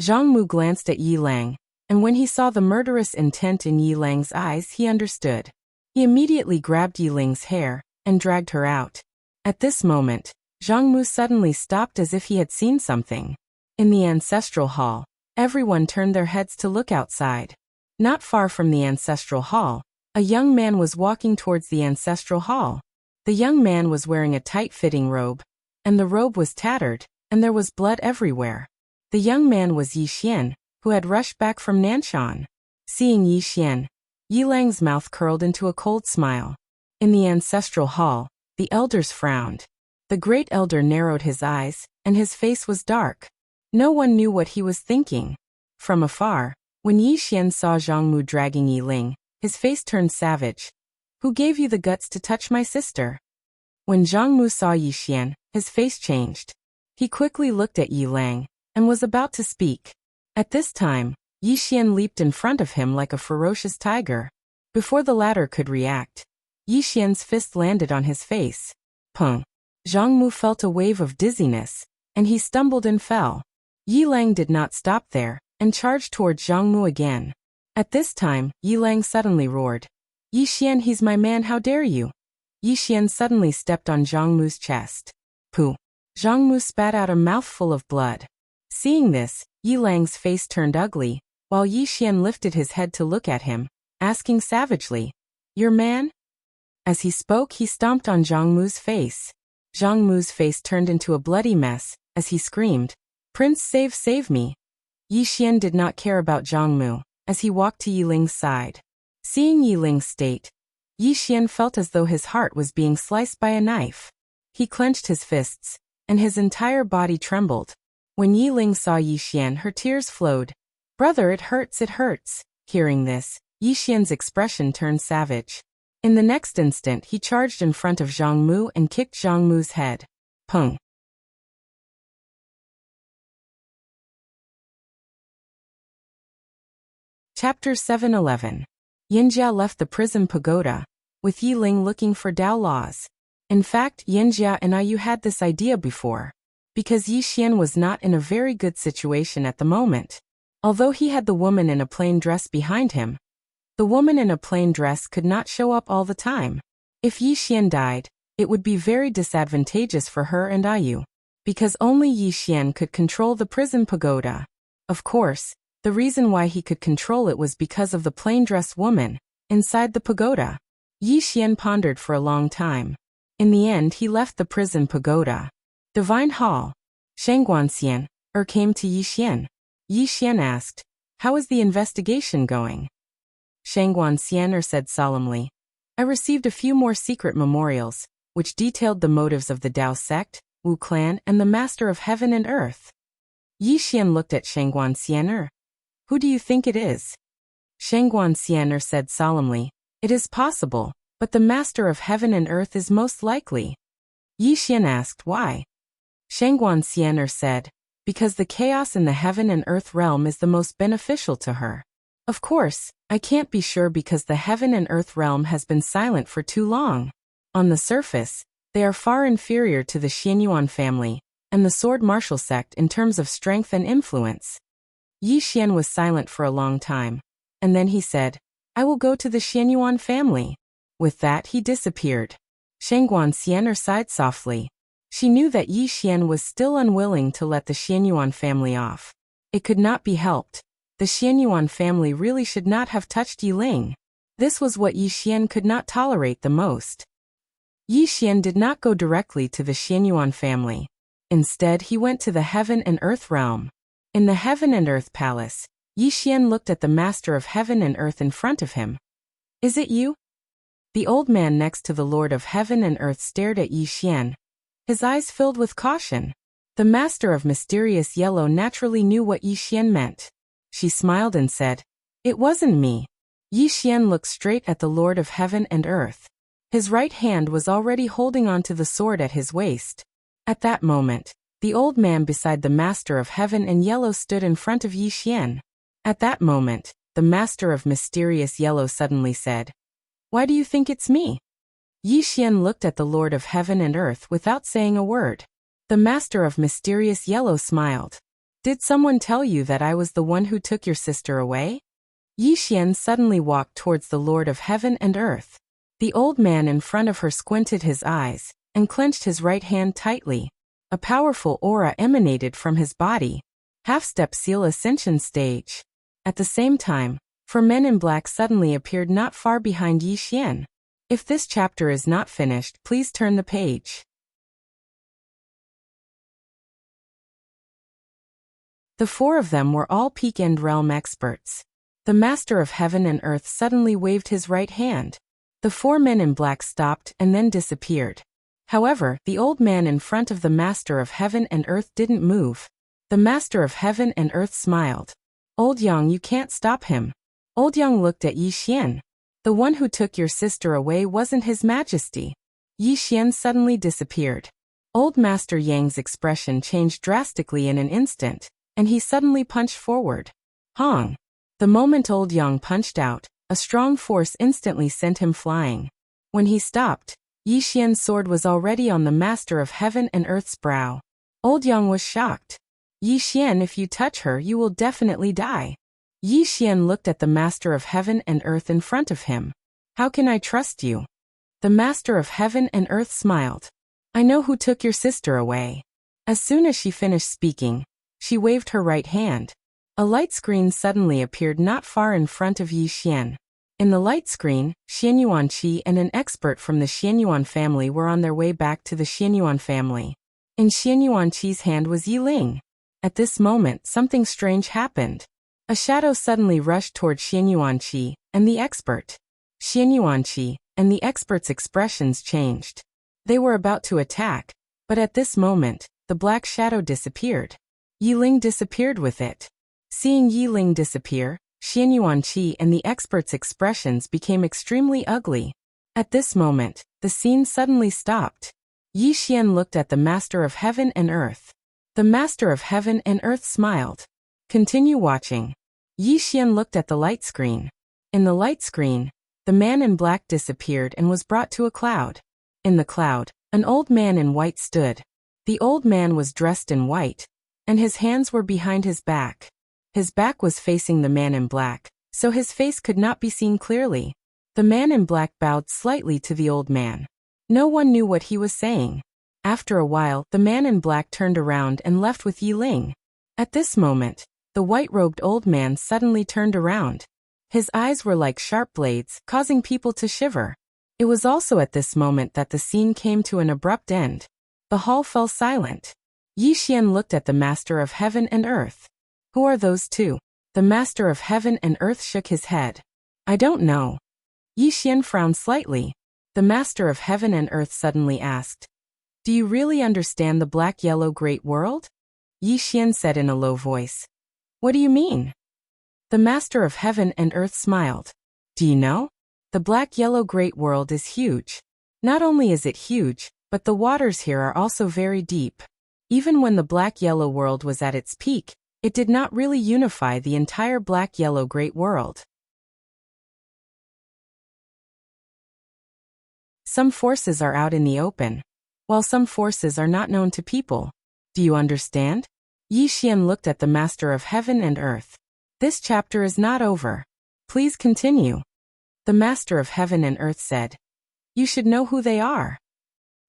Zhang Mu glanced at Yi Lang, and when he saw the murderous intent in Yi Lang's eyes, he understood. He immediately grabbed Yi Ling's hair and dragged her out. At this moment, Zhang Mu suddenly stopped as if he had seen something. In the ancestral hall, everyone turned their heads to look outside. Not far from the ancestral hall, a young man was walking towards the ancestral hall. The young man was wearing a tight-fitting robe, and the robe was tattered, and there was blood everywhere. The young man was Yi Xian, who had rushed back from Nanshan. Seeing Yi Xian, Yi Lang's mouth curled into a cold smile. In the ancestral hall, the elders frowned. The great elder narrowed his eyes, and his face was dark. No one knew what he was thinking. From afar, when Yi Xian saw Zhang Mu dragging Yi Ling, his face turned savage. "Who gave you the guts to touch my sister?" When Zhang Mu saw Yi Xian, his face changed. He quickly looked at Yi Lang, and was about to speak. At this time, Yi Xian leaped in front of him like a ferocious tiger. Before the latter could react, Yi Xian's fist landed on his face. Pung! Zhang Mu felt a wave of dizziness, and he stumbled and fell. Yi Lang did not stop there, and charged towards Zhang Mu again. At this time, Yi Lang suddenly roared, "Yi Xian, he's my man, how dare you!" Yi Xian suddenly stepped on Zhang Mu's chest. Pooh! Zhang Mu spat out a mouthful of blood. Seeing this, Yi Lang's face turned ugly, while Yi Xian lifted his head to look at him, asking savagely, "Your man?" As he spoke, he stomped on Zhang Mu's face. Zhang Mu's face turned into a bloody mess, as he screamed, "Prince, save me!" Yi Xian did not care about Zhang Mu, as he walked to Yi Ling's side. Seeing Yi Ling's state, Yi Xian felt as though his heart was being sliced by a knife. He clenched his fists, and his entire body trembled. When Yi Ling saw Yi Xian, her tears flowed. "Brother, it hurts, it hurts." Hearing this, Yi Xian's expression turned savage. In the next instant, he charged in front of Zhang Mu and kicked Zhang Mu's head. Pung! Chapter 711. Yinjia left the prison pagoda, with Yi Ling looking for Dao laws. In fact, Yinjia and Ayu had this idea before, because Yi Xian was not in a very good situation at the moment. Although he had the woman in a plain dress behind him, the woman in a plain dress could not show up all the time. If Yi Xian died, it would be very disadvantageous for her and Ayu, because only Yi Xian could control the prison pagoda. Of course, the reason why he could control it was because of the plain dress woman inside the pagoda. Yi Xian pondered for a long time. In the end, he left the prison pagoda. Divine Hall. Shangguanxian, came to Yi Xian. Yi Xian asked, "How is the investigation going?" Shangguanxian said solemnly, "I received a few more secret memorials, which detailed the motives of the Dao sect, Wu clan, and the Master of Heaven and Earth." Yi Xian looked at Shangguanxian. "Who do you think it is?" Shangguanxian said solemnly, "It is possible, but the Master of Heaven and Earth is most likely." Yi Xian asked why. Shangguanxian said, "Because the chaos in the heaven and earth realm is the most beneficial to her. Of course, I can't be sure because the heaven and earth realm has been silent for too long. On the surface, they are far inferior to the Xianyuan family and the sword martial sect in terms of strength and influence." Yi Xian was silent for a long time, and then he said, "I will go to the Xianyuan family." With that he disappeared. Shangguanxian sighed softly. She knew that Yi Xian was still unwilling to let the Xianyuan family off. It could not be helped. The Xianyuan family really should not have touched Yi Ling. This was what Yi Xian could not tolerate the most. Yi Xian did not go directly to the Xianyuan family. Instead, he went to the heaven and earth realm. In the heaven and earth palace, Yi Xian looked at the Master of Heaven and Earth in front of him. "Is it you?" The old man next to the Lord of Heaven and Earth stared at Yi Xian. His eyes filled with caution. The Master of Mysterious Yellow naturally knew what Yi Xian meant. She smiled and said, "It wasn't me." Yi Xian looked straight at the Lord of Heaven and Earth. His right hand was already holding onto the sword at his waist. At that moment, the old man beside the Master of Heaven and Yellow stood in front of Yi Xian. At that moment, the Master of Mysterious Yellow suddenly said, "Why do you think it's me?" Yi Xian looked at the Lord of Heaven and Earth without saying a word. The Master of Mysterious Yellow smiled. "Did someone tell you that I was the one who took your sister away?" Yi Xian suddenly walked towards the Lord of Heaven and Earth. The old man in front of her squinted his eyes and clenched his right hand tightly. A powerful aura emanated from his body. Half-step seal ascension stage. At the same time, 4 men in black suddenly appeared not far behind Yi Xian. If this chapter is not finished, please turn the page. The 4 of them were all peak end realm experts. The Master of Heaven and Earth suddenly waved his right hand. The 4 men in black stopped and then disappeared. However, the old man in front of the Master of Heaven and Earth didn't move. The Master of Heaven and Earth smiled. "Old Yang, you can't stop him." Old Yang looked at Yi Xian. "The one who took your sister away wasn't His Majesty." Yi Xian suddenly disappeared. Old Master Yang's expression changed drastically in an instant, and he suddenly punched forward. Hong! The moment Old Yang punched out, a strong force instantly sent him flying. When he stopped, Yi Xian's sword was already on the Master of Heaven and Earth's brow. Old Yang was shocked. "Yi Xian, if you touch her, you will definitely die." Yi Xian looked at the Master of Heaven and Earth in front of him. "How can I trust you?" The Master of Heaven and Earth smiled. "I know who took your sister away." As soon as she finished speaking, she waved her right hand. A light screen suddenly appeared not far in front of Yi Xian. In the light screen, Xianyuan Qi and an expert from the Xianyuan family were on their way back to the Xianyuan family. In Xianyuan Qi's hand was Yi Ling. At this moment, something strange happened. A shadow suddenly rushed toward Xianyuan Qi and the expert. Xianyuan Qi and the expert's expressions changed. They were about to attack, but at this moment, the black shadow disappeared. Yi Ling disappeared with it. Seeing Yi Ling disappear, Xianyuan Qi and the expert's expressions became extremely ugly. At this moment, the scene suddenly stopped. Yi Xian looked at the Master of Heaven and Earth. The Master of Heaven and Earth smiled. "Continue watching." Yi Xian looked at the light screen. In the light screen, the man in black disappeared and was brought to a cloud. In the cloud, an old man in white stood. The old man was dressed in white, and his hands were behind his back. His back was facing the man in black, so his face could not be seen clearly. The man in black bowed slightly to the old man. No one knew what he was saying. After a while, the man in black turned around and left with Yi Ling. At this moment, the white-robed old man suddenly turned around. His eyes were like sharp blades, causing people to shiver. It was also at this moment that the scene came to an abrupt end. The hall fell silent. Yi Xian looked at the Master of Heaven and Earth. Who are those two? The Master of Heaven and Earth shook his head. I don't know. Yi Xian frowned slightly. The Master of Heaven and Earth suddenly asked, do you really understand the black-yellow great world? Yi Xian said in a low voice. What do you mean? The Master of Heaven and Earth smiled. Do you know? The black-yellow great world is huge. Not only is it huge, but the waters here are also very deep. Even when the black-yellow world was at its peak, it did not really unify the entire black-yellow great world. Some forces are out in the open, while some forces are not known to people. Do you understand? Yi Xian looked at the Master of Heaven and Earth. This chapter is not over. Please continue. The Master of Heaven and Earth said. You should know who they are.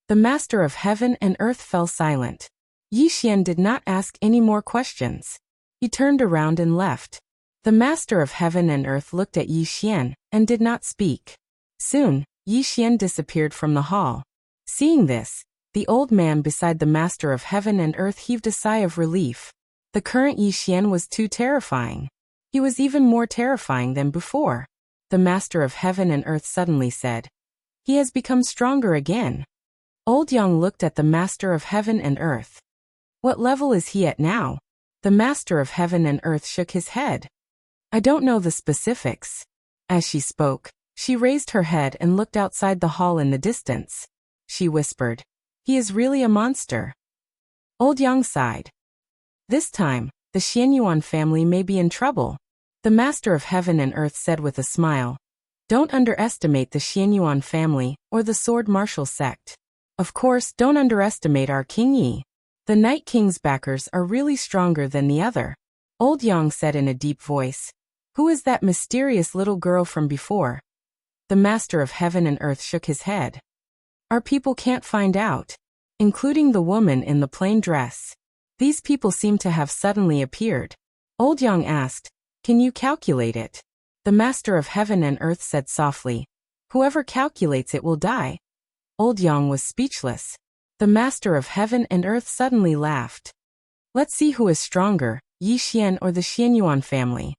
The Master of Heaven and Earth fell silent. Yi Xian did not ask any more questions. He turned around and left. The Master of Heaven and Earth looked at Yi Xian and did not speak. Soon, Yi Xian disappeared from the hall. Seeing this, the old man beside the Master of Heaven and Earth heaved a sigh of relief. The current Yi Xian was too terrifying. He was even more terrifying than before. The Master of Heaven and Earth suddenly said, he has become stronger again. Old Yang looked at the Master of Heaven and Earth. What level is he at now? The Master of Heaven and Earth shook his head. I don't know the specifics. As she spoke, she raised her head and looked outside the hall in the distance. She whispered, he is really a monster. Old Yang sighed. This time, the Xianyuan family may be in trouble. The Master of Heaven and Earth said with a smile. Don't underestimate the Xianyuan family or the Sword Martial sect. Of course, don't underestimate our King Yi. The Night King's backers are really stronger than the other. Old Yang said in a deep voice. Who is that mysterious little girl from before? The Master of Heaven and Earth shook his head. Our people can't find out, including the woman in the plain dress. These people seem to have suddenly appeared. Old Yang asked, can you calculate it? The Master of Heaven and Earth said softly. Whoever calculates it will die. Old Yang was speechless. The Master of Heaven and Earth suddenly laughed. Let's see who is stronger, Yi Xian or the Xianyuan family.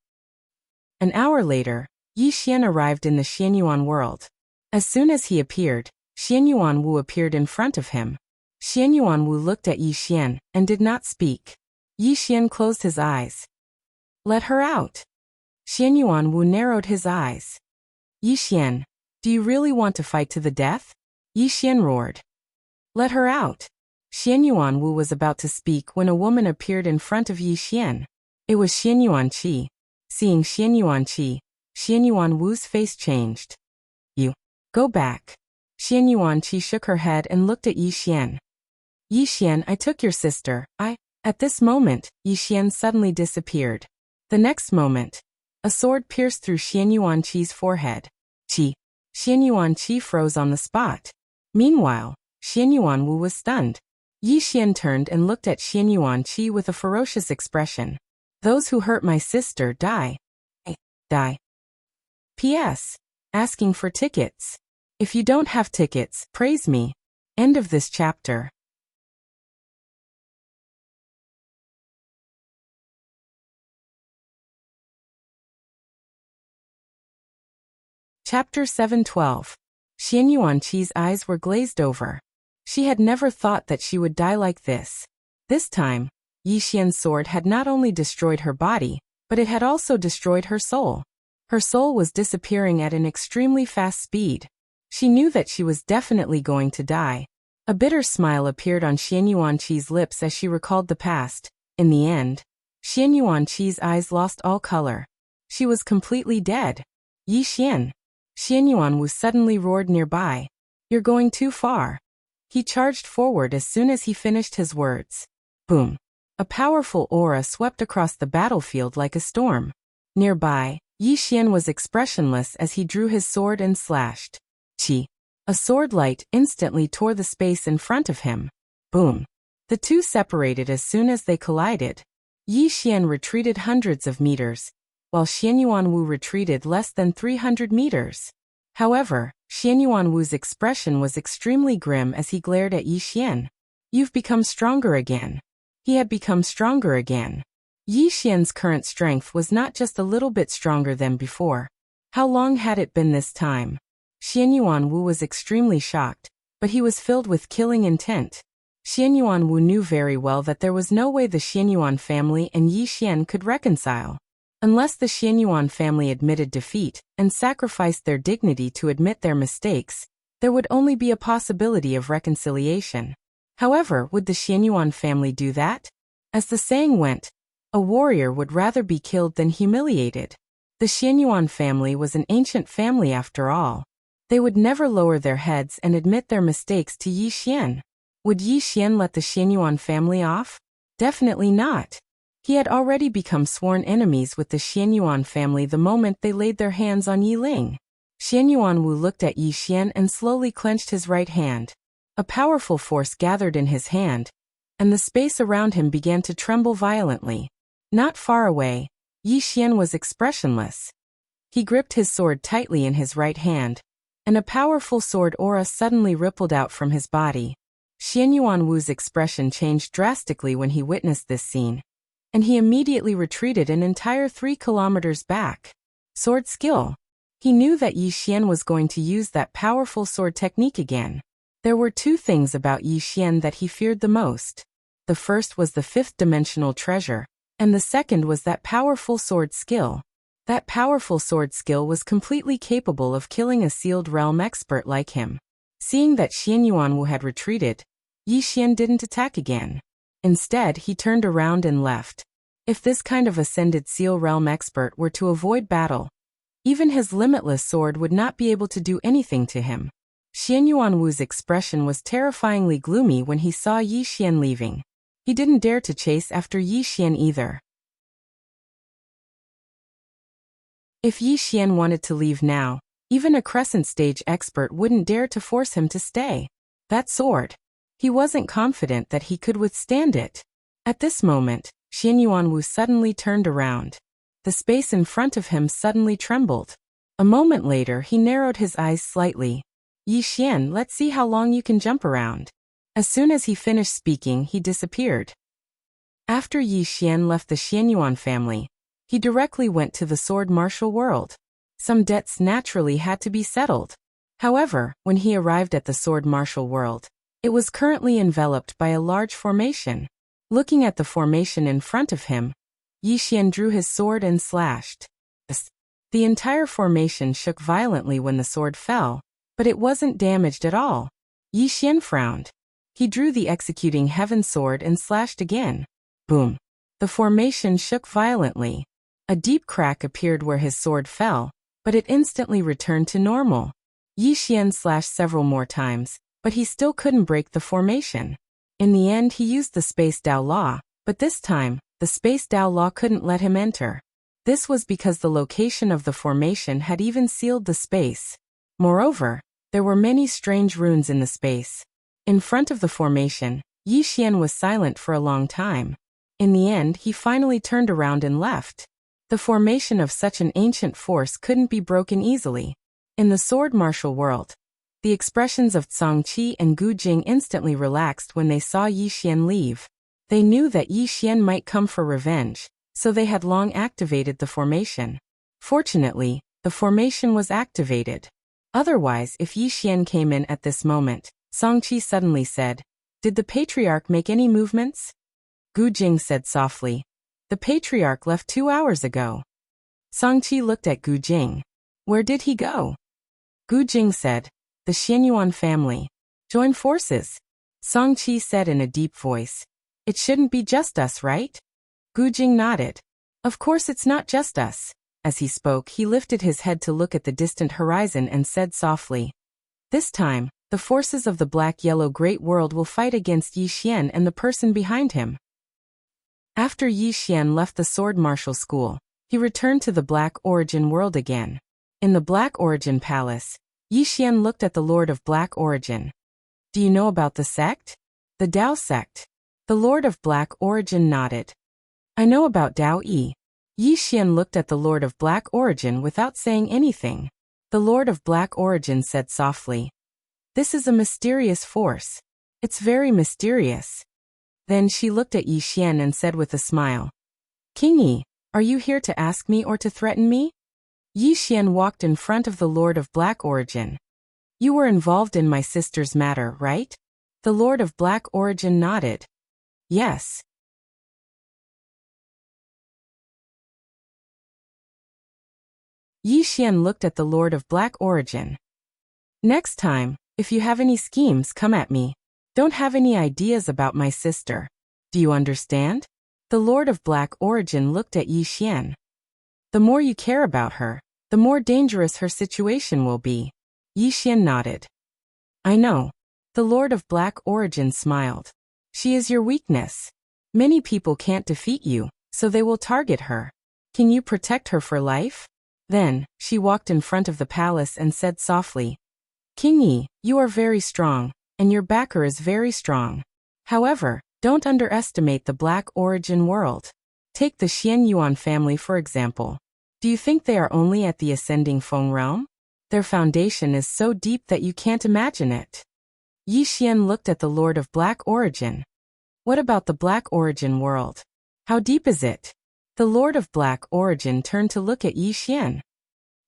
An hour later, Yi Xian arrived in the Xianyuan world. As soon as he appeared, Xianyuan Wu appeared in front of him. Xianyuan Wu looked at Yi Xian and did not speak. Yi Xian closed his eyes. Let her out. Xianyuan Wu narrowed his eyes. Yi Xian, do you really want to fight to the death? Yi Xian roared. Let her out. Xianyuan Wu was about to speak when a woman appeared in front of Yi Xian. It was Xianyuan Qi. Seeing Xianyuan Qi, Xianyuan Wu's face changed. You. Go back. Xianyuan Qi shook her head and looked at Yi Xian. Yi Xian, I took your sister. At this moment, Yi Xian suddenly disappeared. The next moment, a sword pierced through Xianyuan Qi's forehead. Qi. Xianyuan Qi froze on the spot. Meanwhile, Xianyuan Wu was stunned. Yi Xian turned and looked at Xianyuan Qi with a ferocious expression. Those who hurt my sister die. Die. P.S. Asking for tickets. If you don't have tickets, praise me. End of this chapter. Chapter 712. Xianyuan Qi's eyes were glazed over. She had never thought that she would die like this. This time, Yi Xian's sword had not only destroyed her body, but it had also destroyed her soul. Her soul was disappearing at an extremely fast speed. She knew that she was definitely going to die. A bitter smile appeared on Xianyuan Qi's lips as she recalled the past. In the end, Xianyuan Qi's eyes lost all color. She was completely dead. Yi Xian. Xianyuan Wu suddenly roared nearby. You're going too far. He charged forward as soon as he finished his words. Boom. A powerful aura swept across the battlefield like a storm. Nearby, Yi Xian was expressionless as he drew his sword and slashed. Qi. A sword light instantly tore the space in front of him. Boom. The two separated as soon as they collided. Yi Xian retreated hundreds of meters, while Xianyuan Wu retreated less than 300 meters. However, Xianyuan Wu's expression was extremely grim as he glared at Yi Xian. You've become stronger again. He had become stronger again. Yi Xian's current strength was not just a little bit stronger than before. How long had it been this time? Xianyuan Wu was extremely shocked, but he was filled with killing intent. Xianyuan Wu knew very well that there was no way the Xianyuan family and Yi Xian could reconcile. Unless the Xianyuan family admitted defeat and sacrificed their dignity to admit their mistakes, there would only be a possibility of reconciliation. However, would the Xianyuan family do that? As the saying went, a warrior would rather be killed than humiliated. The Xianyuan family was an ancient family after all. They would never lower their heads and admit their mistakes to Yi Xian. Would Yi Xian let the Xianyuan family off? Definitely not. He had already become sworn enemies with the Xianyuan family the moment they laid their hands on Yi Ling. Xianyuan Wu looked at Yi Xian and slowly clenched his right hand. A powerful force gathered in his hand, and the space around him began to tremble violently. Not far away, Yi Xian was expressionless. He gripped his sword tightly in his right hand, and a powerful sword aura suddenly rippled out from his body. Xianyuan Wu's expression changed drastically when he witnessed this scene, and he immediately retreated an entire 3 kilometers back. Sword skill. He knew that Yi Xian was going to use that powerful sword technique again. There were 2 things about Yi Xian that he feared the most. The first was the 5th-dimensional treasure, and the second was that powerful sword skill. That powerful sword skill was completely capable of killing a sealed realm expert like him. Seeing that Xianyuan Wu had retreated, Yi Xian didn't attack again. Instead, he turned around and left. If this kind of ascended seal realm expert were to avoid battle, even his limitless sword would not be able to do anything to him. Xianyuan Wu's expression was terrifyingly gloomy when he saw Yi Xian leaving. He didn't dare to chase after Yi Xian either. If Yi Xian wanted to leave now, even a crescent stage expert wouldn't dare to force him to stay. That sword. He wasn't confident that he could withstand it. At this moment, Xianyuan Wu suddenly turned around. The space in front of him suddenly trembled. A moment later, he narrowed his eyes slightly. Yi Xian, let's see how long you can jump around. As soon as he finished speaking, he disappeared. After Yi Xian left the Xianyuan family, he directly went to the sword martial world. Some debts naturally had to be settled. However, when he arrived at the sword martial world, it was currently enveloped by a large formation. Looking at the formation in front of him, Yi Xian drew his sword and slashed. The entire formation shook violently when the sword fell, but it wasn't damaged at all. Yi Xian frowned. He drew the executing heaven sword and slashed again. Boom. The formation shook violently. A deep crack appeared where his sword fell, but it instantly returned to normal. Yi Xian slashed several more times, but he still couldn't break the formation. In the end, he used the Space Dao Law, but this time, the Space Dao Law couldn't let him enter. This was because the location of the formation had even sealed the space. Moreover, there were many strange runes in the space. In front of the formation, Yi Xian was silent for a long time. In the end, he finally turned around and left. The formation of such an ancient force couldn't be broken easily. In the sword martial world, the expressions of Zhang Qi and Gu Jing instantly relaxed when they saw Yi Xian leave. They knew that Yi Xian might come for revenge, so they had long activated the formation. Fortunately, the formation was activated. Otherwise, if Yi Xian came in at this moment, Zhang Qi suddenly said, "Did the patriarch make any movements?" Gu Jing said softly, "The patriarch left 2 hours ago." Zhang Qi looked at Gu Jing. "Where did he go?" Gu Jing said, "The Xianyuan family. Join forces." Zhang Qi said in a deep voice, "It shouldn't be just us, right?" Gu Jing nodded. "Of course it's not just us." As he spoke, he lifted his head to look at the distant horizon and said softly, "This time, the forces of the black-yellow great world will fight against Yi Xian and the person behind him." After Yi Xian left the sword martial school, he returned to the Black Origin world again. In the Black Origin Palace, Yi Xian looked at the Lord of Black Origin. "Do you know about the sect?" "The Dao sect." The Lord of Black Origin nodded. "I know about Dao Yi." Yi Xian looked at the Lord of Black Origin without saying anything. The Lord of Black Origin said softly, "This is a mysterious force. It's very mysterious." Then she looked at Yi Xian and said with a smile, King Yi, are you here to ask me or to threaten me? Yi Xian walked in front of the Lord of Black Origin. You were involved in my sister's matter, right? The Lord of Black Origin nodded. Yes. Yi Xian looked at the Lord of Black Origin. Next time, if you have any schemes, come at me. Don't have any ideas about my sister. Do you understand? The Lord of Black Origin looked at Yi Xian. The more you care about her, the more dangerous her situation will be. Yi Xian nodded. I know. The Lord of Black Origin smiled. She is your weakness. Many people can't defeat you, so they will target her. Can you protect her for life? Then, she walked in front of the palace and said softly, King Yi, you are very strong, and your backer is very strong. However, don't underestimate the Black Origin world. Take the Xian Yuan family for example. Do you think they are only at the ascending Feng realm? Their foundation is so deep that you can't imagine it. Yi Xian looked at the Lord of Black Origin. What about the Black Origin world? How deep is it? The Lord of Black Origin turned to look at Yi Xian.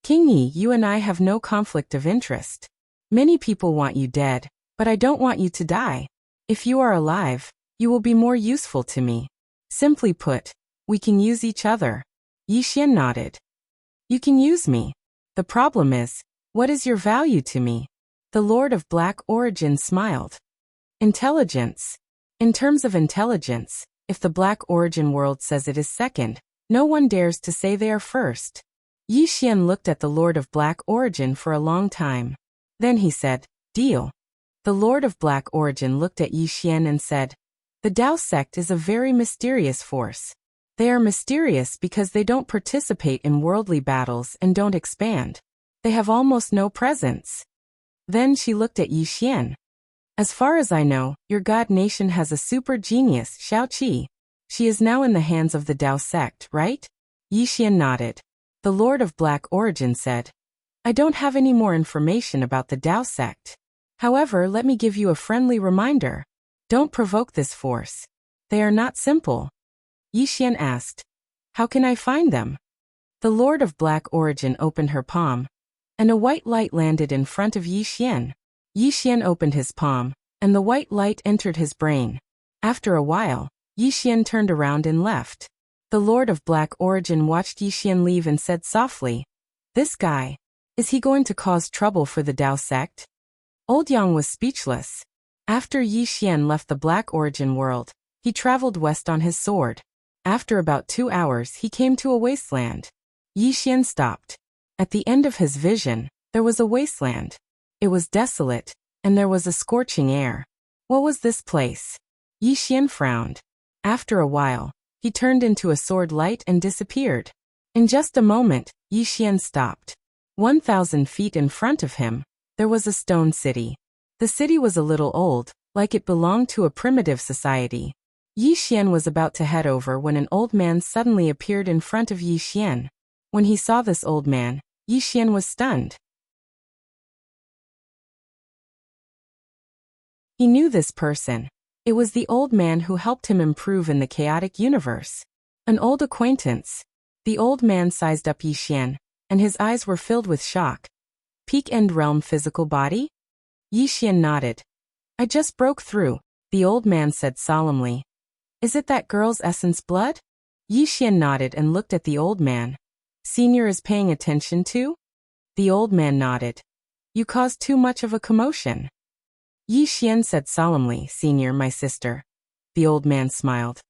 King Yi, you and I have no conflict of interest. Many people want you dead, but I don't want you to die. If you are alive, you will be more useful to me. Simply put, we can use each other. Yi Xian nodded. You can use me. The problem is, what is your value to me? The Lord of Black Origin smiled. Intelligence. In terms of intelligence, if the Black Origin world says it is second, no one dares to say they are first. Yi Xian looked at the Lord of Black Origin for a long time. Then he said, Deal. The Lord of Black Origin looked at Yi Xian and said, The Dao sect is a very mysterious force. They are mysterious because they don't participate in worldly battles and don't expand. They have almost no presence. Then she looked at Yi Xian. As far as I know, your god nation has a super genius, Xiao Qi. She is now in the hands of the Dao sect, right? Yi Xian nodded. The Lord of Black Origin said, I don't have any more information about the Dao sect. However, let me give you a friendly reminder. Don't provoke this force. They are not simple. Yi Xian asked, How can I find them? The Lord of Black Origin opened her palm, and a white light landed in front of Yi Xian. Yi Xian opened his palm, and the white light entered his brain. After a while, Yi Xian turned around and left. The Lord of Black Origin watched Yi Xian leave and said softly, This guy, is he going to cause trouble for the Dao sect? Old Yang was speechless. After Yi Xian left the Black Origin world, he traveled west on his sword. After about 2 hours he came to a wasteland. Yi Xian stopped. At the end of his vision, there was a wasteland. It was desolate, and there was a scorching air. What was this place? Yi Xian frowned. After a while, he turned into a sword light and disappeared. In just a moment, Yi Xian stopped. 1,000 feet in front of him, there was a stone city. The city was a little old, like it belonged to a primitive society. Yi Xian was about to head over when an old man suddenly appeared in front of Yi Xian. When he saw this old man, Yi Xian was stunned. He knew this person. It was the old man who helped him improve in the chaotic universe. An old acquaintance. The old man sized up Yi Xian, and his eyes were filled with shock. Peak End Realm physical body? Yi Xian nodded. I just broke through, the old man said solemnly. Is it that girl's essence blood? Yi Xian nodded and looked at the old man. Senior is paying attention too? The old man nodded. You caused too much of a commotion. Yi Xian said solemnly, Senior, my sister. The old man smiled.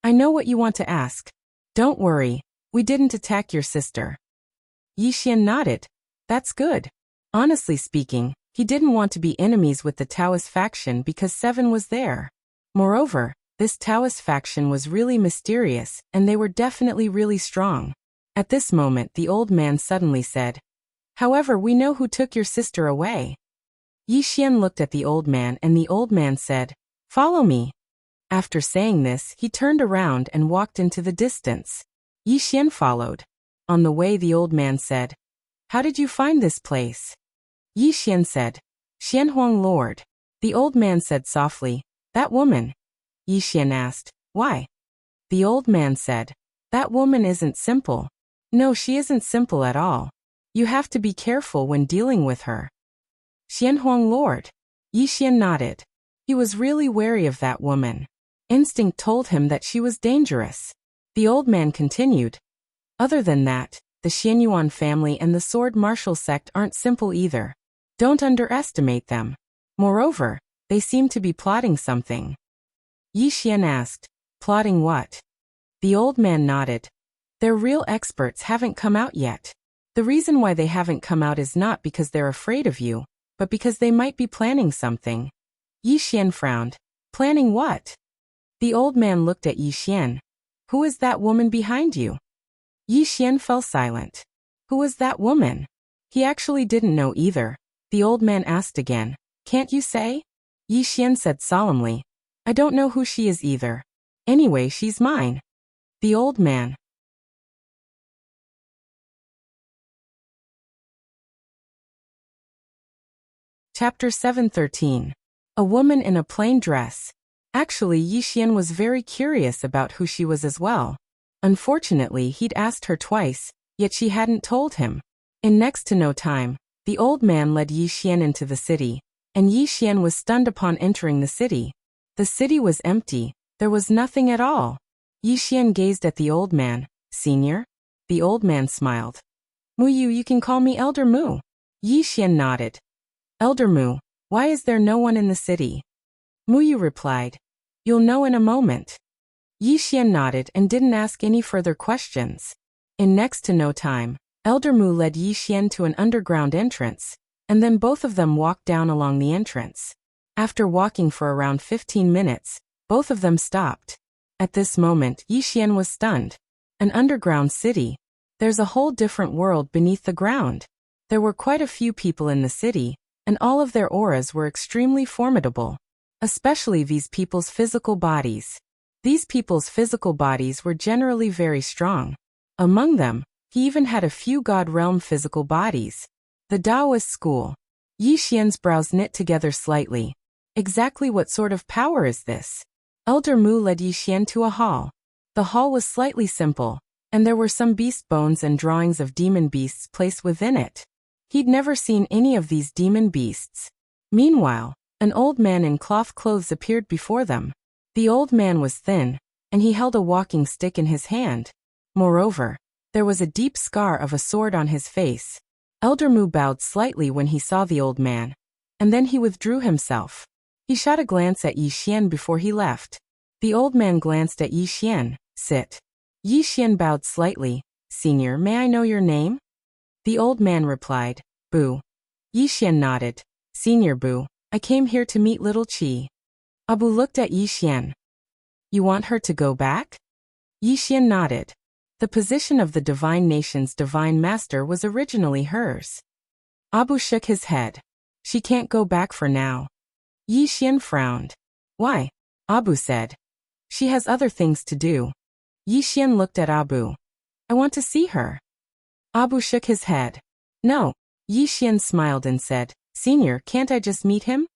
I know what you want to ask. Don't worry, we didn't attack your sister. Yi Xian nodded. That's good. Honestly speaking, he didn't want to be enemies with the Taoist faction because Seven was there. Moreover, this Taoist faction was really mysterious, and they were definitely really strong. At this moment the old man suddenly said, However, we know who took your sister away. Yi Xian looked at the old man and the old man said, Follow me. After saying this, he turned around and walked into the distance. Yi Xian followed. On the way the old man said, How did you find this place? Yi Xian said, Xianhuang Lord. The old man said softly, That woman. Yi Xian asked. Why? The old man said. That woman isn't simple. No, she isn't simple at all. You have to be careful when dealing with her. Xianhuang Lord. Yi Xian nodded. He was really wary of that woman. Instinct told him that she was dangerous. The old man continued. Other than that, the Xianyuan family and the sword martial sect aren't simple either. Don't underestimate them. Moreover, they seem to be plotting something. Yi Xian asked. Plotting what? The old man nodded. Their real experts haven't come out yet. The reason why they haven't come out is not because they're afraid of you, but because they might be planning something. Yi Xian frowned. Planning what? The old man looked at Yi Xian. Who is that woman behind you? Yi Xian fell silent. Who was that woman? He actually didn't know either. The old man asked again. Can't you say? Yi Xian said solemnly. I don't know who she is either. Anyway, she's mine. The old man. Chapter 713. A woman in a plain dress. Actually, Yi Xian was very curious about who she was as well. Unfortunately, he'd asked her twice, yet she hadn't told him. In next to no time, the old man led Yi Xian into the city, and Yi Xian was stunned upon entering the city. The city was empty. There was nothing at all. Yi Xian gazed at the old man. Senior? The old man smiled. Mu Yu, you can call me Elder Mu. Yi Xian nodded. Elder Mu, why is there no one in the city? Mu Yu replied. You'll know in a moment. Yi Xian nodded and didn't ask any further questions. In next to no time, Elder Mu led Yi Xian to an underground entrance, and then both of them walked down along the entrance. After walking for around 15 minutes, both of them stopped. At this moment, Yi Xian was stunned. An underground city. There's a whole different world beneath the ground. There were quite a few people in the city, and all of their auras were extremely formidable. Especially these people's physical bodies. These people's physical bodies were generally very strong. Among them, he even had a few God realm physical bodies. The Taoist school. Yi Xian's brows knit together slightly. Exactly what sort of power is this? Elder Mu led Yi Xian to a hall. The hall was slightly simple, and there were some beast bones and drawings of demon beasts placed within it. He'd never seen any of these demon beasts. Meanwhile, an old man in cloth clothes appeared before them. The old man was thin, and he held a walking stick in his hand. Moreover, there was a deep scar of a sword on his face. Elder Mu bowed slightly when he saw the old man, and then he withdrew himself. He shot a glance at Yi Xian before he left. The old man glanced at Yi Xian. Sit. Yi Xian bowed slightly. Senior, may I know your name? The old man replied. Bu. Yi Xian nodded. Senior Bu, I came here to meet little Qi. Abu looked at Yi Xian. You want her to go back? Yi Xian nodded. The position of the Divine Nation's Divine Master was originally hers. Abu shook his head. She can't go back for now. Yi Xian frowned. Why? Abu said. She has other things to do. Yi Xian looked at Abu. I want to see her. Abu shook his head. No. Yi Xian smiled and said, Senior, can't I just meet him?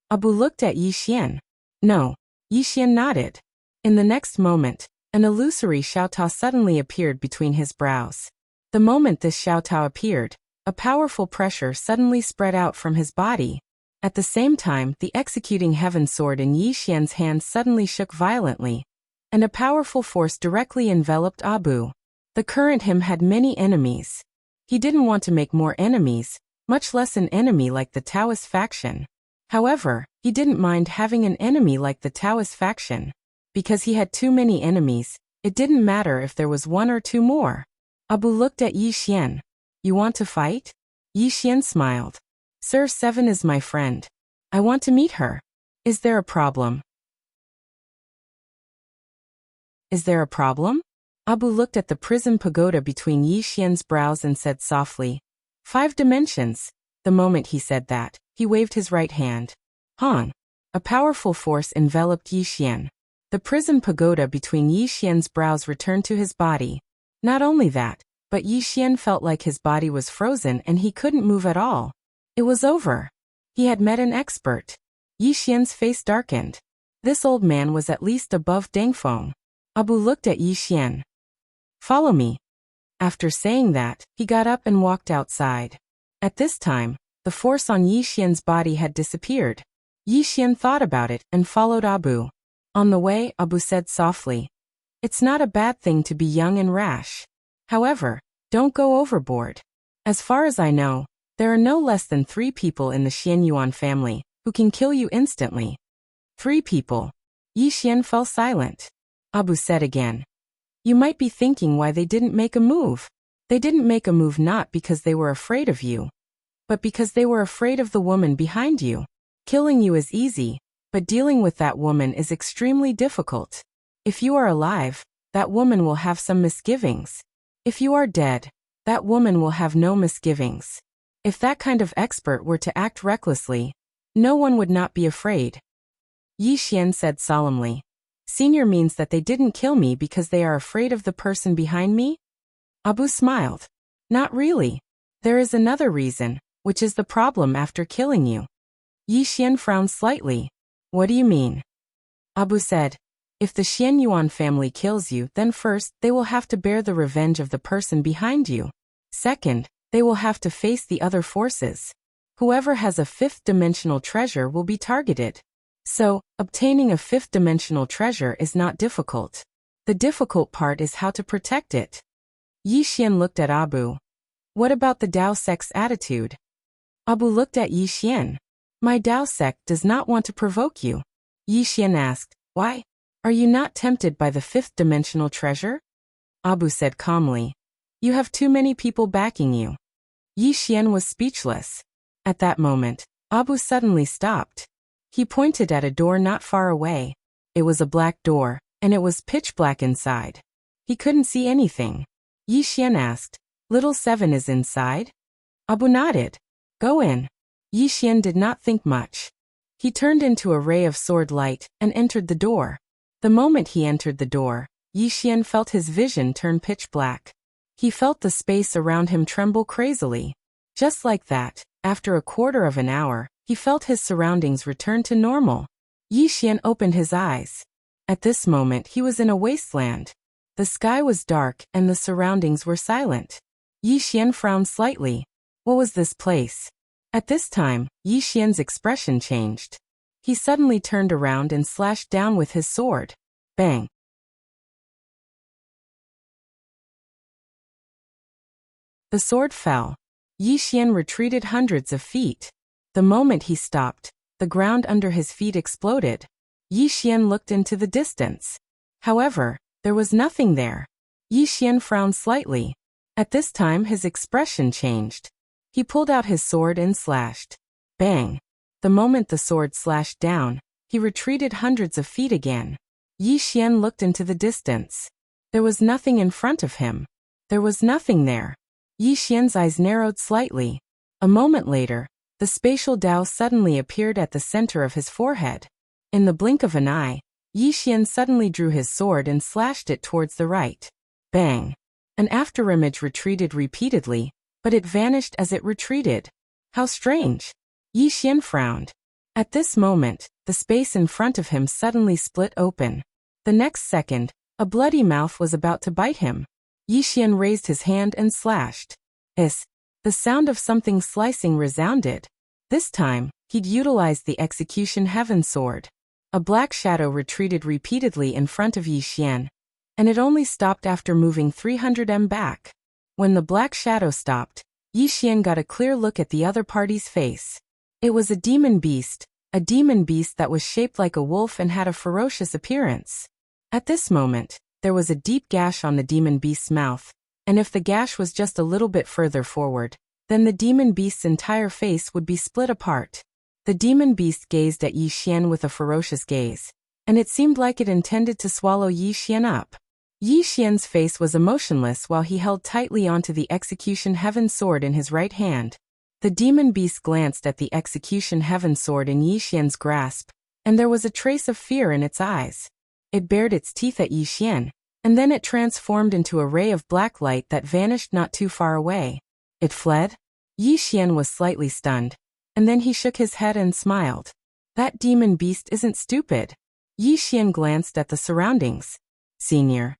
Abu looked at Yi Xian. No. Yi Xian nodded. In the next moment, an illusory Xiaotao suddenly appeared between his brows. The moment this Xiaotao appeared, a powerful pressure suddenly spread out from his body. At the same time, the executing heaven sword in Yi Xian's hand suddenly shook violently, and a powerful force directly enveloped Abu. The current him had many enemies. He didn't want to make more enemies, much less an enemy like the Taoist faction. However, he didn't mind having an enemy like the Taoist faction. Because he had too many enemies, it didn't matter if there was one or two more. Abu looked at Yi Xian. You want to fight? Yi Xian smiled. Sir 7 is my friend. I want to meet her. Is there a problem? Is there a problem? Abu looked at the prison pagoda between Yi Xian's brows and said softly, 5 dimensions. The moment he said that, he waved his right hand. Han. A powerful force enveloped Yi Xian. The prison pagoda between Yi Xian's brows returned to his body. Not only that, but Yi Xian felt like his body was frozen and he couldn't move at all. It was over. He had met an expert. Yi Xian's face darkened. This old man was at least above Dengfeng. Abu looked at Yi Xian. Follow me. After saying that, he got up and walked outside. At this time, the force on Yi Xian's body had disappeared. Yi Xian thought about it and followed Abu. On the way, Abu said softly, "It's not a bad thing to be young and rash. However, don't go overboard. As far as I know, there are no less than 3 people in the Xianyuan family who can kill you instantly." 3 people. Yi Xian fell silent. Abu said again, "You might be thinking why they didn't make a move. They didn't make a move not because they were afraid of you, but because they were afraid of the woman behind you. Killing you is easy, but dealing with that woman is extremely difficult. If you are alive, that woman will have some misgivings. If you are dead, that woman will have no misgivings. If that kind of expert were to act recklessly, no one would not be afraid." Yi Xian said solemnly, "Senior means that they didn't kill me because they are afraid of the person behind me?" Abu smiled. "Not really. There is another reason, which is the problem after killing you." Yi Xian frowned slightly. "What do you mean?" Abu said, "If the Xianyuan family kills you, then first, they will have to bear the revenge of the person behind you. Second, they will have to face the other forces. Whoever has a 5th-dimensional treasure will be targeted. So, obtaining a 5th-dimensional treasure is not difficult. The difficult part is how to protect it." Yi Xian looked at Abu. "What about the Dao sect's attitude?" Abu looked at Yi Xian. "My Dao sect does not want to provoke you." Yi Xian asked, "Why? Are you not tempted by the 5th-dimensional treasure?" Abu said calmly, "You have too many people backing you." Yi Xian was speechless. At that moment, Abu suddenly stopped. He pointed at a door not far away. It was a black door, and it was pitch black inside. He couldn't see anything. Yi Xian asked, "Little 7 is inside?" Abu nodded. "Go in." Yi Xian did not think much. He turned into a ray of sword light and entered the door. The moment he entered the door, Yi Xian felt his vision turn pitch black. He felt the space around him tremble crazily. Just like that, after a quarter of an hour, he felt his surroundings return to normal. Yi Xian opened his eyes. At this moment he was in a wasteland. The sky was dark and the surroundings were silent. Yi Xian frowned slightly. What was this place? At this time, Yi Xian's expression changed. He suddenly turned around and slashed down with his sword. Bang! The sword fell. Yi Xian retreated hundreds of feet. The moment he stopped, the ground under his feet exploded. Yi Xian looked into the distance. However, there was nothing there. Yi Xian frowned slightly. At this time his expression changed. He pulled out his sword and slashed. Bang! The moment the sword slashed down, he retreated hundreds of feet again. Yi Xian looked into the distance. There was nothing in front of him. There was nothing there. Yi Xian's eyes narrowed slightly. A moment later, the spatial Dao suddenly appeared at the center of his forehead. In the blink of an eye, Yi Xian suddenly drew his sword and slashed it towards the right. Bang! An afterimage retreated repeatedly, but it vanished as it retreated. How strange! Yi Xian frowned. At this moment, the space in front of him suddenly split open. The next second, a bloody mouth was about to bite him. Yi Xian raised his hand and slashed. Hiss! The sound of something slicing resounded. This time, he'd utilized the execution heaven sword. A black shadow retreated repeatedly in front of Yi Xian, and it only stopped after moving 300 m back. When the black shadow stopped, Yi Xian got a clear look at the other party's face. It was a demon beast that was shaped like a wolf and had a ferocious appearance. At this moment, there was a deep gash on the demon beast's mouth, and if the gash was just a little bit further forward, then the demon beast's entire face would be split apart. The demon beast gazed at Yi Xian with a ferocious gaze, and it seemed like it intended to swallow Yi Xian up. Yi Xian's face was emotionless while he held tightly onto the execution heaven sword in his right hand. The demon beast glanced at the execution heaven sword in Yi Xian's grasp, and there was a trace of fear in its eyes. It bared its teeth at Yi Xian, and then it transformed into a ray of black light that vanished not too far away. It fled? Yi Xian was slightly stunned, and then he shook his head and smiled. That demon beast isn't stupid. Yi Xian glanced at the surroundings. Senior.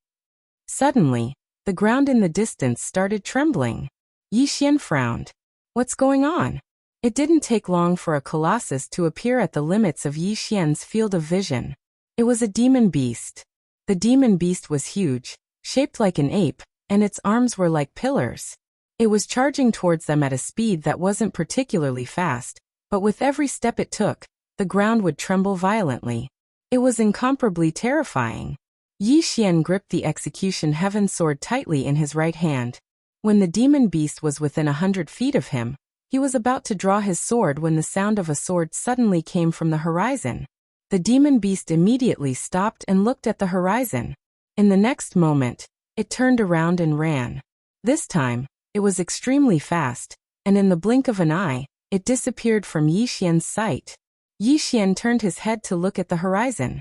Suddenly, the ground in the distance started trembling. Yi Xian frowned. What's going on? It didn't take long for a colossus to appear at the limits of Yi Xian's field of vision. It was a demon beast. The demon beast was huge, shaped like an ape, and its arms were like pillars. It was charging towards them at a speed that wasn't particularly fast, but with every step it took, the ground would tremble violently. It was incomparably terrifying. Yi Xian gripped the execution heaven sword tightly in his right hand. When the demon beast was within 100 feet of him, he was about to draw his sword when the sound of a sword suddenly came from the horizon. The demon beast immediately stopped and looked at the horizon. In the next moment, it turned around and ran. This time, it was extremely fast, and in the blink of an eye, it disappeared from Yi Xian's sight. Yi Xian turned his head to look at the horizon.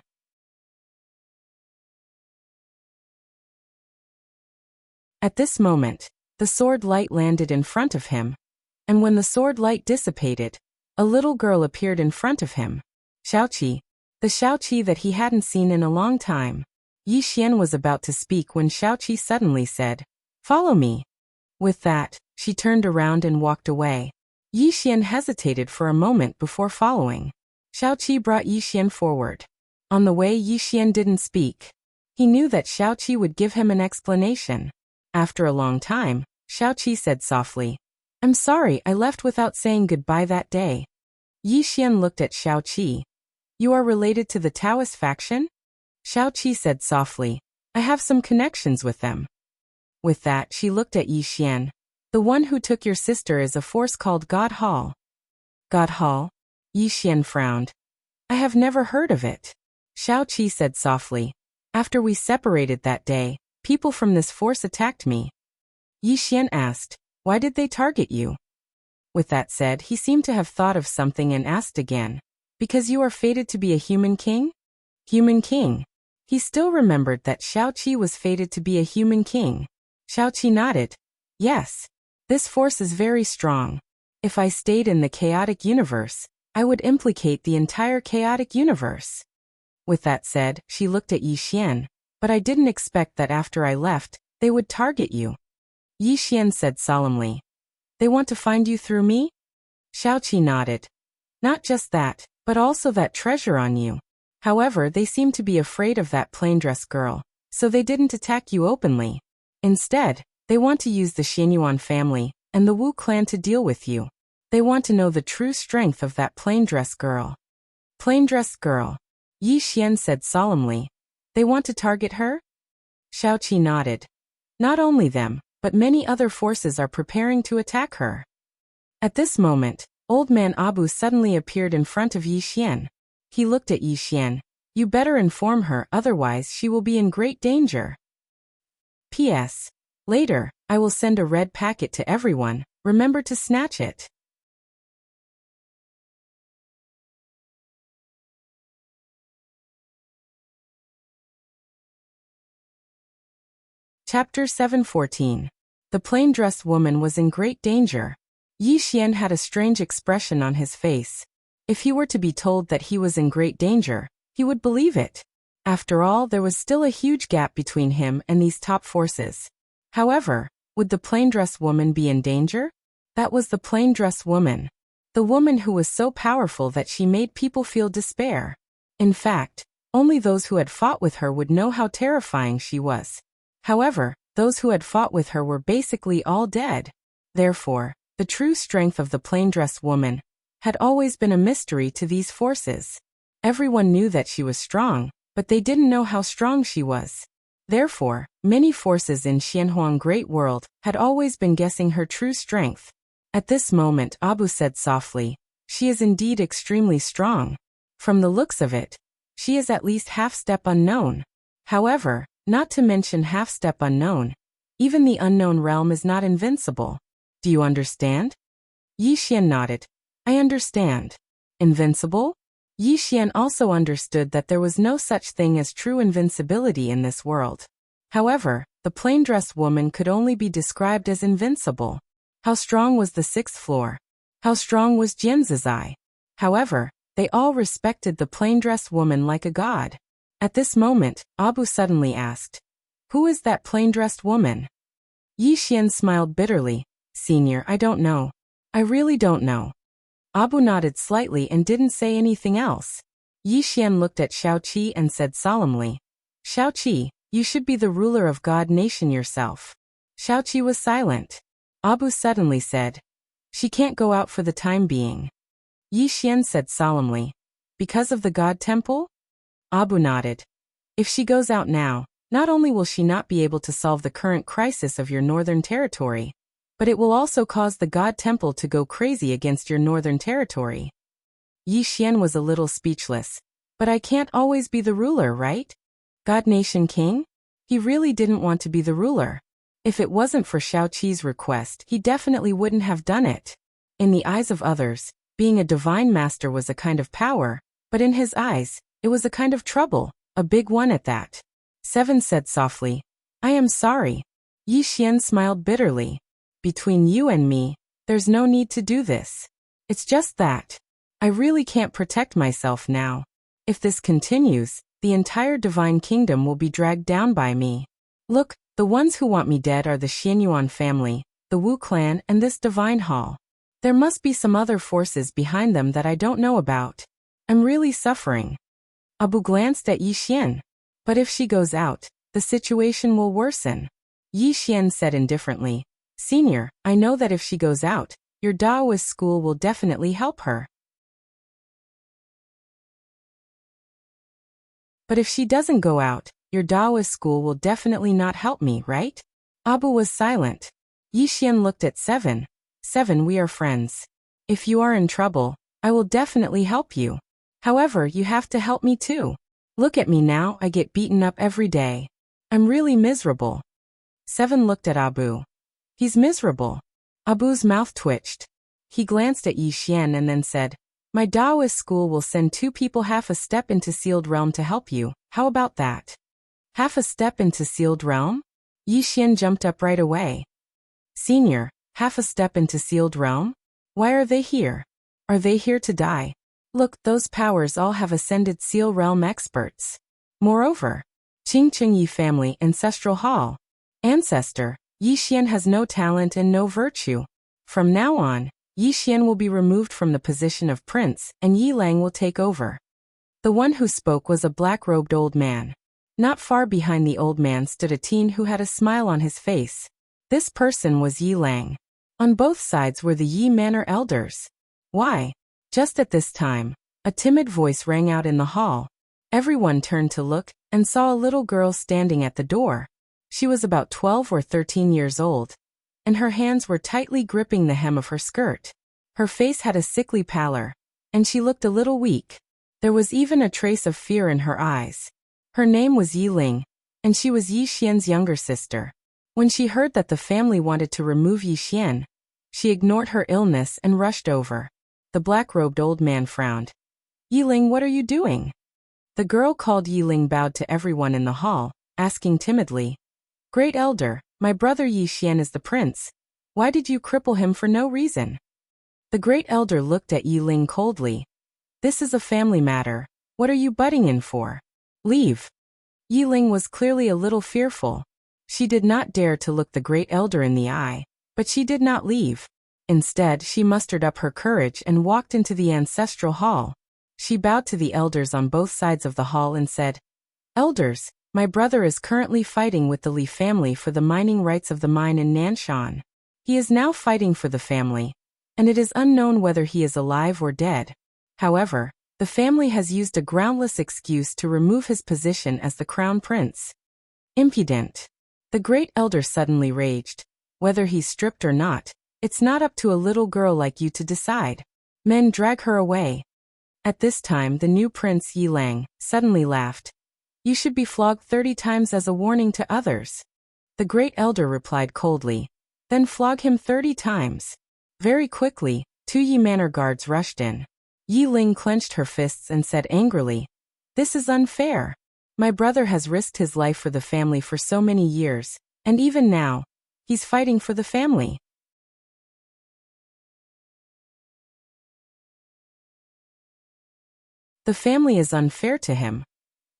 At this moment, the sword light landed in front of him, and when the sword light dissipated, a little girl appeared in front of him. Xiaoqi, the Xiaoqi that he hadn't seen in a long time. Yi Xian was about to speak when Xiaoqi suddenly said, "Follow me." With that, she turned around and walked away. Yi Xian hesitated for a moment before following. Xiaoqi brought Yi Xian forward. On the way, Yi Xian didn't speak. He knew that Xiaoqi would give him an explanation. After a long time, Xiaoqi said softly, "I'm sorry I left without saying goodbye that day." Yi Xian looked at Xiaoqi. "You are related to the Taoist faction?" Xiaoqi said softly, "I have some connections with them." With that, she looked at Yi Xian. "The one who took your sister is a force called God Hall." God Hall? Yi Xian frowned. "I have never heard of it." Xiaoqi said softly, "After we separated that day, people from this force attacked me." Yi Xian asked, "Why did they target you?" With that said, he seemed to have thought of something and asked again, "Because you are fated to be a human king?" Human king. He still remembered that Xiaoqi was fated to be a human king. Xiaoqi nodded. "Yes. This force is very strong. If I stayed in the chaotic universe, I would implicate the entire chaotic universe." With that said, she looked at Yi Xian, "But I didn't expect that after I left, they would target you." Yi Xian said solemnly, "They want to find you through me?" Xiaoqi nodded. "Not just that, but also that treasure on you. However, they seem to be afraid of that plain-dress girl, so they didn't attack you openly. Instead, they want to use the Xianyuan family and the Wu clan to deal with you. They want to know the true strength of that plain-dress girl." Plain-dress girl. Yi Xian said solemnly. "They want to target her?" Xiaoqi nodded. "Not only them, but many other forces are preparing to attack her." At this moment, Old Man Abu suddenly appeared in front of Yi Xian. He looked at Yi Xian. "You better inform her, otherwise she will be in great danger. P.S. Later, I will send a red packet to everyone. Remember to snatch it." Chapter 714. The plain-dressed woman was in great danger. Yi Xian had a strange expression on his face. If he were to be told that he was in great danger, he would believe it. After all, there was still a huge gap between him and these top forces. However, would the plain-dressed woman be in danger? That was the plain-dressed woman. The woman who was so powerful that she made people feel despair. In fact, only those who had fought with her would know how terrifying she was. However, those who had fought with her were basically all dead. Therefore, the true strength of the plain-dressed woman had always been a mystery to these forces. Everyone knew that she was strong, but they didn't know how strong she was. Therefore, many forces in Xianhuang Great World had always been guessing her true strength. At this moment, Abu said softly, "She is indeed extremely strong. From the looks of it, she is at least half-step unknown. However, not to mention half-step unknown, even the unknown realm is not invincible. Do you understand?" Yi Xian nodded. "I understand." Invincible? Yi Xian also understood that there was no such thing as true invincibility in this world. However, the plain-dressed woman could only be described as invincible. How strong was the sixth floor? How strong was Jianzizai? However, they all respected the plain-dressed woman like a god. At this moment, Abu suddenly asked, "Who is that plain-dressed woman?" Yi Xian smiled bitterly. "Senior, I don't know. I really don't know." Abu nodded slightly and didn't say anything else. Yi Xian looked at Xiao Qi and said solemnly, "Xiao Qi, you should be the ruler of God Nation yourself." Xiao Qi was silent. Abu suddenly said, "She can't go out for the time being." Yi Xian said solemnly, "Because of the God Temple?" Abu nodded. "If she goes out now, not only will she not be able to solve the current crisis of your northern territory, but it will also cause the God Temple to go crazy against your northern territory." Yi Xian was a little speechless. "But I can't always be the ruler, right? God Nation King?" He really didn't want to be the ruler. If it wasn't for Xiao Qi's request, he definitely wouldn't have done it. In the eyes of others, being a divine master was a kind of power, but in his eyes, it was a kind of trouble, a big one at that. 7 said softly, "I am sorry." Yi Xian smiled bitterly. "Between you and me, there's no need to do this. It's just that I really can't protect myself now. If this continues, the entire divine kingdom will be dragged down by me. Look, the ones who want me dead are the Xianyuan family, the Wu clan, and this divine hall. There must be some other forces behind them that I don't know about. I'm really suffering." Abu glanced at Yi Xian. "But if she goes out, the situation will worsen." Yi Xian said indifferently, "Senior, I know that if she goes out, your Daoist school will definitely help her. But if she doesn't go out, your Daoist school will definitely not help me, right?" Abu was silent. Yi Xian looked at 7. 7, we are friends. If you are in trouble, I will definitely help you. However, you have to help me too. Look at me now, I get beaten up every day. I'm really miserable." 7 looked at Abu. "He's miserable." Abu's mouth twitched. He glanced at Yi Xian and then said, "My Daoist school will send 2 people half a step into Sealed Realm to help you. How about that?" "Half a step into Sealed Realm?" Yi Xian jumped up right away. "Senior, half a step into Sealed Realm? Why are they here? Are they here to die? Look, those powers all have ascended Seal Realm experts. Moreover, Qingqing Yi family ancestral hall. Ancestor, Yi Xian has no talent and no virtue. From now on, Yi Xian will be removed from the position of prince, and Yi Lang will take over." The one who spoke was a black-robed old man. Not far behind the old man stood a teen who had a smile on his face. This person was Yi Lang. On both sides were the Yi Manor elders. "Why?" Just at this time, a timid voice rang out in the hall. Everyone turned to look, and saw a little girl standing at the door. She was about 12 or 13 years old, and her hands were tightly gripping the hem of her skirt. Her face had a sickly pallor, and she looked a little weak. There was even a trace of fear in her eyes. Her name was Yi Ling, and she was Yi Xian's younger sister. When she heard that the family wanted to remove Yi Xian, she ignored her illness and rushed over. The black-robed old man frowned. "Yi Ling, what are you doing?" The girl called Yi Ling bowed to everyone in the hall, asking timidly, "Great elder, my brother Yi Xian is the prince. Why did you cripple him for no reason?" The great elder looked at Yi Ling coldly. "This is a family matter. What are you butting in for? Leave." Yi Ling was clearly a little fearful. She did not dare to look the great elder in the eye, but she did not leave. Instead, she mustered up her courage and walked into the ancestral hall. She bowed to the elders on both sides of the hall and said, "Elders, my brother is currently fighting with the Li family for the mining rights of the mine in Nanshan. He is now fighting for the family, and it is unknown whether he is alive or dead. However, the family has used a groundless excuse to remove his position as the crown prince." Impudent. The great elder suddenly raged. "Whether he's stripped or not, it's not up to a little girl like you to decide. Men, drag her away." At this time, the new prince Yi Lang suddenly laughed. "You should be flogged 30 times as a warning to others." The great elder replied coldly, "Then flog him 30 times. Very quickly, 2 Yi Manor guards rushed in. Yi Ling clenched her fists and said angrily, "This is unfair. My brother has risked his life for the family for so many years, and even now, he's fighting for the family. The family is unfair to him.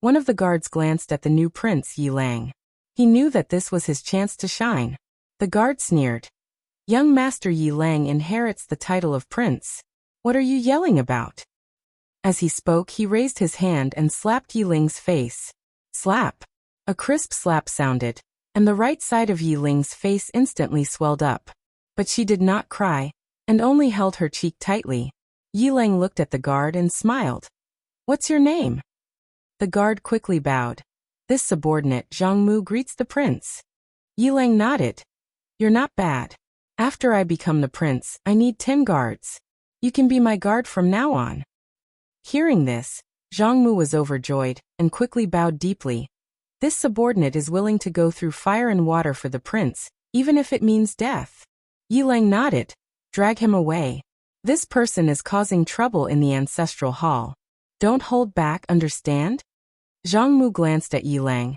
One of the guards glanced at the new prince Yi Lang. He knew that this was his chance to shine. The guard sneered. Young Master Yi Lang inherits the title of prince. What are you yelling about? As he spoke, he raised his hand and slapped Yi Ling's face. Slap. A crisp slap sounded, and the right side of Yi Ling's face instantly swelled up. But she did not cry, and only held her cheek tightly. Yi Lang looked at the guard and smiled. What's your name? The guard quickly bowed. This subordinate Zhang Mu greets the prince. Yi Lang nodded. You're not bad. After I become the prince, I need 10 guards. You can be my guard from now on. Hearing this, Zhang Mu was overjoyed, and quickly bowed deeply. This subordinate is willing to go through fire and water for the prince, even if it means death. Yi Lang nodded. Drag him away. This person is causing trouble in the ancestral hall. Don't hold back, understand? Zhang Mu glanced at Yi Lang,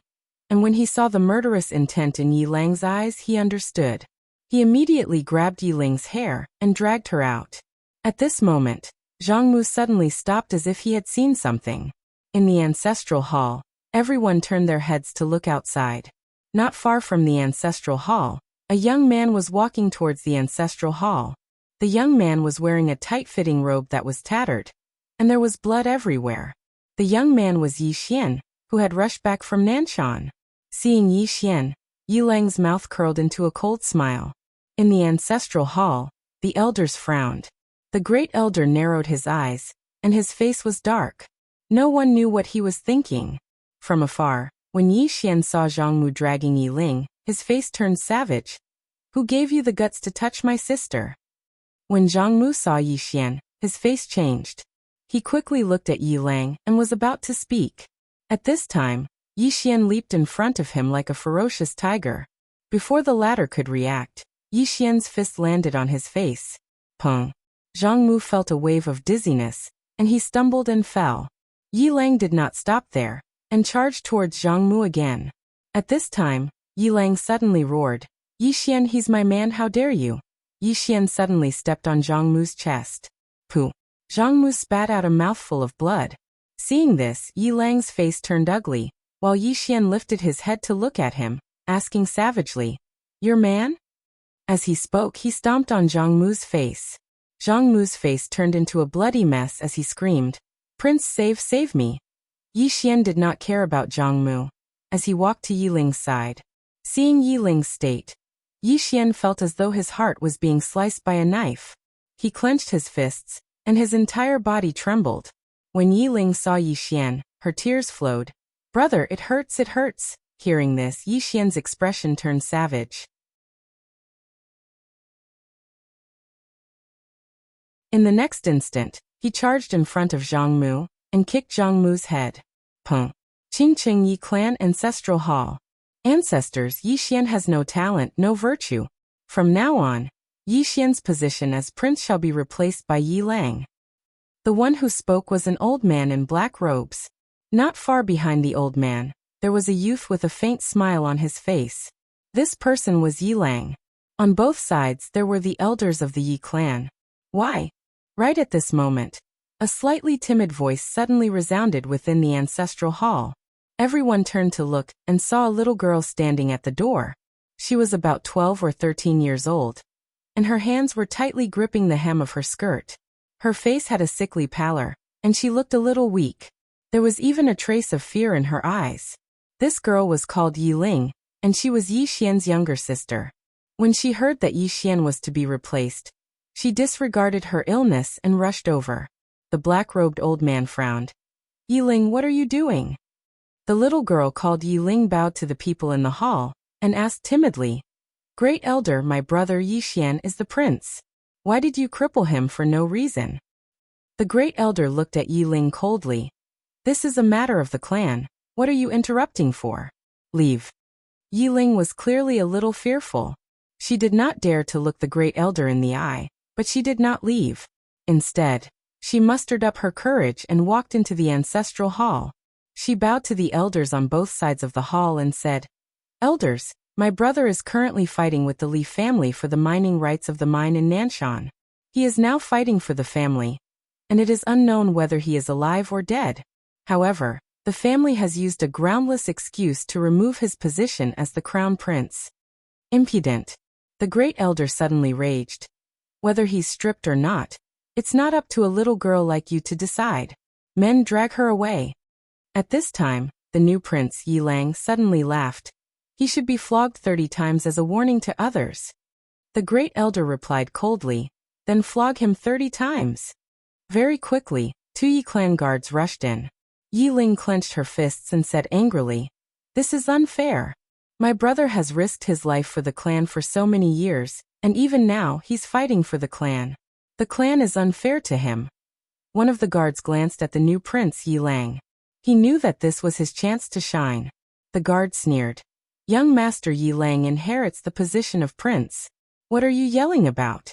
and when he saw the murderous intent in Yi Lang's eyes, he understood. He immediately grabbed Yi Ling's hair and dragged her out. At this moment, Zhang Mu suddenly stopped as if he had seen something. In the ancestral hall, everyone turned their heads to look outside. Not far from the ancestral hall, a young man was walking towards the ancestral hall. The young man was wearing a tight-fitting robe that was tattered, and there was blood everywhere. The young man was Yi Xian, who had rushed back from Nanshan. Seeing Yi Xian, Yi Lang's mouth curled into a cold smile. In the ancestral hall, the elders frowned. The great elder narrowed his eyes, and his face was dark. No one knew what he was thinking. From afar, when Yi Xian saw Zhang Mu dragging Yi Ling, his face turned savage. Who gave you the guts to touch my sister? When Zhang Mu saw Yi Xian, his face changed. He quickly looked at Yi Lang and was about to speak. At this time, Yi Xian leaped in front of him like a ferocious tiger. Before the latter could react, Yi Xian's fist landed on his face. Pung. Zhang Mu felt a wave of dizziness, and he stumbled and fell. Yi Lang did not stop there, and charged towards Zhang Mu again. At this time, Yi Lang suddenly roared, Yi Xian, he's my man, how dare you? Yi Xian suddenly stepped on Zhang Mu's chest. Pooh. Zhang Mu spat out a mouthful of blood. Seeing this, Yi Lang's face turned ugly, while Yi Xian lifted his head to look at him, asking savagely, Your man? As he spoke, he stomped on Zhang Mu's face. Zhang Mu's face turned into a bloody mess as he screamed, Prince, save me. Yi Xian did not care about Zhang Mu. As he walked to Yi Ling's side. Seeing Yi Ling's state, Yi Xian felt as though his heart was being sliced by a knife. He clenched his fists, and his entire body trembled. When Yi Ling saw Yi Xian, her tears flowed. Brother, it hurts, it hurts. Hearing this, Yi Xian's expression turned savage. In the next instant, he charged in front of Zhang Mu, and kicked Zhang Mu's head. Pung. Qingqing Yi Clan Ancestral Hall. Ancestors, Yi Xian has no talent, no virtue. From now on, Yi Xian's position as prince shall be replaced by Yi Lang. The one who spoke was an old man in black robes. Not far behind the old man, there was a youth with a faint smile on his face. This person was Yi Lang. On both sides there were the elders of the Yi clan. Why? Right at this moment, a slightly timid voice suddenly resounded within the ancestral hall. Everyone turned to look and saw a little girl standing at the door. She was about 12 or 13 years old, and her hands were tightly gripping the hem of her skirt. Her face had a sickly pallor, and she looked a little weak. There was even a trace of fear in her eyes. This girl was called Yi Ling, and she was Yi Xian's younger sister. When she heard that Yi Xian was to be replaced, she disregarded her illness and rushed over. The black-robed old man frowned. Yi Ling, what are you doing? The little girl called Yi Ling bowed to the people in the hall, and asked timidly, Great Elder, my brother Yi Xian is the prince. Why did you cripple him for no reason? The Great Elder looked at Yi Ling coldly. This is a matter of the clan. What are you interrupting for? Leave. Yi Ling was clearly a little fearful. She did not dare to look the Great Elder in the eye, but she did not leave. Instead, she mustered up her courage and walked into the ancestral hall. She bowed to the elders on both sides of the hall and said, Elders, my brother is currently fighting with the Li family for the mining rights of the mine in Nanshan. He is now fighting for the family, and it is unknown whether he is alive or dead. However, The family has used a groundless excuse to remove his position as the crown prince. Impudent. The great elder suddenly raged. Whether he's stripped or not, it's not up to a little girl like you to decide. Men, drag her away. At this time, the new prince Yi Lang suddenly laughed. He should be flogged 30 times as a warning to others. The great elder replied coldly, then flog him 30 times. Very quickly, 2 Yi clan guards rushed in. Yi Ling clenched her fists and said angrily, "This is unfair. My brother has risked his life for the clan for so many years, and even now he's fighting for the clan. The clan is unfair to him." One of the guards glanced at the new prince Yi Lang. He knew that this was his chance to shine. The guard sneered. "Young Master Yi Lang inherits the position of prince. What are you yelling about?"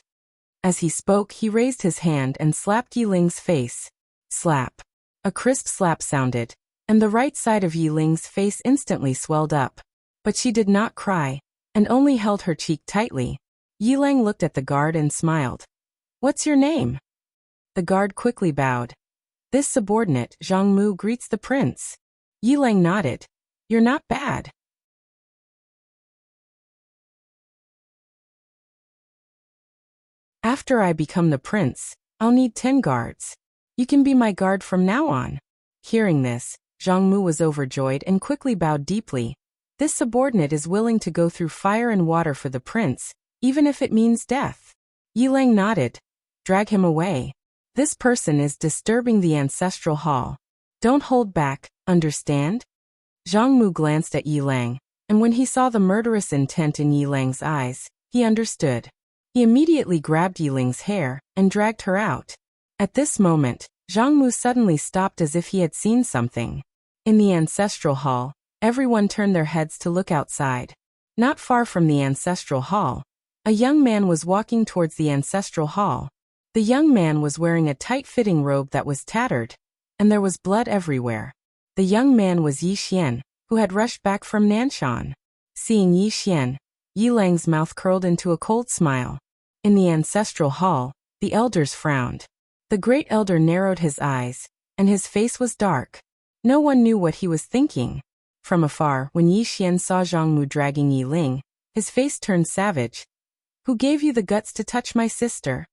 As he spoke, he raised his hand and slapped Yi Ling's face. Slap. A crisp slap sounded, and the right side of Yi Ling's face instantly swelled up. But she did not cry, and only held her cheek tightly. Yi Lang looked at the guard and smiled. "What's your name?" The guard quickly bowed. "This subordinate, Zhang Mu, greets the prince." Yi Lang nodded. "You're not bad." "After I become the prince, I'll need 10 guards. You can be my guard from now on." Hearing this, Zhang Mu was overjoyed and quickly bowed deeply. This subordinate is willing to go through fire and water for the prince, even if it means death. Yi Lang nodded. "Drag him away. This person is disturbing the ancestral hall. Don't hold back, understand?" Zhang Mu glanced at Yi Lang, and when he saw the murderous intent in Yi Lang's eyes, he understood. He immediately grabbed Yi Ling's hair and dragged her out. At this moment, Zhang Mu suddenly stopped as if he had seen something. In the ancestral hall, everyone turned their heads to look outside. Not far from the ancestral hall, a young man was walking towards the ancestral hall. The young man was wearing a tight-fitting robe that was tattered, and there was blood everywhere. The young man was Yi Xian, who had rushed back from Nanshan. Seeing Yi Xian, Yi Lang's mouth curled into a cold smile. In the ancestral hall, the elders frowned. The great elder narrowed his eyes, and his face was dark. No one knew what he was thinking. From afar, when Yi Xian saw Zhang Mu dragging Yi Ling, his face turned savage. "Who gave you the guts to touch my sister?"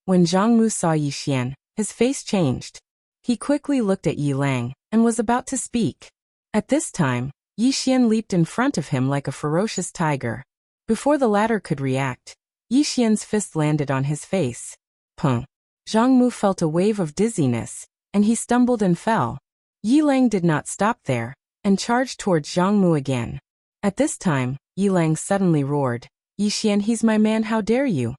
When Zhang Mu saw Yi Xian, his face changed. He quickly looked at Yi Lang, and was about to speak. At this time, Yi Xian leaped in front of him like a ferocious tiger. Before the latter could react, Yi Xian's fist landed on his face. Pung! Zhang Mu felt a wave of dizziness, and he stumbled and fell. Yi Lang did not stop there, and charged towards Zhang Mu again. At this time, Yi Lang suddenly roared, "Yi Xian, he's my man, how dare you!"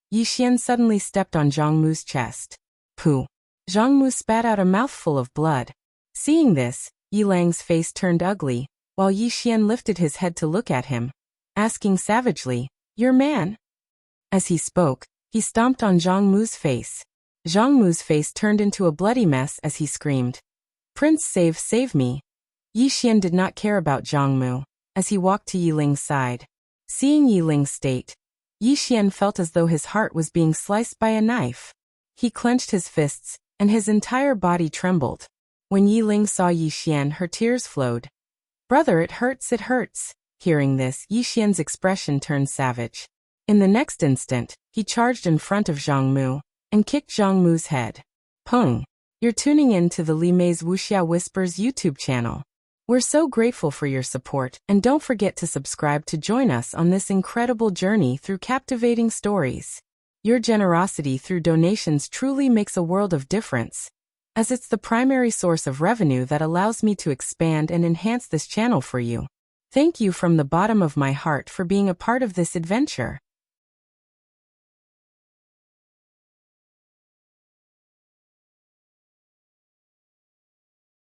Yi Xian suddenly stepped on Zhang Mu's chest. Pooh! Zhang Mu spat out a mouthful of blood. Seeing this, Yi Lang's face turned ugly, while Yi Xian lifted his head to look at him, asking savagely, "Your man?" As he spoke, he stomped on Zhang Mu's face. Zhang Mu's face turned into a bloody mess as he screamed, "Prince, save me!" Yi Xian did not care about Zhang Mu, as he walked to Yi Ling's side. Seeing Yi Ling's state, Yi Xian felt as though his heart was being sliced by a knife. He clenched his fists, and his entire body trembled. When Yi Ling saw Yi Xian, her tears flowed. "Brother, it hurts, it hurts." Hearing this, Yi Xian's expression turned savage. In the next instant, he charged in front of Zhang Mu, and kicked Zhang Mu's head. Pung! You're tuning in to the Li Mei's Wuxia Whispers YouTube channel. We're so grateful for your support, and don't forget to subscribe to join us on this incredible journey through captivating stories. Your generosity through donations truly makes a world of difference, as it's the primary source of revenue that allows me to expand and enhance this channel for you. Thank you from the bottom of my heart for being a part of this adventure.